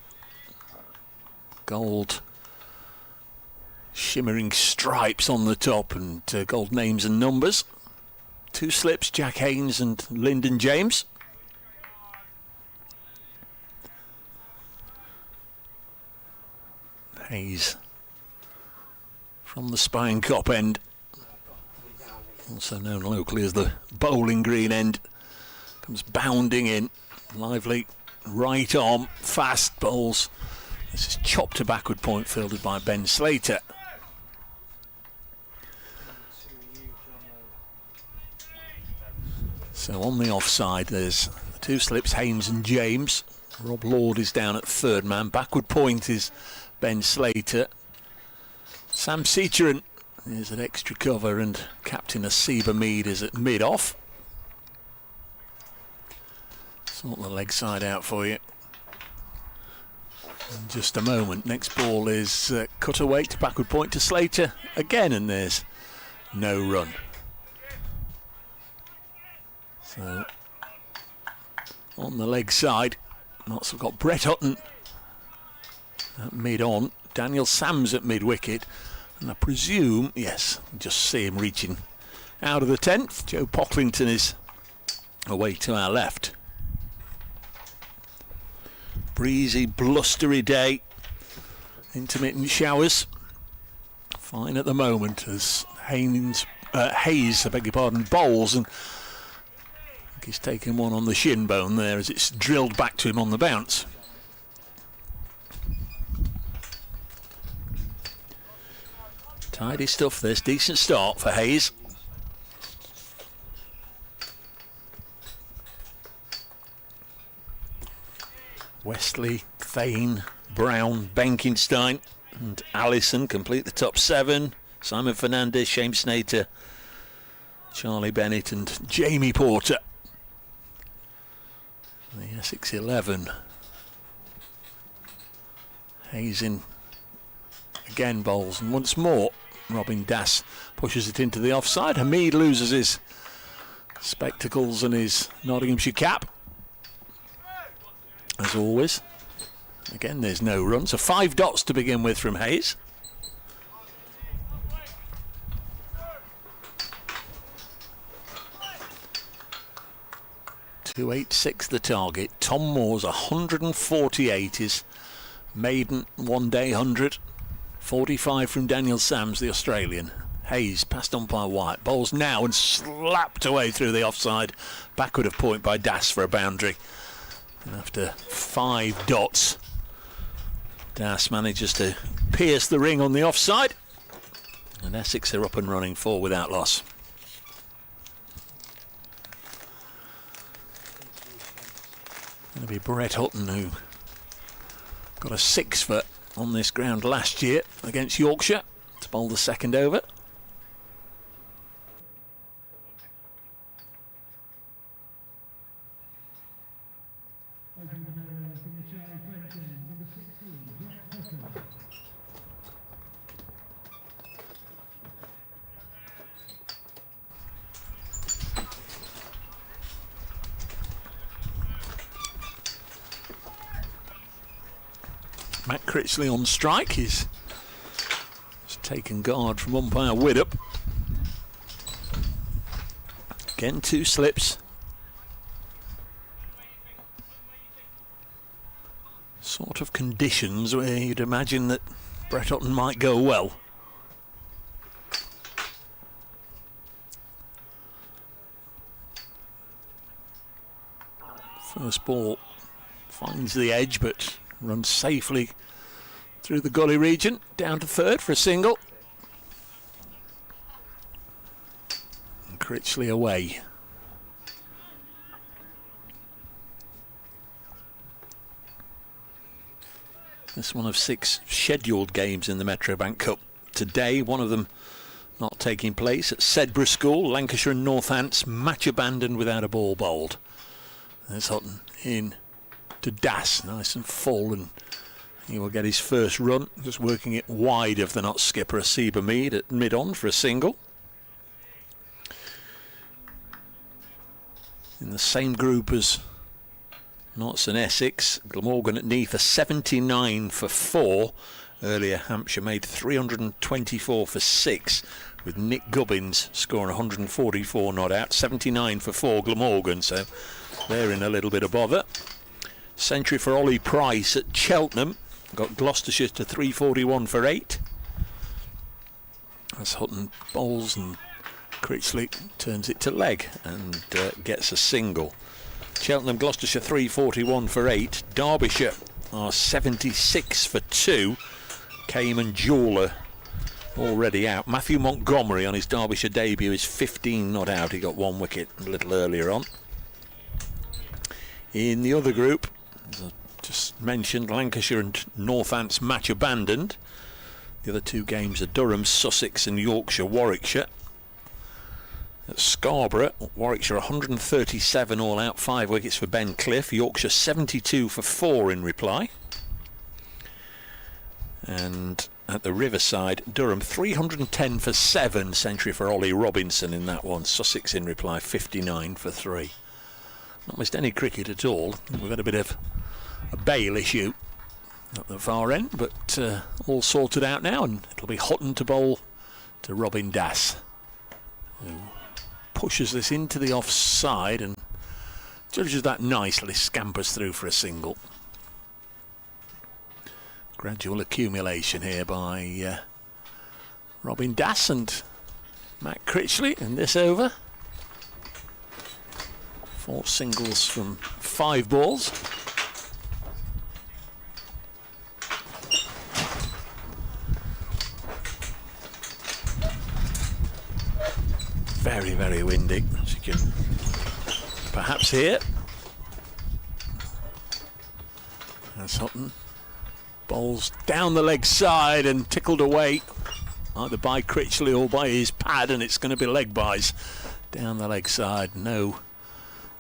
gold shimmering stripes on the top, and gold names and numbers. 2 slips, Jack Haynes and Lyndon James. Hayes from the Spine Cop end, also known locally as the bowling green end, comes bounding in, lively right arm, fast bowls. This is chopped to backward point, fielded by Ben Slater. So on the offside, there's the 2 slips, Haynes and James. Rob Lord is down at third man. Backward point is Ben Slater. Sam Seacheran is at extra cover, and Captain Asiba Mead is at mid-off. Sort the leg side out for you in just a moment. Next ball is cut away to backward point to Slater again, and there's no run. So on the leg side, Notts have got Brett Hutton at mid-on, Daniel Sams at mid-wicket, and I presume, yes, just see him reaching out of the 10th. Joe Pocklington is away to our left. Breezy, blustery day, intermittent showers. Fine at the moment as Hayes, I beg your pardon, bowls, and I think he's taken one on the shin bone there as it's drilled back to him on the bounce. Tidy stuff this, decent start for Hayes. Wesley, Thane, Brown, Benkenstein and Allison complete the top 7. Simon Fernandez, Shane Snater, Charlie Bennett and Jamie Porter. The Essex 11. Hayes in again, bowls, and once more Robin Dass pushes it into the offside. Hamid loses his spectacles and his Nottinghamshire cap, as always. Again, there's no run, so 5 dots to begin with from Hayes. .286 the target. Tom Moore's 148 is maiden one-day 100. 45 from Daniel Sams, the Australian. Hayes passed umpire White, bowls now and slapped away through the offside. Backward of point by Dass for a boundary. And after 5 dots, Dass manages to pierce the ring on the offside, and Essex are up and running 4 without loss. Going to be Brett Hutton, who got a 6-foot on this ground last year against Yorkshire to bowl the second over. Matt Critchley on strike. He's taken guard from umpire Widdup. Again, 2 slips. Sort of conditions where you'd imagine that Brett Hutton might go well. First ball finds the edge, but runs safely through the gully region, down to third for a single. And Critchley away. This one of 6 scheduled games in the Metrobank Cup today, one of them not taking place at Sedbergh School. Lancashire and Northants, match abandoned without a ball bowled. There's Hutton in to Das, nice and full, and he will get his first run, just working it wide of the not skipper Asiba Mead at mid-on for a single. In the same group as Notts and Essex, Glamorgan at Neath are 79 for 4. Earlier Hampshire made 324 for 6, with Nick Gubbins scoring 144 not out. 79 for 4 Glamorgan, so they're in a little bit of bother. Century for Ollie Price at Cheltenham, got Gloucestershire to 341 for 8. As Hutton bowls and Critchley turns it to leg and gets a single. Cheltenham, Gloucestershire 341 for 8. Derbyshire are 76 for 2. Cayman Jeweller already out. Matthew Montgomery on his Derbyshire debut is 15 not out. He got 1 wicket a little earlier on. In the other group, as I just mentioned, Lancashire and Northants match abandoned. The other 2 games are Durham, Sussex and Yorkshire, Warwickshire. At Scarborough, Warwickshire 137 all out, 5 wickets for Ben Cliff. Yorkshire 72 for 4 in reply. And at the Riverside, Durham 310 for 7, century for Ollie Robinson in that one. Sussex in reply 59 for 3. Not missed any cricket at all. We've had a bit of a bail issue at the far end, but all sorted out now, and it'll be Hutton to bowl to Robin Das, who pushes this into the offside and judges that nicely, scampers through for a single. Gradual accumulation here by Robin Das and Matt Critchley in this over. 4 singles from 5 balls. Very, very windy, as you can perhaps hear. As Hutton bowls down the leg side and tickled away either by Critchley or by his pad, and it's going to be leg byes down the leg side. No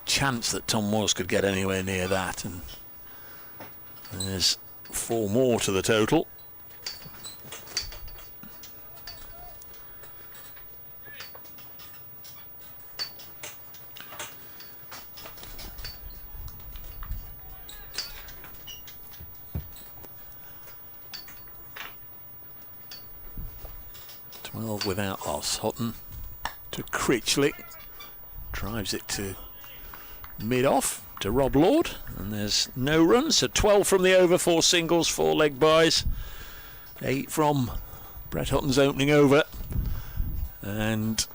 chance that Tom Moores could get anywhere near that, and there's 4 more to the total. Without loss. Hutton to Critchley, drives it to mid-off to Rob Lord, and there's no runs, so 12 from the over, 4 singles, 4 leg byes, 8 from Brett Hutton's opening over, and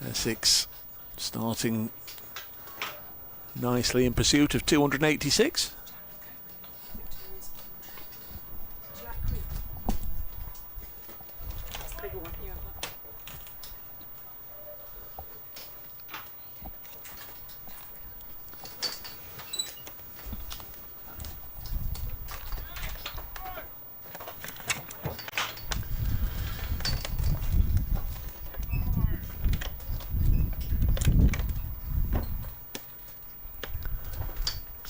Essex starting nicely in pursuit of 286.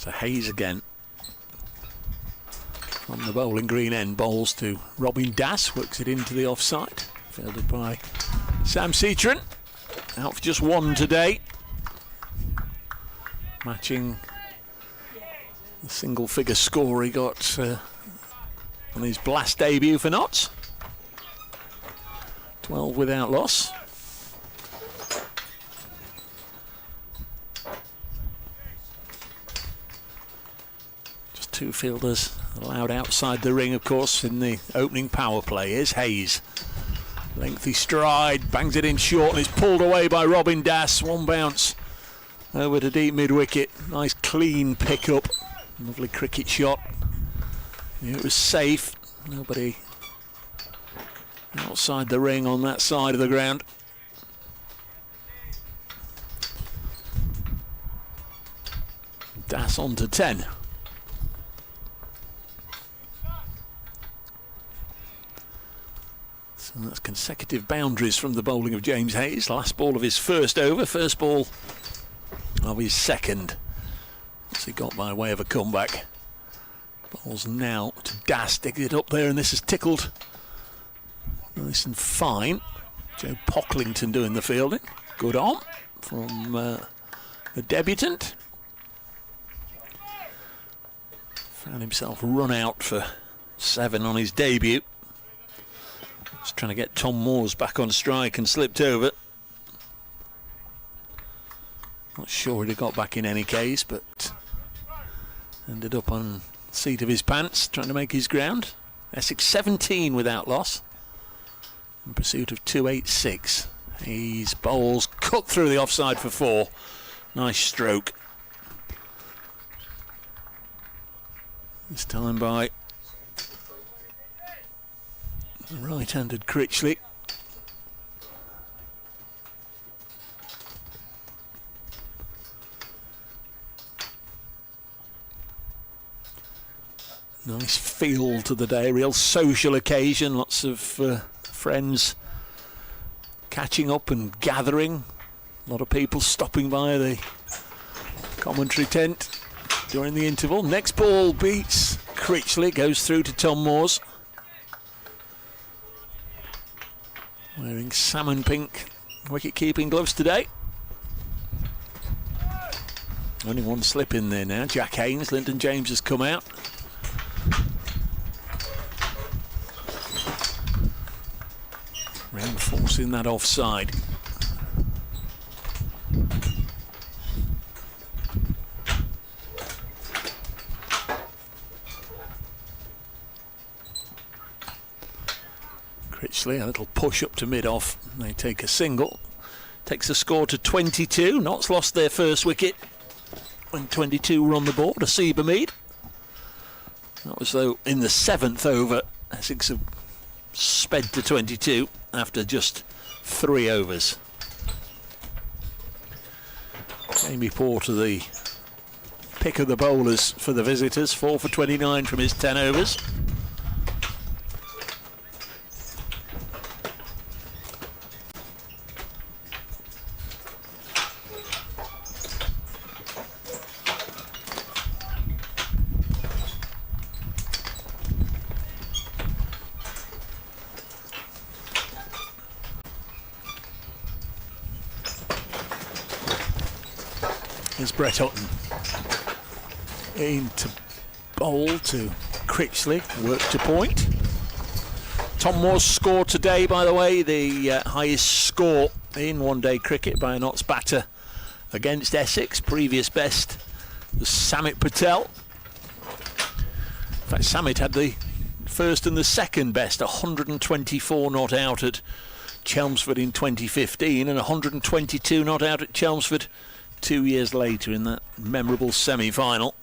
So Hayes again. From the bowling green end, bowls to Robin Das, works it into the offside. Fielded by Sam Cetron. Out for just one today. Matching the single figure score he got on his blast debut for Notts. 12 without loss. Just two fielders allowed outside the ring, of course, in the opening power play. Here's Hayes. Lengthy stride, bangs it in short and is pulled away by Robin Das. One bounce over to deep mid-wicket. Nice clean pick-up. Lovely cricket shot. It was safe. Nobody outside the ring on that side of the ground. Das on to 10. So that's consecutive boundaries from the bowling of James Hayes. Last ball of his first over, first ball of his second. What's he got by way of a comeback? Bowls now to Das, digs it up there, and this has tickled nice and fine. Joe Pocklington doing the fielding. Good on from the debutant. Found himself run out for 7 on his debut. Just trying to get Tom Moores back on strike and slipped over. Not sure he'd have got back in any case, but ended up on the seat of his pants trying to make his ground. Essex 17 without loss in pursuit of 286. He's bowls cut through the offside for 4. Nice stroke. This time by right-handed Critchley. Nice feel to the day, real social occasion, lots of friends catching up and gathering. A lot of people stopping by the commentary tent during the interval. Next ball beats Critchley, goes through to Tom Moores. Wearing salmon pink wicket-keeping gloves today. Only one slip in there now. Jack Haynes, Lyndon James has come out. Reinforcing that offside. Critchley, a little push up to mid-off. They take a single. Takes the score to 22. Notts lost their first wicket when 22 were on the board. A Seabermead. That was, though, in the 7th over. Essex have sped to 22 after just 3 overs. Jamie Porter, the pick of the bowlers for the visitors. 4 for 29 from his 10 overs. Here's Brett Hutton into bowl to Critchley, work to point. Tom Moores scored today, by the way, the highest score in one-day cricket by a Notts batter against Essex. Previous best was Samit Patel. In fact, Samit had the first and the second best, 124 not out at Chelmsford in 2015 and 122 not out at Chelmsford 2 years later in that memorable semi-final.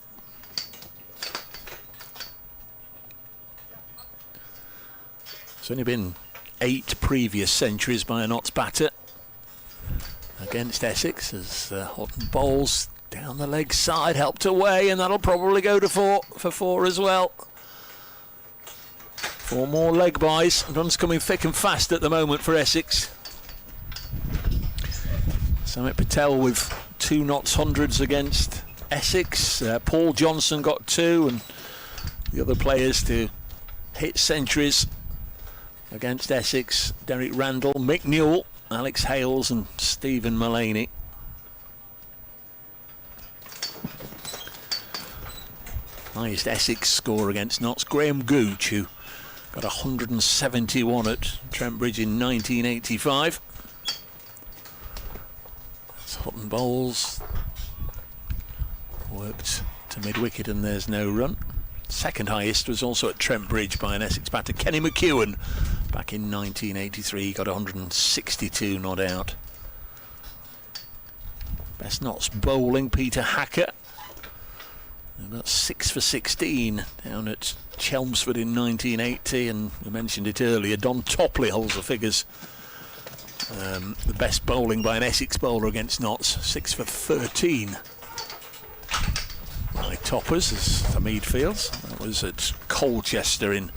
There's only been 8 previous centuries by a Notts batter against Essex as Houghton bowls down the leg side, helped away, and that'll probably go to 4 for 4 as well. 4 more leg buys. Runs coming thick and fast at the moment for Essex. Samit Patel with 2 Notts hundreds against Essex. Paul Johnson got 2, and the other players to hit centuries against Essex: Derek Randall, Mick Newell, Alex Hales and Stephen Mullaney. Highest Essex score against Notts, Graham Gooch, who got 171 at Trent Bridge in 1985. That's Hutton Bowles. Worked to mid-wicket and there's no run. Second highest was also at Trent Bridge by an Essex batter, Kenny McEwen, back in 1983. He got 162 not out. Best Notts bowling, Peter Hacker. He got 6 for 16 down at Chelmsford in 1980, and we mentioned it earlier, Don Topley holds the figures. The best bowling by an Essex bowler against Notts, 6 for 13. By toppers as Hamid Fields. That was at Colchester in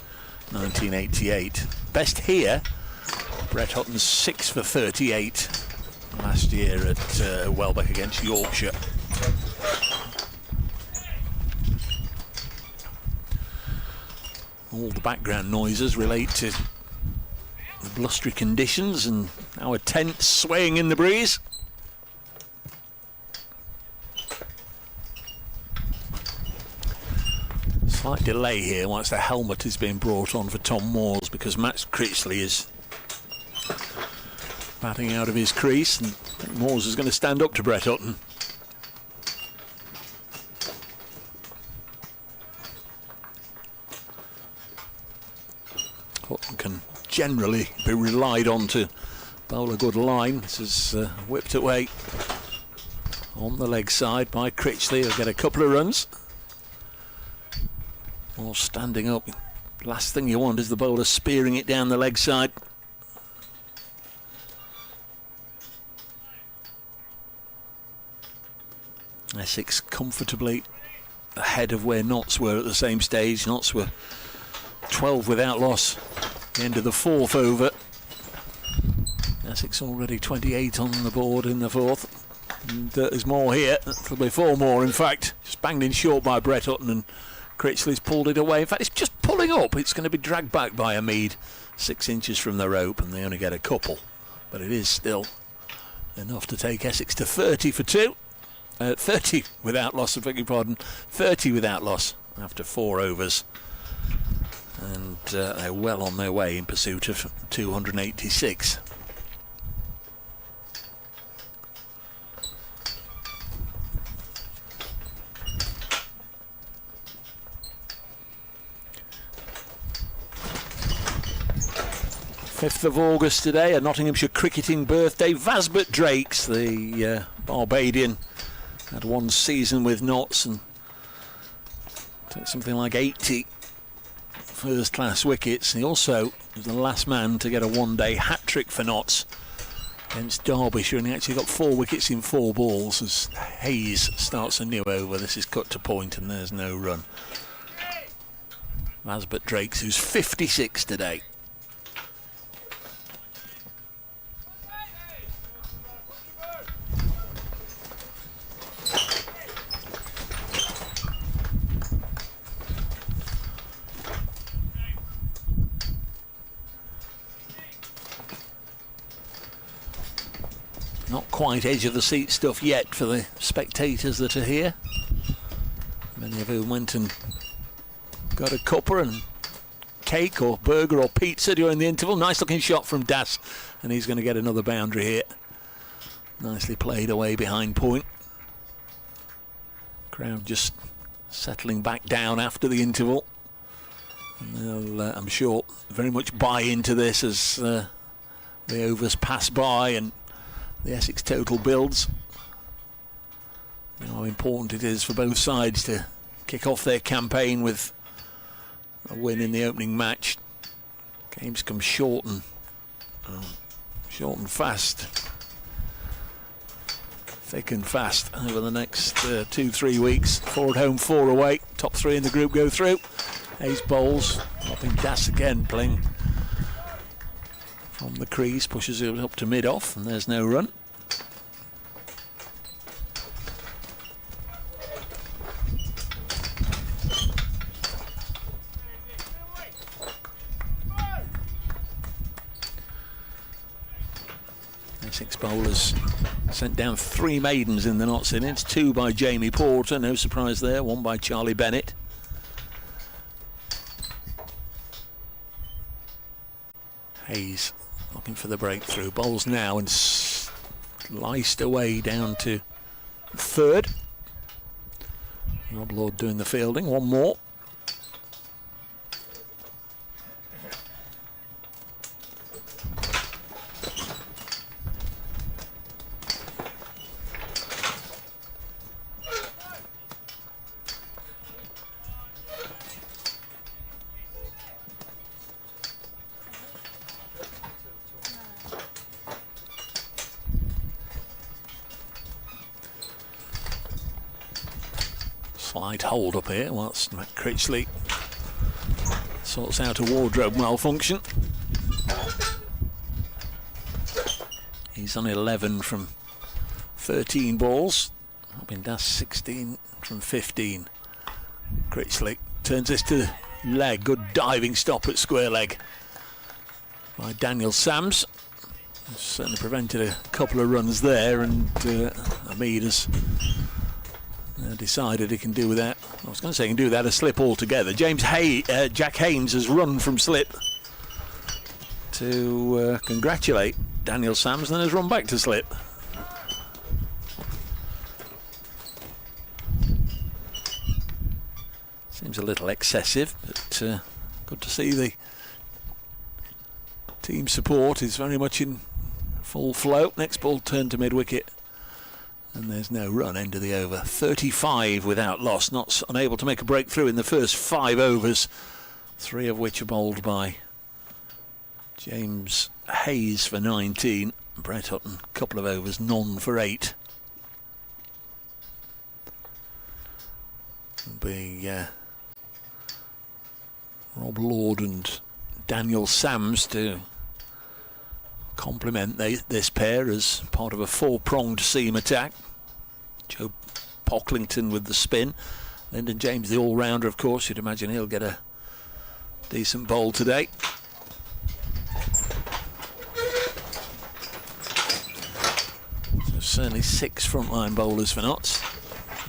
1988. Best here, Brett Hutton's 6 for 38 last year at Welbeck against Yorkshire. All the background noises relate to the blustery conditions and our tent swaying in the breeze. Slight delay here once the helmet is being brought on for Tom Moores, because Max Critchley is batting out of his crease, and Moores is going to stand up to Brett Hutton. Hutton can generally be relied on to bowl a good line. This is whipped away on the leg side by Critchley. He'll get a couple of runs. Or standing up. Last thing you want is the bowler spearing it down the leg side. Essex comfortably ahead of where Notts were at the same stage. Notts were 12 without loss at the end of the 4th over. Essex already 28 on the board in the 4th. And there's more here. There'll be 4 more, in fact. Just banged in short by Brett Hutton, and Critchley's pulled it away. In fact, it's just pulling up. It's going to be dragged back by Hamid 6 inches from the rope, and they only get a couple. But it is still enough to take Essex to 30 for 2. 30 without loss, I beg your pardon. 30 without loss after 4 overs. And they're well on their way in pursuit of 286. Fifth of August today, a Nottinghamshire cricketing birthday. Vasbert Drakes, the Barbadian, had 1 season with Notts and took something like 80 first-class wickets. He also was the last man to get a 1-day hat-trick for Notts against Derbyshire, and he actually got 4 wickets in 4 balls as Hayes starts a new over. This is cut to point and there's no run. Vasbert Drakes, who's 56 today. Not quite edge of the seat stuff yet for the spectators that are here. Many of whom went and got a cuppa and cake or burger or pizza during the interval. Nice looking shot from Das, and he's going to get another boundary here. Nicely played away behind point. Crowd just settling back down after the interval. And they'll, I'm sure, very much buy into this as the overs pass by and the Essex total builds. You know how important it is for both sides to kick off their campaign with a win in the opening match. Games come short and fast, thick and fast over the next 2-3 weeks. 4 at home, 4 away. Top 3 in the group go through. Ace bowls, dropping Das again, playing from the crease, pushes it up to mid-off, and there's no run. Essex bowlers sent down 3 maidens in the Notts innings, 2 by Jamie Porter, no surprise there, 1 by Charlie Bennett. Hayes looking for the breakthrough, bowls now and sliced away down to third. Rob Lord doing the fielding, 1 more. Slight hold up here whilst Matt Critchley sorts out a wardrobe malfunction. He's on 11 from 13 balls. Robin Das 16 from 15. Critchley turns this to leg. Good diving stop at square leg by Daniel Sams. Certainly prevented a couple of runs there, and Hamid has decided he can do without. I was going to say he can do without a slip altogether. Jack Haynes has run from slip to congratulate Daniel Sams, and then has run back to slip. Seems a little excessive, but good to see the team support is very much in full flow. Next ball turned to mid-wicket, and there's no run, end of the over. 35 without loss. Notts unable to make a breakthrough in the first 5 overs, 3 of which are bowled by James Hayes for 19. Brett Hutton, a couple of overs, none for 8. It'll be Rob Lord and Daniel Sams to complement this pair as part of a 4-pronged seam attack. Joe Pocklington with the spin. Lyndon James, the all-rounder, of course. You'd imagine he'll get a decent bowl today. So certainly 6 frontline bowlers for Notts.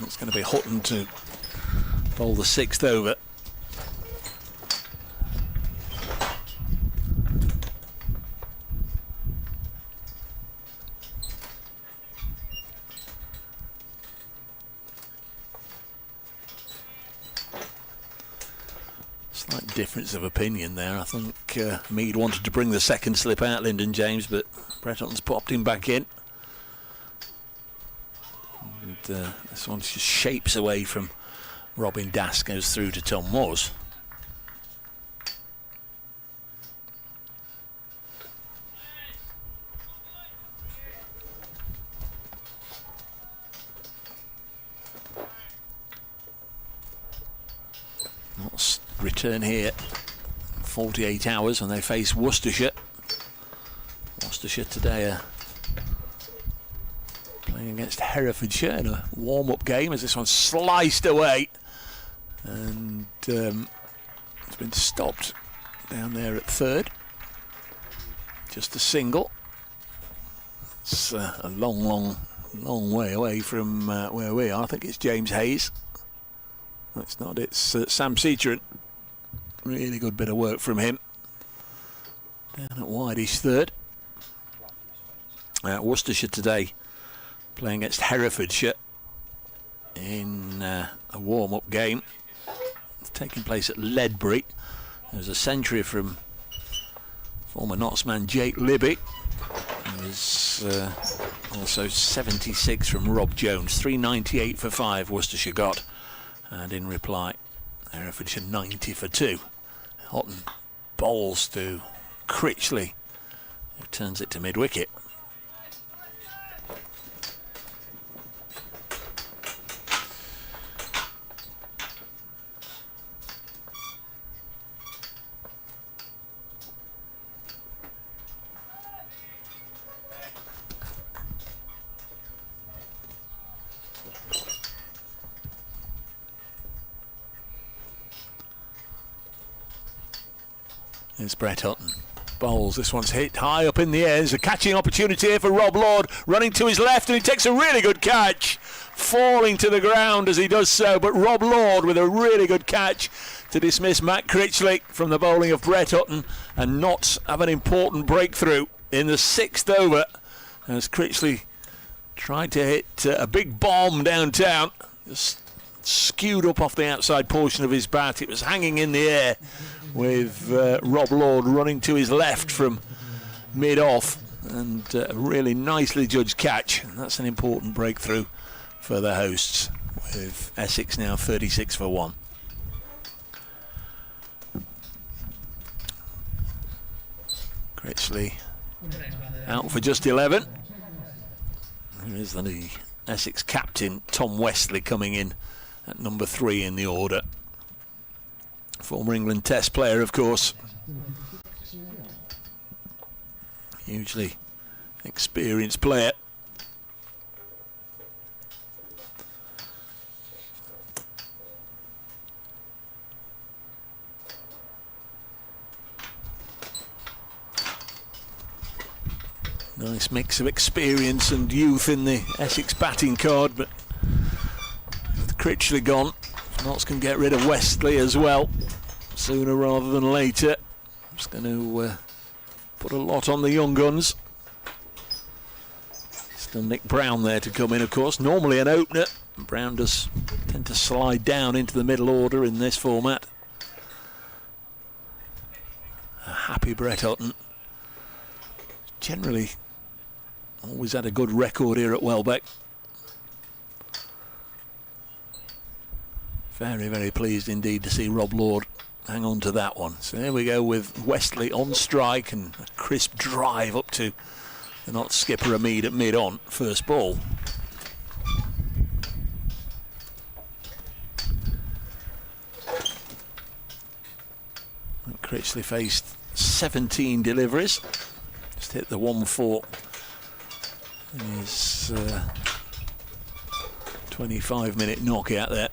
It's going to be Hutton to bowl the 6th over. Slight difference of opinion there. I think Mead wanted to bring the second slip out, Lyndon James, but Brett Hutton's popped him back in. And this one just shapes away from Robin Das, goes through to Tom Moores. Notts return here 48 hours when they face Worcestershire. Worcestershire today are playing against Herefordshire in a warm-up game as this one's sliced away, and it's been stopped down there at third. Just a single. It's a long way away from where we are. I think it's James Hayes. That's not, it's Sam Seacheran. Really good bit of work from him. Down at wideish third. Worcestershire today playing against Herefordshire in a warm-up game. It's taking place at Ledbury. There's a century from former Notts man Jake Libby. There's also 76 from Rob Jones. 398 for 5 Worcestershire got. And in reply, Herefordshire 90 for 2. Hutton bowls to Critchley, who turns it to mid-wicket. It's Brett Hutton Bowles, this one's hit high up in the air. There's a catching opportunity here for Rob Lord, running to his left, and he takes a really good catch, falling to the ground as he does so. But Rob Lord with a really good catch to dismiss Matt Critchley from the bowling of Brett Hutton, and Notts have an important breakthrough in the 6th over as Critchley tried to hit a big bomb downtown, just skewed up off the outside portion of his bat. It was hanging in the air with Rob Lord running to his left from mid-off, and a really nicely judged catch. And that's an important breakthrough for the hosts, with Essex now 36 for 1. Critchley out for just 11. Here's the Essex captain, Tom Westley, coming in at number 3 in the order. Former England Test player, of course. Hugely experienced player. Nice mix of experience and youth in the Essex batting card, but with Critchley gone, Notts can get rid of Westley as well, sooner rather than later. Just going to put a lot on the young guns. Still Nick Brown there to come in, of course. Normally an opener. Brown does tend to slide down into the middle order in this format. A happy Brett Hutton. Generally always had a good record here at Welbeck. Very, very pleased indeed to see Rob Lord hang on to that one. So there we go with Westley on strike, and a crisp drive up to the Notts skipper Hamid at mid-on, first ball. Critchley faced 17 deliveries. Just hit the 1-4 in his 25-minute knockout there.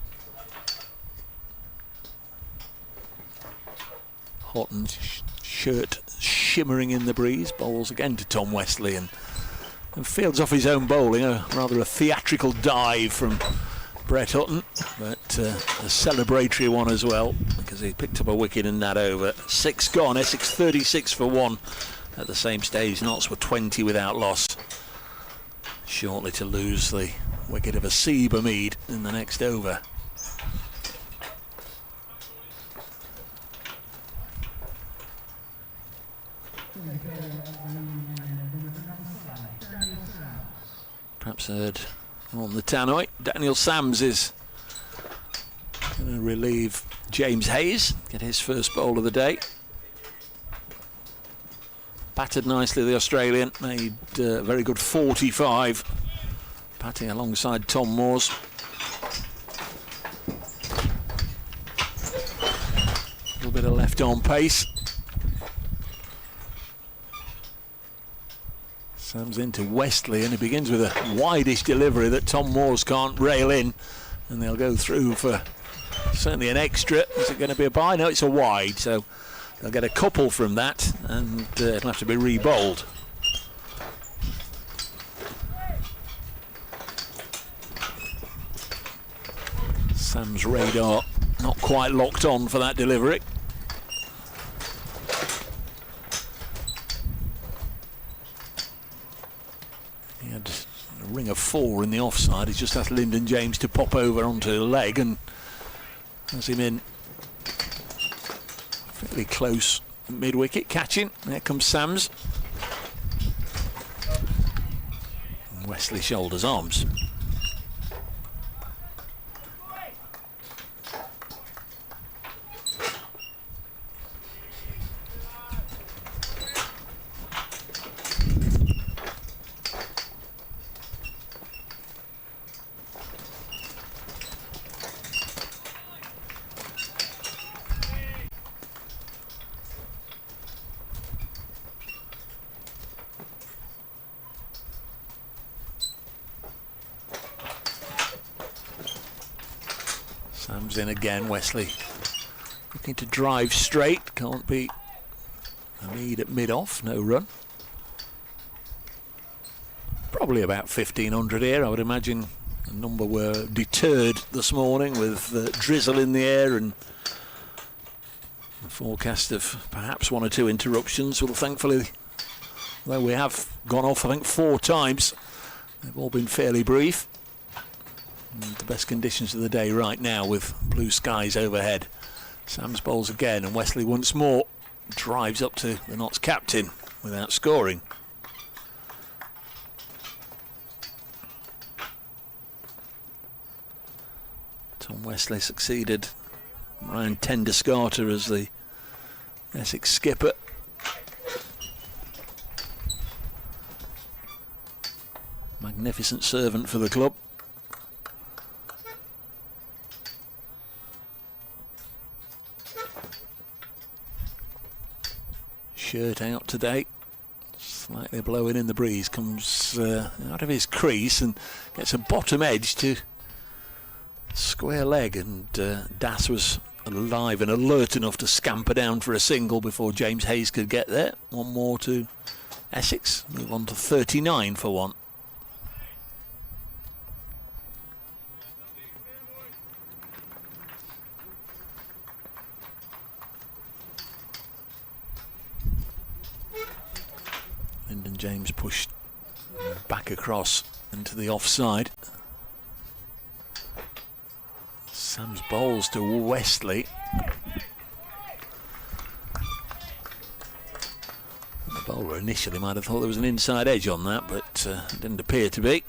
Hutton's shirt shimmering in the breeze. Bowls again to Tom Westley, and fields off his own bowling. Rather a theatrical dive from Brett Hutton, but a celebratory one as well, because he picked up a wicket in that over. 6 gone, Essex 36 for 1 at the same stage. Notts were 20 without loss. Shortly to lose the wicket of Asib Hamid in the next over. Perhaps heard on the tannoy. Daniel Sams is going to relieve James Hayes, get his first bowl of the day. Batted nicely, the Australian, made a very good 45, batting alongside Tom Moores. A little bit of left arm pace. Sam's into Westley, and he begins with a wide-ish delivery that Tom Moores can't rail in, and they'll go through for certainly an extra. Is it going to be a bye? No, it's a wide, so they'll get a couple from that, and it'll have to be re-bowled. Sam's radar not quite locked on for that delivery. He had a ring of 4 in the offside. He's just asked Lyndon James to pop over onto the leg, and has him in fairly close mid-wicket, catching. There comes Sams. And Westley shoulders arms. Sam's in again. Wesley looking to drive straight, can't be A lead at mid-off, no run. Probably about 1,500 here, I would imagine. A number were deterred this morning with drizzle in the air and a forecast of perhaps 1 or 2 interruptions. Well, thankfully, though we have gone off, I think, 4 times, they've all been fairly brief. And the best conditions of the day right now with blue skies overhead. Sam's bowls again, and Wesley once more drives up to the Notts captain without scoring. Tom Wesley succeeded Ryan Tendescarter as the Essex skipper. Magnificent servant for the club. Shirt out today, slightly blowing in the breeze, comes out of his crease and gets a bottom edge to square leg, and Das was alive and alert enough to scamper down for a single before James Hayes could get there. 1 more to Essex, move on to 39 for 1. Lyndon James pushed back across into the offside. Sam's bowls to Wesley. The bowler initially might have thought there was an inside edge on that, but it didn't appear to be.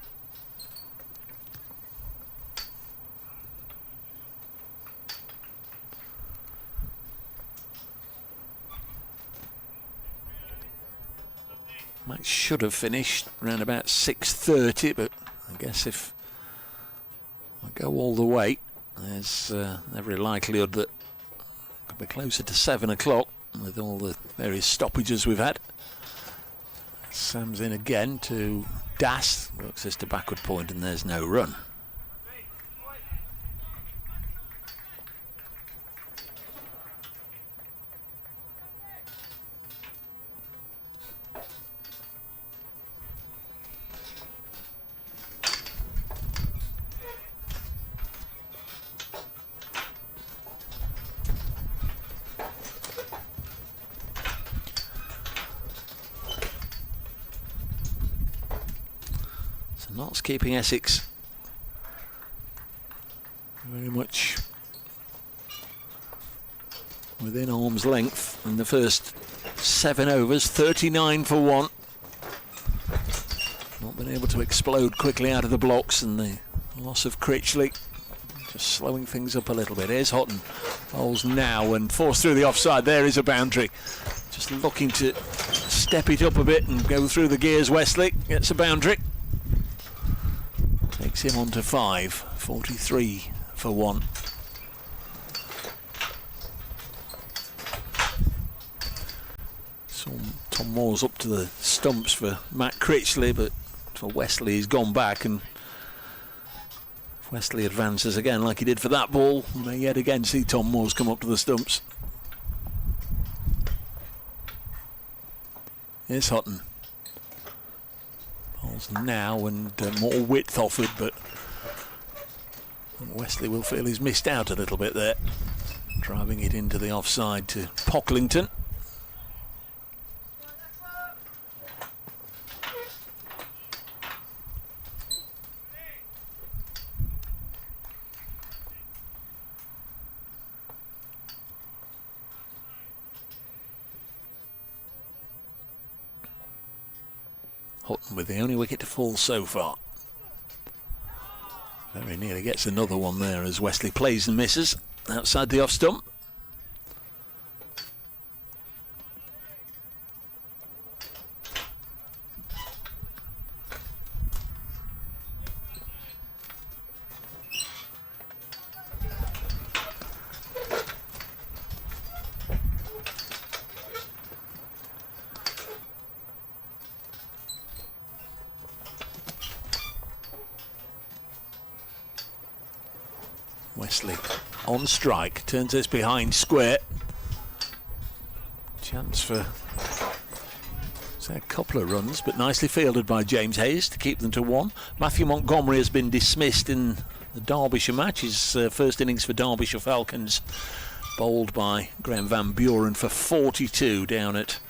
Match should have finished around about 6:30, but I guess if I go all the way, there's every likelihood that it'll be closer to 7 o'clock with all the various stoppages we've had. Sam's in again to Das, works this to backward point, and there's no run. Notts keeping Essex very much within arm's length in the first 7 overs, 39 for 1. Not been able to explode quickly out of the blocks, and the loss of Critchley just slowing things up a little bit. Here's Houghton, bowls now and forced through the offside. There is a boundary. Just looking to step it up a bit and go through the gears. Wesley gets a boundary. Takes him on to 5, 43 for 1. So Tom Moore's up to the stumps for Matt Critchley, but for Wesley he's gone back, and if Wesley advances again like he did for that ball, we may yet again see Tom Moore's come up to the stumps. Here's Houghton. Now and more width offered, but Wesley will feel he's missed out a little bit there, driving it into the offside to Pocklington. Houghton with the only wicket to fall so far. Very nearly gets another one there as Wesley plays and misses outside the off stump. Wesley on strike, turns this behind square. Chance for fair couple of runs, but nicely fielded by James Hayes to keep them to 1. Matthew Montgomery has been dismissed in the Derbyshire match. His first innings for Derbyshire Falcons, bowled by Graham Van Buren for 42 down at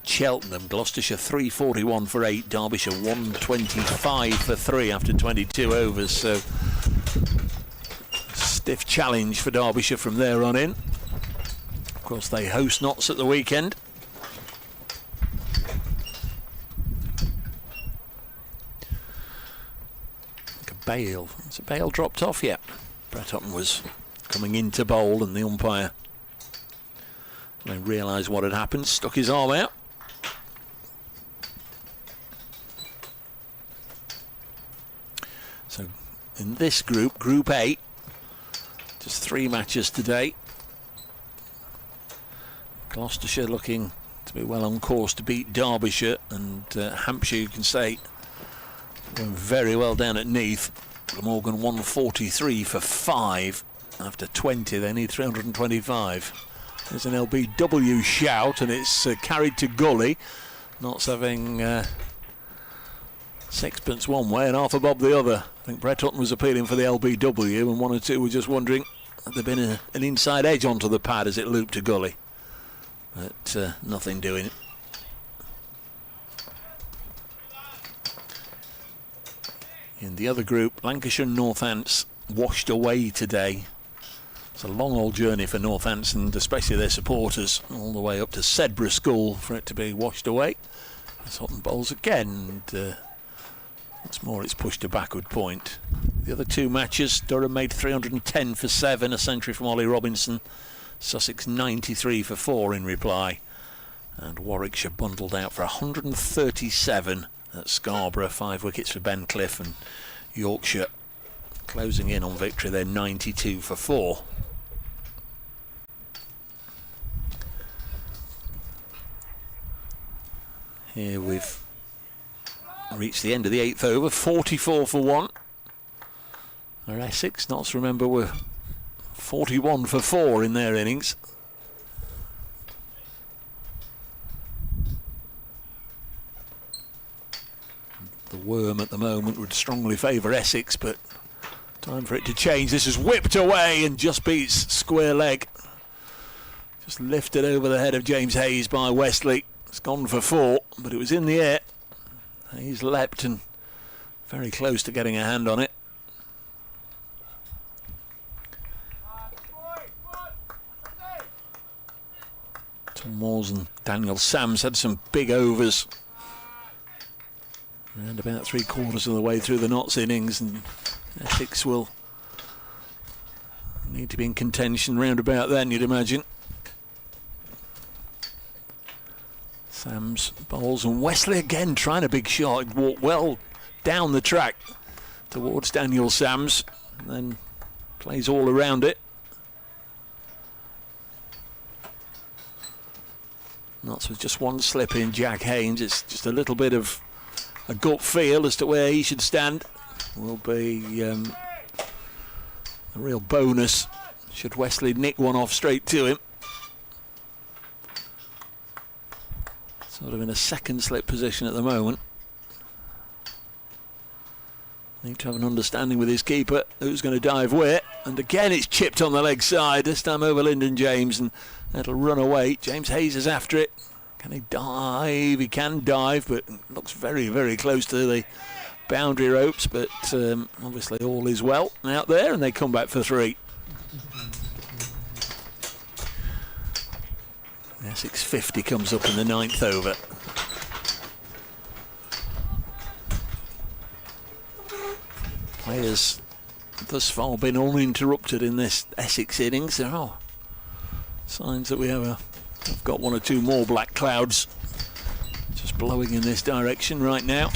Cheltenham. Gloucestershire 341 for 8, Derbyshire 125 for 3 after 22 overs. So stiff challenge for Derbyshire from there on in. Of course, they host Notts at the weekend. Bale. Has a Bale dropped off yet? Brett Hutton was coming into bowl and the umpire, when he realised what had happened, stuck his arm out. So in this group, Group 8, just 3 matches today. Gloucestershire looking to be well on course to beat Derbyshire, and Hampshire, you can say, going very well down at Neath. Glamorgan 143 for 5 after 20. They need 325. There's an LBW shout, and it's carried to Gully. Notts having sixpence one way and half a bob the other. I think Brett Hutton was appealing for the LBW, and 1 or 2 were just wondering had there been an inside edge onto the pad as it looped to Gully. But nothing doing it. In the other group, Lancashire and Northants washed away today. It's a long old journey for Northants, and especially their supporters, all the way up to Sedbergh School for it to be washed away. As Hutton bowls again, and once more it's pushed to backward point. The other 2 matches, Durham made 310 for 7, a century from Ollie Robinson. Sussex 93 for 4 in reply. And Warwickshire bundled out for 137 at Scarborough, 5 wickets for Ben Cliff, and Yorkshire closing in on victory. They're 92 for 4. Here we've reached the end of the 8th over, 44 for 1. Or Essex, Notts, remember, were 41 for 4 in their innings. The worm at the moment would strongly favour Essex, but time for it to change. This is whipped away and just beats square leg. Just lifted over the head of James Hayes by Wesley. It's gone for 4, but it was in the air. Hayes leapt and very close to getting a hand on it. Tom Moores and Daniel Sams had some big overs. Around about 3/4 of the way through the Notts innings, and Essex will need to be in contention round about then, you'd imagine. Sams bowls, and Wesley again trying a big shot. He'd walked well down the track towards Daniel Sams, and then plays all around it. Notts with just one slip in Jack Haynes. It's just a little bit of a gut feel as to where he should stand. Will be a real bonus should Wesley nick one off straight to him. Sort of in a second slip position at the moment. Need to have an understanding with his keeper who's going to dive where. And again it's chipped on the leg side, this time over Lyndon James, and that'll run away. James Hayes is after it. Can he dive? He can dive, but looks very, very close to the boundary ropes. But obviously all is well out there, and they come back for 3. Essex 50 comes up in the 9th over. Players thus far been uninterrupted in this Essex innings. There are signs that we've got 1 or 2 more black clouds just blowing in this direction right now.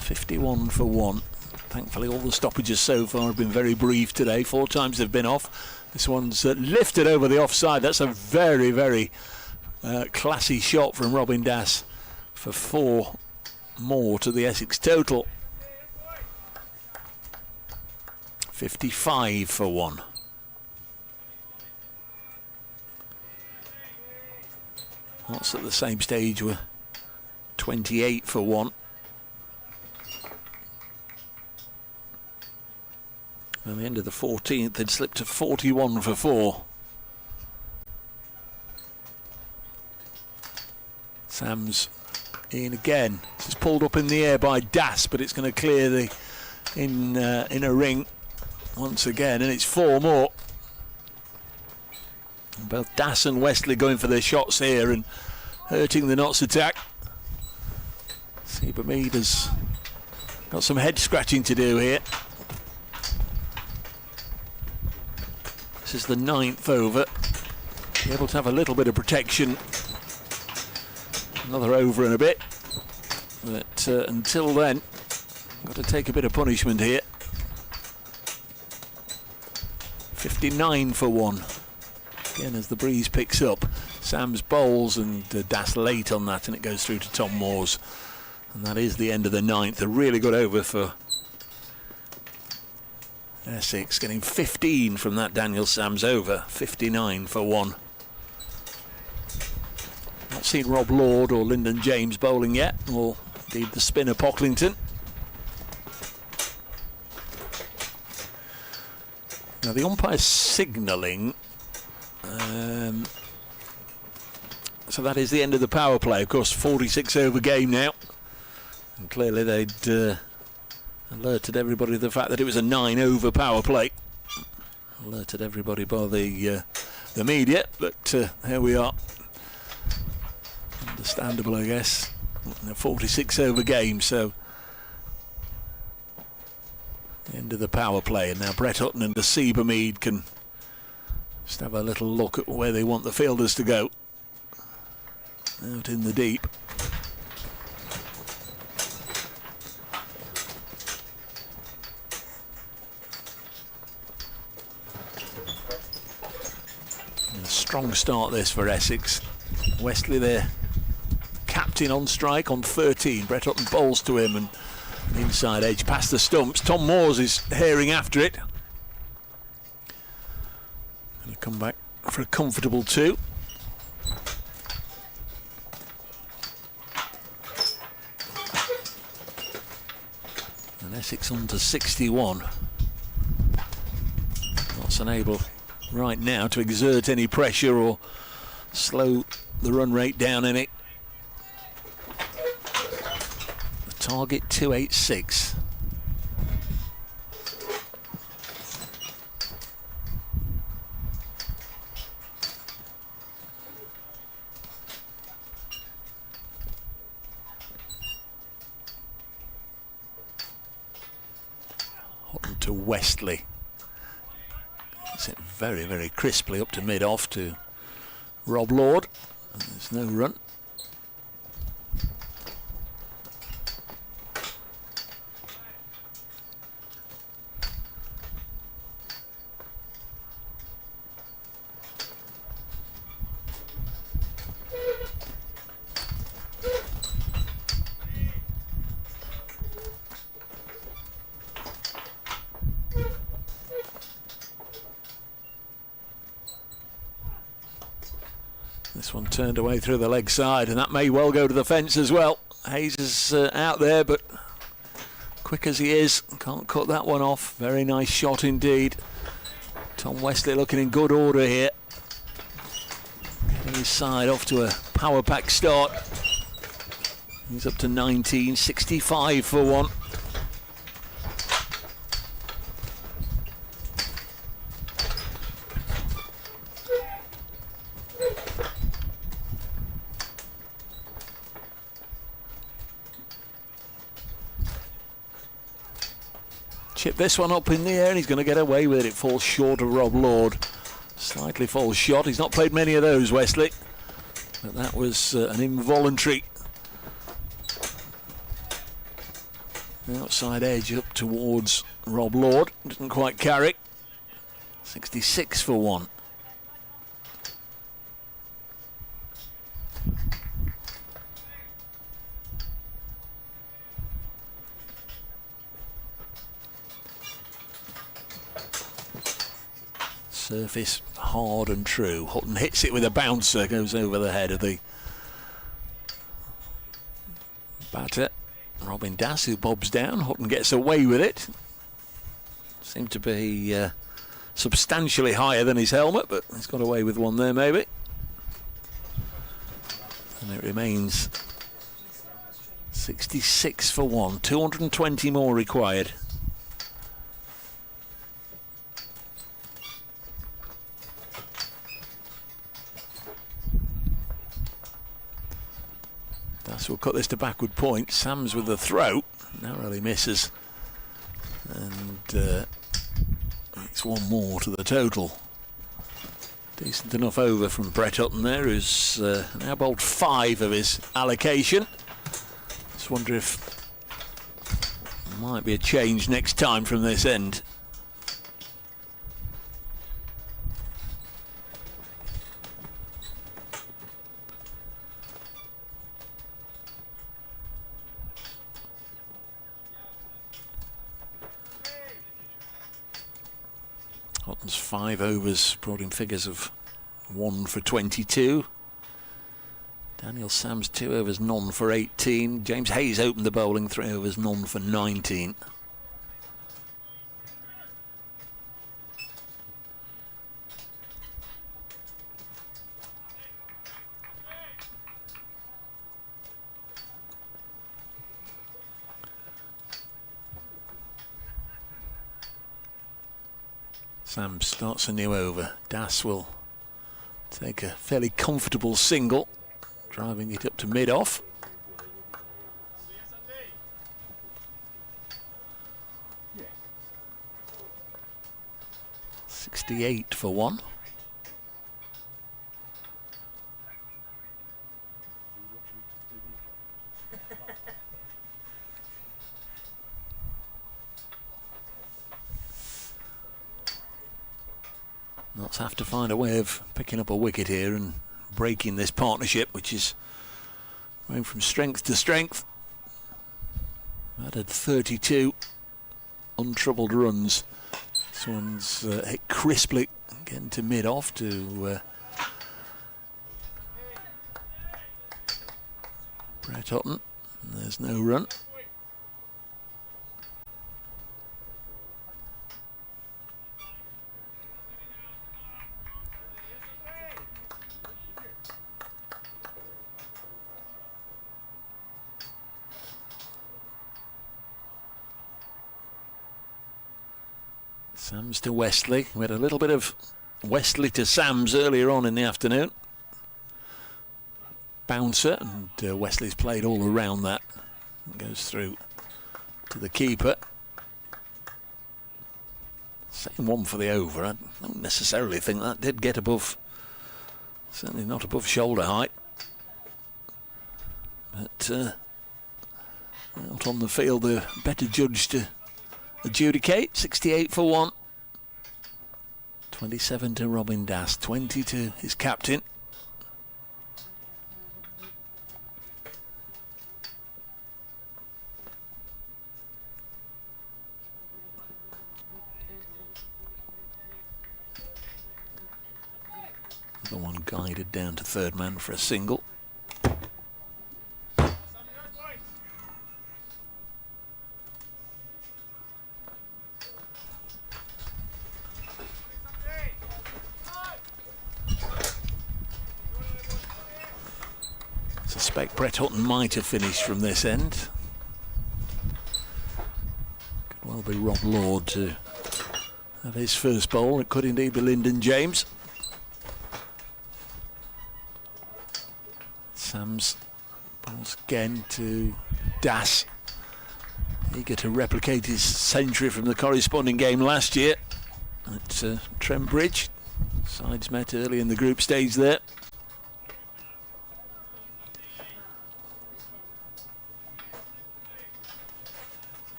51 for 1. Thankfully all the stoppages so far have been very brief today. 4 times they've been off. This one's lifted over the offside. That's a very, very classy shot from Robin Dass for 4 more to the Essex total. 55 for 1. Notts at the same stage were 28 for 1. At the end of the 14th, they'd slipped to 41 for 4. Sam's in again. It's pulled up in the air by Das, but it's going to clear the inner ring once again, and it's 4 more. Both Das and Westley going for their shots here and hurting the Notts attack. Seabermead has got some head scratching to do here. This is the 9th over. Be able to have a little bit of protection. Another over and a bit. But until then, got to take a bit of punishment here. 59 for 1. Again, as the breeze picks up, Sam's bowls and Das late on that, and it goes through to Tom Moores. And that is the end of the 9th. A really good over for Essex, getting 15 from that Daniel Sams over. 59 for 1. Not seen Rob Lord or Lyndon James bowling yet, or indeed the spinner Pocklington. Now the umpire's signalling, so that is the end of the power play. Of course, 46 over game now, and clearly they'd alerted everybody to the fact that it was a 9 over power play. Alerted everybody by the media, but here we are. Understandable, I guess. A 46 over game, so end of the power play, and now Brett Hutton and the Seabermead can just have a little look at where they want the fielders to go. Out in the deep. And a strong start this for Essex. Westley there, captain on strike on 13. Brett Hutton bowls to him and inside edge past the stumps. Tom Moores is herring after it. He'll come back for a comfortable 2. And Essex on to 61. Not unable right now to exert any pressure or slow the run rate down any. The target 286. Hutton to Westley. It's it very, very crisply up to mid-off to Rob Lord. And there's no run. This one turned away through the leg side, and that may well go to the fence as well. Hayes is out there, but quick as he is, can't cut that one off. Very nice shot indeed. Tom Westley looking in good order here. Getting his side off to a power pack start. He's up to 19, 65 for 1. Chip this one up in the air and he's going to get away with it. It falls short of Rob Lord. Slightly falls short. He's not played many of those, Westley. But that was an involuntary outside edge up towards Rob Lord. Didn't quite carry. 66 for 1. Surface hard and true. Hutton hits it with a bouncer, goes over the head of the batter, Robin Das, who bobs down. Hutton gets away with it. Seemed to be substantially higher than his helmet, but he's got away with one there maybe. And it remains 66 for 1, 220 more required. Das will cut this to backward point. Sams with the throw, narrowly misses. And it's one more to the total. Decent enough over from Brett Hutton there, who's now bowled 5 of his allocation. Just wonder if there might be a change next time from this end. Hutton's 5 overs brought in figures of 1 for 22. Daniel Sams 2 overs, none for 18. James Hayes opened the bowling, 3 overs, none for 19. Sams starts a new over. Das will take a fairly comfortable single, driving it up to mid-off. Yeah. 68 for 1. Notts have to find a way of picking up a wicket here and breaking this partnership, which is going from strength to strength. Added 32 untroubled runs. This one's hit crisply, getting to mid-off to Brett Hutton. And there's no run. Sams to Westley. We had a little bit of Westley to Sams earlier on in the afternoon. Bouncer, and Wesley's played all around that. It goes through to the keeper. Same one for the over. I don't necessarily think that did get above, certainly not above shoulder height. But out on the field, the better judge to adjudicate. 68 for 1. 27 to Robin Das, 20 to his captain. The one guided down to third man for a single. I suspect Brett Hutton might have finished from this end. Could well be Rob Lord to have his first bowl. It could indeed be Lyndon James. Sams bowls again to Das. Eager to replicate his century from the corresponding game last year at Trent Bridge. Sides met early in the group stage there.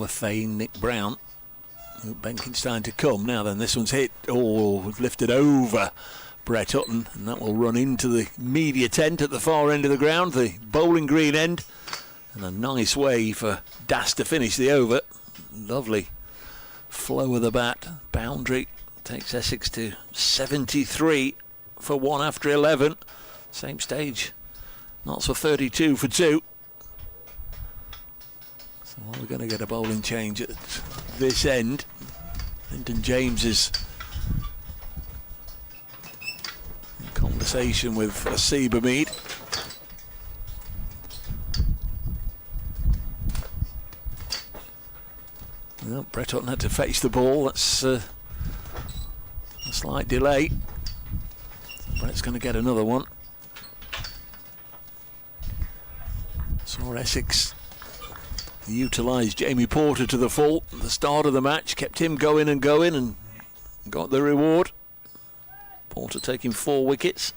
Fane, Nick Brown. Benkenstein to come. Now then, this one's hit. Oh, lifted over Brett Hutton, and that will run into the media tent at the far end of the ground, the bowling green end. And a nice way for Das to finish the over. Lovely flow of the bat. Boundary takes Essex to 73 for 1 after 11. Same stage. Notts for 32 for 2. So we're going to get a bowling change at this end. Lyndon James is in conversation with Asiba Mead. Well, Brett Hutton had to fetch the ball. That's a slight delay. Brett's going to get another one. Saw Essex utilised Jamie Porter to the full at the start of the match, kept him going and got the reward. Porter taking 4 wickets.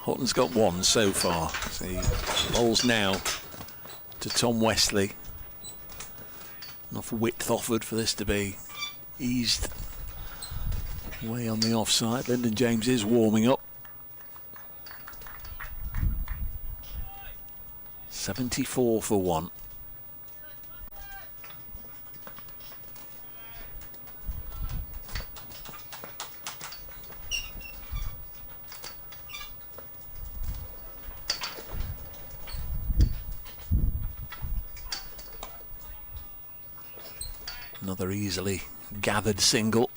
Hutton's got 1 so far. So he bowls now to Tom Wesley. Enough width offered for this to be eased away on the offside. Lyndon James is warming up. 74 for 1. Another easily gathered single.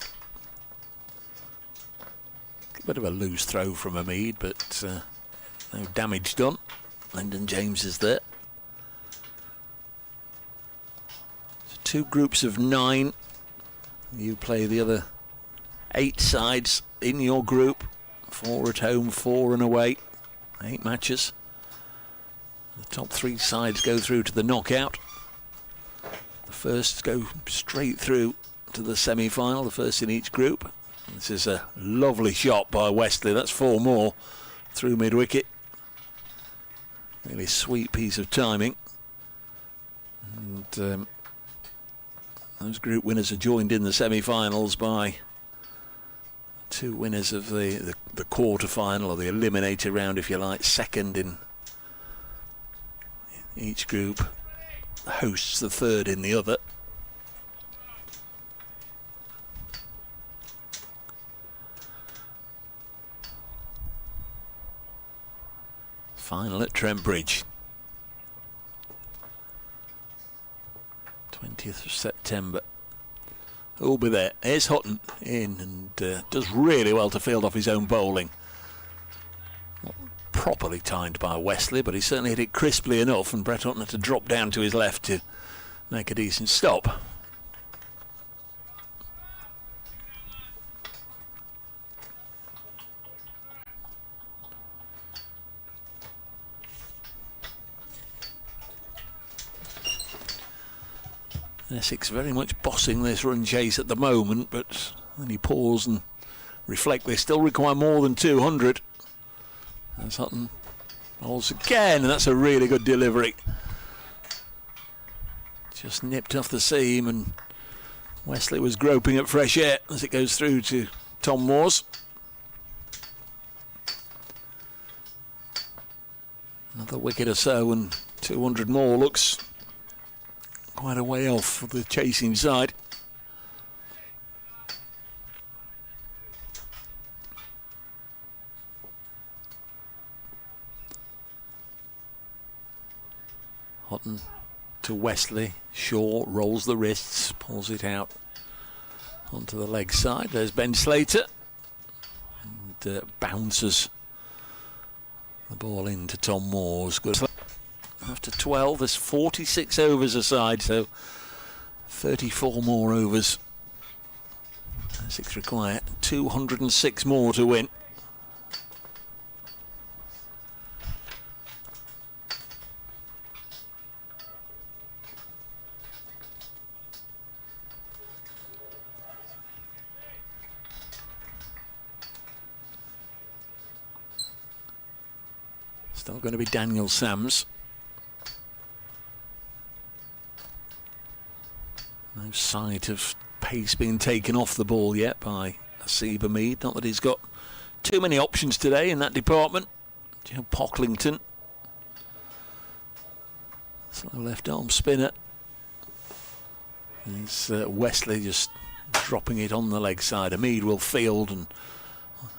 A bit of a loose throw from Hamid, but no damage done. Lyndon James is there. So 2 groups of 9. You play the other 8 sides in your group. 4 at home, 4 and away. 8 matches. The top 3 sides go through to the knockout. The first go straight through to the semi-final, the first in each group. This is a lovely shot by Wesley. That's 4 more through mid-wicket. Really sweet piece of timing. And those group winners are joined in the semi-finals by 2 winners of the quarter-final, or the eliminator round if you like. Second in each group hosts the third in the other. Final at Trent Bridge. 20th of September. Who'll be there? Here's Hutton in, and does really well to field off his own bowling. Not properly timed by Wesley, but he certainly hit it crisply enough, and Brett Hutton had to drop down to his left to make a decent stop. Essex very much bossing this run chase at the moment, but when you pause and reflect, they still require more than 200. As Hutton bowls again, and that's a really good delivery. Just nipped off the seam, and Wesley was groping at fresh air as it goes through to Tom Moores. Another wicket or so, and 200 more looks quite a way off for the chasing side. Hutton to Wesley. Shaw rolls the wrists, pulls it out onto the leg side. There's Ben Slater. And bounces the ball into Tom Moores. Good. After 12, there's 46 overs aside, so 34 more overs. Essex require 206 more to win. Still going to be Daniel Sams. No sight of pace being taken off the ball yet by Asiba Mead. Not that he's got too many options today in that department. Joe Pocklington. Slow left arm spinner. There's Wesley just dropping it on the leg side. Hamid will field, and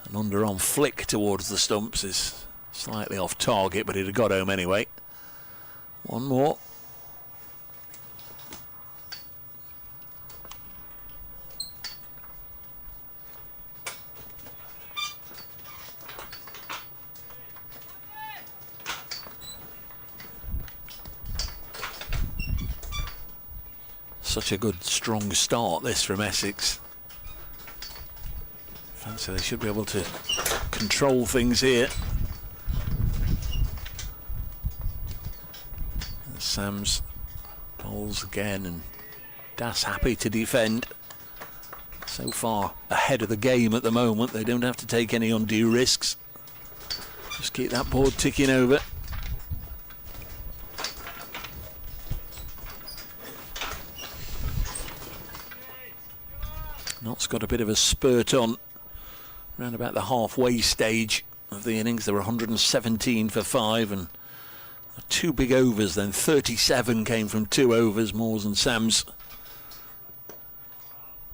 an underarm flick towards the stumps is slightly off target, but he'd have got home anyway. One more. Such a good, strong start, this, from Essex. Fancy they should be able to control things here. And Sams bowls again, and Das happy to defend. So far ahead of the game at the moment, they don't have to take any undue risks. Just keep that board ticking over. Knott's got a bit of a spurt on around about the halfway stage of the innings. There were 117 for 5 and 2 big overs. Then 37 came from 2 overs, Moores and Sams,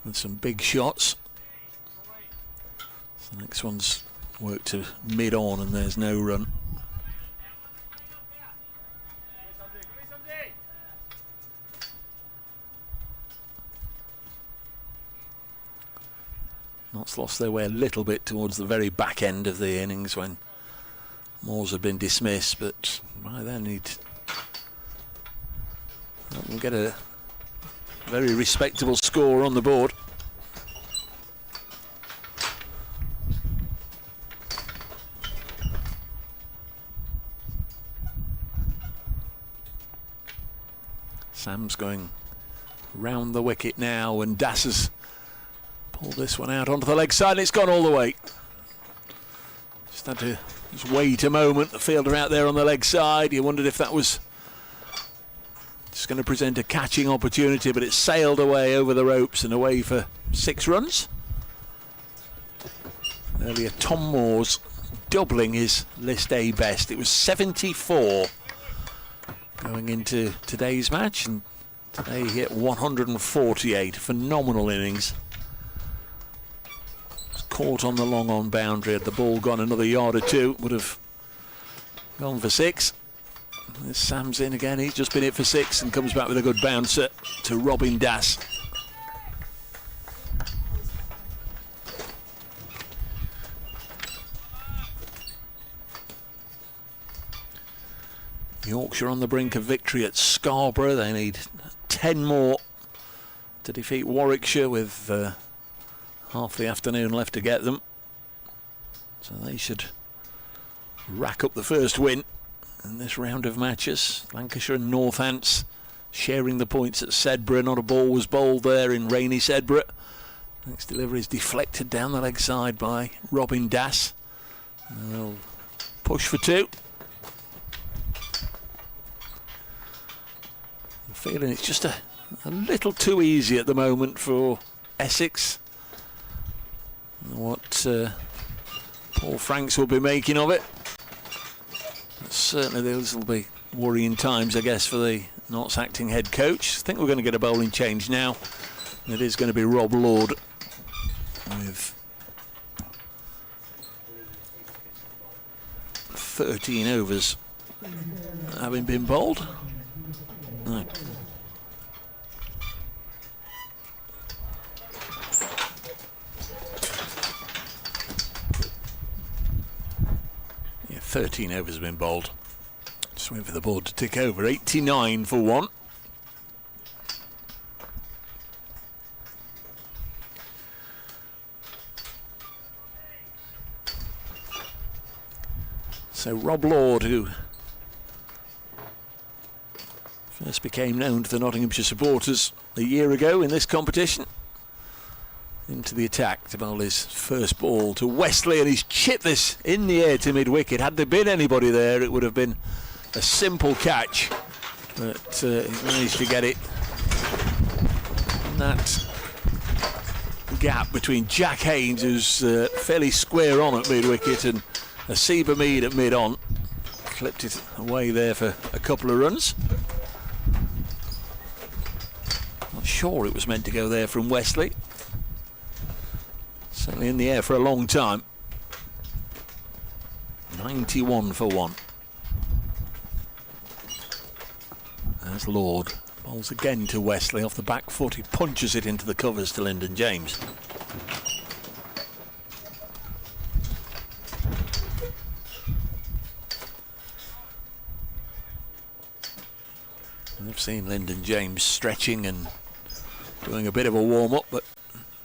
with some big shots. So the next one's worked to mid-on, and there's no run. Knott's lost their way a little bit towards the very back end of the innings when Moores had been dismissed, but by then we'll get a very respectable score on the board. Sam's going round the wicket now, and Das has pulled this one out onto the leg side, and it's gone all the way. Just had to wait a moment. The fielder out there on the leg side. You wondered if that was just going to present a catching opportunity, but it sailed away over the ropes and away for 6 runs. Earlier, Tom Moores doubling his List A best. It was 74 going into today's match, and today he hit 148. Phenomenal innings. Caught on the long on boundary. Had the ball gone another yard or two, would have gone for 6. There's Sam's in again. He's just been hit for 6 and comes back with a good bouncer to Robin Das. Yorkshire on the brink of victory at Scarborough. They need 10 more to defeat Warwickshire, with half the afternoon left to get them. So they should rack up the first win in this round of matches. Lancashire and Northants sharing the points at Sedbergh. Not a ball was bowled there in rainy Sedbergh. Next delivery is deflected down the leg side by Robin Das. And they'll push for 2. I'm feeling it's just a little too easy at the moment for Essex. What Paul Franks will be making of it. But certainly those will be worrying times, I guess, for the Notts acting head coach. I think we're going to get a bowling change now. It is going to be Rob Lord, with 13 overs having been bowled. No. Yeah, 13 overs have been bowled. Just wait for the board to tick over. 89 for 1. So Rob Lord, who first became known to the Nottinghamshire supporters a year ago in this competition, into the attack to bowl his first ball to Wesley, and he's chipped this in the air to mid-wicket. Had there been anybody there, it would have been a simple catch, but he managed to get it in that gap between Jack Haynes, who's fairly square on at mid-wicket, and Asiba Mead at mid-on. Clipped it away there for a couple of runs. Not sure it was meant to go there from Wesley. Certainly in the air for a long time. 91 for 1. As Lord bowls again to Wesley off the back foot. He punches it into the covers to Lyndon James. I've seen Lyndon James stretching and doing a bit of a warm-up, but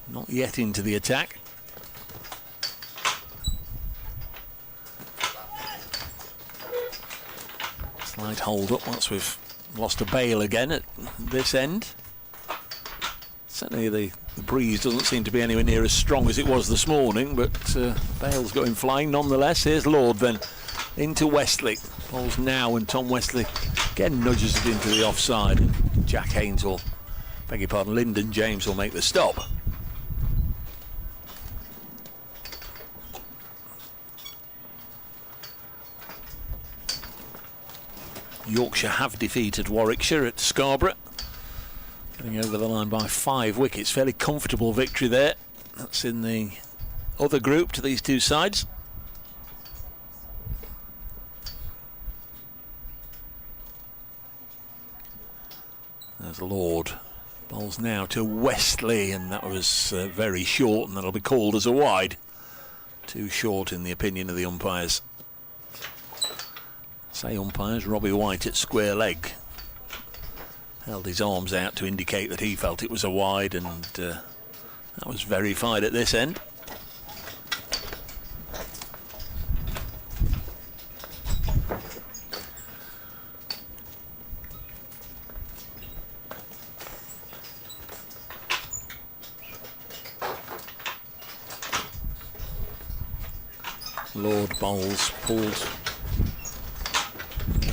not yet into the attack. Slight hold up once we've lost a bail again at this end. Certainly the breeze doesn't seem to be anywhere near as strong as it was this morning, but bail's going flying nonetheless. Here's Lord then into Wesley. Bowls now, and Tom Wesley again nudges it into the offside. And Jack Haynes will, beg your pardon, Lyndon James will make the stop. Yorkshire have defeated Warwickshire at Scarborough, getting over the line by 5 wickets. Fairly comfortable victory there. That's in the other group to these two sides. There's Lord. Bowls now to Wesley, and that was very short, and that'll be called as a wide. Too short in the opinion of the umpires. Say umpires, Robbie White at square leg held his arms out to indicate that he felt it was a wide, and that was verified at this end. Lord bowls, pulled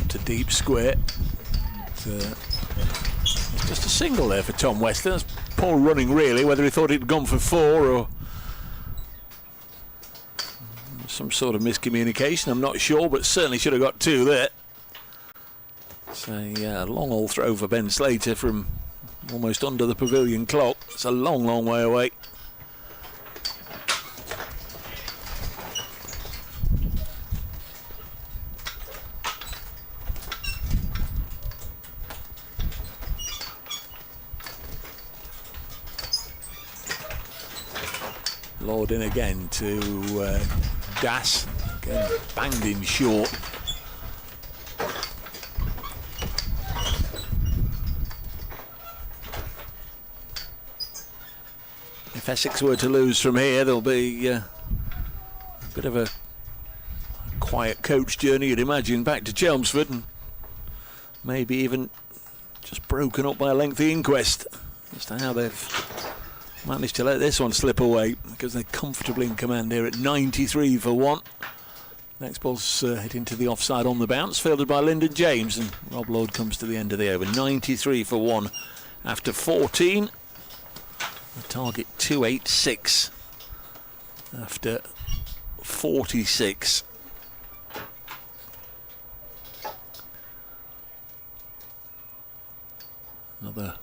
to deep square. Just a single there for Tom Wesley. That's poor running really, whether he thought he'd gone for 4 or some sort of miscommunication, I'm not sure, but certainly should have got 2 there. It's a long old throw for Ben Slater from almost under the pavilion clock. It's a long, long way away. Lord in again to Das, again banged in short. If Essex were to lose from here, there'll be a bit of a quiet coach journey, you'd imagine, back to Chelmsford, and maybe even just broken up by a lengthy inquest as to how they've managed to let this one slip away, because they're comfortably in command here at 93 for 1. Next ball's hit into the offside on the bounce, fielded by Lyndon James, and Rob Lord comes to the end of the over. 93 for 1 after 14. The target 286 after 46. Another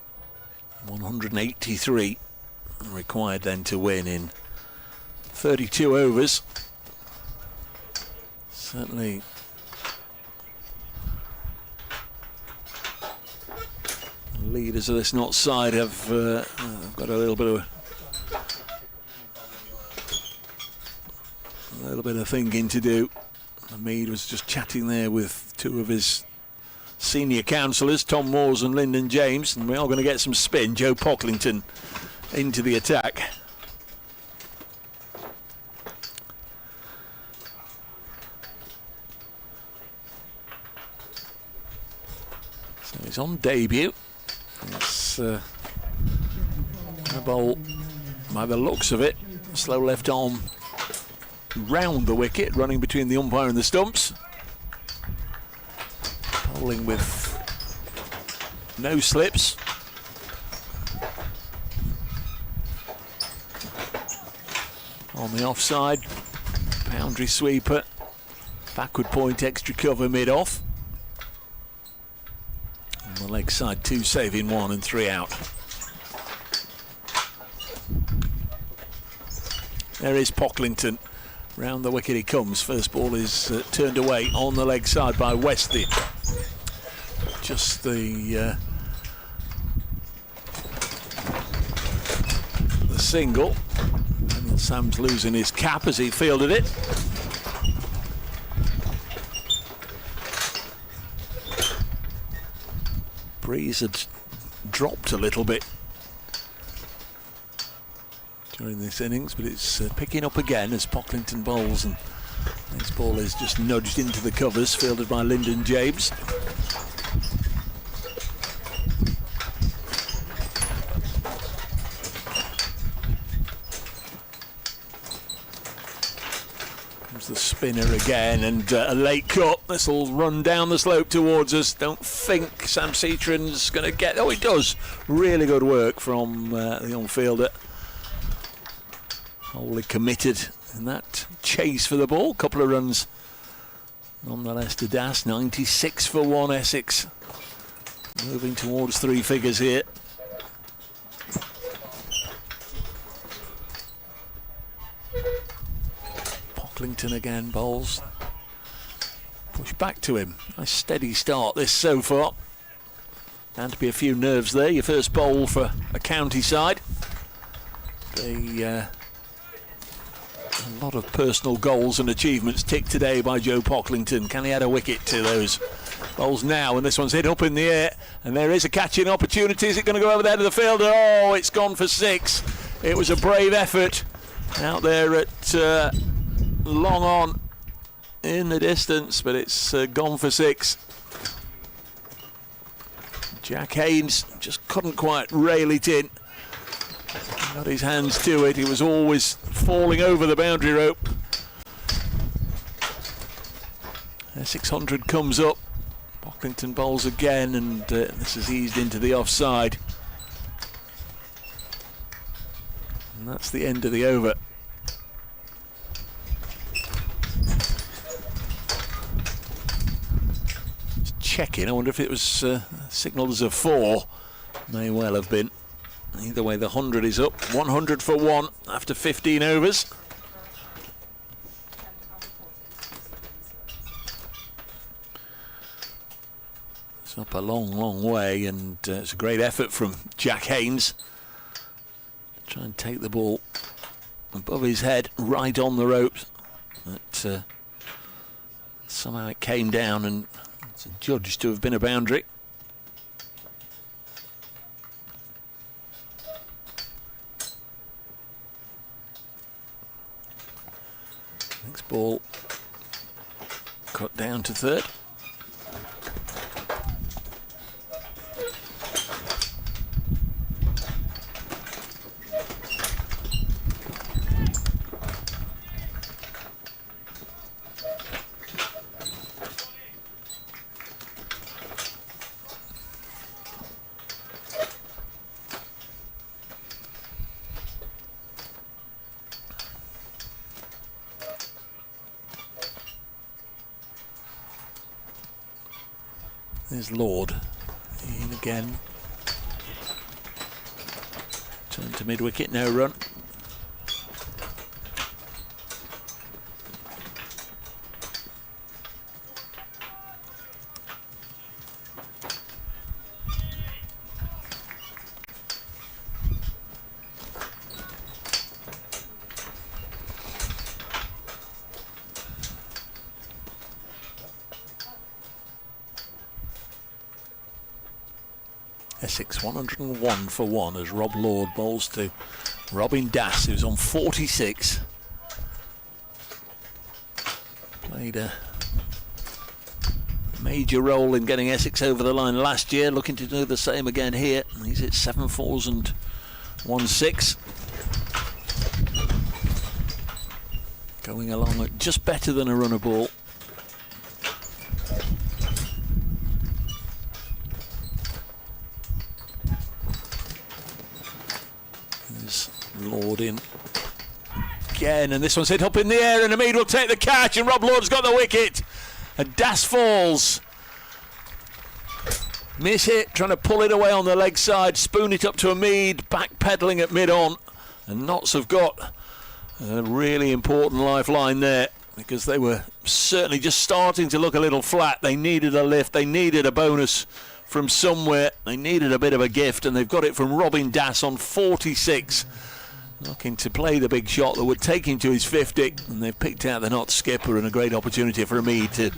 183 required then to win in 32 overs. Certainly the leaders of this Notts side have got a little bit of thinking to do. Mead was just chatting there with 2 of his senior counsellors, Tom Moores and Lyndon James, and we are going to get some spin. Joe Pocklington into the attack. So he's on debut. It's a bowl, by the looks of it, slow left arm round the wicket, running between the umpire and the stumps. Bowling with no slips. on the offside. Boundary sweeper. Backward point, extra cover mid-off. On the leg side, 2 saving 1 and 3 out. There is Pocklington. Round the wicket he comes. First ball is turned away on the leg side by Westy. Just the single. And Sam's losing his cap as he fielded it. Breeze had dropped a little bit during this innings, but it's picking up again as Pocklington bowls, and this ball is just nudged into the covers, fielded by Lyndon James. Comes the spinner again, and a late cut. This will run down the slope towards us. Don't think Sam Cetron's going to get... Oh, he does. Really good work from the on-fielder. Wholly committed in that chase for the ball. Couple of runs nonetheless to Das. 96 for 1 Essex. Moving towards 3 figures here. Pocklington again bowls. Push back to him. Nice steady start this so far. Bound to be a few nerves there. Your first bowl for a county side. A lot of personal goals and achievements ticked today by Joe Pocklington. Can he add a wicket to those bowls now? And this one's hit up in the air, and there is a catching opportunity. Is it going to go over there to the fielder? Oh, it's gone for 6. It was a brave effort out there at long on in the distance, but it's gone for 6. Jack Haynes just couldn't quite rail it in. Got his hands to it. He was always falling over the boundary rope. 600 comes up. Pocklington bowls again, and this is eased into the offside. And that's the end of the over. Just checking. I wonder if it was signalled as a 4. May well have been. Either way, the 100 is up. 100 for 1 after 15 overs. It's up a long, long way, and it's a great effort from Jack Haynes. Try and take the ball above his head, right on the ropes. But somehow it came down, and it's adjudged to have been a boundary. Next ball cut down to third. There's Lord in again. Turn to mid-wicket, no run. Essex 101 for 1 as Rob Lord bowls to Robin Das, who's on 46. Played a major role in getting Essex over the line last year, looking to do the same again here. He's at 7 4s and 1 6. Going along at just better than a runner ball. Lord in again, and this one's hit up in the air, and Hamid will take the catch, and Rob Lord's got the wicket, and Das falls. Miss hit, trying to pull it away on the leg side, spoon it up to Hamid, backpedaling at mid-on, and Notts have got a really important lifeline there, because they were certainly just starting to look a little flat. They needed a lift, they needed a bonus from somewhere, they needed a bit of a gift, and they've got it from Robin Das on 46, looking to play the big shot that would take him to his 50, and they've picked out the Notts skipper, and a great opportunity for Hamid to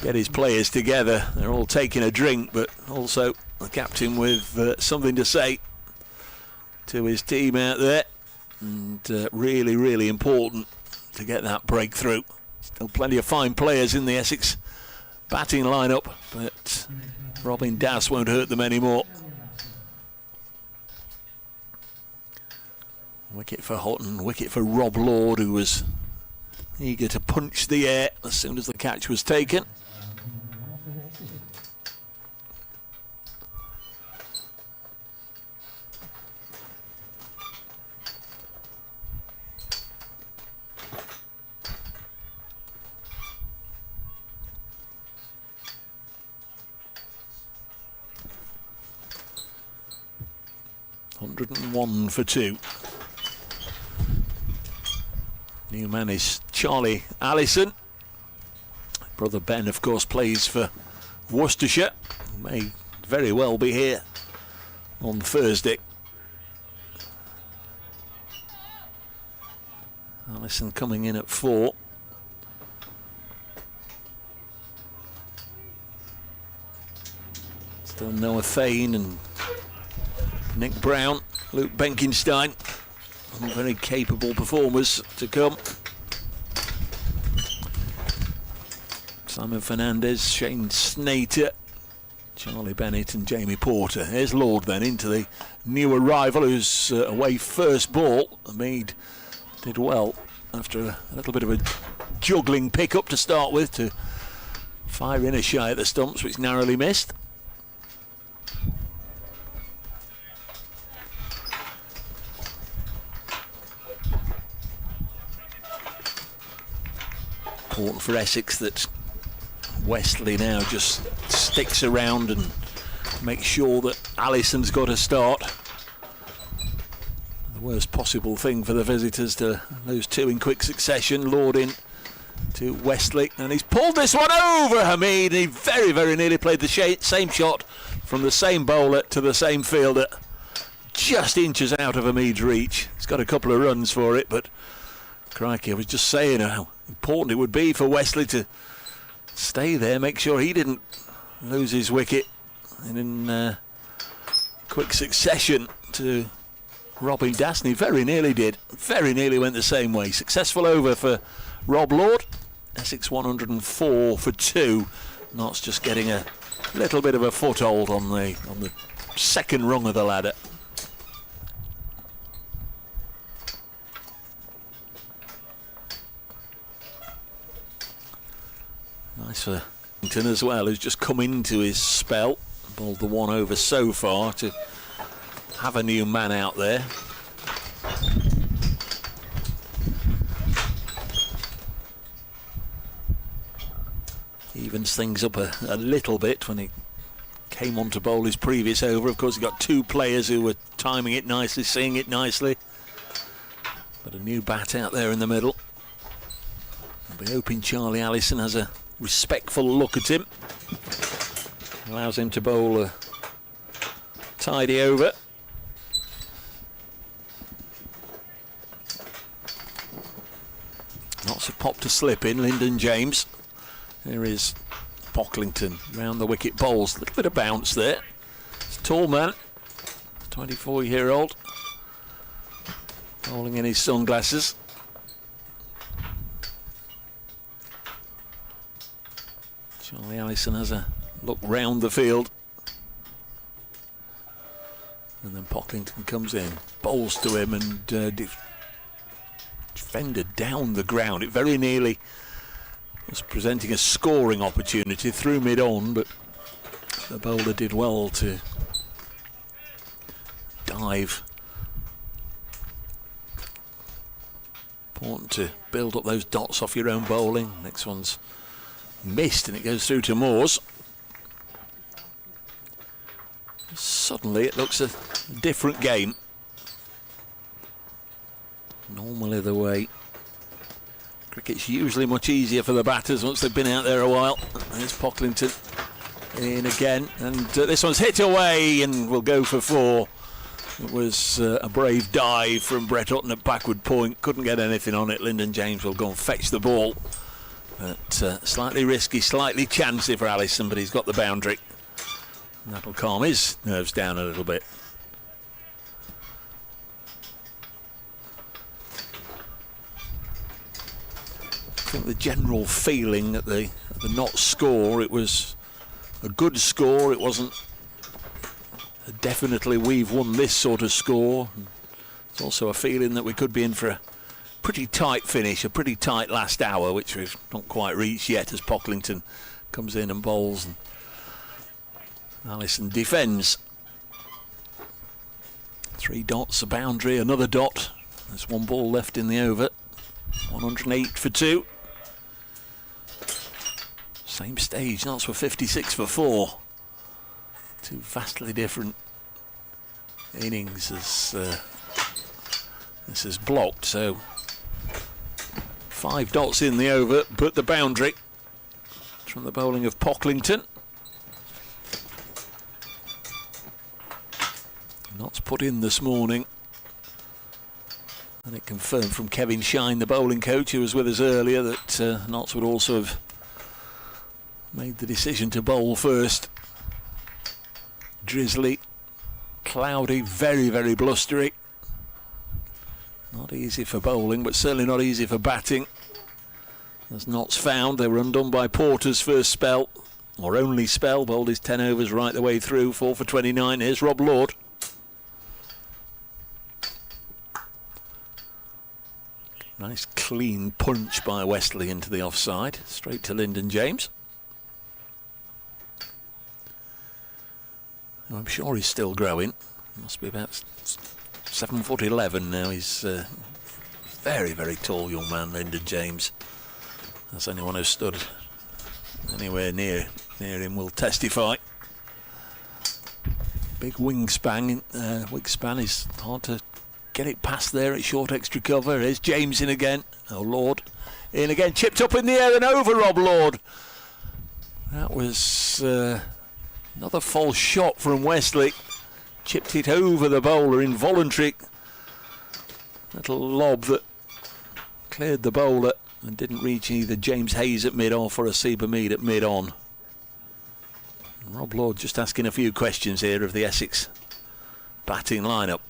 get his players together. They're all taking a drink, but also the captain with something to say to his team out there, and really, really important to get that breakthrough. Still plenty of fine players in the Essex batting lineup, but Robin Das won't hurt them anymore. Wicket for Houghton, wicket for Rob Lord, who was eager to punch the air as soon as the catch was taken. $101 for 2. New man is Charlie Allison. Brother Ben, of course, plays for Worcestershire. May very well be here on Thursday. Allison coming in at 4. Still Noah Thane and Nick Brown, Luke Benkenstein, all very capable performers to come. Simon Fernandez, Shane Snater, Charlie Bennett and Jamie Porter. Here's Lord then into the new arrival, who's away first ball. Hamid did well after a little bit of a juggling pick-up to start with to fire in a shy at the stumps, which narrowly missed. Important for Essex that Wesley now just sticks around and makes sure that Allison's got a start. The worst possible thing for the visitors to lose 2 in quick succession. Lord in to Wesley, and he's pulled this one over Hamid, and he very, very nearly played the same shot from the same bowler to the same fielder, just inches out of Hamid's reach. He's got a couple of runs for it, but crikey, I was just saying how important it would be for Wesley to stay there, make sure he didn't lose his wicket in quick succession to Robin Das. He very nearly did, very nearly went the same way. Successful over for Rob Lord. Essex 104 for 2. Notts just getting a little bit of a foothold on the second rung of the ladder. Nice for Hinton as well, who's just come into his spell. Bowled the one over so far to have a new man out there. Evens things up a little bit when he came on to bowl his previous over. Of course, he got 2 players who were timing it nicely, seeing it nicely. But a new bat out there in the middle. I'll be hoping Charlie Allison has a respectful look at him. Allows him to bowl a tidy over. Lots of pop to slip in. Lyndon James. There is Pocklington round the wicket, bowls. A little bit of bounce there. It's a tall man, 24-year-old, bowling in his sunglasses. Charlie Allison has a look round the field, and then Pocklington comes in, bowls to him, and defended down the ground. It very nearly was presenting a scoring opportunity through mid-on, but the bowler did well to dive Important to build up those dots off your own bowling. Next one's missed and it goes through to Moores. Suddenly it looks a different game. Normally the way cricket's usually much easier for the batters once they've been out there a while. There's Pocklington in again, and this one's hit away and will go for 4. It was a brave dive from Brett Hutton at backward point. Couldn't get anything on it. Lyndon James will go and fetch the ball. But slightly risky, slightly chancy for Allison, but he's got the boundary. And that'll calm his nerves down a little bit. I think the general feeling at the not score, it was a good score. It wasn't definitely we've won this sort of score. It's also a feeling that we could be in for a pretty tight finish, a pretty tight last hour, which we've not quite reached yet as Pocklington comes in and bowls and Allison defends. 3 dots, a boundary, another dot. There's 1 ball left in the over. 108 for 2. Same stage, Notts were 56 for 4. 2 vastly different innings as this is blocked. So 5 dots in the over, but the boundary from the bowling of Pocklington. Notts put in this morning, and it confirmed from Kevin Shine, the bowling coach who was with us earlier, that Notts would also have made the decision to bowl first. Drizzly, cloudy, very, very blustery. Not easy for bowling, but certainly not easy for batting. As Notts found, they were undone by Porter's first spell, or only spell. Bowled his 10 overs right the way through, 4 for 29. Here's Rob Lord. Nice clean punch by Westley into the offside, straight to Lyndon James. I'm sure he's still growing. Must be about 7'11" now. He's very, very tall young man, Lyndon James. As anyone who's stood anywhere near him will testify. Big wingspan. Wingspan is hard to get it past there at short extra cover. Here's James in again. Oh, Lord. In again. Chipped up in the air and over Rob Lord. That was another false shot from Westley. Chipped it over the bowler. Involuntary little lob that cleared the bowler and didn't reach either James Hayes at mid-off or a Seba Mead at mid-on. Rob Lord just asking a few questions here of the Essex batting lineup.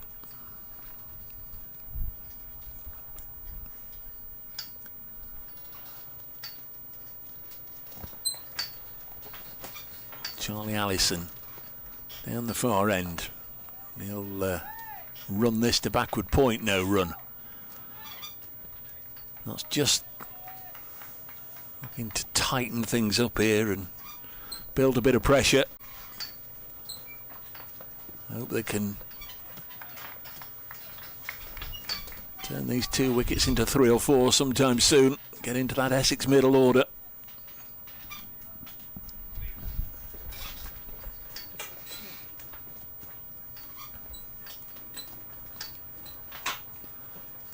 Charlie Allison down the far end. He'll run this to backward point, no run. That's just looking to tighten things up here and build a bit of pressure. I hope they can turn these 2 wickets into 3 or 4 sometime soon. Get into that Essex middle order.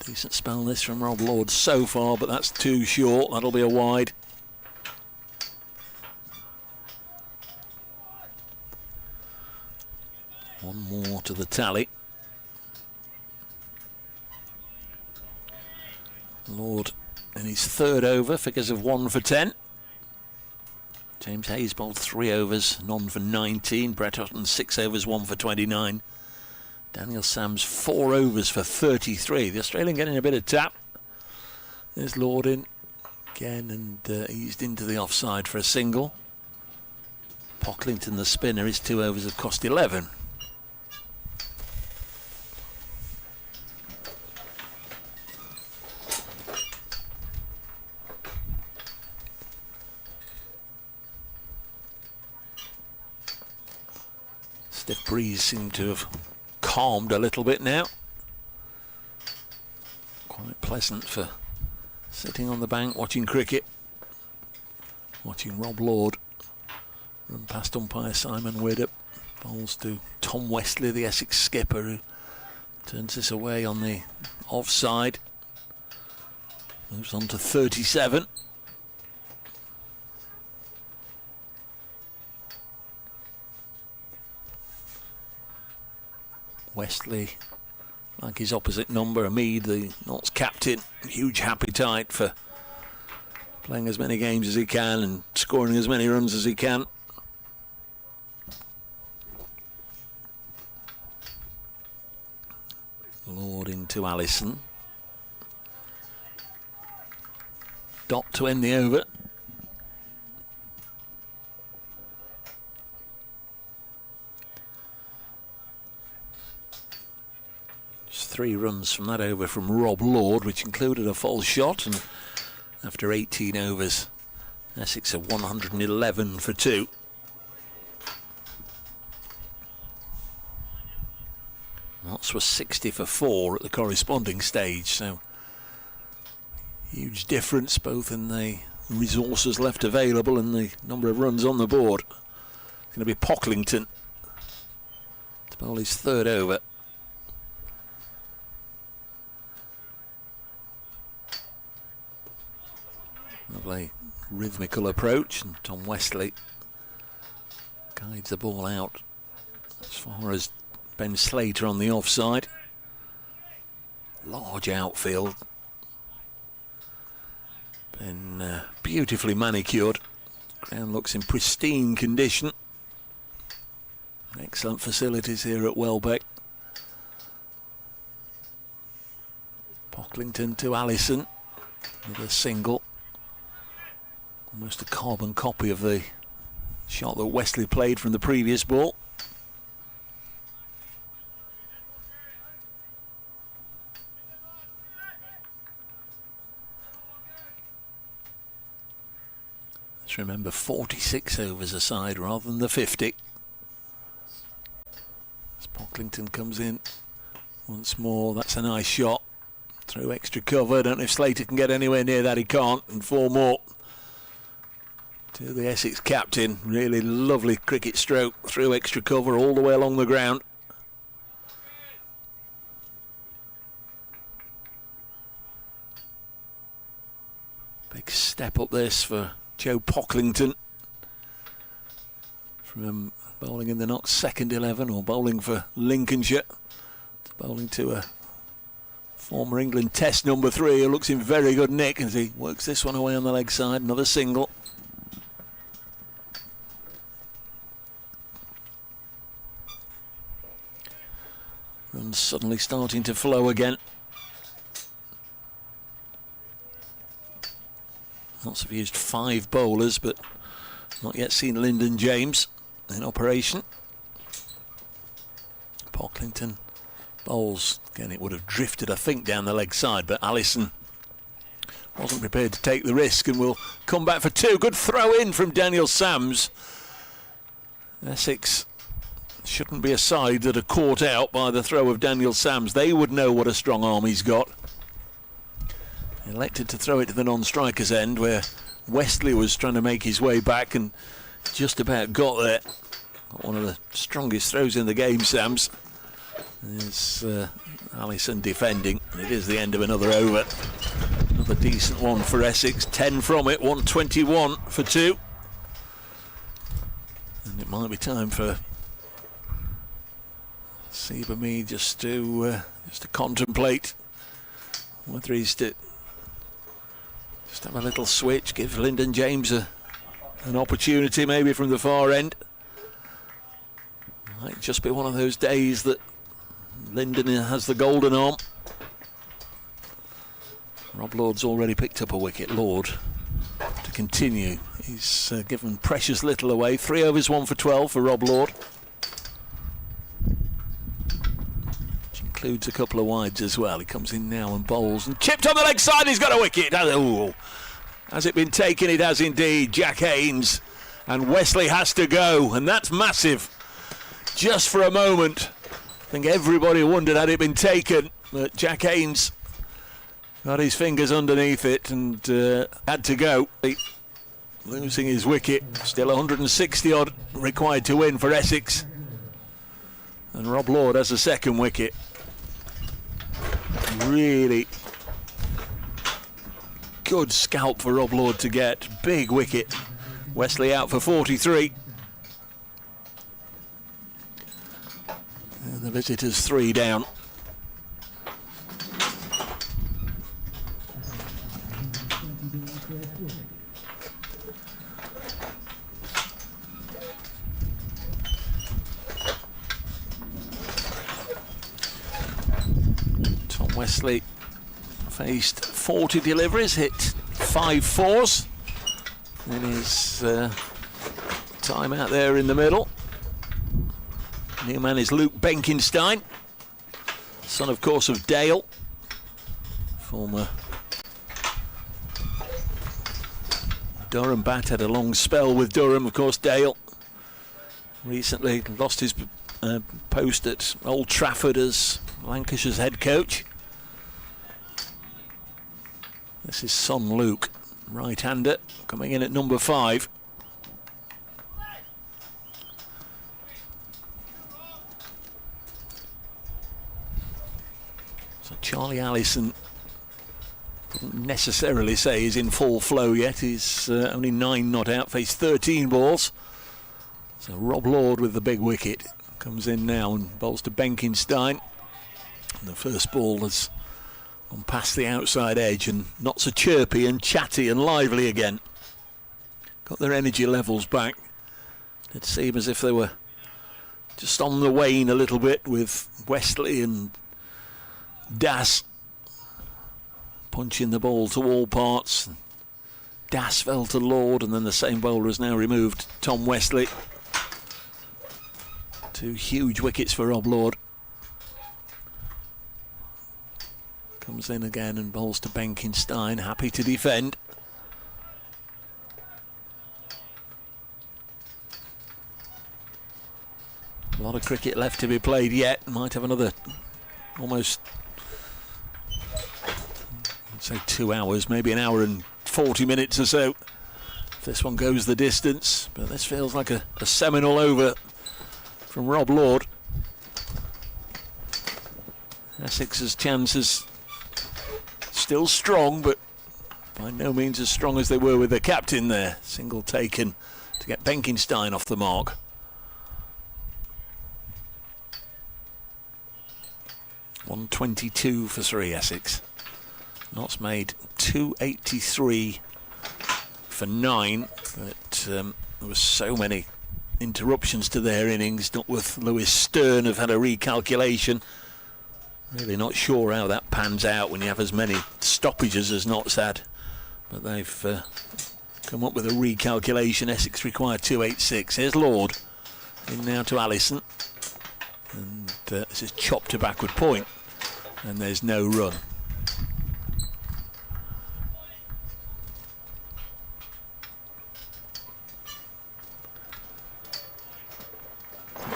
Decent spell this from Rob Lord so far, but that's too short. That'll be a wide. One more to the tally. Lord in his 3rd over, figures of 1 for 10. James Hayes bowled 3 overs, none for 19. Brett Hutton 6 overs, 1 for 29. Daniel Sams 4 overs for 33. The Australian getting a bit of tap. There's Lord in again and eased into the offside for a single. Pocklington, the spinner, his 2 overs have cost 11. Stiff breeze seemed to have calmed a little bit now. Quite pleasant for sitting on the bank watching cricket, watching Rob Lord run past umpire Simon Widdop. Bowls to Tom Westley, the Essex skipper, who turns this away on the offside. Moves on to 37. Westley, like his opposite number, Hamid, the Notts captain, huge appetite for playing as many games as he can and scoring as many runs as he can. Lord into Allison. Dot to end the over. Just 3 runs from that over from Rob Lord, which included a false shot, and after 18 overs, Essex are 111 for 2. Notts was 60 for 4 at the corresponding stage, so huge difference both in the resources left available and the number of runs on the board. It's going to be Pocklington to bowl his 3rd over. Lovely rhythmical approach, and Tom Westley guides the ball out as far as Ben Slater on the offside. Large outfield. Been beautifully manicured. Ground looks in pristine condition. Excellent facilities here at Welbeck. Pocklington to Allison with a single. Almost a carbon copy of the shot that Westley played from the previous ball. Let's remember 46 overs aside rather than the 50. As Pocklington comes in once more, that's a nice shot. Through extra cover, don't know if Slater can get anywhere near that, he can't, and 4 more. To the Essex captain, really lovely cricket stroke through extra cover all the way along the ground. Big step up this for Joe Pocklington from bowling in the Notts second 11 or bowling for Lincolnshire to bowling to a former England Test number 3 who looks in very good nick as he works this one away on the leg side. Another single. Runs suddenly starting to flow again. Notts have used 5 bowlers, but not yet seen Lyndon James in operation. Pocklington bowls. Again, it would have drifted, I think, down the leg side, but Allison wasn't prepared to take the risk and will come back for 2. Good throw in from Daniel Sams. Essex shouldn't be a side that are caught out by the throw of Daniel Sams. They would know what a strong arm he's got. Elected to throw it to the non-striker's end where Westley was trying to make his way back and just about got there. Got one of the strongest throws in the game, Sams. There's Allison defending, and it is the end of another over. Another decent one for Essex. 10 from it, 121 for 2. And it might be time for Seaberme just to contemplate whether he's to just have a little switch, give Lyndon James an opportunity maybe from the far end. Might just be one of those days that Lyndon has the golden arm. Rob Lord's already picked up a wicket. Lord to continue. He's given precious little away. 3 overs, 1 for 12 for Rob Lord. Which includes a couple of wides as well. He comes in now and bowls and chipped on the leg side. He's got a wicket. Ooh. Has it been taken? It has indeed. Jack Haynes, and Westley has to go, and that's massive. Just for a moment, I think everybody wondered had it been taken, but Jack Haynes got his fingers underneath it and had to go. Losing his wicket. Still 160 odd required to win for Essex. And Rob Lord has a second wicket. Really good scalp for Rob Lord to get. Big wicket. Wesley out for 43. And the visitors 3 down. Tom Wesley faced 40 deliveries, hit 5 fours in his time out there in the middle. New man is Luke Benkenstein, son of course of Dale, former Durham bat, had a long spell with Durham. Of course Dale recently lost his post at Old Trafford as Lancashire's head coach. This is son Luke, right-hander, coming in at number 5. So Charlie Allison wouldn't necessarily say he's in full flow yet. He's only 9 not out, faced 13 balls. So Rob Lord with the big wicket comes in now and bowls to Benkenstein. And the first ball has gone past the outside edge and not so chirpy and chatty and lively again. Got their energy levels back. It seemed as if they were just on the wane a little bit with Wesley and Das punching the ball to all parts. Das fell to Lord, and then the same bowler has now removed Tom Wesley. 2 huge wickets for Rob Lord. Comes in again and bowls to Benkenstein, happy to defend. A lot of cricket left to be played yet. Might have another almost, I'd say 2 hours, maybe an hour and 40 minutes or so, if this one goes the distance. But this feels like a seminal over from Rob Lord. Essex's chances still strong, but by no means as strong as they were with the captain there. Single taken to get Benkenstein off the mark. .122 for 3 Essex. Notts made 283 for 9, but there were so many interruptions to their innings. Duckworth, Lewis, Stern have had a recalculation. Really not sure how that pans out when you have as many stoppages as Notts had, but they've come up with a recalculation. Essex required 286. Here's Lord in now to Allison, and this is chopped to backward point, and there's no run.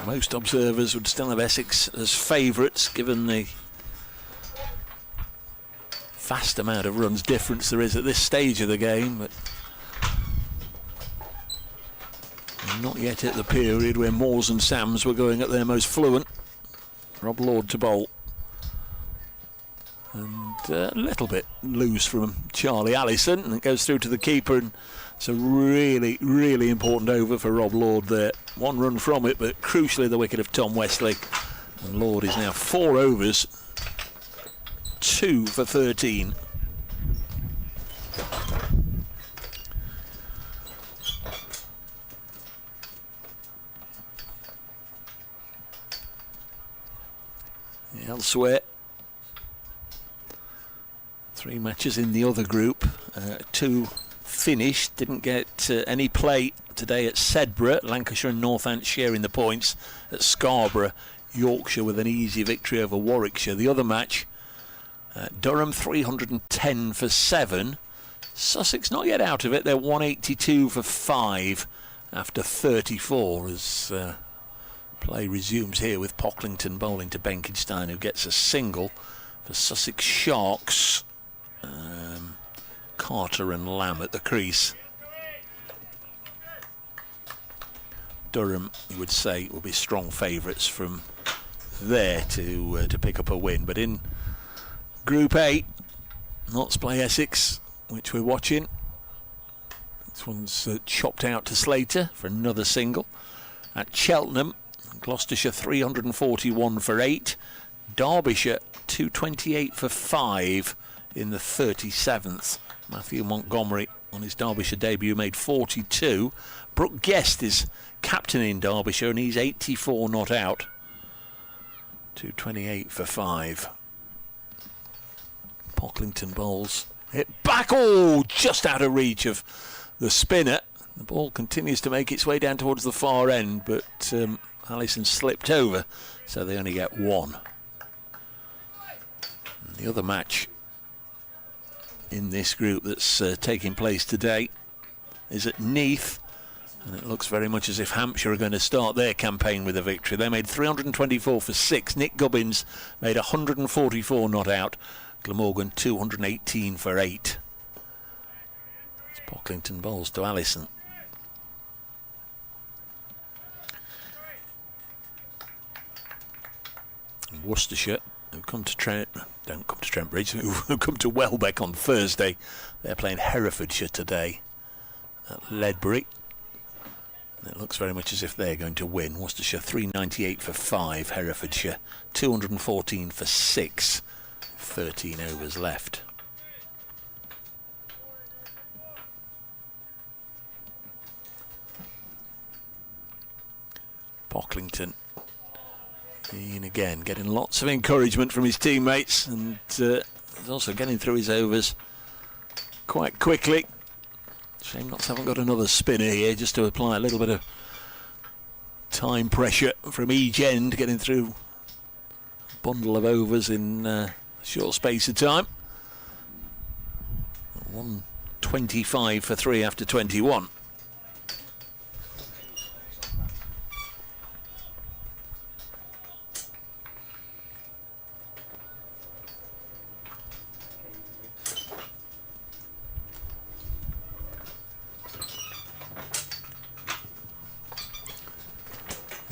Most observers would still have Essex as favourites, given the vast amount of runs difference there is at this stage of the game, but not yet at the period where Moores and Sams were going at their most fluent. Rob Lord to bowl, and a little bit loose from Charlie Allison, and it goes through to the keeper, and it's a really, really important over for Rob Lord there. 1 run from it, but crucially the wicket of Tom Wesley, and Lord is now 4 overs, 2 for 13. Elsewhere, 3 matches in the other group, 2 finished. Didn't get any play today at Sedbergh. Lancashire and Northamptonshire sharing the points. At Scarborough, Yorkshire with an easy victory over Warwickshire. The other match, Durham 310 for 7. Sussex not yet out of it. They're 182 for 5 after 34 as play resumes here with Pocklington bowling to Benkenstein, who gets a single for Sussex Sharks. Carter and Lamb at the crease. Durham, you would say, will be strong favourites from there to pick up a win. But in Group A, Notts play Essex, which we're watching. This one's chopped out to Slater for another single. At Cheltenham, Gloucestershire 341 for 8. Derbyshire 228 for 5 in the 37th. Matthew Montgomery on his Derbyshire debut made 42. Brooke Guest is captain in Derbyshire and he's 84 not out. 228 for 5. Pocklington bowls hit back, just out of reach of the spinner. The ball continues to make its way down towards the far end, but Allison slipped over, so they only get 1. And the other match in this group that's taking place today is at Neath, and it looks very much as if Hampshire are going to start their campaign with a victory. They made 324 for 6. Nick Gubbins made 144 not out. Glamorgan 218 for 8. It's Pocklington bowls to Allison. And Worcestershire, who come to Trent, don't come to Trent Bridge, who come to Welbeck on Thursday. They're playing Herefordshire today at Ledbury. And it looks very much as if they're going to win. Worcestershire 398 for 5. Herefordshire 214 for 6. 13 overs left. Pocklington in again, getting lots of encouragement from his teammates, and he's also getting through his overs quite quickly. Shame Notts haven't got another spinner here just to apply a little bit of time pressure from each end, getting through a bundle of overs in a short space of time. 125 for 3 after 21.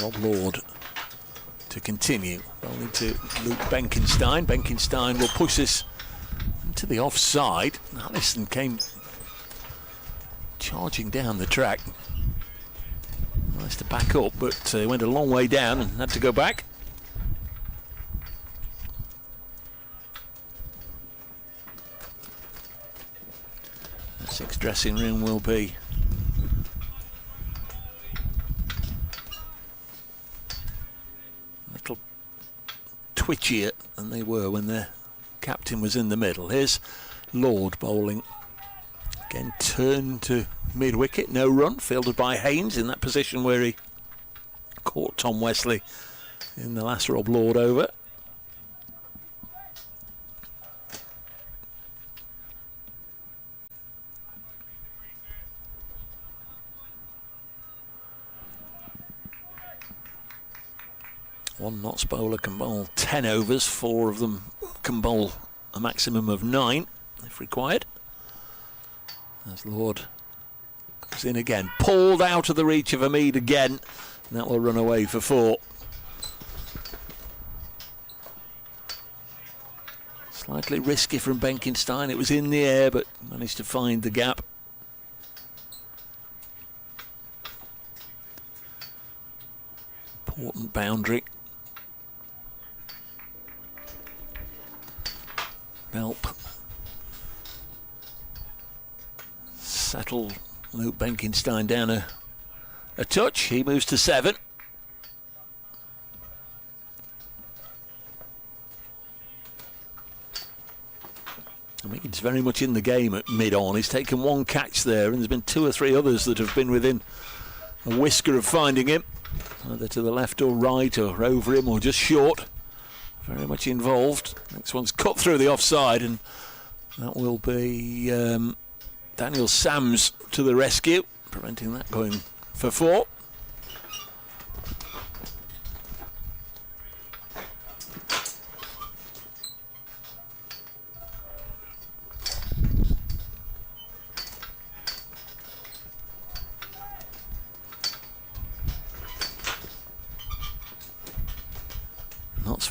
Rob Lord to continue, only to Luke Benkenstein. Benkenstein will push this into the offside. Allison came charging down the track. Nice to back up, but went a long way down and had to go back. The Essex dressing room will be twitchier than they were when their captain was in the middle. Here's Lord bowling. Again, turn to mid-wicket, no run, fielded by Haynes in that position where he caught Tom Wesley in the last Rob Lord over. One Notts bowler can bowl 10 overs, 4 of them can bowl a maximum of 9 if required. As Lord comes in again, pulled out of the reach of Hamid again, and that will run away for 4. Slightly risky from Benkenstein, it was in the air but managed to find the gap. Important boundary. Help settle Luke Benkenstein down a touch. He moves to 7. I mean, he's very much in the game at mid-on. He's taken 1 catch there, and there's been 2 or 3 others that have been within a whisker of finding him, either to the left or right or over him or just short. Very much involved. Next one's cut through the offside, and that will be Daniel Sams to the rescue, preventing that going for 4.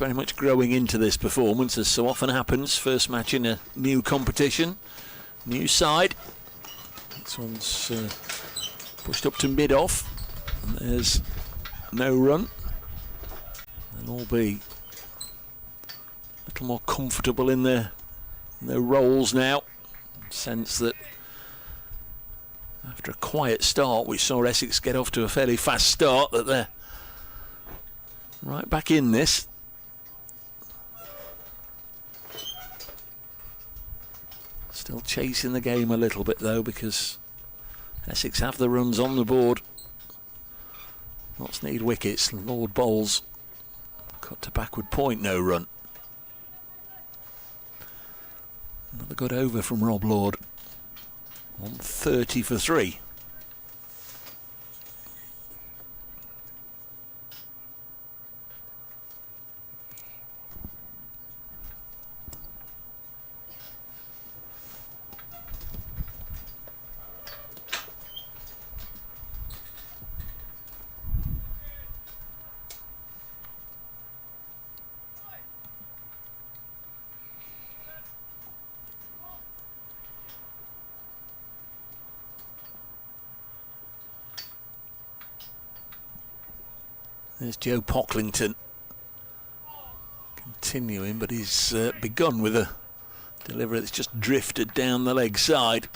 very much growing into this performance, as so often happens. First match in a new competition, new side. This one's pushed up to mid-off, and there's no run. They'll all be a little more comfortable in their roles now. Sense that after a quiet start, we saw Essex get off to a fairly fast start, that they're right back in this. Still chasing the game a little bit though, because Essex have the runs on the board. Lots need wickets. Lord bowls cut to backward point, no run. Another good over from Rob Lord. 130 for 3. There's Joe Pocklington continuing, but he's begun with a delivery that's just drifted down the leg side.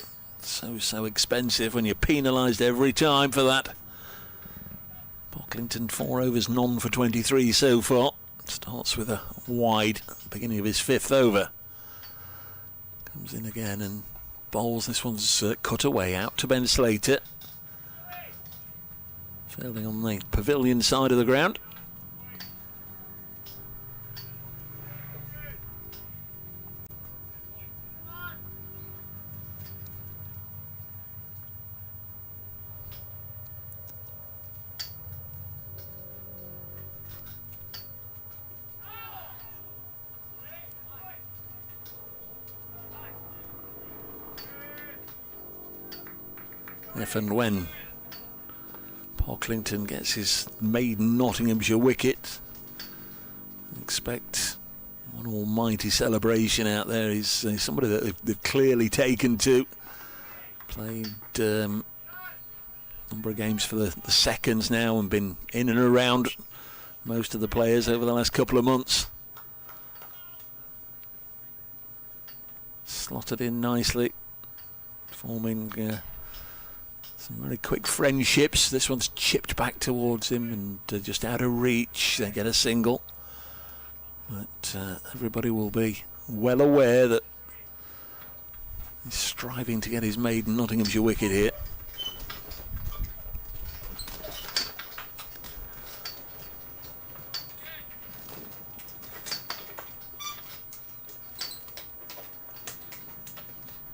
So expensive when you're penalised every time for that. Pocklington 4 overs, none for 23 so far. Starts with a wide, beginning of his 5th over. Comes in again and bowls. This one's cut away out to Ben Slater. Fielding on the pavilion side of the ground. If and when Pocklington gets his maiden Nottinghamshire wicket, expect one almighty celebration out there. He's somebody that they've clearly taken to. Played a number of games for the seconds now and been in and around most of the players over the last couple of months. Slotted in nicely, forming some very quick friendships. This one's chipped back towards him and just out of reach. They get a single. But everybody will be well aware that he's striving to get his maiden Nottinghamshire wicket here.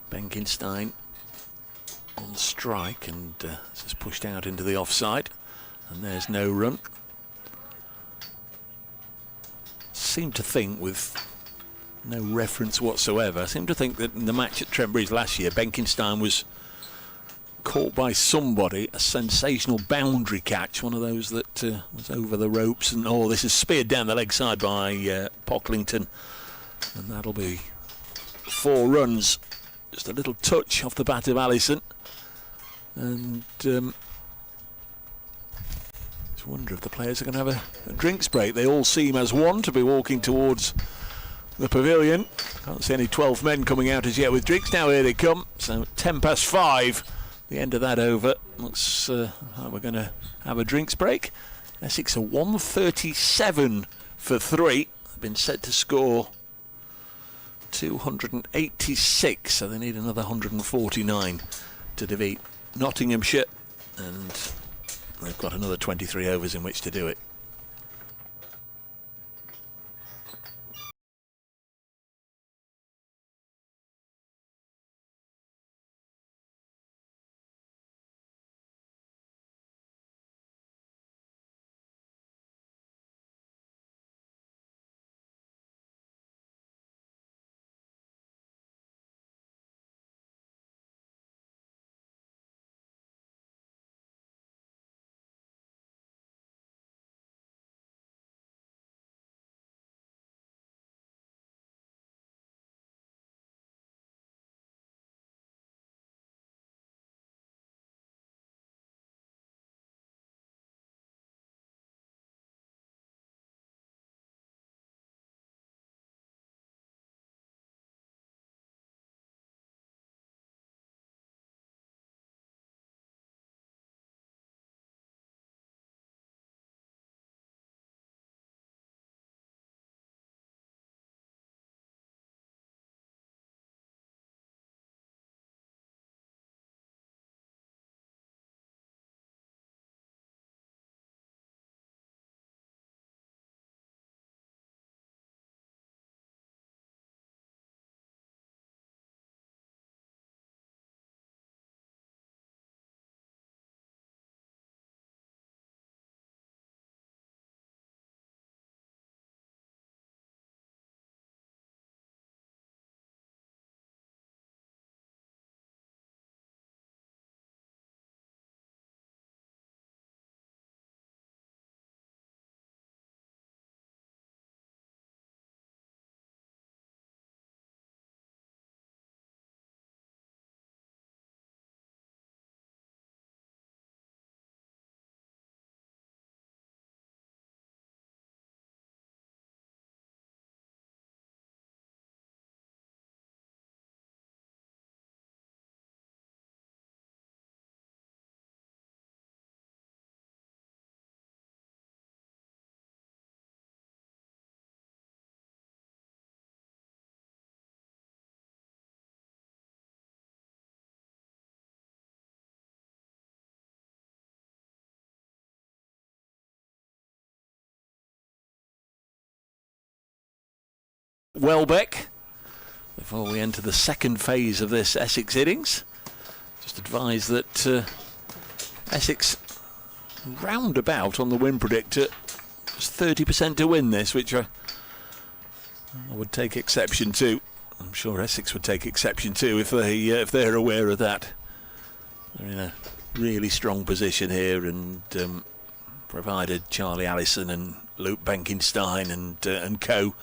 Benkenstein on strike, and this is pushed out into the offside, and there's no run. Seem to think, with no reference whatsoever, I seem to think that in the match at Trent Bridge last year, Benkenstein was caught by somebody, a sensational boundary catch, one of those that was over the ropes, and this is speared down the leg side by Pocklington, and that'll be 4 runs. Just a little touch off the bat of Allison. And just wonder if the players are going to have a drinks break. They all seem as one to be walking towards the pavilion. Can't see any 12 men coming out as yet with drinks. Now here they come. So 5:10, the end of that over. Looks like we're going to have a drinks break. Essex are 137 for 3. They've been set to score 286, so they need another 149 to defeat Nottinghamshire, and they've got another 23 overs in which to do it. Welbeck before we enter the second phase of this Essex innings. Just advise that Essex roundabout on the win predictor, just 30% to win this, which I would take exception to. I'm sure Essex would take exception to if they're aware of that. They're in a really strong position here, and provided Charlie Allison and Luke Benkenstein and co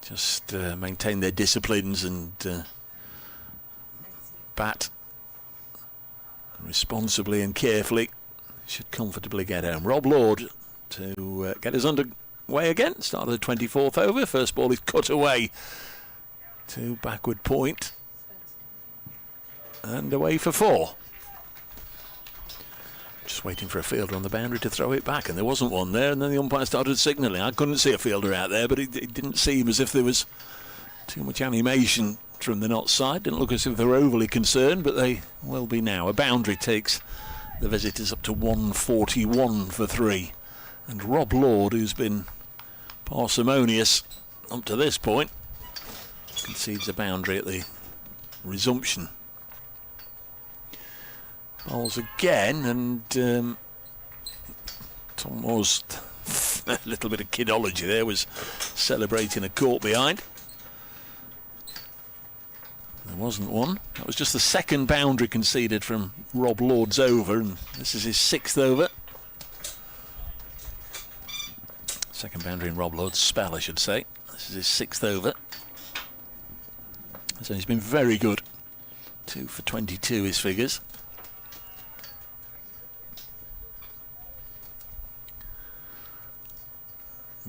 just maintain their disciplines and bat responsibly and carefully, should comfortably get home. Rob Lord to get us underway again. Start of the 24th over. First ball is cut away to backward point and away for 4. Just waiting for a fielder on the boundary to throw it back, and there wasn't one there, and then the umpire started signalling. I couldn't see a fielder out there, but it didn't seem as if there was too much animation from the Notts side. Didn't look as if they were overly concerned, but they will be now. A boundary takes the visitors up to 141 for 3, and Rob Lord, who's been parsimonious up to this point, concedes a boundary at the resumption. Bowls again, and Tom was a little bit of kidology there, was celebrating a caught behind. There wasn't one. That was just the second boundary conceded from Rob Lord's over, and this is his 6th over. Second boundary in Rob Lord's spell, I should say. This is his 6th over. So he's been very good. 2 for 22 his figures.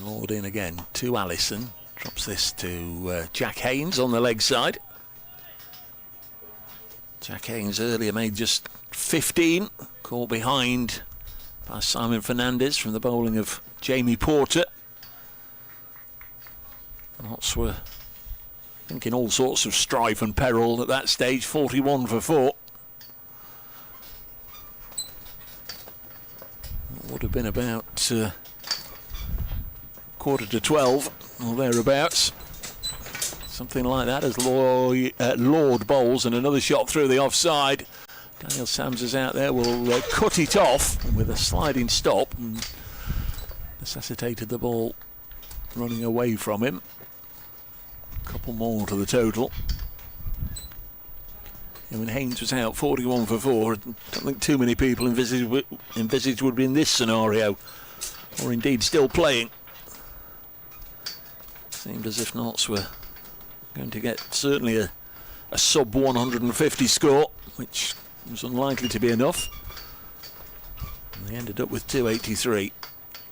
Lord in again to Allison. Drops this to Jack Haynes on the leg side. Jack Haynes earlier made just 15. Caught behind by Simon Fernandez from the bowling of Jamie Porter. Notts were thinking all sorts of strife and peril at that stage. 41 for 4. It would have been about quarter to 12 or thereabouts, something like that, as Lord bowls, and another shot through the offside. Daniel Sams is out there, will cut it off with a sliding stop, and necessitated the ball running away from him. A couple more to the total. And when Haynes was out 41 for 4, I don't think too many people envisaged would be in this scenario, or indeed still playing. Seemed as if Notts were going to get certainly a sub 150 score, which was unlikely to be enough. And they ended up with 283.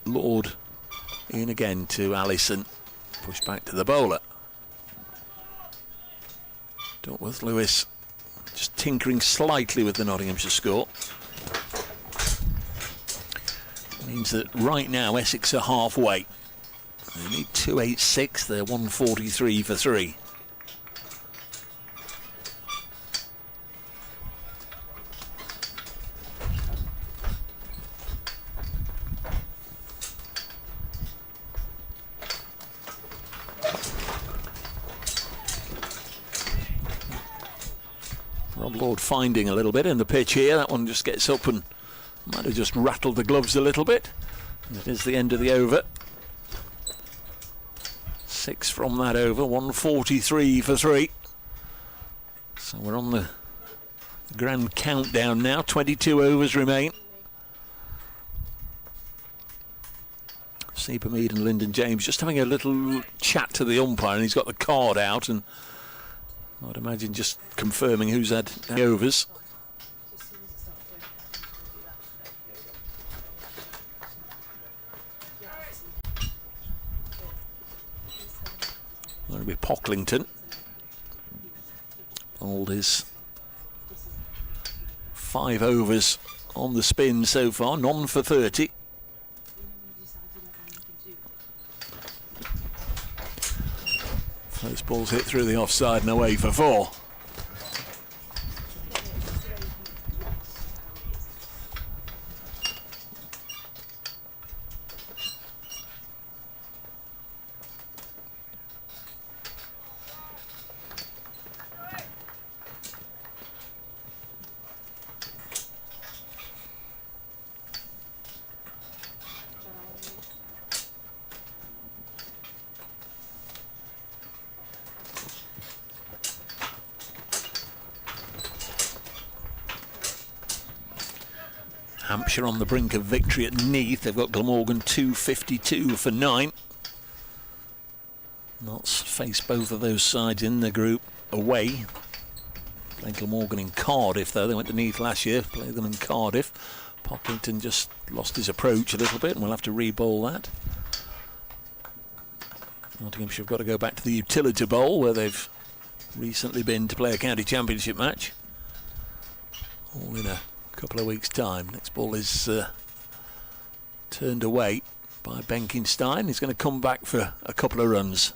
Lord in again to Allison. Pushed back to the bowler. Duckworth Lewis just tinkering slightly with the Nottinghamshire score. Means that right now Essex are halfway. They need 286, they're 143 for 3. Rob Lord finding a little bit in the pitch here. That one just gets up and might have just rattled the gloves a little bit. And it is the end of the over. 6 from that over, 143 for 3. So we're on the grand countdown now. 22 overs remain. Seaper Mead and Lyndon James just having a little chat to the umpire, and he's got the card out, and I'd imagine just confirming who's had the overs. Going to be Pocklington. Old his 5 overs on the spin so far, none for 30. First ball's hit through the offside and away for 4. Nottinghamshire on the brink of victory at Neath. They've got Glamorgan 252 for 9. Notts face both of those sides in the group away. Played Glamorgan in Cardiff though. They went to Neath last year, played them in Cardiff. Pocklington just lost his approach a little bit and we'll have to re-bowl that. Nottinghamshire have got to go back to the Utility Bowl where they've recently been to play a county championship match. All in a couple of weeks' time. Next ball is turned away by Benkenstein. He's going to come back for a couple of runs.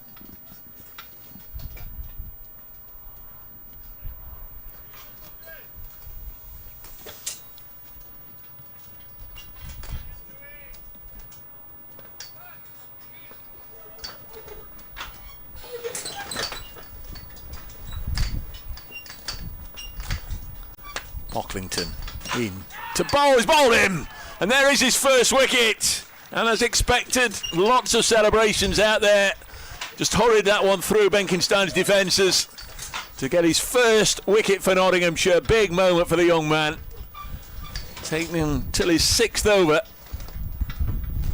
Pocklington in to bowl, he's bowled him, and there is his first wicket, and as expected, lots of celebrations out there. Just hurried that one through Benkenstein's defences to get his first wicket for Nottinghamshire. Big moment for the young man, taking him till his 6th over,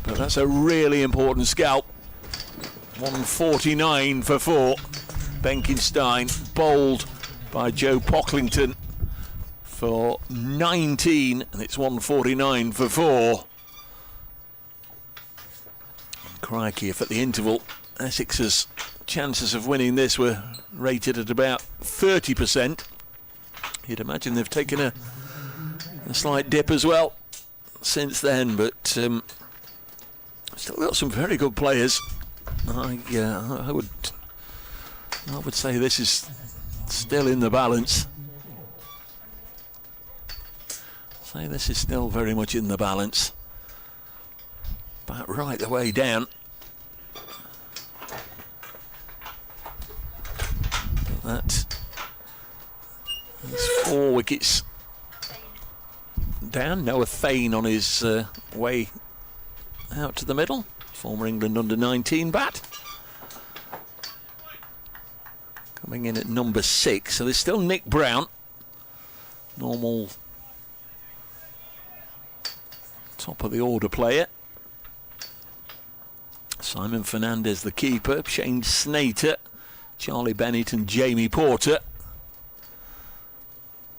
but that's a really important scalp. 149 for 4. Benkenstein bowled by Joe Pocklington for 19, and it's 149 for 4. And crikey, if at the interval Essex's chances of winning this were rated at about 30%, you'd imagine they've taken a slight dip as well since then, but still got some very good players. I would say this is still in the balance. This is still very much in the balance. But right the way down. That's 4 wickets down. Noah Thane on his way out to the middle. Former England under-19 bat. Coming in at number 6. So there's still Nick Brown. Normal top of the order player. Simon Fernandez the keeper, Shane Snater, Charlie Bennett and Jamie Porter.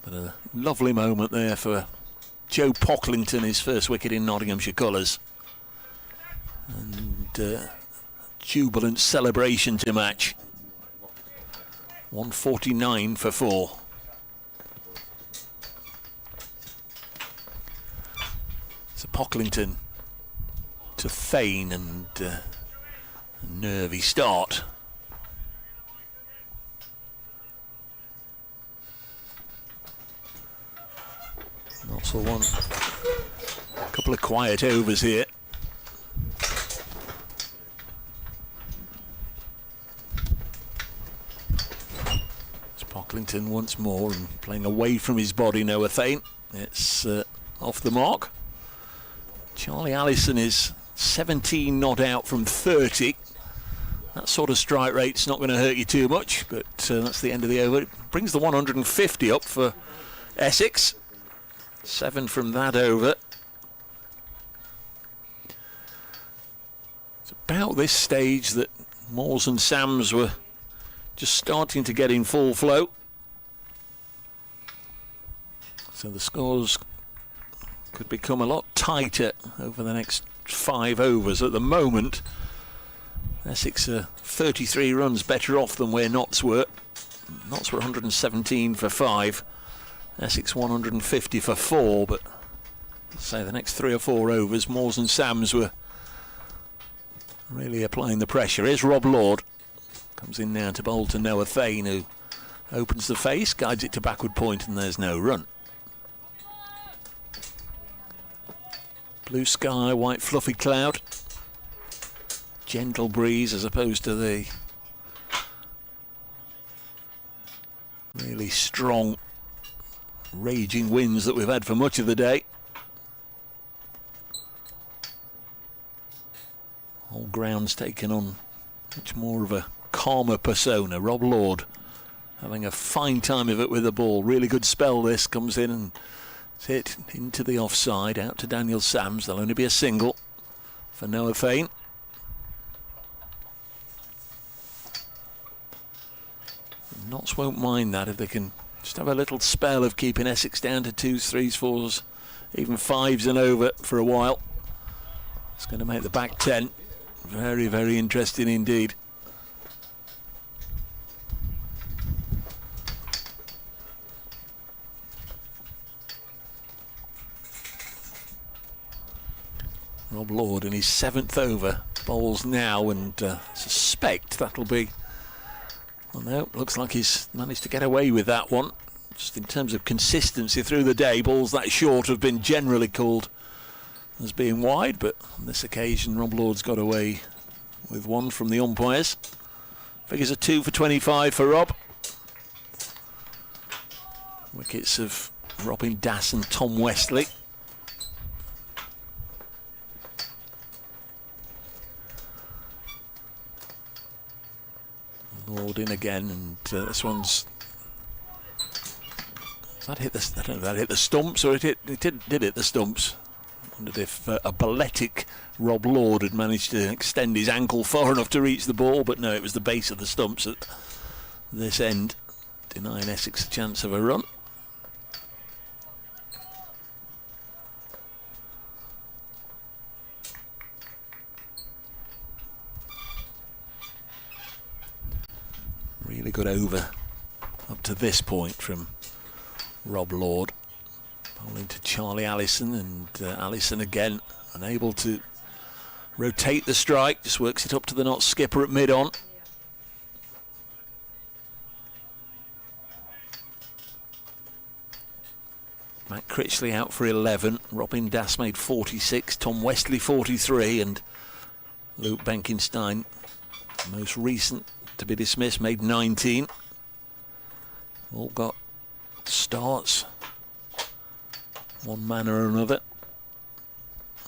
But a lovely moment there for Joe Pocklington, his first wicket in Nottinghamshire colours. And jubilant celebration to match. 149 for 4. So Pocklington to Thane, and a nervy start. Not so one. A couple of quiet overs here. It's Pocklington once more and playing away from his body, Noah Thane. It's off the mark. Charlie Allison is 17 not out from 30. That sort of strike rate's not going to hurt you too much, but that's the end of the over. It brings the 150 up for Essex. 7 from that over. It's about this stage that Moores and Sams were just starting to get in full flow. So the scores could become a lot tighter over the next 5 overs. At the moment, Essex are 33 runs better off than where Notts were. Notts were 117 for 5. Essex 150 for 4, but say the next 3 or 4 overs, Moores and Sams were really applying the pressure. Here's Rob Lord. Comes in now to bowl to Noah Thane, who opens the face, guides it to backward point, and there's no run. Blue sky, white fluffy cloud. Gentle breeze as opposed to the really strong raging winds that we've had for much of the day. Whole ground's taken on much more of a calmer persona. Rob Lord having a fine time of it with the ball. Really good spell this, comes in and It's hit into the offside, out to Daniel Sams. There'll only be a single for Noah Fain. Notts won't mind that if they can just have a little spell of keeping Essex down to 2s, 3s, 4s, even 5s and over for a while. It's going to make the back 10 very, very interesting indeed. Rob Lord in his 7th over bowls now, and suspect that'll be, well, no, looks like he's managed to get away with that one. Just in terms of consistency through the day, balls that short have been generally called as being wide, but on this occasion Rob Lord's got away with one from the umpires. Figures a 2 for 25 for Rob. Wickets of Robin Dass and Tom Westley. Lord in again, and this one's, that hit the, I don't know if that hit the stumps or did hit the stumps. I wondered if a balletic Rob Lord had managed to extend his ankle far enough to reach the ball, but no, it was the base of the stumps at this end, denying Essex a chance of a run. Really good over up to this point from Rob Lord. Bowling to Charlie Allison, and Allison again unable to rotate the strike, just works it up to the Notts skipper at mid-on. Matt Critchley out for 11, Robin Dass made 46, Tom Westley 43, and Luke Benkenstein, most recent to be dismissed, made 19. All got starts, one manner or another,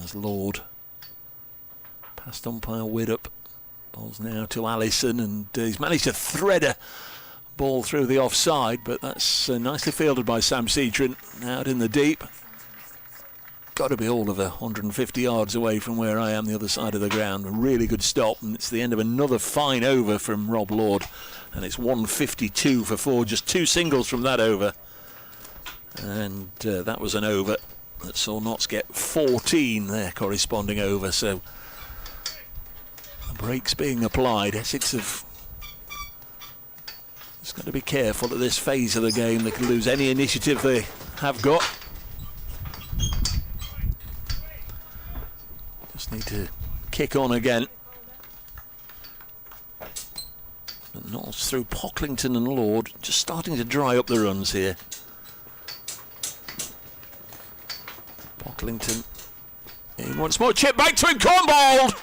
as Lord past umpire Widdup bowls now to Allison, and he's managed to thread a ball through the offside, but that's nicely fielded by Sam Cetron out in the deep. Got to be all of 150 yards away from where I am, the other side of the ground. A really good stop, and it's the end of another fine over from Rob Lord, and it's 152 for 4, just 2 singles from that over, and that was an over that saw Notts get 14 there corresponding over, so the brakes being applied. Essex have just got to be careful at this phase of the game. They can lose any initiative they have got. Just need to kick on again. But Notts through Pocklington and Lord, just starting to dry up the runs here. Pocklington in once more, chip back to him, cornballed!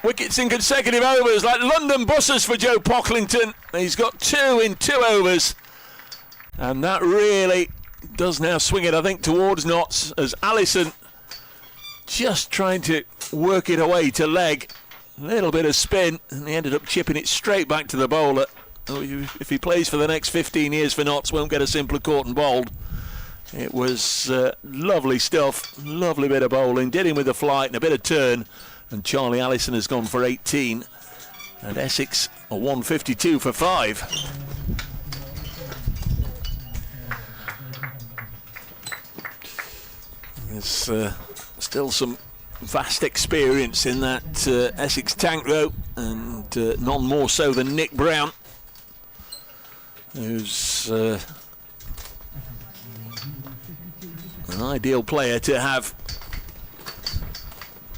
Wickets in consecutive overs, like London buses for Joe Pocklington. He's got 2 in 2 overs, and that really does now swing it, I think, towards Notts, as Allison just trying to work it away to leg. A little bit of spin, and he ended up chipping it straight back to the bowler. If he plays for the next 15 years for Notts, won't get a simpler caught and bowled. It was lovely stuff, lovely bit of bowling, did him with a flight and a bit of turn, and Charlie Allison has gone for 18, and Essex are 152 for 5. There's still some vast experience in that Essex tank though, and none more so than Nick Brown, who's an ideal player to have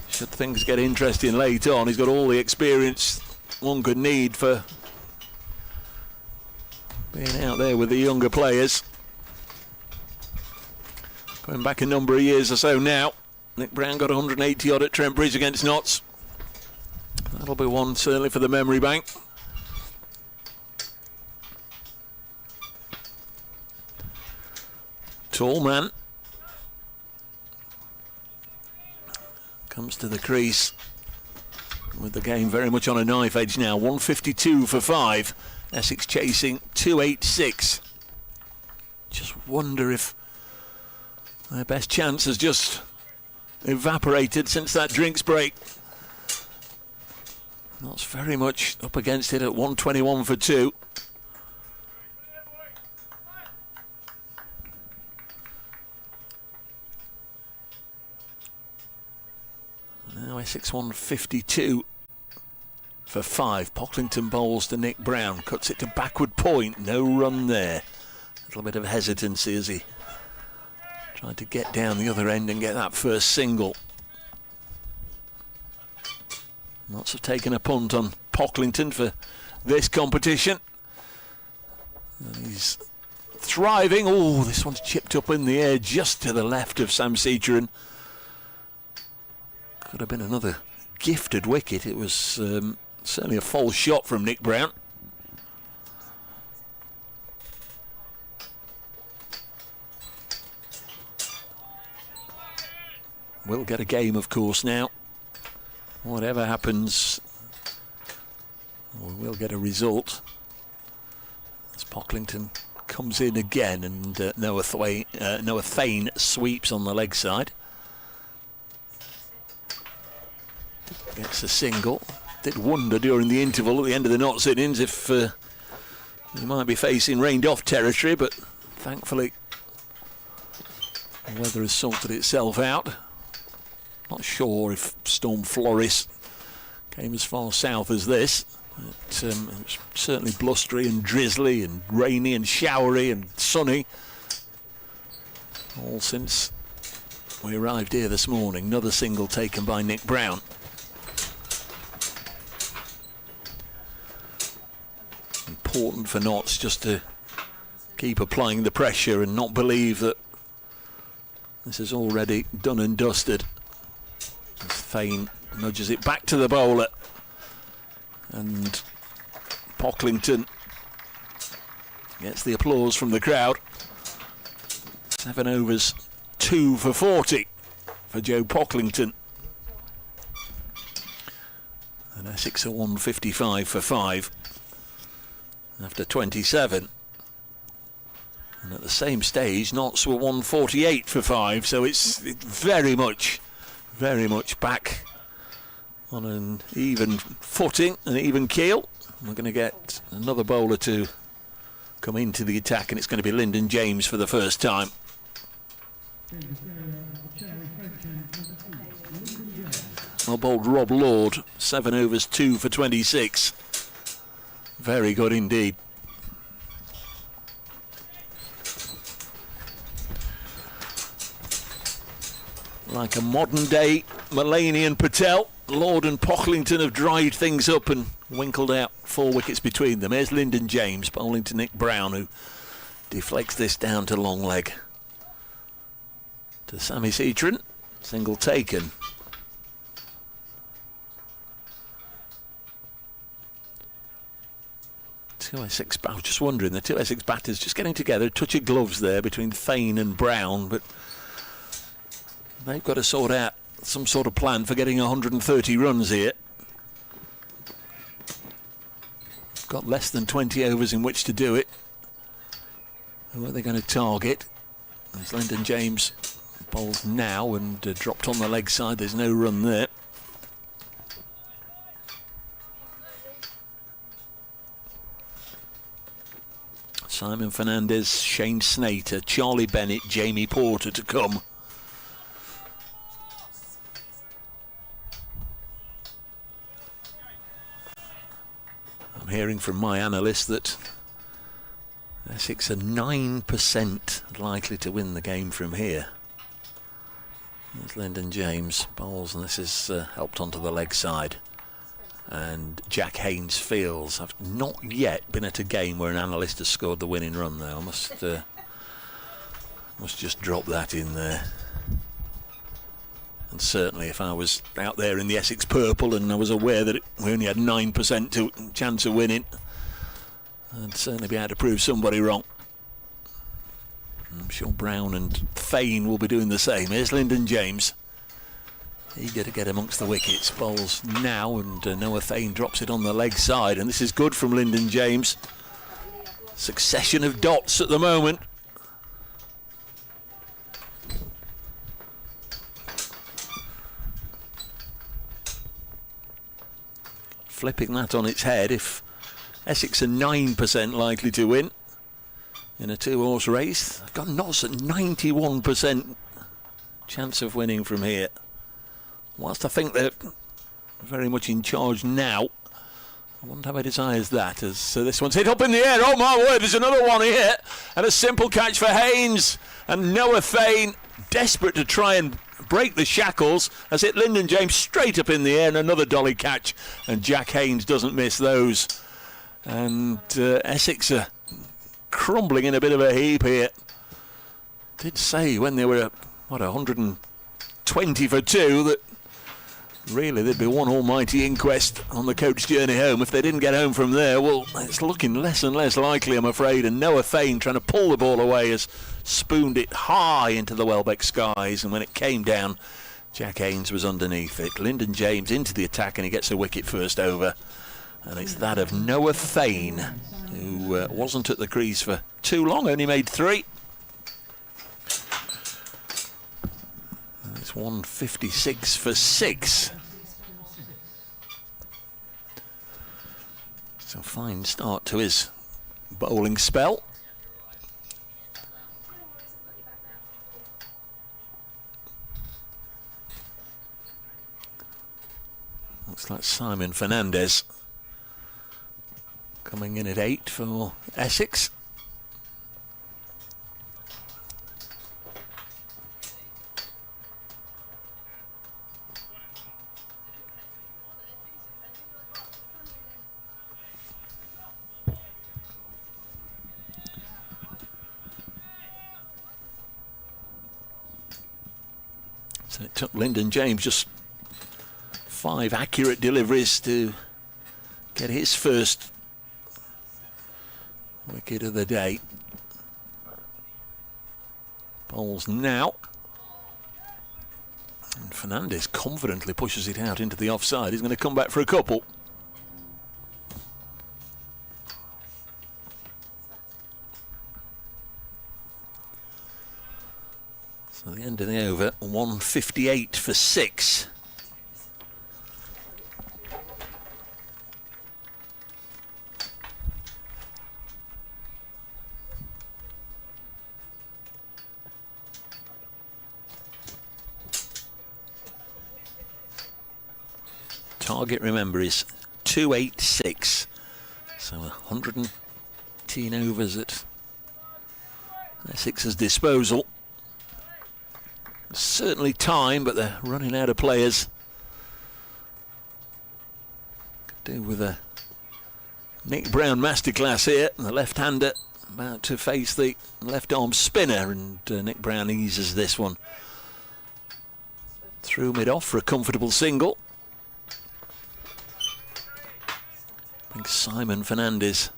should things get interesting late on. He's got all the experience one could need for being out there with the younger players. Going back a number of years or so now, Nick Brown got 180 odd at Trent Bridge against Notts. That'll be one certainly for the memory bank. Tall man comes to the crease with the game very much on a knife edge now. 152 for 5. Essex chasing 286. Just wonder if Their best chance has just evaporated since that drinks break. Notts very much up against it at 121 for 2. Now Essex 152 for 5. Pocklington bowls to Nick Brown, cuts it to backward point, no run there. A little bit of hesitancy as he tried to get down the other end and get that first single. Notts have taken a punt on Pocklington for this competition. And he's thriving. Oh, this one's chipped up in the air just to the left of Sam Seacherin. Could have been another gifted wicket. It was certainly a false shot from Nick Brown. We'll get a game, of course, now. Whatever happens, we will get a result. As Pocklington comes in again, and Noah Thane sweeps on the leg side. Gets a single. Did wonder during the interval at the end of the Notts innings if he might be facing rained-off territory, but thankfully the weather has sorted itself out. Not sure if Storm Floris came as far south as this. It was certainly blustery and drizzly and rainy and showery and sunny all since we arrived here this morning. Another single taken by Nick Brown. Important for Notts just to keep applying the pressure and not believe that this is already done and dusted. As Thane nudges it back to the bowler, and Pocklington gets the applause from the crowd. 7 overs, 2 for 40 for Joe Pocklington. And Essex are 155 for 5 after 27. And at the same stage, Notts were 148 for 5, so it's very much back on an even footing, an even keel. We're going to get another bowler to come into the attack, and it's going to be Lyndon James for the first time. Well bowled Rob Lord, 7 overs, 2 for 26. Very good indeed. Like a modern day Mulaney and Patel, Lord and Pocklington have dried things up and winkled out 4 wickets between them. Here's Lyndon James bowling to Nick Brown, who deflects this down to long leg. To Sammy Seacherin, single taken. I was just wondering, the two Essex batters just getting together, a touch of gloves there between Thane and Brown, but they've got to sort out some sort of plan for getting 130 runs here. Got less than 20 overs in which to do it. Who are they going to target? There's Lyndon James bowls now and dropped on the leg side. There's no run there. Simon Fernandez, Shane Snater, Charlie Bennett, Jamie Porter to come. I'm hearing from my analyst that Essex are 9% likely to win the game from here. There's Lyndon James bowls, and this is helped onto the leg side. And Jack Haynes fields. I've not yet been at a game where an analyst has scored the winning run, though. I must just drop that in there. And certainly if I was out there in the Essex purple and I was aware that we only had 9% chance of winning, I'd certainly be able to prove somebody wrong. I'm sure Brown and Thane will be doing the same. Here's Lyndon James, eager to get amongst the wickets. Bowls now, and Noah Thane drops it on the leg side, and this is good from Lyndon James. Succession of dots at the moment. flipping that on its head. If Essex are 9% likely to win in a 2-horse race, I've got Notts at 91% chance of winning from here. Whilst I think they're very much in charge now, I wouldn't have a desire as that, as this one's hit up in the air. Oh my word, there's another one here, and a simple catch for Haynes, and Noah Fane, desperate to try and break the shackles, has hit Lyndon James straight up in the air, and another dolly catch, and Jack Haynes doesn't miss those. And Essex are crumbling in a bit of a heap here. Did say when they were at 120 for 2 that really there'd be one almighty inquest on the coach journey home if they didn't get home from there. Well, it's looking less and less likely, I'm afraid, and Noah Fane, trying to pull the ball away, has spooned it high into the Welbeck skies, and when it came down, Jack Haynes was underneath it. Lyndon James into the attack, and he gets a wicket first over, and it's that of Noah Fane, who wasn't at the crease for too long, only made 3. It's 156 for 6. So fine start to his bowling spell. Looks like Simon Fernandez coming in at 8 for Essex. So it took Lyndon James just 5 accurate deliveries to get his first wicket of the day. Bowls now. And Fernandez confidently pushes it out into the offside. He's going to come back for a couple. So the end of the over, 158 for 6. Target, remember, is 286. So 110 overs at Essex's disposal. Certainly time, but they're running out of players. Could do with a Nick Brown masterclass here. The left-hander about to face the left-arm spinner, and Nick Brown eases this one through mid-off for a comfortable single. Brings Simon Fernandez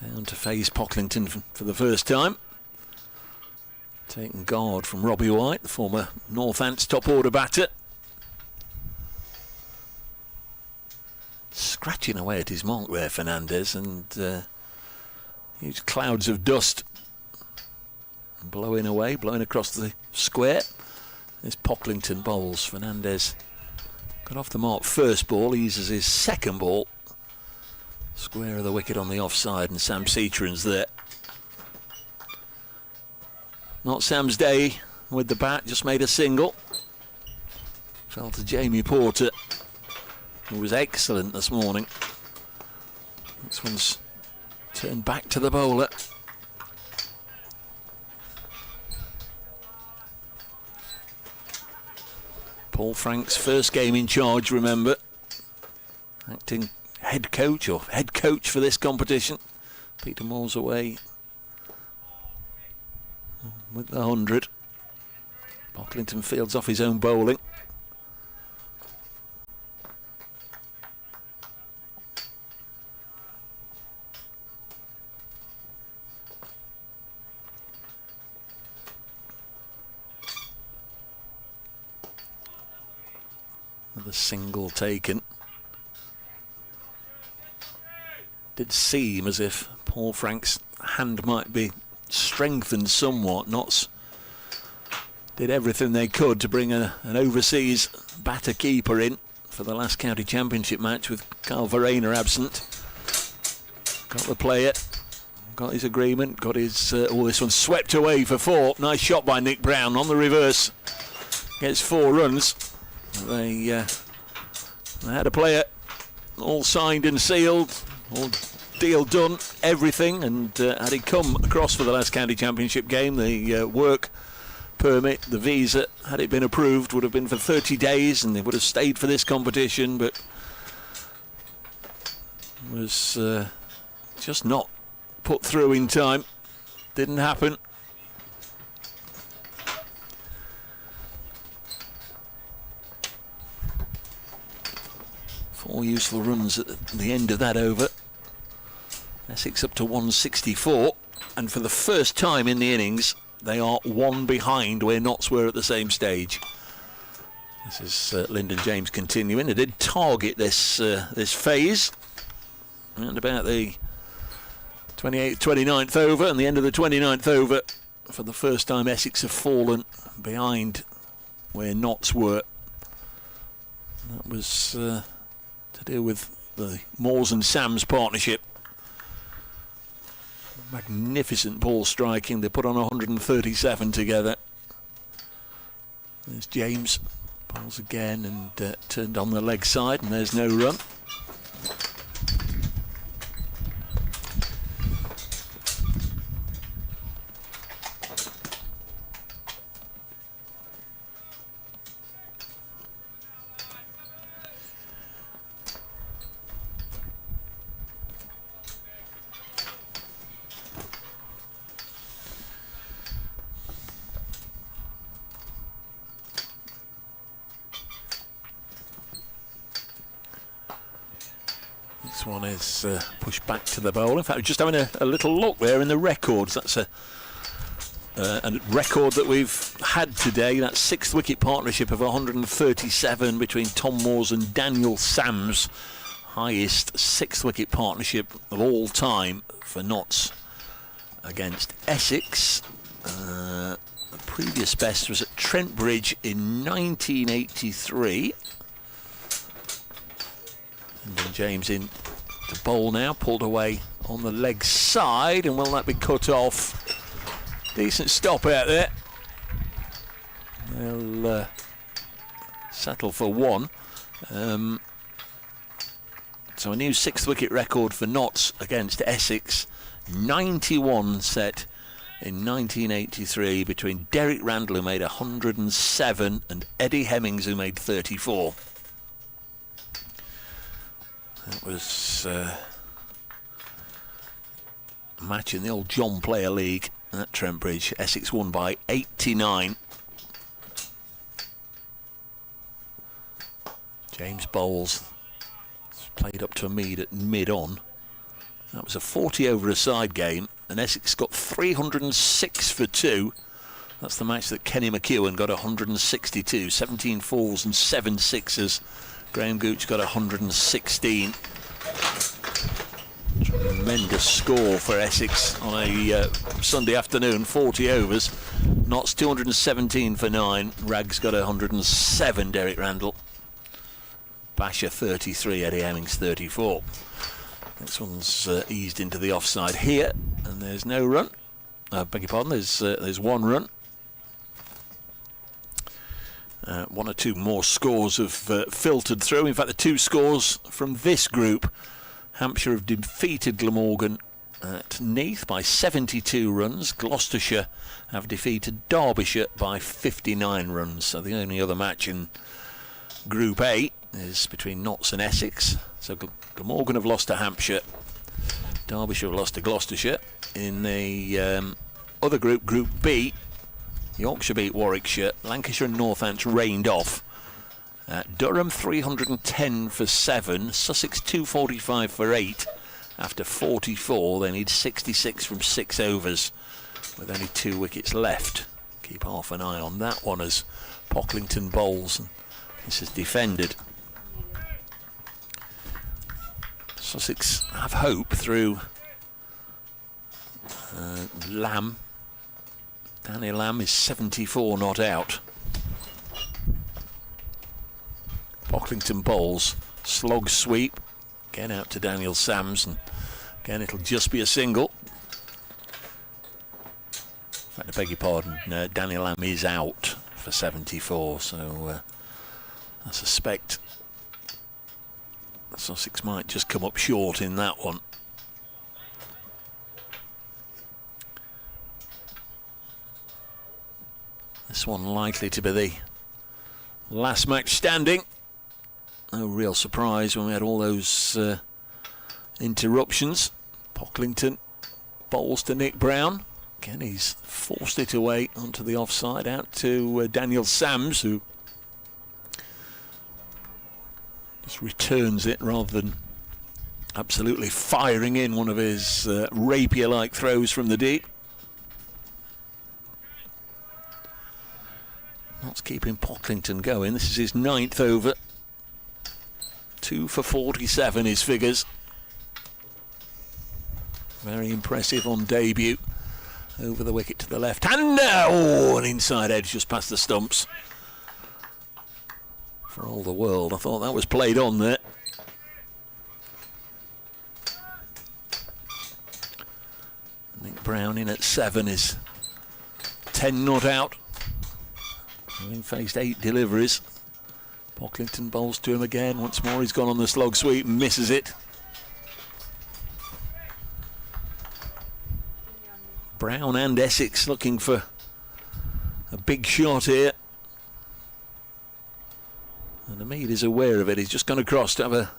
down to face Pocklington for the first time. Taking guard from Robbie White, the former Northants top order batter. Scratching away at his mark there, Fernandez, and huge clouds of dust blowing away, blowing across the square. There's Pocklington bowls. Fernandez got off the mark first ball, eases his second ball. Square of the wicket on the offside, and Sam Ceatran's there. Not Sam's day with the bat, just made a single. Fell to Jamie Porter, who was excellent this morning. This one's turned back to the bowler. Paul Frank's first game in charge, remember. Acting head coach for this competition. Peter Moore's away with the 100. Pocklington fields off his own bowling. Another single taken. Did seem as if Paul Frank's hand might be strengthened somewhat. Notts did everything they could to bring an overseas batter keeper in for the last county championship match with Carl Verena absent. Got the player, got his agreement, got his... this one swept away for 4. Nice shot by Nick Brown on the reverse. Gets 4 runs. They had a player all signed and sealed, all deal done, everything, and had he come across for the last county championship game, the work permit, the visa, had it been approved, would have been for 30 days and they would have stayed for this competition, but was just not put through in time. Didn't happen. Four useful runs at the end of that over. Essex up to 164, and for the first time in the innings they are 1 behind where Notts were at the same stage. This is Lyndon James continuing. They did target this phase and about the 28th, 29th over, and the end of the 29th over, for the first time Essex have fallen behind where Notts were. That was to do with the Moores and Sams partnership. Magnificent ball striking. They put on 137 together. There's James, bowls again and turned on the leg side, and there's no run. This one is pushed back to the bowl. In fact, we're just having a little look there in the records. That's a record that we've had today. That 6th wicket partnership of 137 between Tom Moores and Daniel Sams. Highest 6th wicket partnership of all time for Notts against Essex. The previous best was at Trent Bridge in 1983. And then James in to bowl now, pulled away on the leg side, and will that be cut off? Decent stop out there. They'll settle for 1. So a new 6th wicket record for Notts against Essex. 91 set in 1983 between Derek Randall, who made 107, and Eddie Hemmings, who made 34. That was a match in the old John Player League at Trent Bridge. Essex won by 89. James bowls. It's played up to Mead at mid-on. That was a 40 over a side game, and Essex got 306 for 2. That's the match that Kenny McEwen got 162, 17 fours and 7 sixes. Graham Gooch got 116. Tremendous score for Essex on a Sunday afternoon, 40 overs. Notts 217 for 9. Rags got 107, Derek Randall. Basher 33, Eddie Hemmings 34. This one's eased into the offside here, and there's no run. Beg your pardon, there's 1 run. 1 or 2 more scores have filtered through. In fact, the 2 scores from this group, Hampshire have defeated Glamorgan at Neath by 72 runs. Gloucestershire have defeated Derbyshire by 59 runs. So the only other match in Group A is between Notts and Essex. So Glamorgan have lost to Hampshire. Derbyshire have lost to Gloucestershire. In the other group, Group B, Yorkshire beat Warwickshire. Lancashire and Northants rained off. Durham 310 for 7. Sussex 245 for 8. After 44, they need 66 from 6 overs with only 2 wickets left. Keep half an eye on that one as Pocklington bowls. And this is defended. Sussex have hope through Lamb. Danny Lamb is 74 not out. Pocklington bowls. Slog sweep. Again out to Daniel Sams, and again it'll just be a single. In fact, I beg your pardon, Daniel Lam is out for 74, so I suspect Sussex might just come up short in that one. This one likely to be the last match standing. No real surprise when we had all those interruptions. Pocklington bowls to Nick Brown. Again, he's forced it away onto the offside, out to Daniel Sams, who just returns it rather than absolutely firing in one of his rapier-like throws from the deep. That's keeping Pocklington going. This is his 9th over. 2 for 47 his figures. Very impressive on debut. Over the wicket to the left hand. Oh, an inside edge just past the stumps. For all the world, I thought that was played on there. Nick Brown in at 7 is 10 not out. Having faced 8 deliveries. Pocklington bowls to him again. Once more he's gone on the slog sweep and misses it. Brown and Essex looking for a big shot here. And Hamid is aware of it. He's just gone across to have a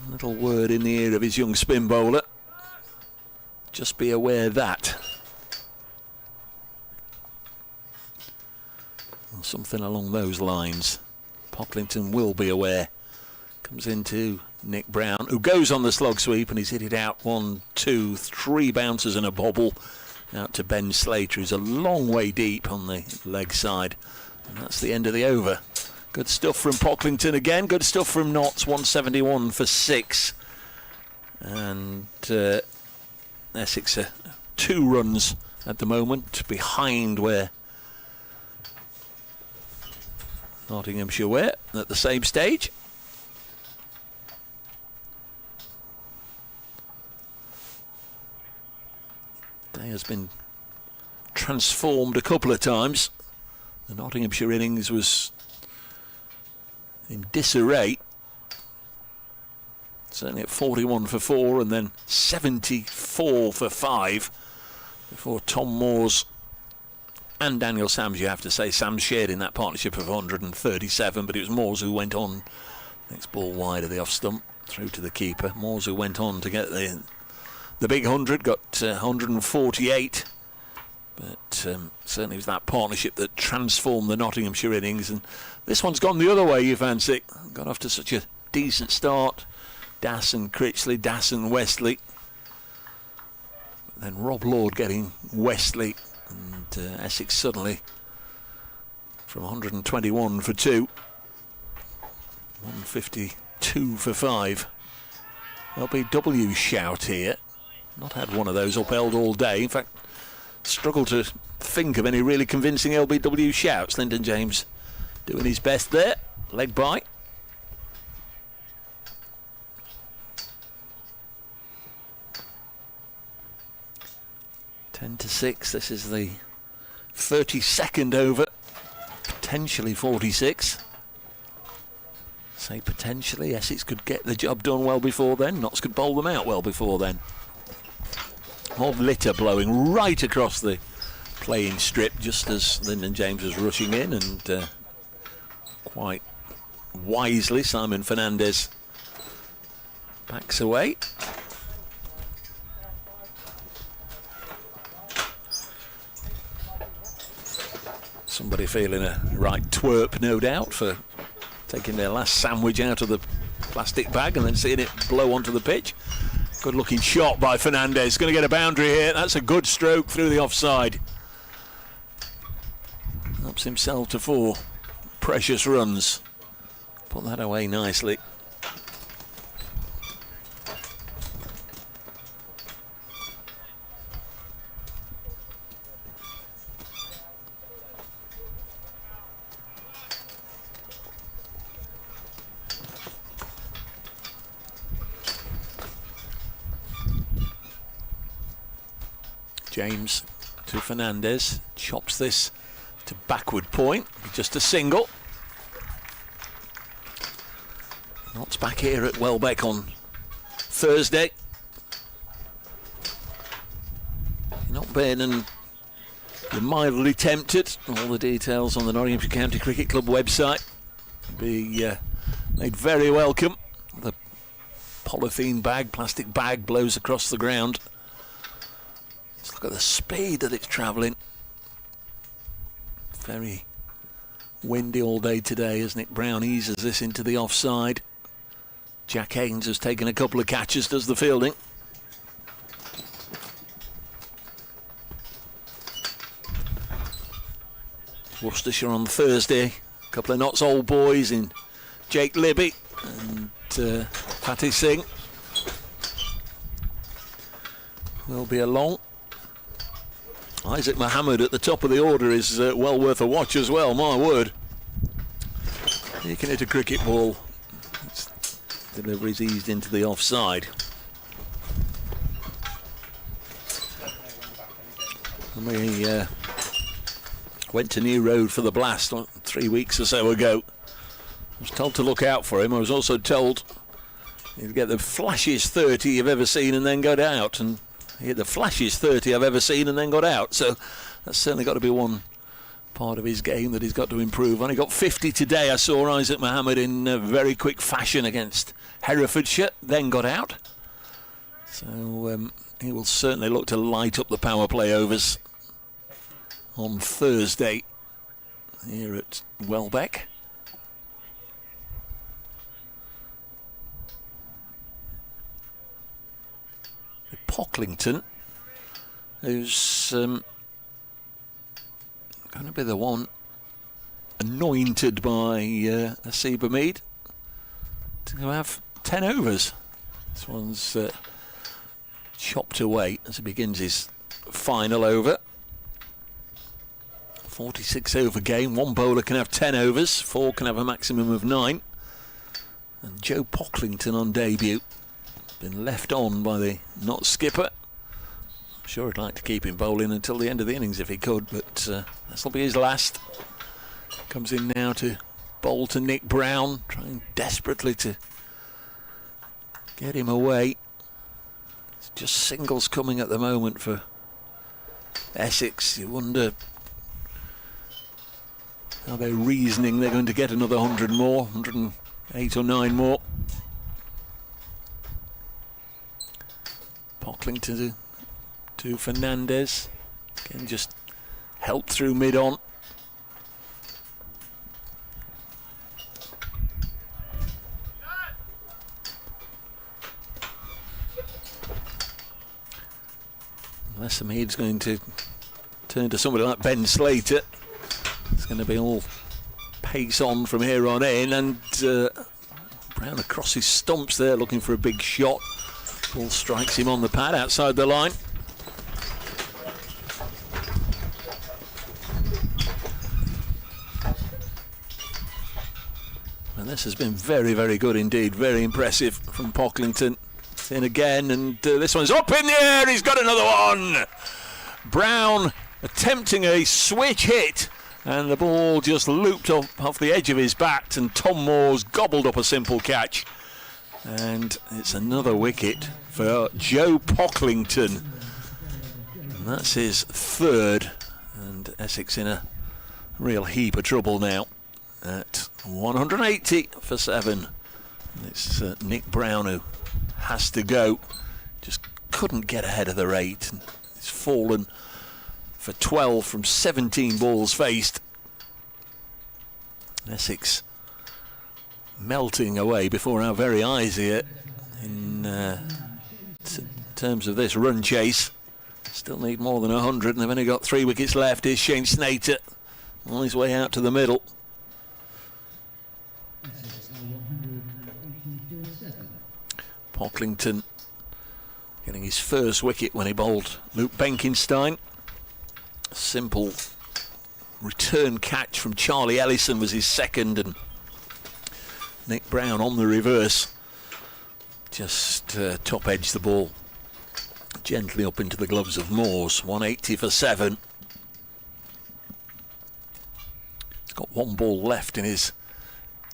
little word in the ear of his young spin bowler. Just be aware that. Or something along those lines. Pocklington will be aware. Comes into Nick Brown, who goes on the slog sweep, and he's hit it out 1, 2, 3 bounces and a bobble out to Ben Slater, who's a long way deep on the leg side. And that's the end of the over. Good stuff from Pocklington again. Good stuff from Notts, 171 for 6. And Essex are 2 runs at the moment behind where Nottinghamshire were at the same stage. Day has been transformed a couple of times. The Nottinghamshire innings was in disarray. Certainly at 41 for 4 and then 74 for 5 before Tom Moores and Daniel Sams, you have to say. Sams shared in that partnership of 137, but it was Moores who went on. Next ball wide of the off stump through to the keeper. Moores who went on to get the big 100, got 148. But certainly it was that partnership that transformed the Nottinghamshire innings. And this one's gone the other way, you fancy. Got off to such a decent start. Das and Critchley, Das and Westley. But then Rob Lord getting Westley. And Essex suddenly from 121 for 2. 152 for 5. LBW shout here. Not had one of those upheld all day. In fact, struggled to think of any really convincing LBW shouts. Lyndon James doing his best there. Leg bye. Ten to 6. This is the 32nd over. Potentially 46. Say potentially. Essex could get the job done well before then. Notts could bowl them out well before then. More litter blowing right across the playing strip just as Lyndon James was rushing in, and quite wisely Simon Fernandez backs away. Somebody feeling a right twerp, no doubt, for taking their last sandwich out of the plastic bag and then seeing it blow onto the pitch. Good looking shot by Fernandez. Going to get a boundary here. That's a good stroke through the offside. Ups himself to 4 precious runs. Put that away nicely. James to Fernandez, chops this to backward point, just a single. Notts back here at Welbeck on Thursday. Not been, and you're mildly tempted. All the details on the Nottinghamshire County Cricket Club website be made very welcome. The polythene bag, plastic bag blows across the ground. Let's look at the speed that it's travelling. Very windy all day today as Nick Brown eases this into the offside. Jack Haynes has taken a couple of catches, does the fielding. Worcestershire on Thursday. A couple of Notts old boys in Jake Libby and Fatty Singh will be along. Isaac Mohammed at the top of the order is well worth a watch as well, my word. He can hit a cricket ball. Its delivery's eased into the offside. And we went to New Road for the blast 3 weeks or so ago. I was told to look out for him. I was also told he'd get the flashiest 30 you've ever seen and then got out. And he hit the flashiest 30 I've ever seen and then got out. So that's certainly got to be one part of his game that he's got to improve on. He got 50 today. I saw Isaac Mohammed in very quick fashion against Herefordshire, then got out. So he will certainly look to light up the power play overs on Thursday here at Welbeck. Pocklington, who's going to be the one anointed by Asiba Mead to have 10 overs. This one's chopped away as he begins his final over. 46 over game. One bowler can have 10 overs, 4 can have a maximum of 9. And Joe Pocklington on debut. Been left on by the Notts skipper. I'm sure he'd like to keep him bowling until the end of the innings if he could, but this will be his last. Comes in now to bowl to Nick Brown, trying desperately to get him away. It's just singles coming at the moment for Essex. You wonder how they're reasoning they're going to get another 100 more, 108 or 9 more. Pocklington to Fernandez. Again, just help through mid-on. Unless Hamid's going to turn to somebody like Ben Slater. It's going to be all pace on from here on in, and Brown across his stumps there looking for a big shot. Ball strikes him on the pad outside the line. And this has been very, very good indeed. Very impressive from Pocklington. In again, and this one's up in the air. He's got another one. Brown attempting a switch hit, and the ball just looped off the edge of his bat, and Tom Moore's gobbled up a simple catch. And it's another wicket for Joe Pocklington. And that's his third. And Essex in a real heap of trouble now at 180 for 7. And it's Nick Brown who has to go. Just couldn't get ahead of the rate. And it's fallen for 12 from 17 balls faced. Essex melting away before our very eyes here in terms of this run chase. Still need more than 100, and they've only got 3 wickets left. Here's Shane Snater on his way out to the middle. Pocklington getting his first wicket when he bowled Luke Benkenstein. Simple return catch from Charlie Ellison was his second, and Nick Brown on the reverse just top edged the ball gently up into the gloves of Moores. 180 for 7. He's got one ball left in his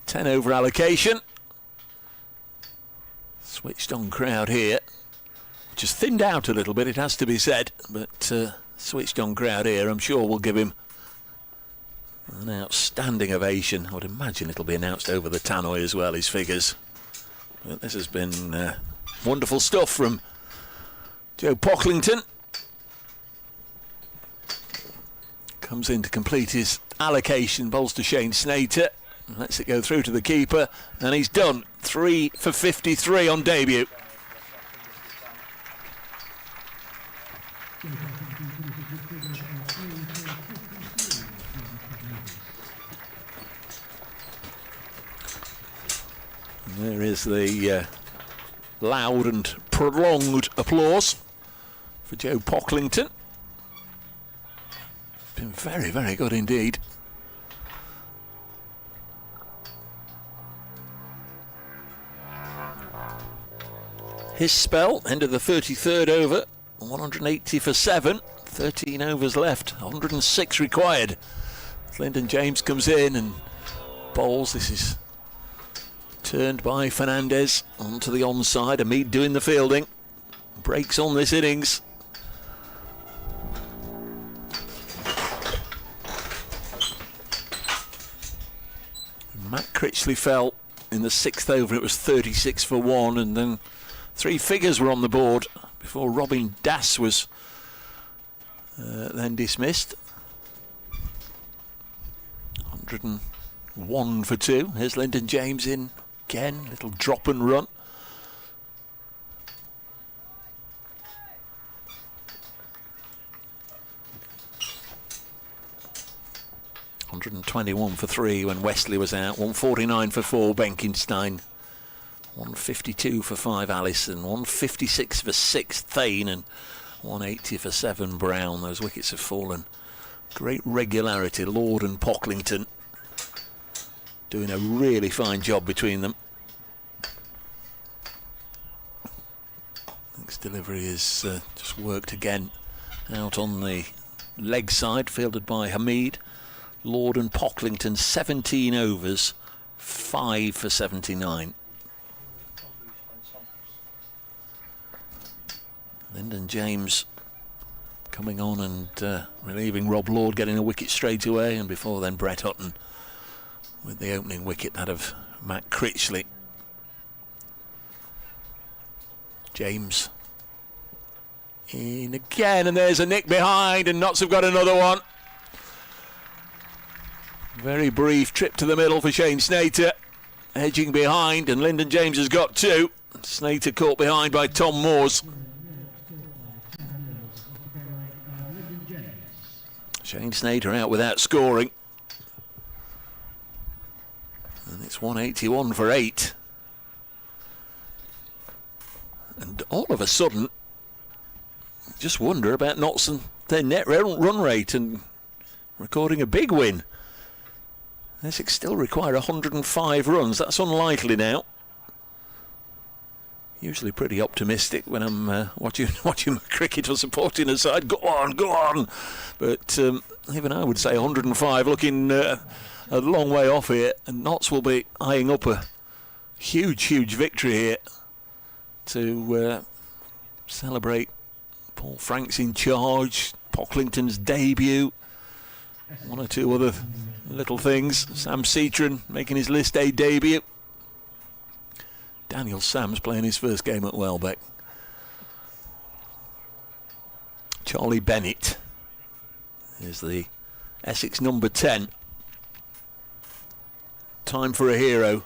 10 over allocation. Switched on crowd here. Just thinned out a little bit, it has to be said, but switched on crowd here, I'm sure will give him an outstanding ovation. I would imagine it'll be announced over the tannoy as well, his figures. But this has been wonderful stuff from Joe Pocklington. Comes in to complete his allocation, bowls to Shane Snater, lets it go through to the keeper, and he's done. 3 for 53 on debut. There is the loud and prolonged applause for Joe Pocklington. Been very, very good indeed. His spell, end of the 33rd over, 180 for 7, 13 overs left, 106 required. Lyndon James comes in and bowls. This is turned by Fernandez onto the onside. Hamid doing the fielding. Breaks on this innings. Matt Critchley fell in the 6th over. It was 36 for 1, and then 3 figures were on the board before Robin Das was then dismissed. 101 for 2. Here's Lyndon James in again. Little drop and run. $121 for 3 when Wesley was out. 149 for 4 Benkenstein. 152 for 5 Allison. 156 for 6 Thane, and 180 for 7 Brown. Those wickets have fallen. Great regularity. Lord and Pocklington doing a really fine job between them. Next delivery is just worked again out on the leg side, fielded by Hamid. Lord and Pocklington, 17 overs, 5 for 79. Lyndon James coming on and relieving Rob Lord, getting a wicket straight away, and before then Brett Hutton with the opening wicket, that of Matt Critchley. James in again, and there's a nick behind, and Notts have got another one. Very brief trip to the middle for Shane Snater, edging behind, and Lyndon James has got 2. Snater caught behind by Tom Moores. Shane Snater out without scoring. And it's 181 for 8. And all of a sudden, just wonder about Notts and their net run rate and recording a big win. Essex still require 105 runs. That's unlikely now. Usually pretty optimistic when I'm watching my cricket or supporting a side. Go on. But even I would say 105, looking a long way off here. And Notts will be eyeing up a huge victory here to celebrate Paul Franks in charge, Pocklington's debut, one or two other little things. Sam Cetron making his List A debut. Daniel Sams playing his first game at Welbeck. Charlie Bennett is the Essex number 10. Time for a hero.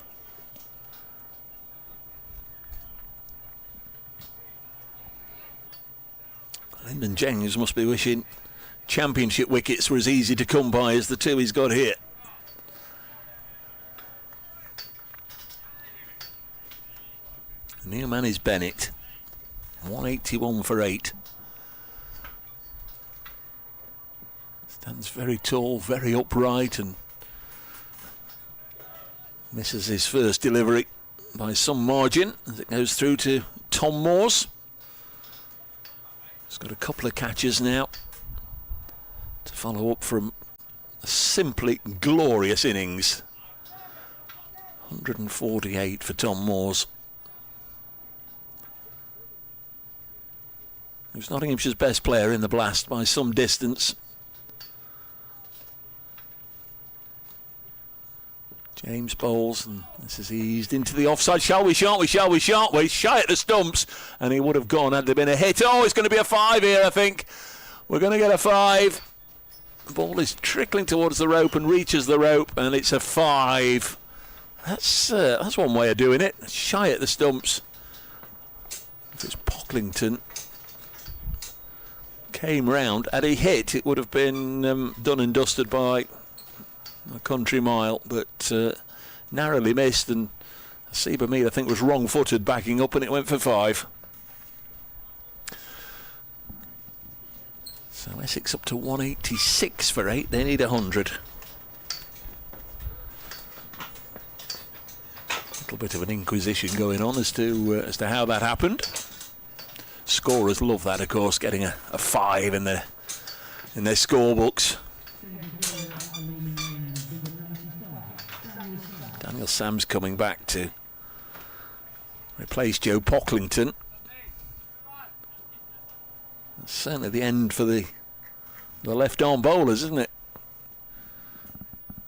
Lyndon James must be wishing Championship wickets were as easy to come by as the 2 he's got here. The new man is Bennett. 181 for 8. Stands very tall, very upright, and misses his first delivery by some margin as it goes through to Tom Moores. He's got a couple of catches now to follow up from a simply glorious innings. 148 for Tom Moores. He was Nottinghamshire's best player in the Blast by some distance. James bowls, and this is eased into the offside. Shall we, shan't we, shall we, shan't we? Shy at the stumps, and he would have gone had there been a hit. Oh, it's going to be a 5 here, I think. We're going to get a 5. The ball is trickling towards the rope and reaches the rope, and it's a 5. That's one way of doing it. Shy at the stumps. If it's Pocklington came round, had he hit, it would have been done and dusted by a country mile, but narrowly missed, and Seba Mead I think was wrong-footed backing up, and it went for 5. So Essex up to 186 for 8. They need 100. A little bit of an inquisition going on as to how that happened. Scorers love that, of course, getting a 5 in their scorebooks. Daniel Sams coming back to replace Joe Pocklington. That's certainly the end for the left-arm bowlers, isn't it?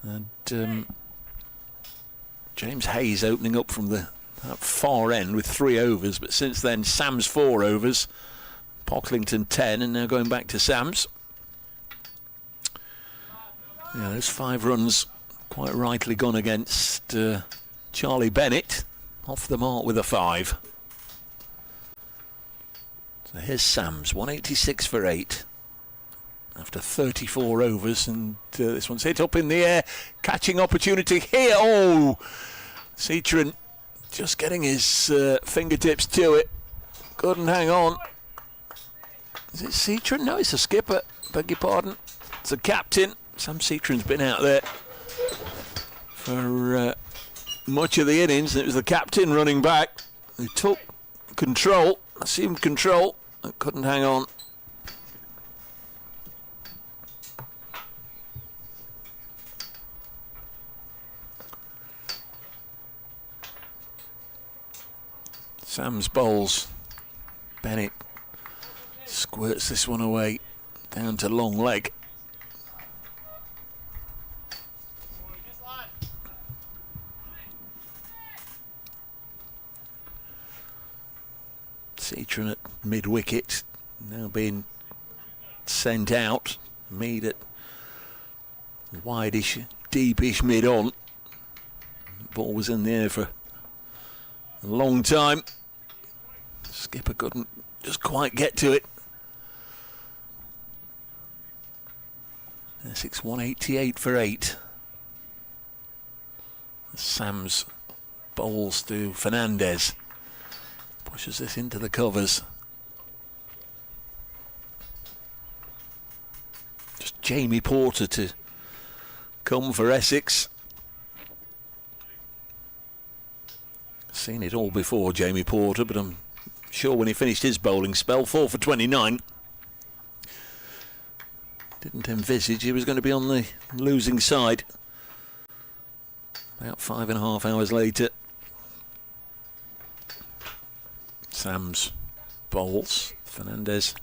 And James Hayes opening up from that far end with 3 overs, but since then Sams 4 overs, Pocklington 10, and now going back to Sams. Yeah, those 5 runs quite rightly gone against Charlie Bennett, off the mark with a 5. So here's Sams, 186 for 8 after 34 overs, and this one's hit up in the air, catching opportunity here. Oh, Citron just getting his fingertips to it, couldn't hang on. Is it Citron? No, it's a skipper, beg your pardon. It's a captain. Sam Citron's been out there for much of the innings, and it was the captain running back who took control, assumed control, and couldn't hang on. Sam's bowls. Bennett squirts this one away down to long leg. Citron at mid-wicket, now being sent out. Mead at wide-ish, deep-ish mid-on. The ball was in the air for a long time. Skipper couldn't just quite get to it. Essex 188 for 8. Sams bowls to Fernandez. Pushes this into the covers. Just Jamie Porter to come for Essex. Seen it all before, Jamie Porter, but I'm sure when he finished his bowling spell, 4 for 29, didn't envisage he was going to be on the losing side. About 5.5 hours later. Sams bowls. Fernandez,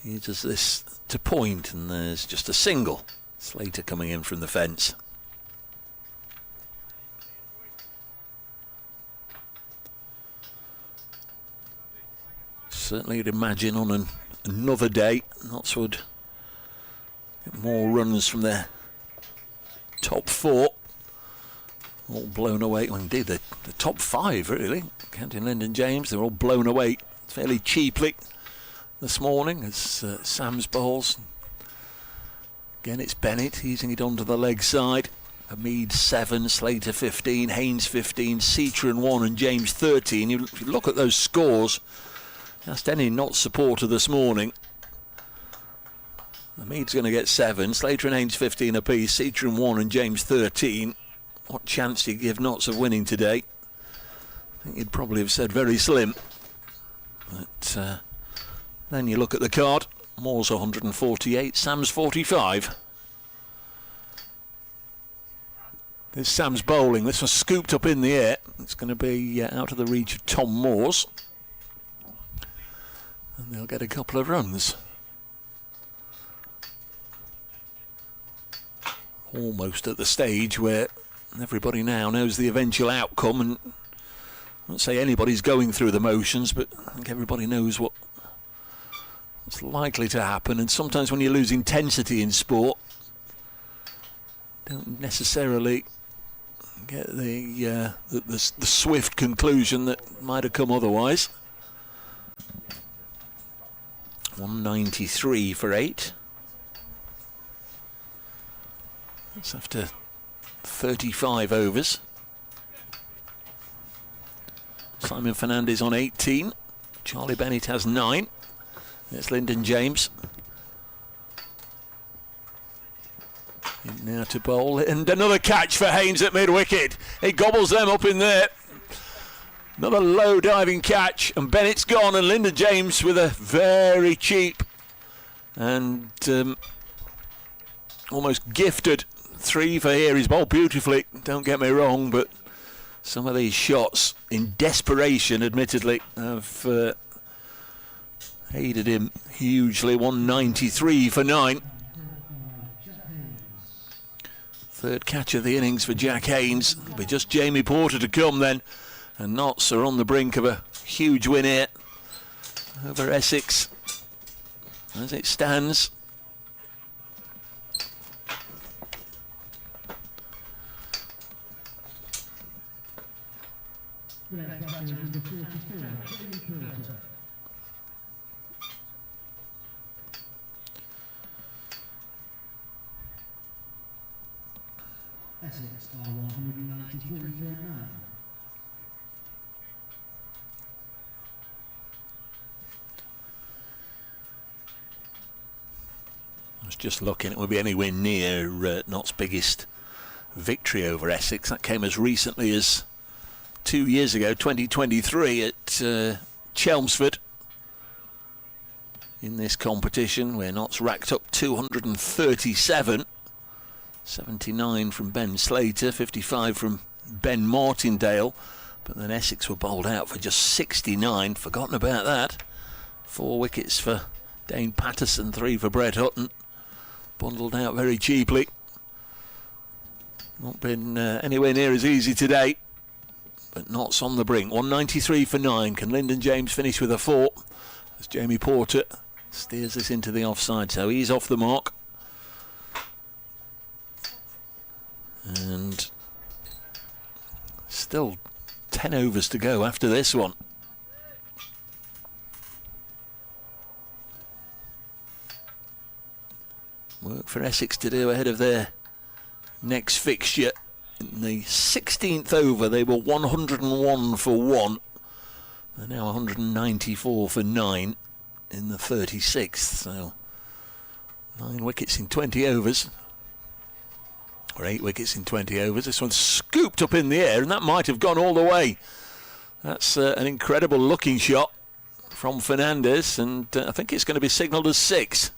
he does this to point, and there's just a single. Slater coming in from the fence. Certainly you'd imagine on another day Notts would get more runs from their top 4. All blown away. Well, indeed, the top 5, really. Counting Lyndon James, they're all blown away fairly cheaply this morning as Sam's bowls. Again, it's Bennett easing it onto the leg side. Mead 7, Slater 15, Haynes 15, Citron 1 and James 13. If you look at those scores, asked any Notts supporter this morning, Mead's going to get 7, Slater and Haynes 15 apiece, Citron 1 and James 13. What chance do you give Notts of winning today? I think you'd probably have said very slim. But Then you look at the card. Moore's 148, Sam's 45. This Sam's bowling. This was scooped up in the air. It's going to be out of the reach of Tom Moore's. And they'll get a couple of runs. Almost at the stage where everybody now knows the eventual outcome, and I won't say anybody's going through the motions, but I think everybody knows what's likely to happen. And sometimes when you lose intensity in sport, don't necessarily get the swift conclusion that might have come otherwise. 193 for 8. That's after 35 overs. Simon Fernandez on 18. Charlie Bennett has 9. It's Lyndon James. In now to bowl. And another catch for Haynes at mid-wicket. He gobbles them up in there. Another low diving catch. And Bennett's gone. And Lyndon James with a very cheap and almost gifted 3 for here. He's bowled beautifully, don't get me wrong, but some of these shots in desperation, admittedly, have aided him hugely. 193 for 9. Third catch of the innings for Jack Haynes. It'll be just Jamie Porter to come then, and Notts are on the brink of a huge win here over Essex as it stands. Essex are 193 for 9. I was just looking, it would be anywhere near Nott's biggest victory over Essex. That came as recently as 2 years ago, 2023, at Chelmsford in this competition, where Nott's racked up 237. 79 from Ben Slater, 55 from Ben Martindale, but then Essex were bowled out for just 69. Forgotten about that. 4 wickets for Dane Patterson, 3 for Brett Hutton. Bundled out very cheaply. Not been anywhere near as easy today, but Nott's on the brink. 193 for 9. Can Lyndon James finish with a 4 as Jamie Porter steers this into the offside, so he's off the mark. And still 10 overs to go after this one. Work for Essex to do ahead of their next fixture. In the 16th over, they were 101 for 1. They're now 194 for 9 in the 36th. So 9 wickets in 20 overs. Or 8 wickets in 20 overs. This one's scooped up in the air, and that might have gone all the way. That's an incredible looking shot from Fernandez, and I think it's going to be signalled as 6.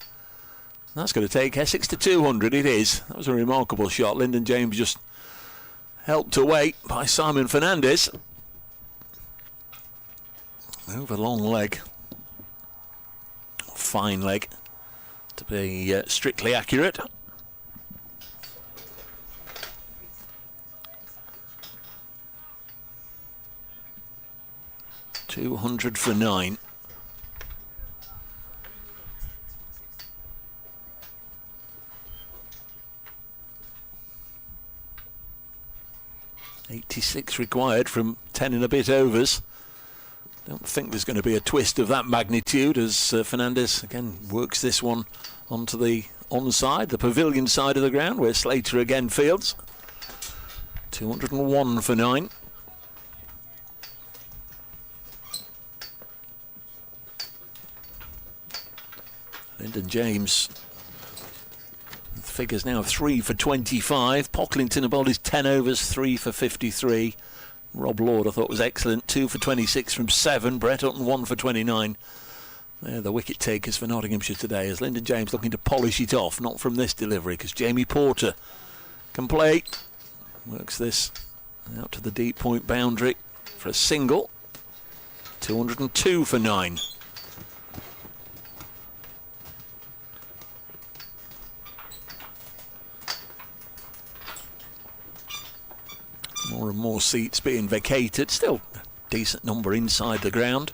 That's going to take Essex to 200. It is. That was a remarkable shot. Lyndon James just helped away by Simon Fernandez. Over long leg. Fine leg, to be strictly accurate. $200 for 9. $86 required from 10 and a bit overs. Don't think there's going to be a twist of that magnitude as Fernandez again works this one onto the onside, the pavilion side of the ground, where Slater again fields. 201 for 9. Lyndon James, figures now 3 for 25. Pocklington bowled his 10 overs, 3 for 53. Rob Lord I thought was excellent, 2 for 26 from 7. Brett Hutton 1 for 29. They're the wicket takers for Nottinghamshire today, as Lyndon James looking to polish it off. Not from this delivery, because Jamie Porter can play. Works this out to the deep point boundary for a single. 202 for 9. More and more seats being vacated. Still a decent number inside the ground.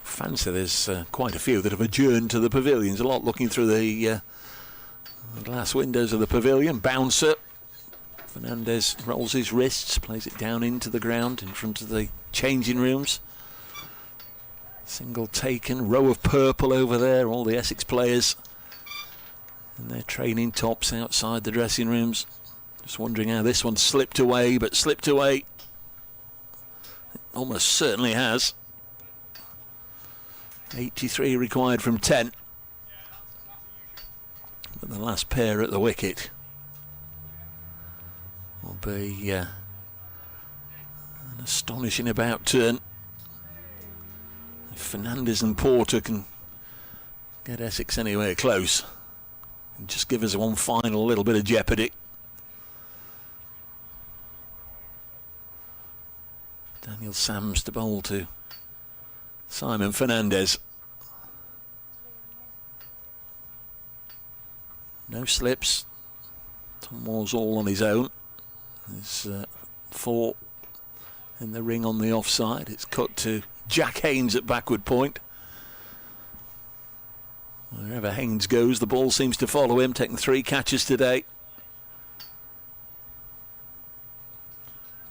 Fancy there's quite a few that have adjourned to the pavilions. A lot looking through the glass windows of the pavilion. Bouncer. Fernandez rolls his wrists, plays it down into the ground in front of the changing rooms. Single taken. Row of purple over there. All the Essex players in their training tops outside the dressing rooms. Just wondering how this one slipped away, but slipped away. It almost certainly has. 83 required from 10. But the last pair at the wicket will be an astonishing about turn. If Fernandez and Porter can get Essex anywhere close and just give us one final little bit of jeopardy. Daniel Sams to bowl to Simon Fernandez. No slips. Tom Moore's all on his own. There's 4 in the ring on the offside. It's cut to Jack Haynes at backward point. Wherever Haynes goes, the ball seems to follow him, taking 3 catches today.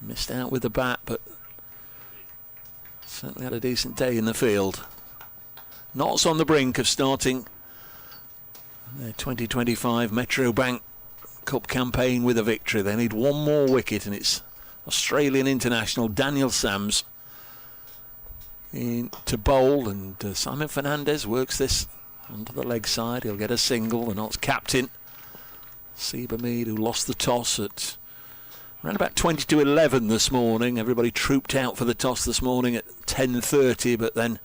Missed out with the bat, but certainly had a decent day in the field. Notts on the brink of starting their 2025 Metro Bank Cup campaign with a victory. They need one more wicket, and it's Australian international Daniel Sams in to bowl, and Simon Fernandez works this onto the leg side. He'll get a single. The Notts captain, Seba Mead, who lost the toss at around about 20 to 11 this morning. Everybody trooped out for the toss this morning at 10:30, but then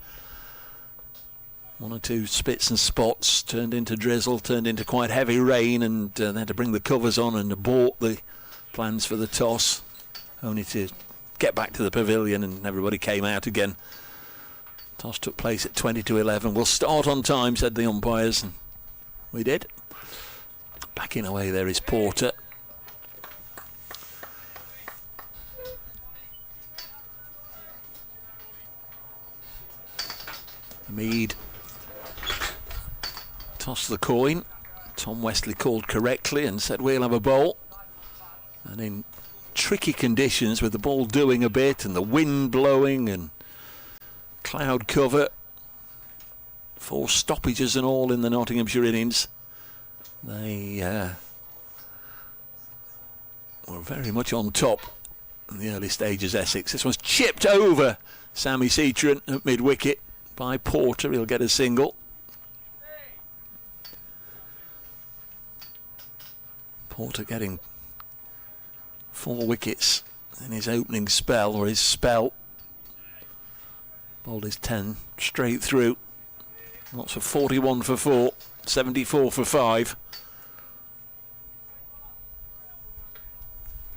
1 or 2 spits and spots turned into drizzle, turned into quite heavy rain, and they had to bring the covers on and abort the plans for the toss, only to get back to the pavilion, and everybody came out again. Toss took place at 20 to 11. We'll start on time, said the umpires, and we did. Backing away there is Porter. Mead tossed the coin. Tom Westley called correctly and said we'll have a bowl. And in tricky conditions, with the ball doing a bit and the wind blowing and cloud cover, 4 stoppages and all in the Nottinghamshire innings, they were very much on top in the early stages. Essex. This one's chipped over Sammy Cetron at mid-wicket by Porter. He'll get a single. Porter getting 4 wickets in his opening spell, or his spell. Bowled his 10 straight through. Lots for 41 for 4, 74 for 5.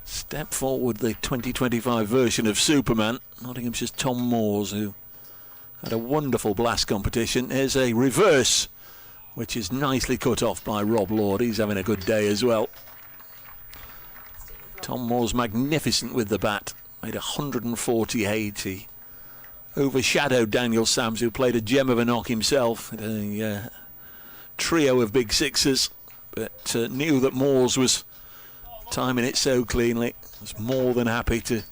Step forward the 2025 version of Superman. Nottinghamshire's Tom Moores, who had a wonderful blast competition. Here's a reverse, which is nicely cut off by Rob Lord. He's having a good day as well. Tom Moore's magnificent with the bat. Made 148. He overshadowed Daniel Sams, who played a gem of a knock himself. A trio of big sixes, but knew that Moores was timing it so cleanly. Was more than happy to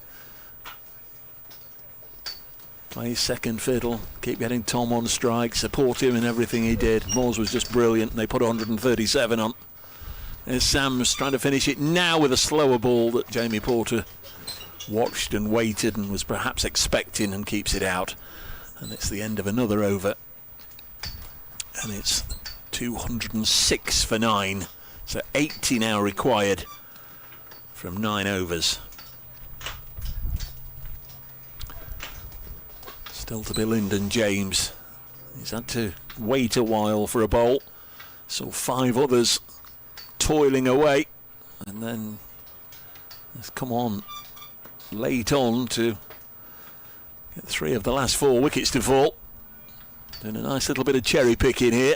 play second fiddle, keep getting Tom on strike, support him in everything he did. Moores was just brilliant, and they put 137 on. There's Sams trying to finish it now with a slower ball that Jamie Porter watched and waited and was perhaps expecting, and keeps it out. And it's the end of another over. And it's 206 for 9. So 80 now required from 9 overs. Still to be Lyndon James He's had to wait a while for a bowl. So 5 others toiling away, and then has come on late on to get 3 of the last 4 wickets to fall. Doing a nice little bit of cherry picking here.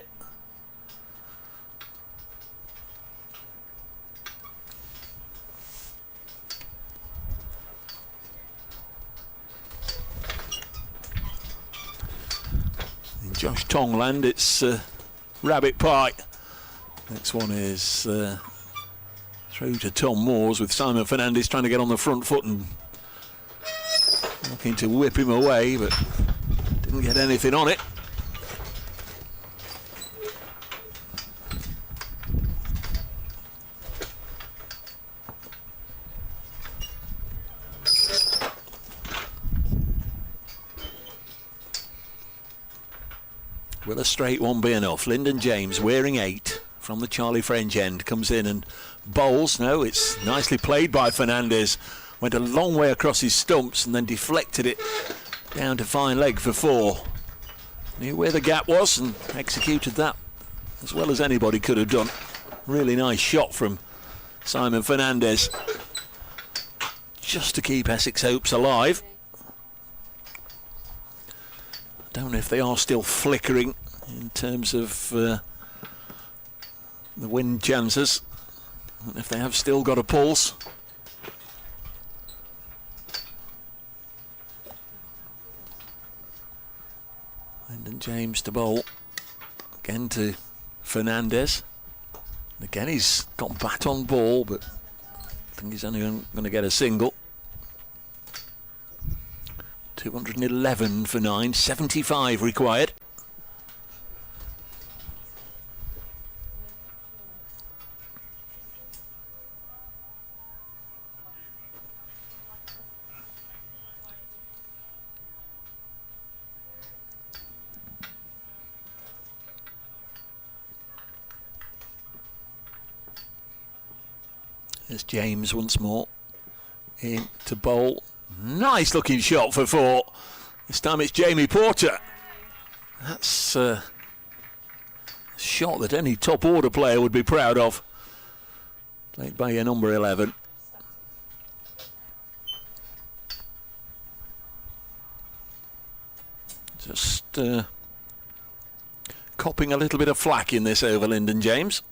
In Josh Tongland, it's rabbit pie. Next one is through to Tom Moores, with Simon Fernandez trying to get on the front foot and looking to whip him away, but didn't get anything on it. Will a straight one be enough? Lyndon James, wearing 8 from the Charlie French end, comes in and bowls. No, it's nicely played by Fernandez. Went a long way across his stumps and then deflected it down to fine leg for 4. Knew where the gap was and executed that as well as anybody could have done. Really nice shot from Simon Fernandez, just to keep Essex hopes alive. I don't know if they are still flickering in terms of the win chances, and if they have still got a pulse. Lyndon James to bowl again to Fernandez. And again, he's got bat on ball, but I think he's only going to get a single. 211 for 9, 75 required. There's James once more in to bowl. Nice looking shot for 4. This time it's Jamie Porter. That's a shot that any top order player would be proud of. Played by your number 11. Just copping a little bit of flack in this over, Lyndon James.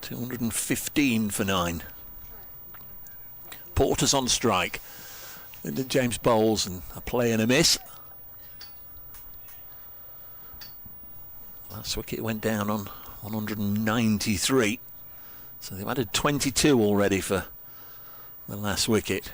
$215 for 9. Porter's on strike. Lyndon James bowls and a play and a miss. Last wicket went down on 193. So they've added 22 already for the last wicket.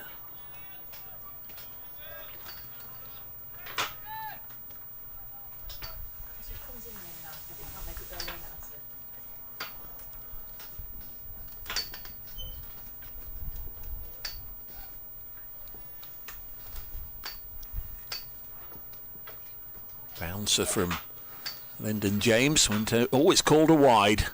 Bouncer from Lyndon James went out. Oh, it's called a wide.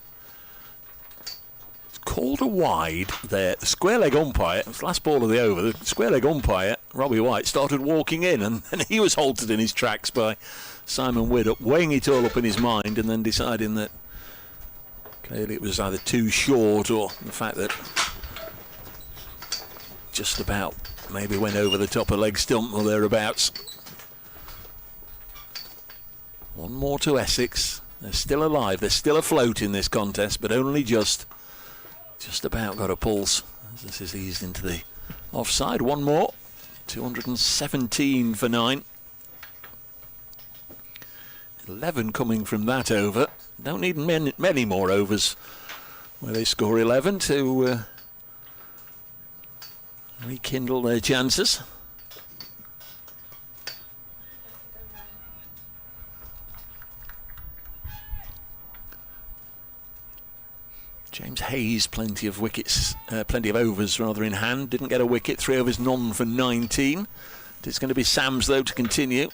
It's called a wide there. The square leg umpire, it was the last ball of the over, the square leg umpire, Robbie White, started walking in and he was halted in his tracks by Simon Widdup, weighing it all up in his mind and then deciding that clearly it was either too short or the fact that just about maybe went over the top of leg stump or thereabouts. One more to Essex. They're still alive. They're still afloat in this contest, but only just about got a pulse as this is eased into the offside. One more. 217 for 9. 11 coming from that over. Don't need many more overs where they score 11 to rekindle their chances. James Hayes, plenty of overs rather in hand. Didn't get a wicket. 3 overs, none for 19. It's going to be Sams though to continue.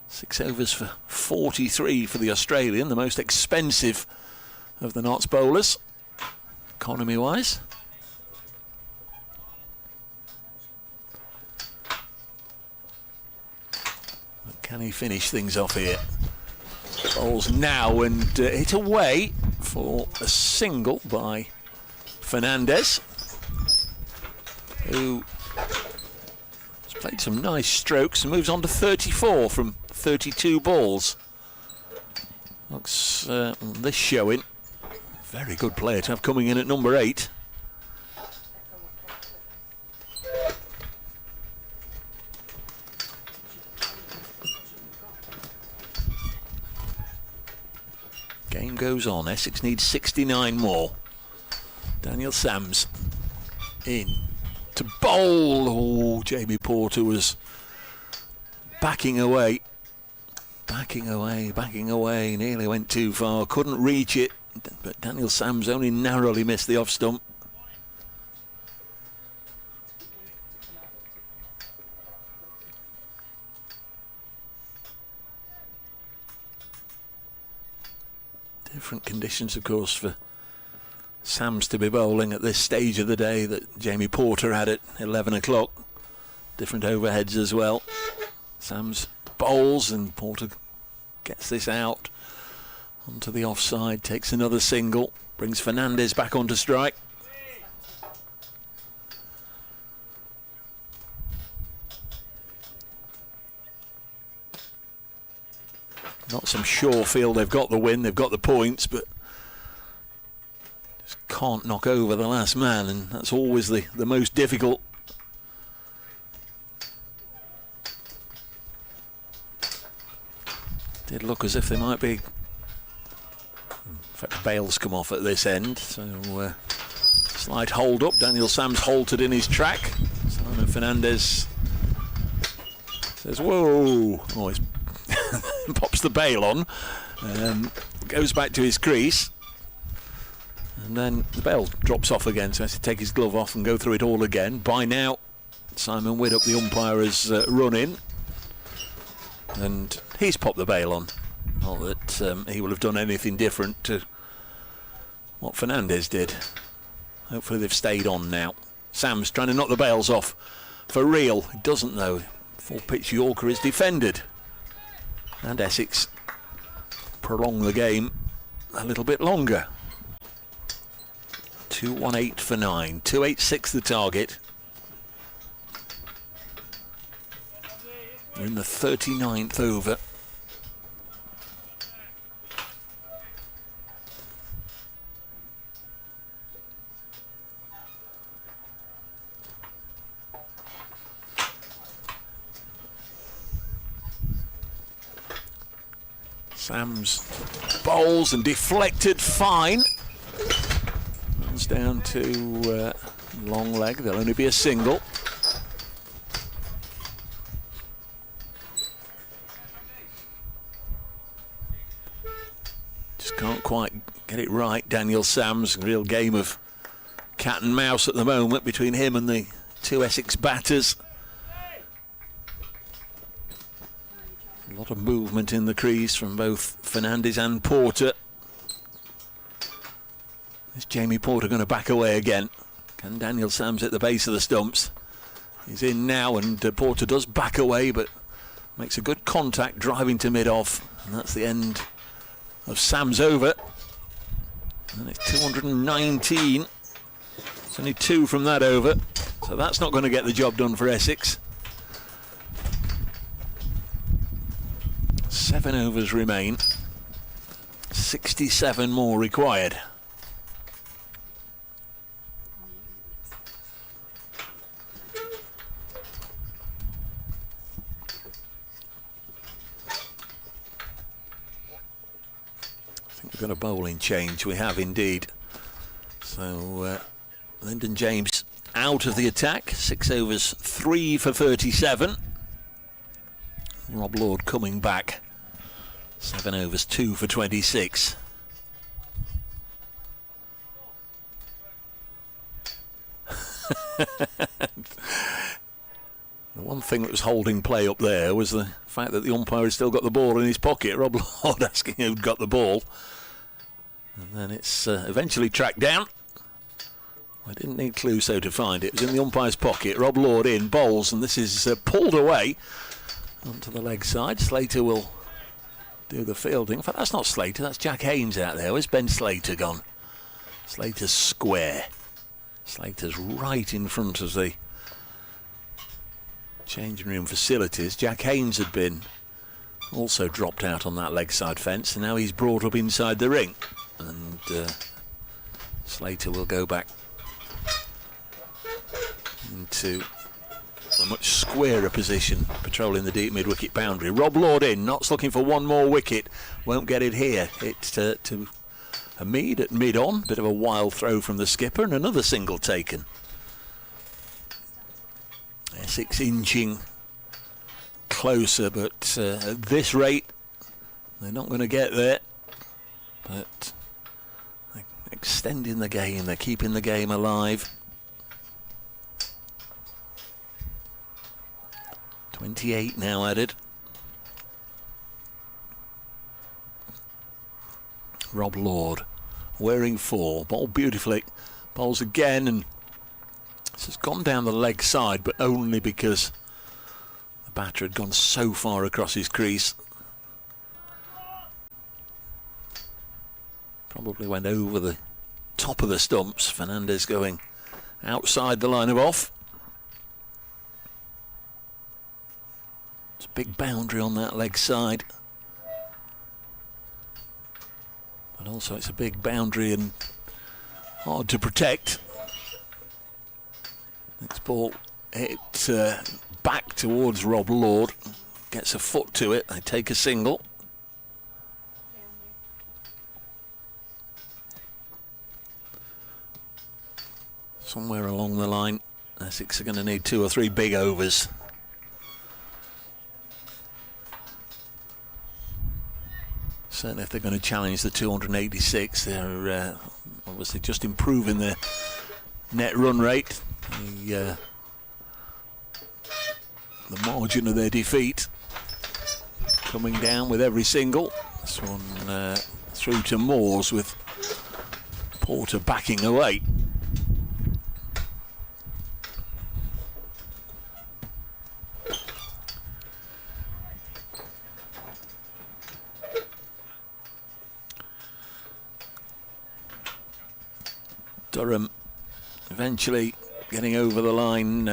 6 overs for 43 for the Australian, the most expensive of the Notts bowlers, economy-wise. Can he finish things off here? Bowls now and hit away for a single by Fernandez, who has played some nice strokes and moves on to 34 from 32 balls. Looks on this showing, very good player to have coming in at number 8. Game goes on. Essex needs 69 more. Daniel Sams in to bowl. Oh, Jamie Porter was backing away. Backing away. Nearly went too far. Couldn't reach it. But Daniel Sams only narrowly missed the off stump. Different conditions, of course, for Sams to be bowling at this stage of the day that Jamie Porter had at 11 o'clock. Different overheads as well. Sams bowls and Porter gets this out onto the offside, takes another single, brings Fernandez back onto strike. Not some sure feel they've got the win, they've got the points, but just can't knock over the last man, and that's always the most difficult. Did look as if they might be. In fact, bails come off at this end, so slight hold up. Daniel Sams halted in his track. Simon Fernandez says, "Whoa!" Oh, he's pops the bail on, goes back to his crease, and then the bail drops off again, so he has to take his glove off and go through it all again. By now, Simon Widdup, the umpire, has run in, and he's popped the bail on. Not that he will have done anything different to what Fernandez did. Hopefully they've stayed on now. Sam's trying to knock the bails off for real. He doesn't, though. Full pitch Yorker is defended. And Essex prolong the game a little bit longer. 218 for 9. 286 the target. We're in the 39th over. Sams bowls and deflected fine. Runs down to long leg. There'll only be a single. Just can't quite get it right. Daniel Sams, real game of cat and mouse at the moment between him and the two Essex batters. A lot of movement in the crease from both Fernandez and Porter. Is Jamie Porter going to back away again? Can Daniel Sams at the base of the stumps? He's in now, and Porter does back away, but makes a good contact driving to mid-off, and that's the end of Sams over. And it's 219. It's only 2 from that over, so that's not going to get the job done for Essex. 7 overs remain. 67 more required. I think we've got a bowling change. We have indeed. So Lyndon James out of the attack. 6 overs, 3 for 37. Rob Lord coming back. 7 overs, 2 for 26. The one thing that was holding play up there was the fact that the umpire has still got the ball in his pocket. Rob Lord asking who'd got the ball. And then it's eventually tracked down. I didn't need Cluso to find it. It was in the umpire's pocket. Rob Lord in, bowls, and this is pulled away. onto the leg side. Slater will do the fielding. In fact, that's not Slater, that's Jack Haynes out there. Where's Ben Slater gone? Slater's square. Slater's right in front of the changing room facilities. Jack Haynes had been also dropped out on that leg side fence, and now he's brought up inside the ring. And Slater will go back into a much squarer position, patrolling the deep mid-wicket boundary. Rob Lord in, Notts looking for one more wicket, won't get it here. It's to Hamid at mid-on, bit of a wild throw from the skipper, and another single taken. Essex inching closer, but at this rate, they're not going to get there. But they're extending the game, they're keeping the game alive. 28 now added. Rob Lord wearing 4, bowled beautifully, bowls again, and this has gone down the leg side, but only because the batter had gone so far across his crease. Probably went over the top of the stumps. Fernandez going outside the line of off. It's a big boundary on that leg side. But also it's a big boundary and hard to protect. Next ball hit back towards Rob Lord. Gets a foot to it. They take a single. Somewhere along the line, Essex are going to need 2 or 3 big overs. Certainly if they're going to challenge the 286, they're obviously just improving their net run rate. The margin of their defeat coming down with every single. This one through to Moores with Porter backing away. Durham eventually getting over the line,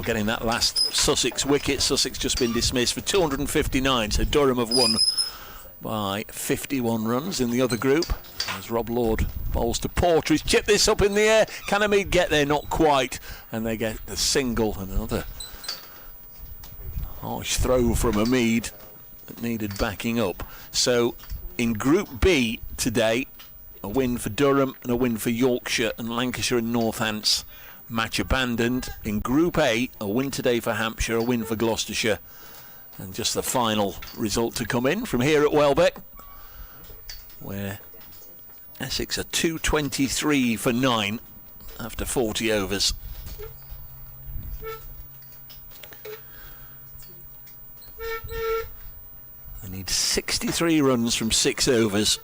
getting that last Sussex wicket. Sussex just been dismissed for 259, so Durham have won by 51 runs in the other group. As Rob Lord bowls to Porter, he's chipped this up in the air. Can Hamid get there? Not quite, and they get the single. And another harsh throw from Hamid that needed backing up. So in Group B today, a win for Durham and a win for Yorkshire, and Lancashire and Northants match abandoned. In Group A, a win today for Hampshire, a win for Gloucestershire, and just the final result to come in from here at Welbeck, where Essex are 223 for 9 after 40 overs. They need 63 runs from 6 overs.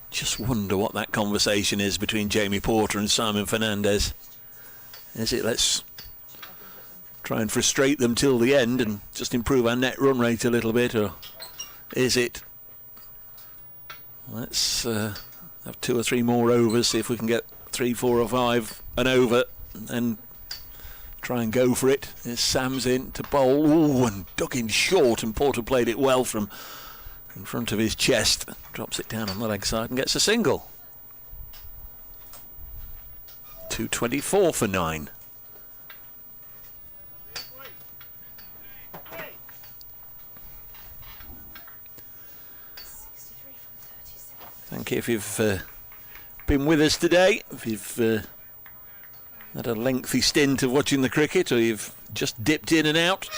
Just wonder what that conversation is between Jamie Porter and Simon Fernandez. Is it, let's try and frustrate them till the end and just improve our net run rate a little bit, or is it, let's have 2 or 3 more overs, see if we can get 3, 4 or 5 and over, and try and go for it. There's Sam's in to bowl, ooh, and ducking short, and Porter played it well from in front of his chest, drops it down on the leg side and gets a single. 224 for 9. Thank you if you've been with us today, if you've had a lengthy stint of watching the cricket, or you've just dipped in and out.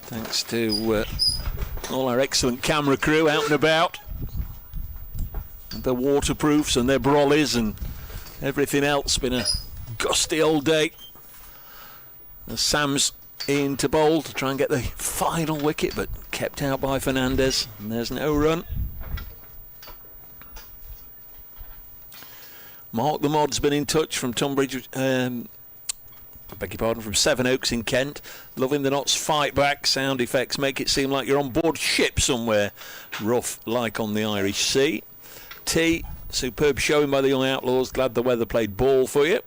Thanks to all our excellent camera crew out and about, and their waterproofs and their brollies and everything else. Been a gusty old day. As Sam's in to bowl to try and get the final wicket, but kept out by Fernandez, and there's no run. Mark the Mod's been in touch from Tunbridge beg your pardon, from Sevenoaks in Kent. Loving the Notts fight back. Sound effects make it seem like you're on board ship somewhere rough like on the Irish Sea. T, superb showing by the young Outlaws. Glad the weather played ball for you.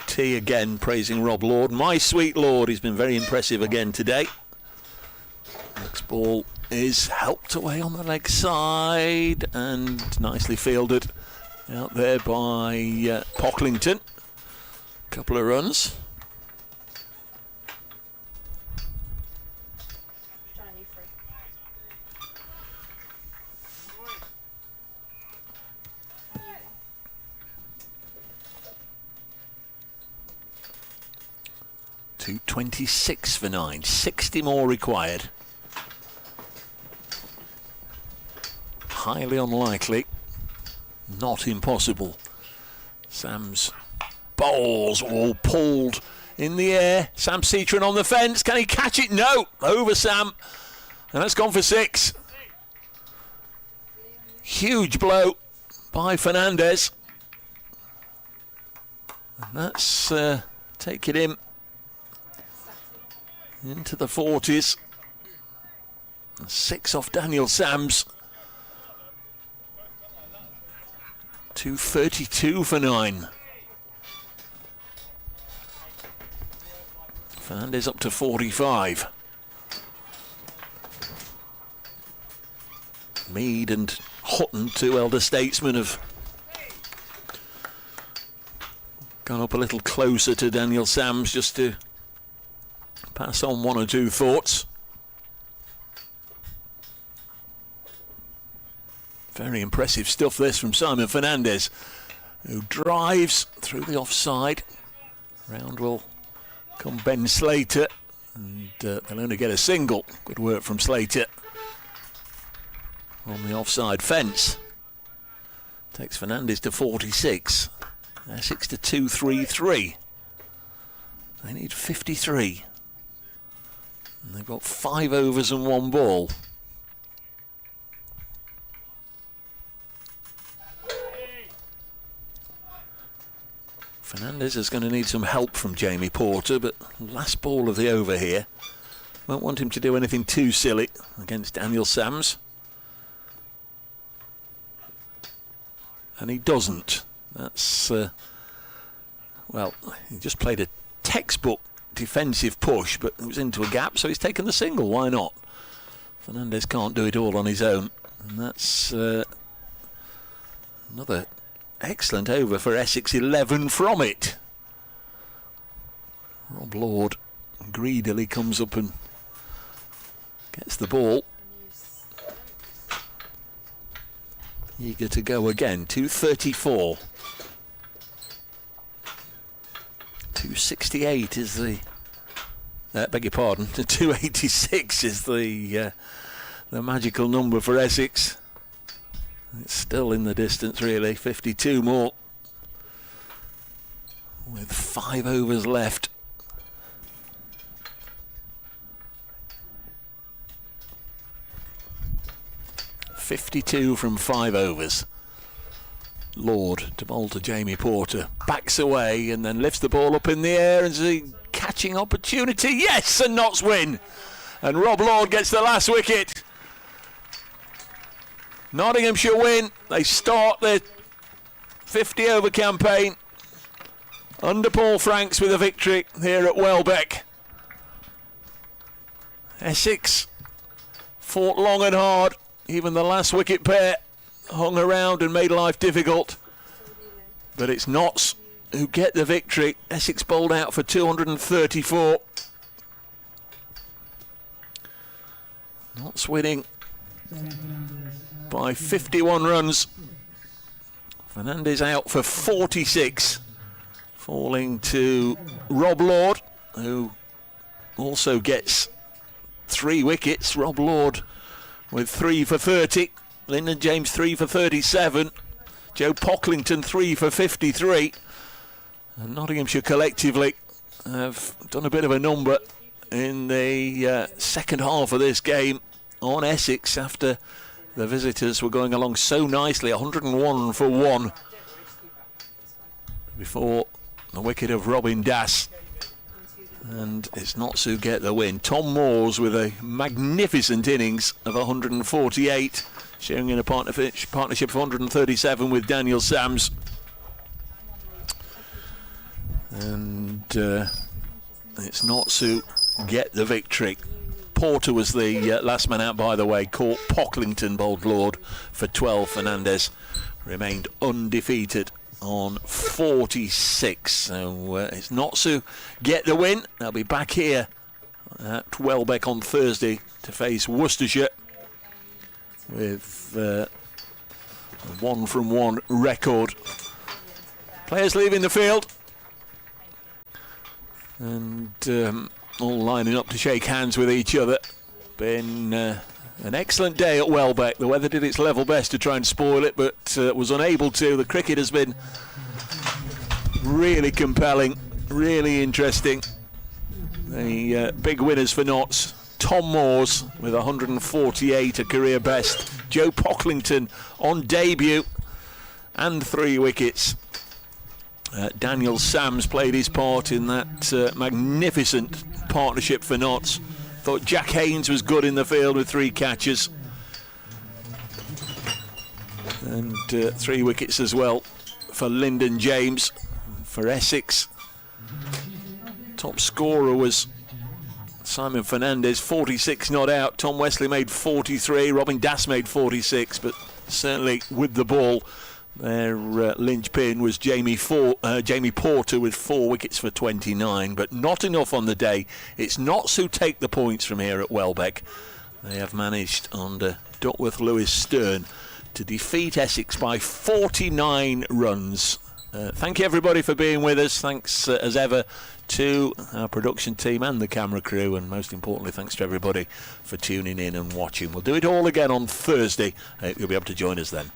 T again praising Rob Lord. My sweet Lord, he's been very impressive again today. Next ball is helped away on the leg side and nicely fielded out there by Pocklington. Couple of runs. To 26 for 9, 60 more required. Highly unlikely, not impossible. Sam's bowls all pulled in the air. Sam Cetron on the fence. Can he catch it? No. Over Sam. And that's gone for 6. Huge blow by Fernandez. And that's taking him into the 40s. 6 off Daniel Sams. 232 for 9. Fernandez up to 45. Mead and Hutton, 2 elder statesmen, have gone up a little closer to Daniel Sams just to pass on 1 or 2 thoughts. Very impressive stuff this from Simon Fernandez, who drives through the offside. Round will come Ben Slater, and they'll only get a single. Good work from Slater on the offside fence. Takes Fernandez to 46. Essex to 233. They need 53. And they've got 5 overs and 1 ball. Fernandez is going to need some help from Jamie Porter, but last ball of the over here. Won't want him to do anything too silly against Daniel Sams. And he doesn't. That's, well, he just played a textbook defensive push, but it was into a gap, so he's taken the single. Why not? Fernandez can't do it all on his own. And that's another excellent over for Essex, 11 from it. Rob Lord greedily comes up and gets the ball. Eager to go again. 234. 268 is the... beg your pardon. 286 is the magical number for Essex. It's still in the distance, really. 52 more with 5 overs left. .52 from 5 overs. Lord to bowl to Jamie Porter. Backs away and then lifts the ball up in the air and a catching opportunity. Yes, and Notts win. And Rob Lord gets the last wicket. Nottinghamshire win. They start their 50 over campaign under Paul Franks with a victory here at Welbeck. Essex fought long and hard. Even the last wicket pair hung around and made life difficult. But it's Notts who get the victory. Essex bowled out for 234. Notts winning by 51 runs. Fernandez out for 46, falling to Rob Lord, who also gets 3 wickets. Rob Lord with 3 for 30. Lyndon James 3 for 37. Joe Pocklington 3 for 53. And Nottinghamshire collectively have done a bit of a number in the second half of this game on Essex after the visitors were going along so nicely. 101 for 1 before the wicket of Robin Das. And it's Notsu get the win. Tom Moores with a magnificent innings of 148, sharing in a partnership of 137 with Daniel Sams. And it's Notsu get the victory. Porter was the last man out, by the way. Caught Pocklington bowled Lord for 12. Fernandez remained undefeated on 46. So it's Notsu get the win. They'll be back here at Welbeck on Thursday to face Worcestershire with a 1-from-1 record. Players leaving the field and all lining up to shake hands with each other. Been an excellent day at Welbeck. The weather did its level best to try and spoil it, but was unable to. The cricket has been really compelling, really interesting. The big winners for Notts: Tom Moores with 148, a career best. Joe Pocklington on debut and 3 wickets. Daniel Sams played his part in that magnificent partnership for Notts. Thought Jack Haynes was good in the field with 3 catches. And 3 wickets as well for Lyndon James for Essex. Top scorer was Simon Fernandez, 46 not out. Tom Wesley made 43. Robin Das made 46, but certainly with the ball, their linchpin was Jamie Porter with 4 wickets for 29, but not enough on the day. It's Notts who take the points from here at Welbeck. They have managed under Duckworth Lewis Stern to defeat Essex by 49 runs. Thank you everybody for being with us. Thanks as ever to our production team and the camera crew, and most importantly thanks to everybody for tuning in and watching. We'll do it all again on Thursday. You'll be able to join us then.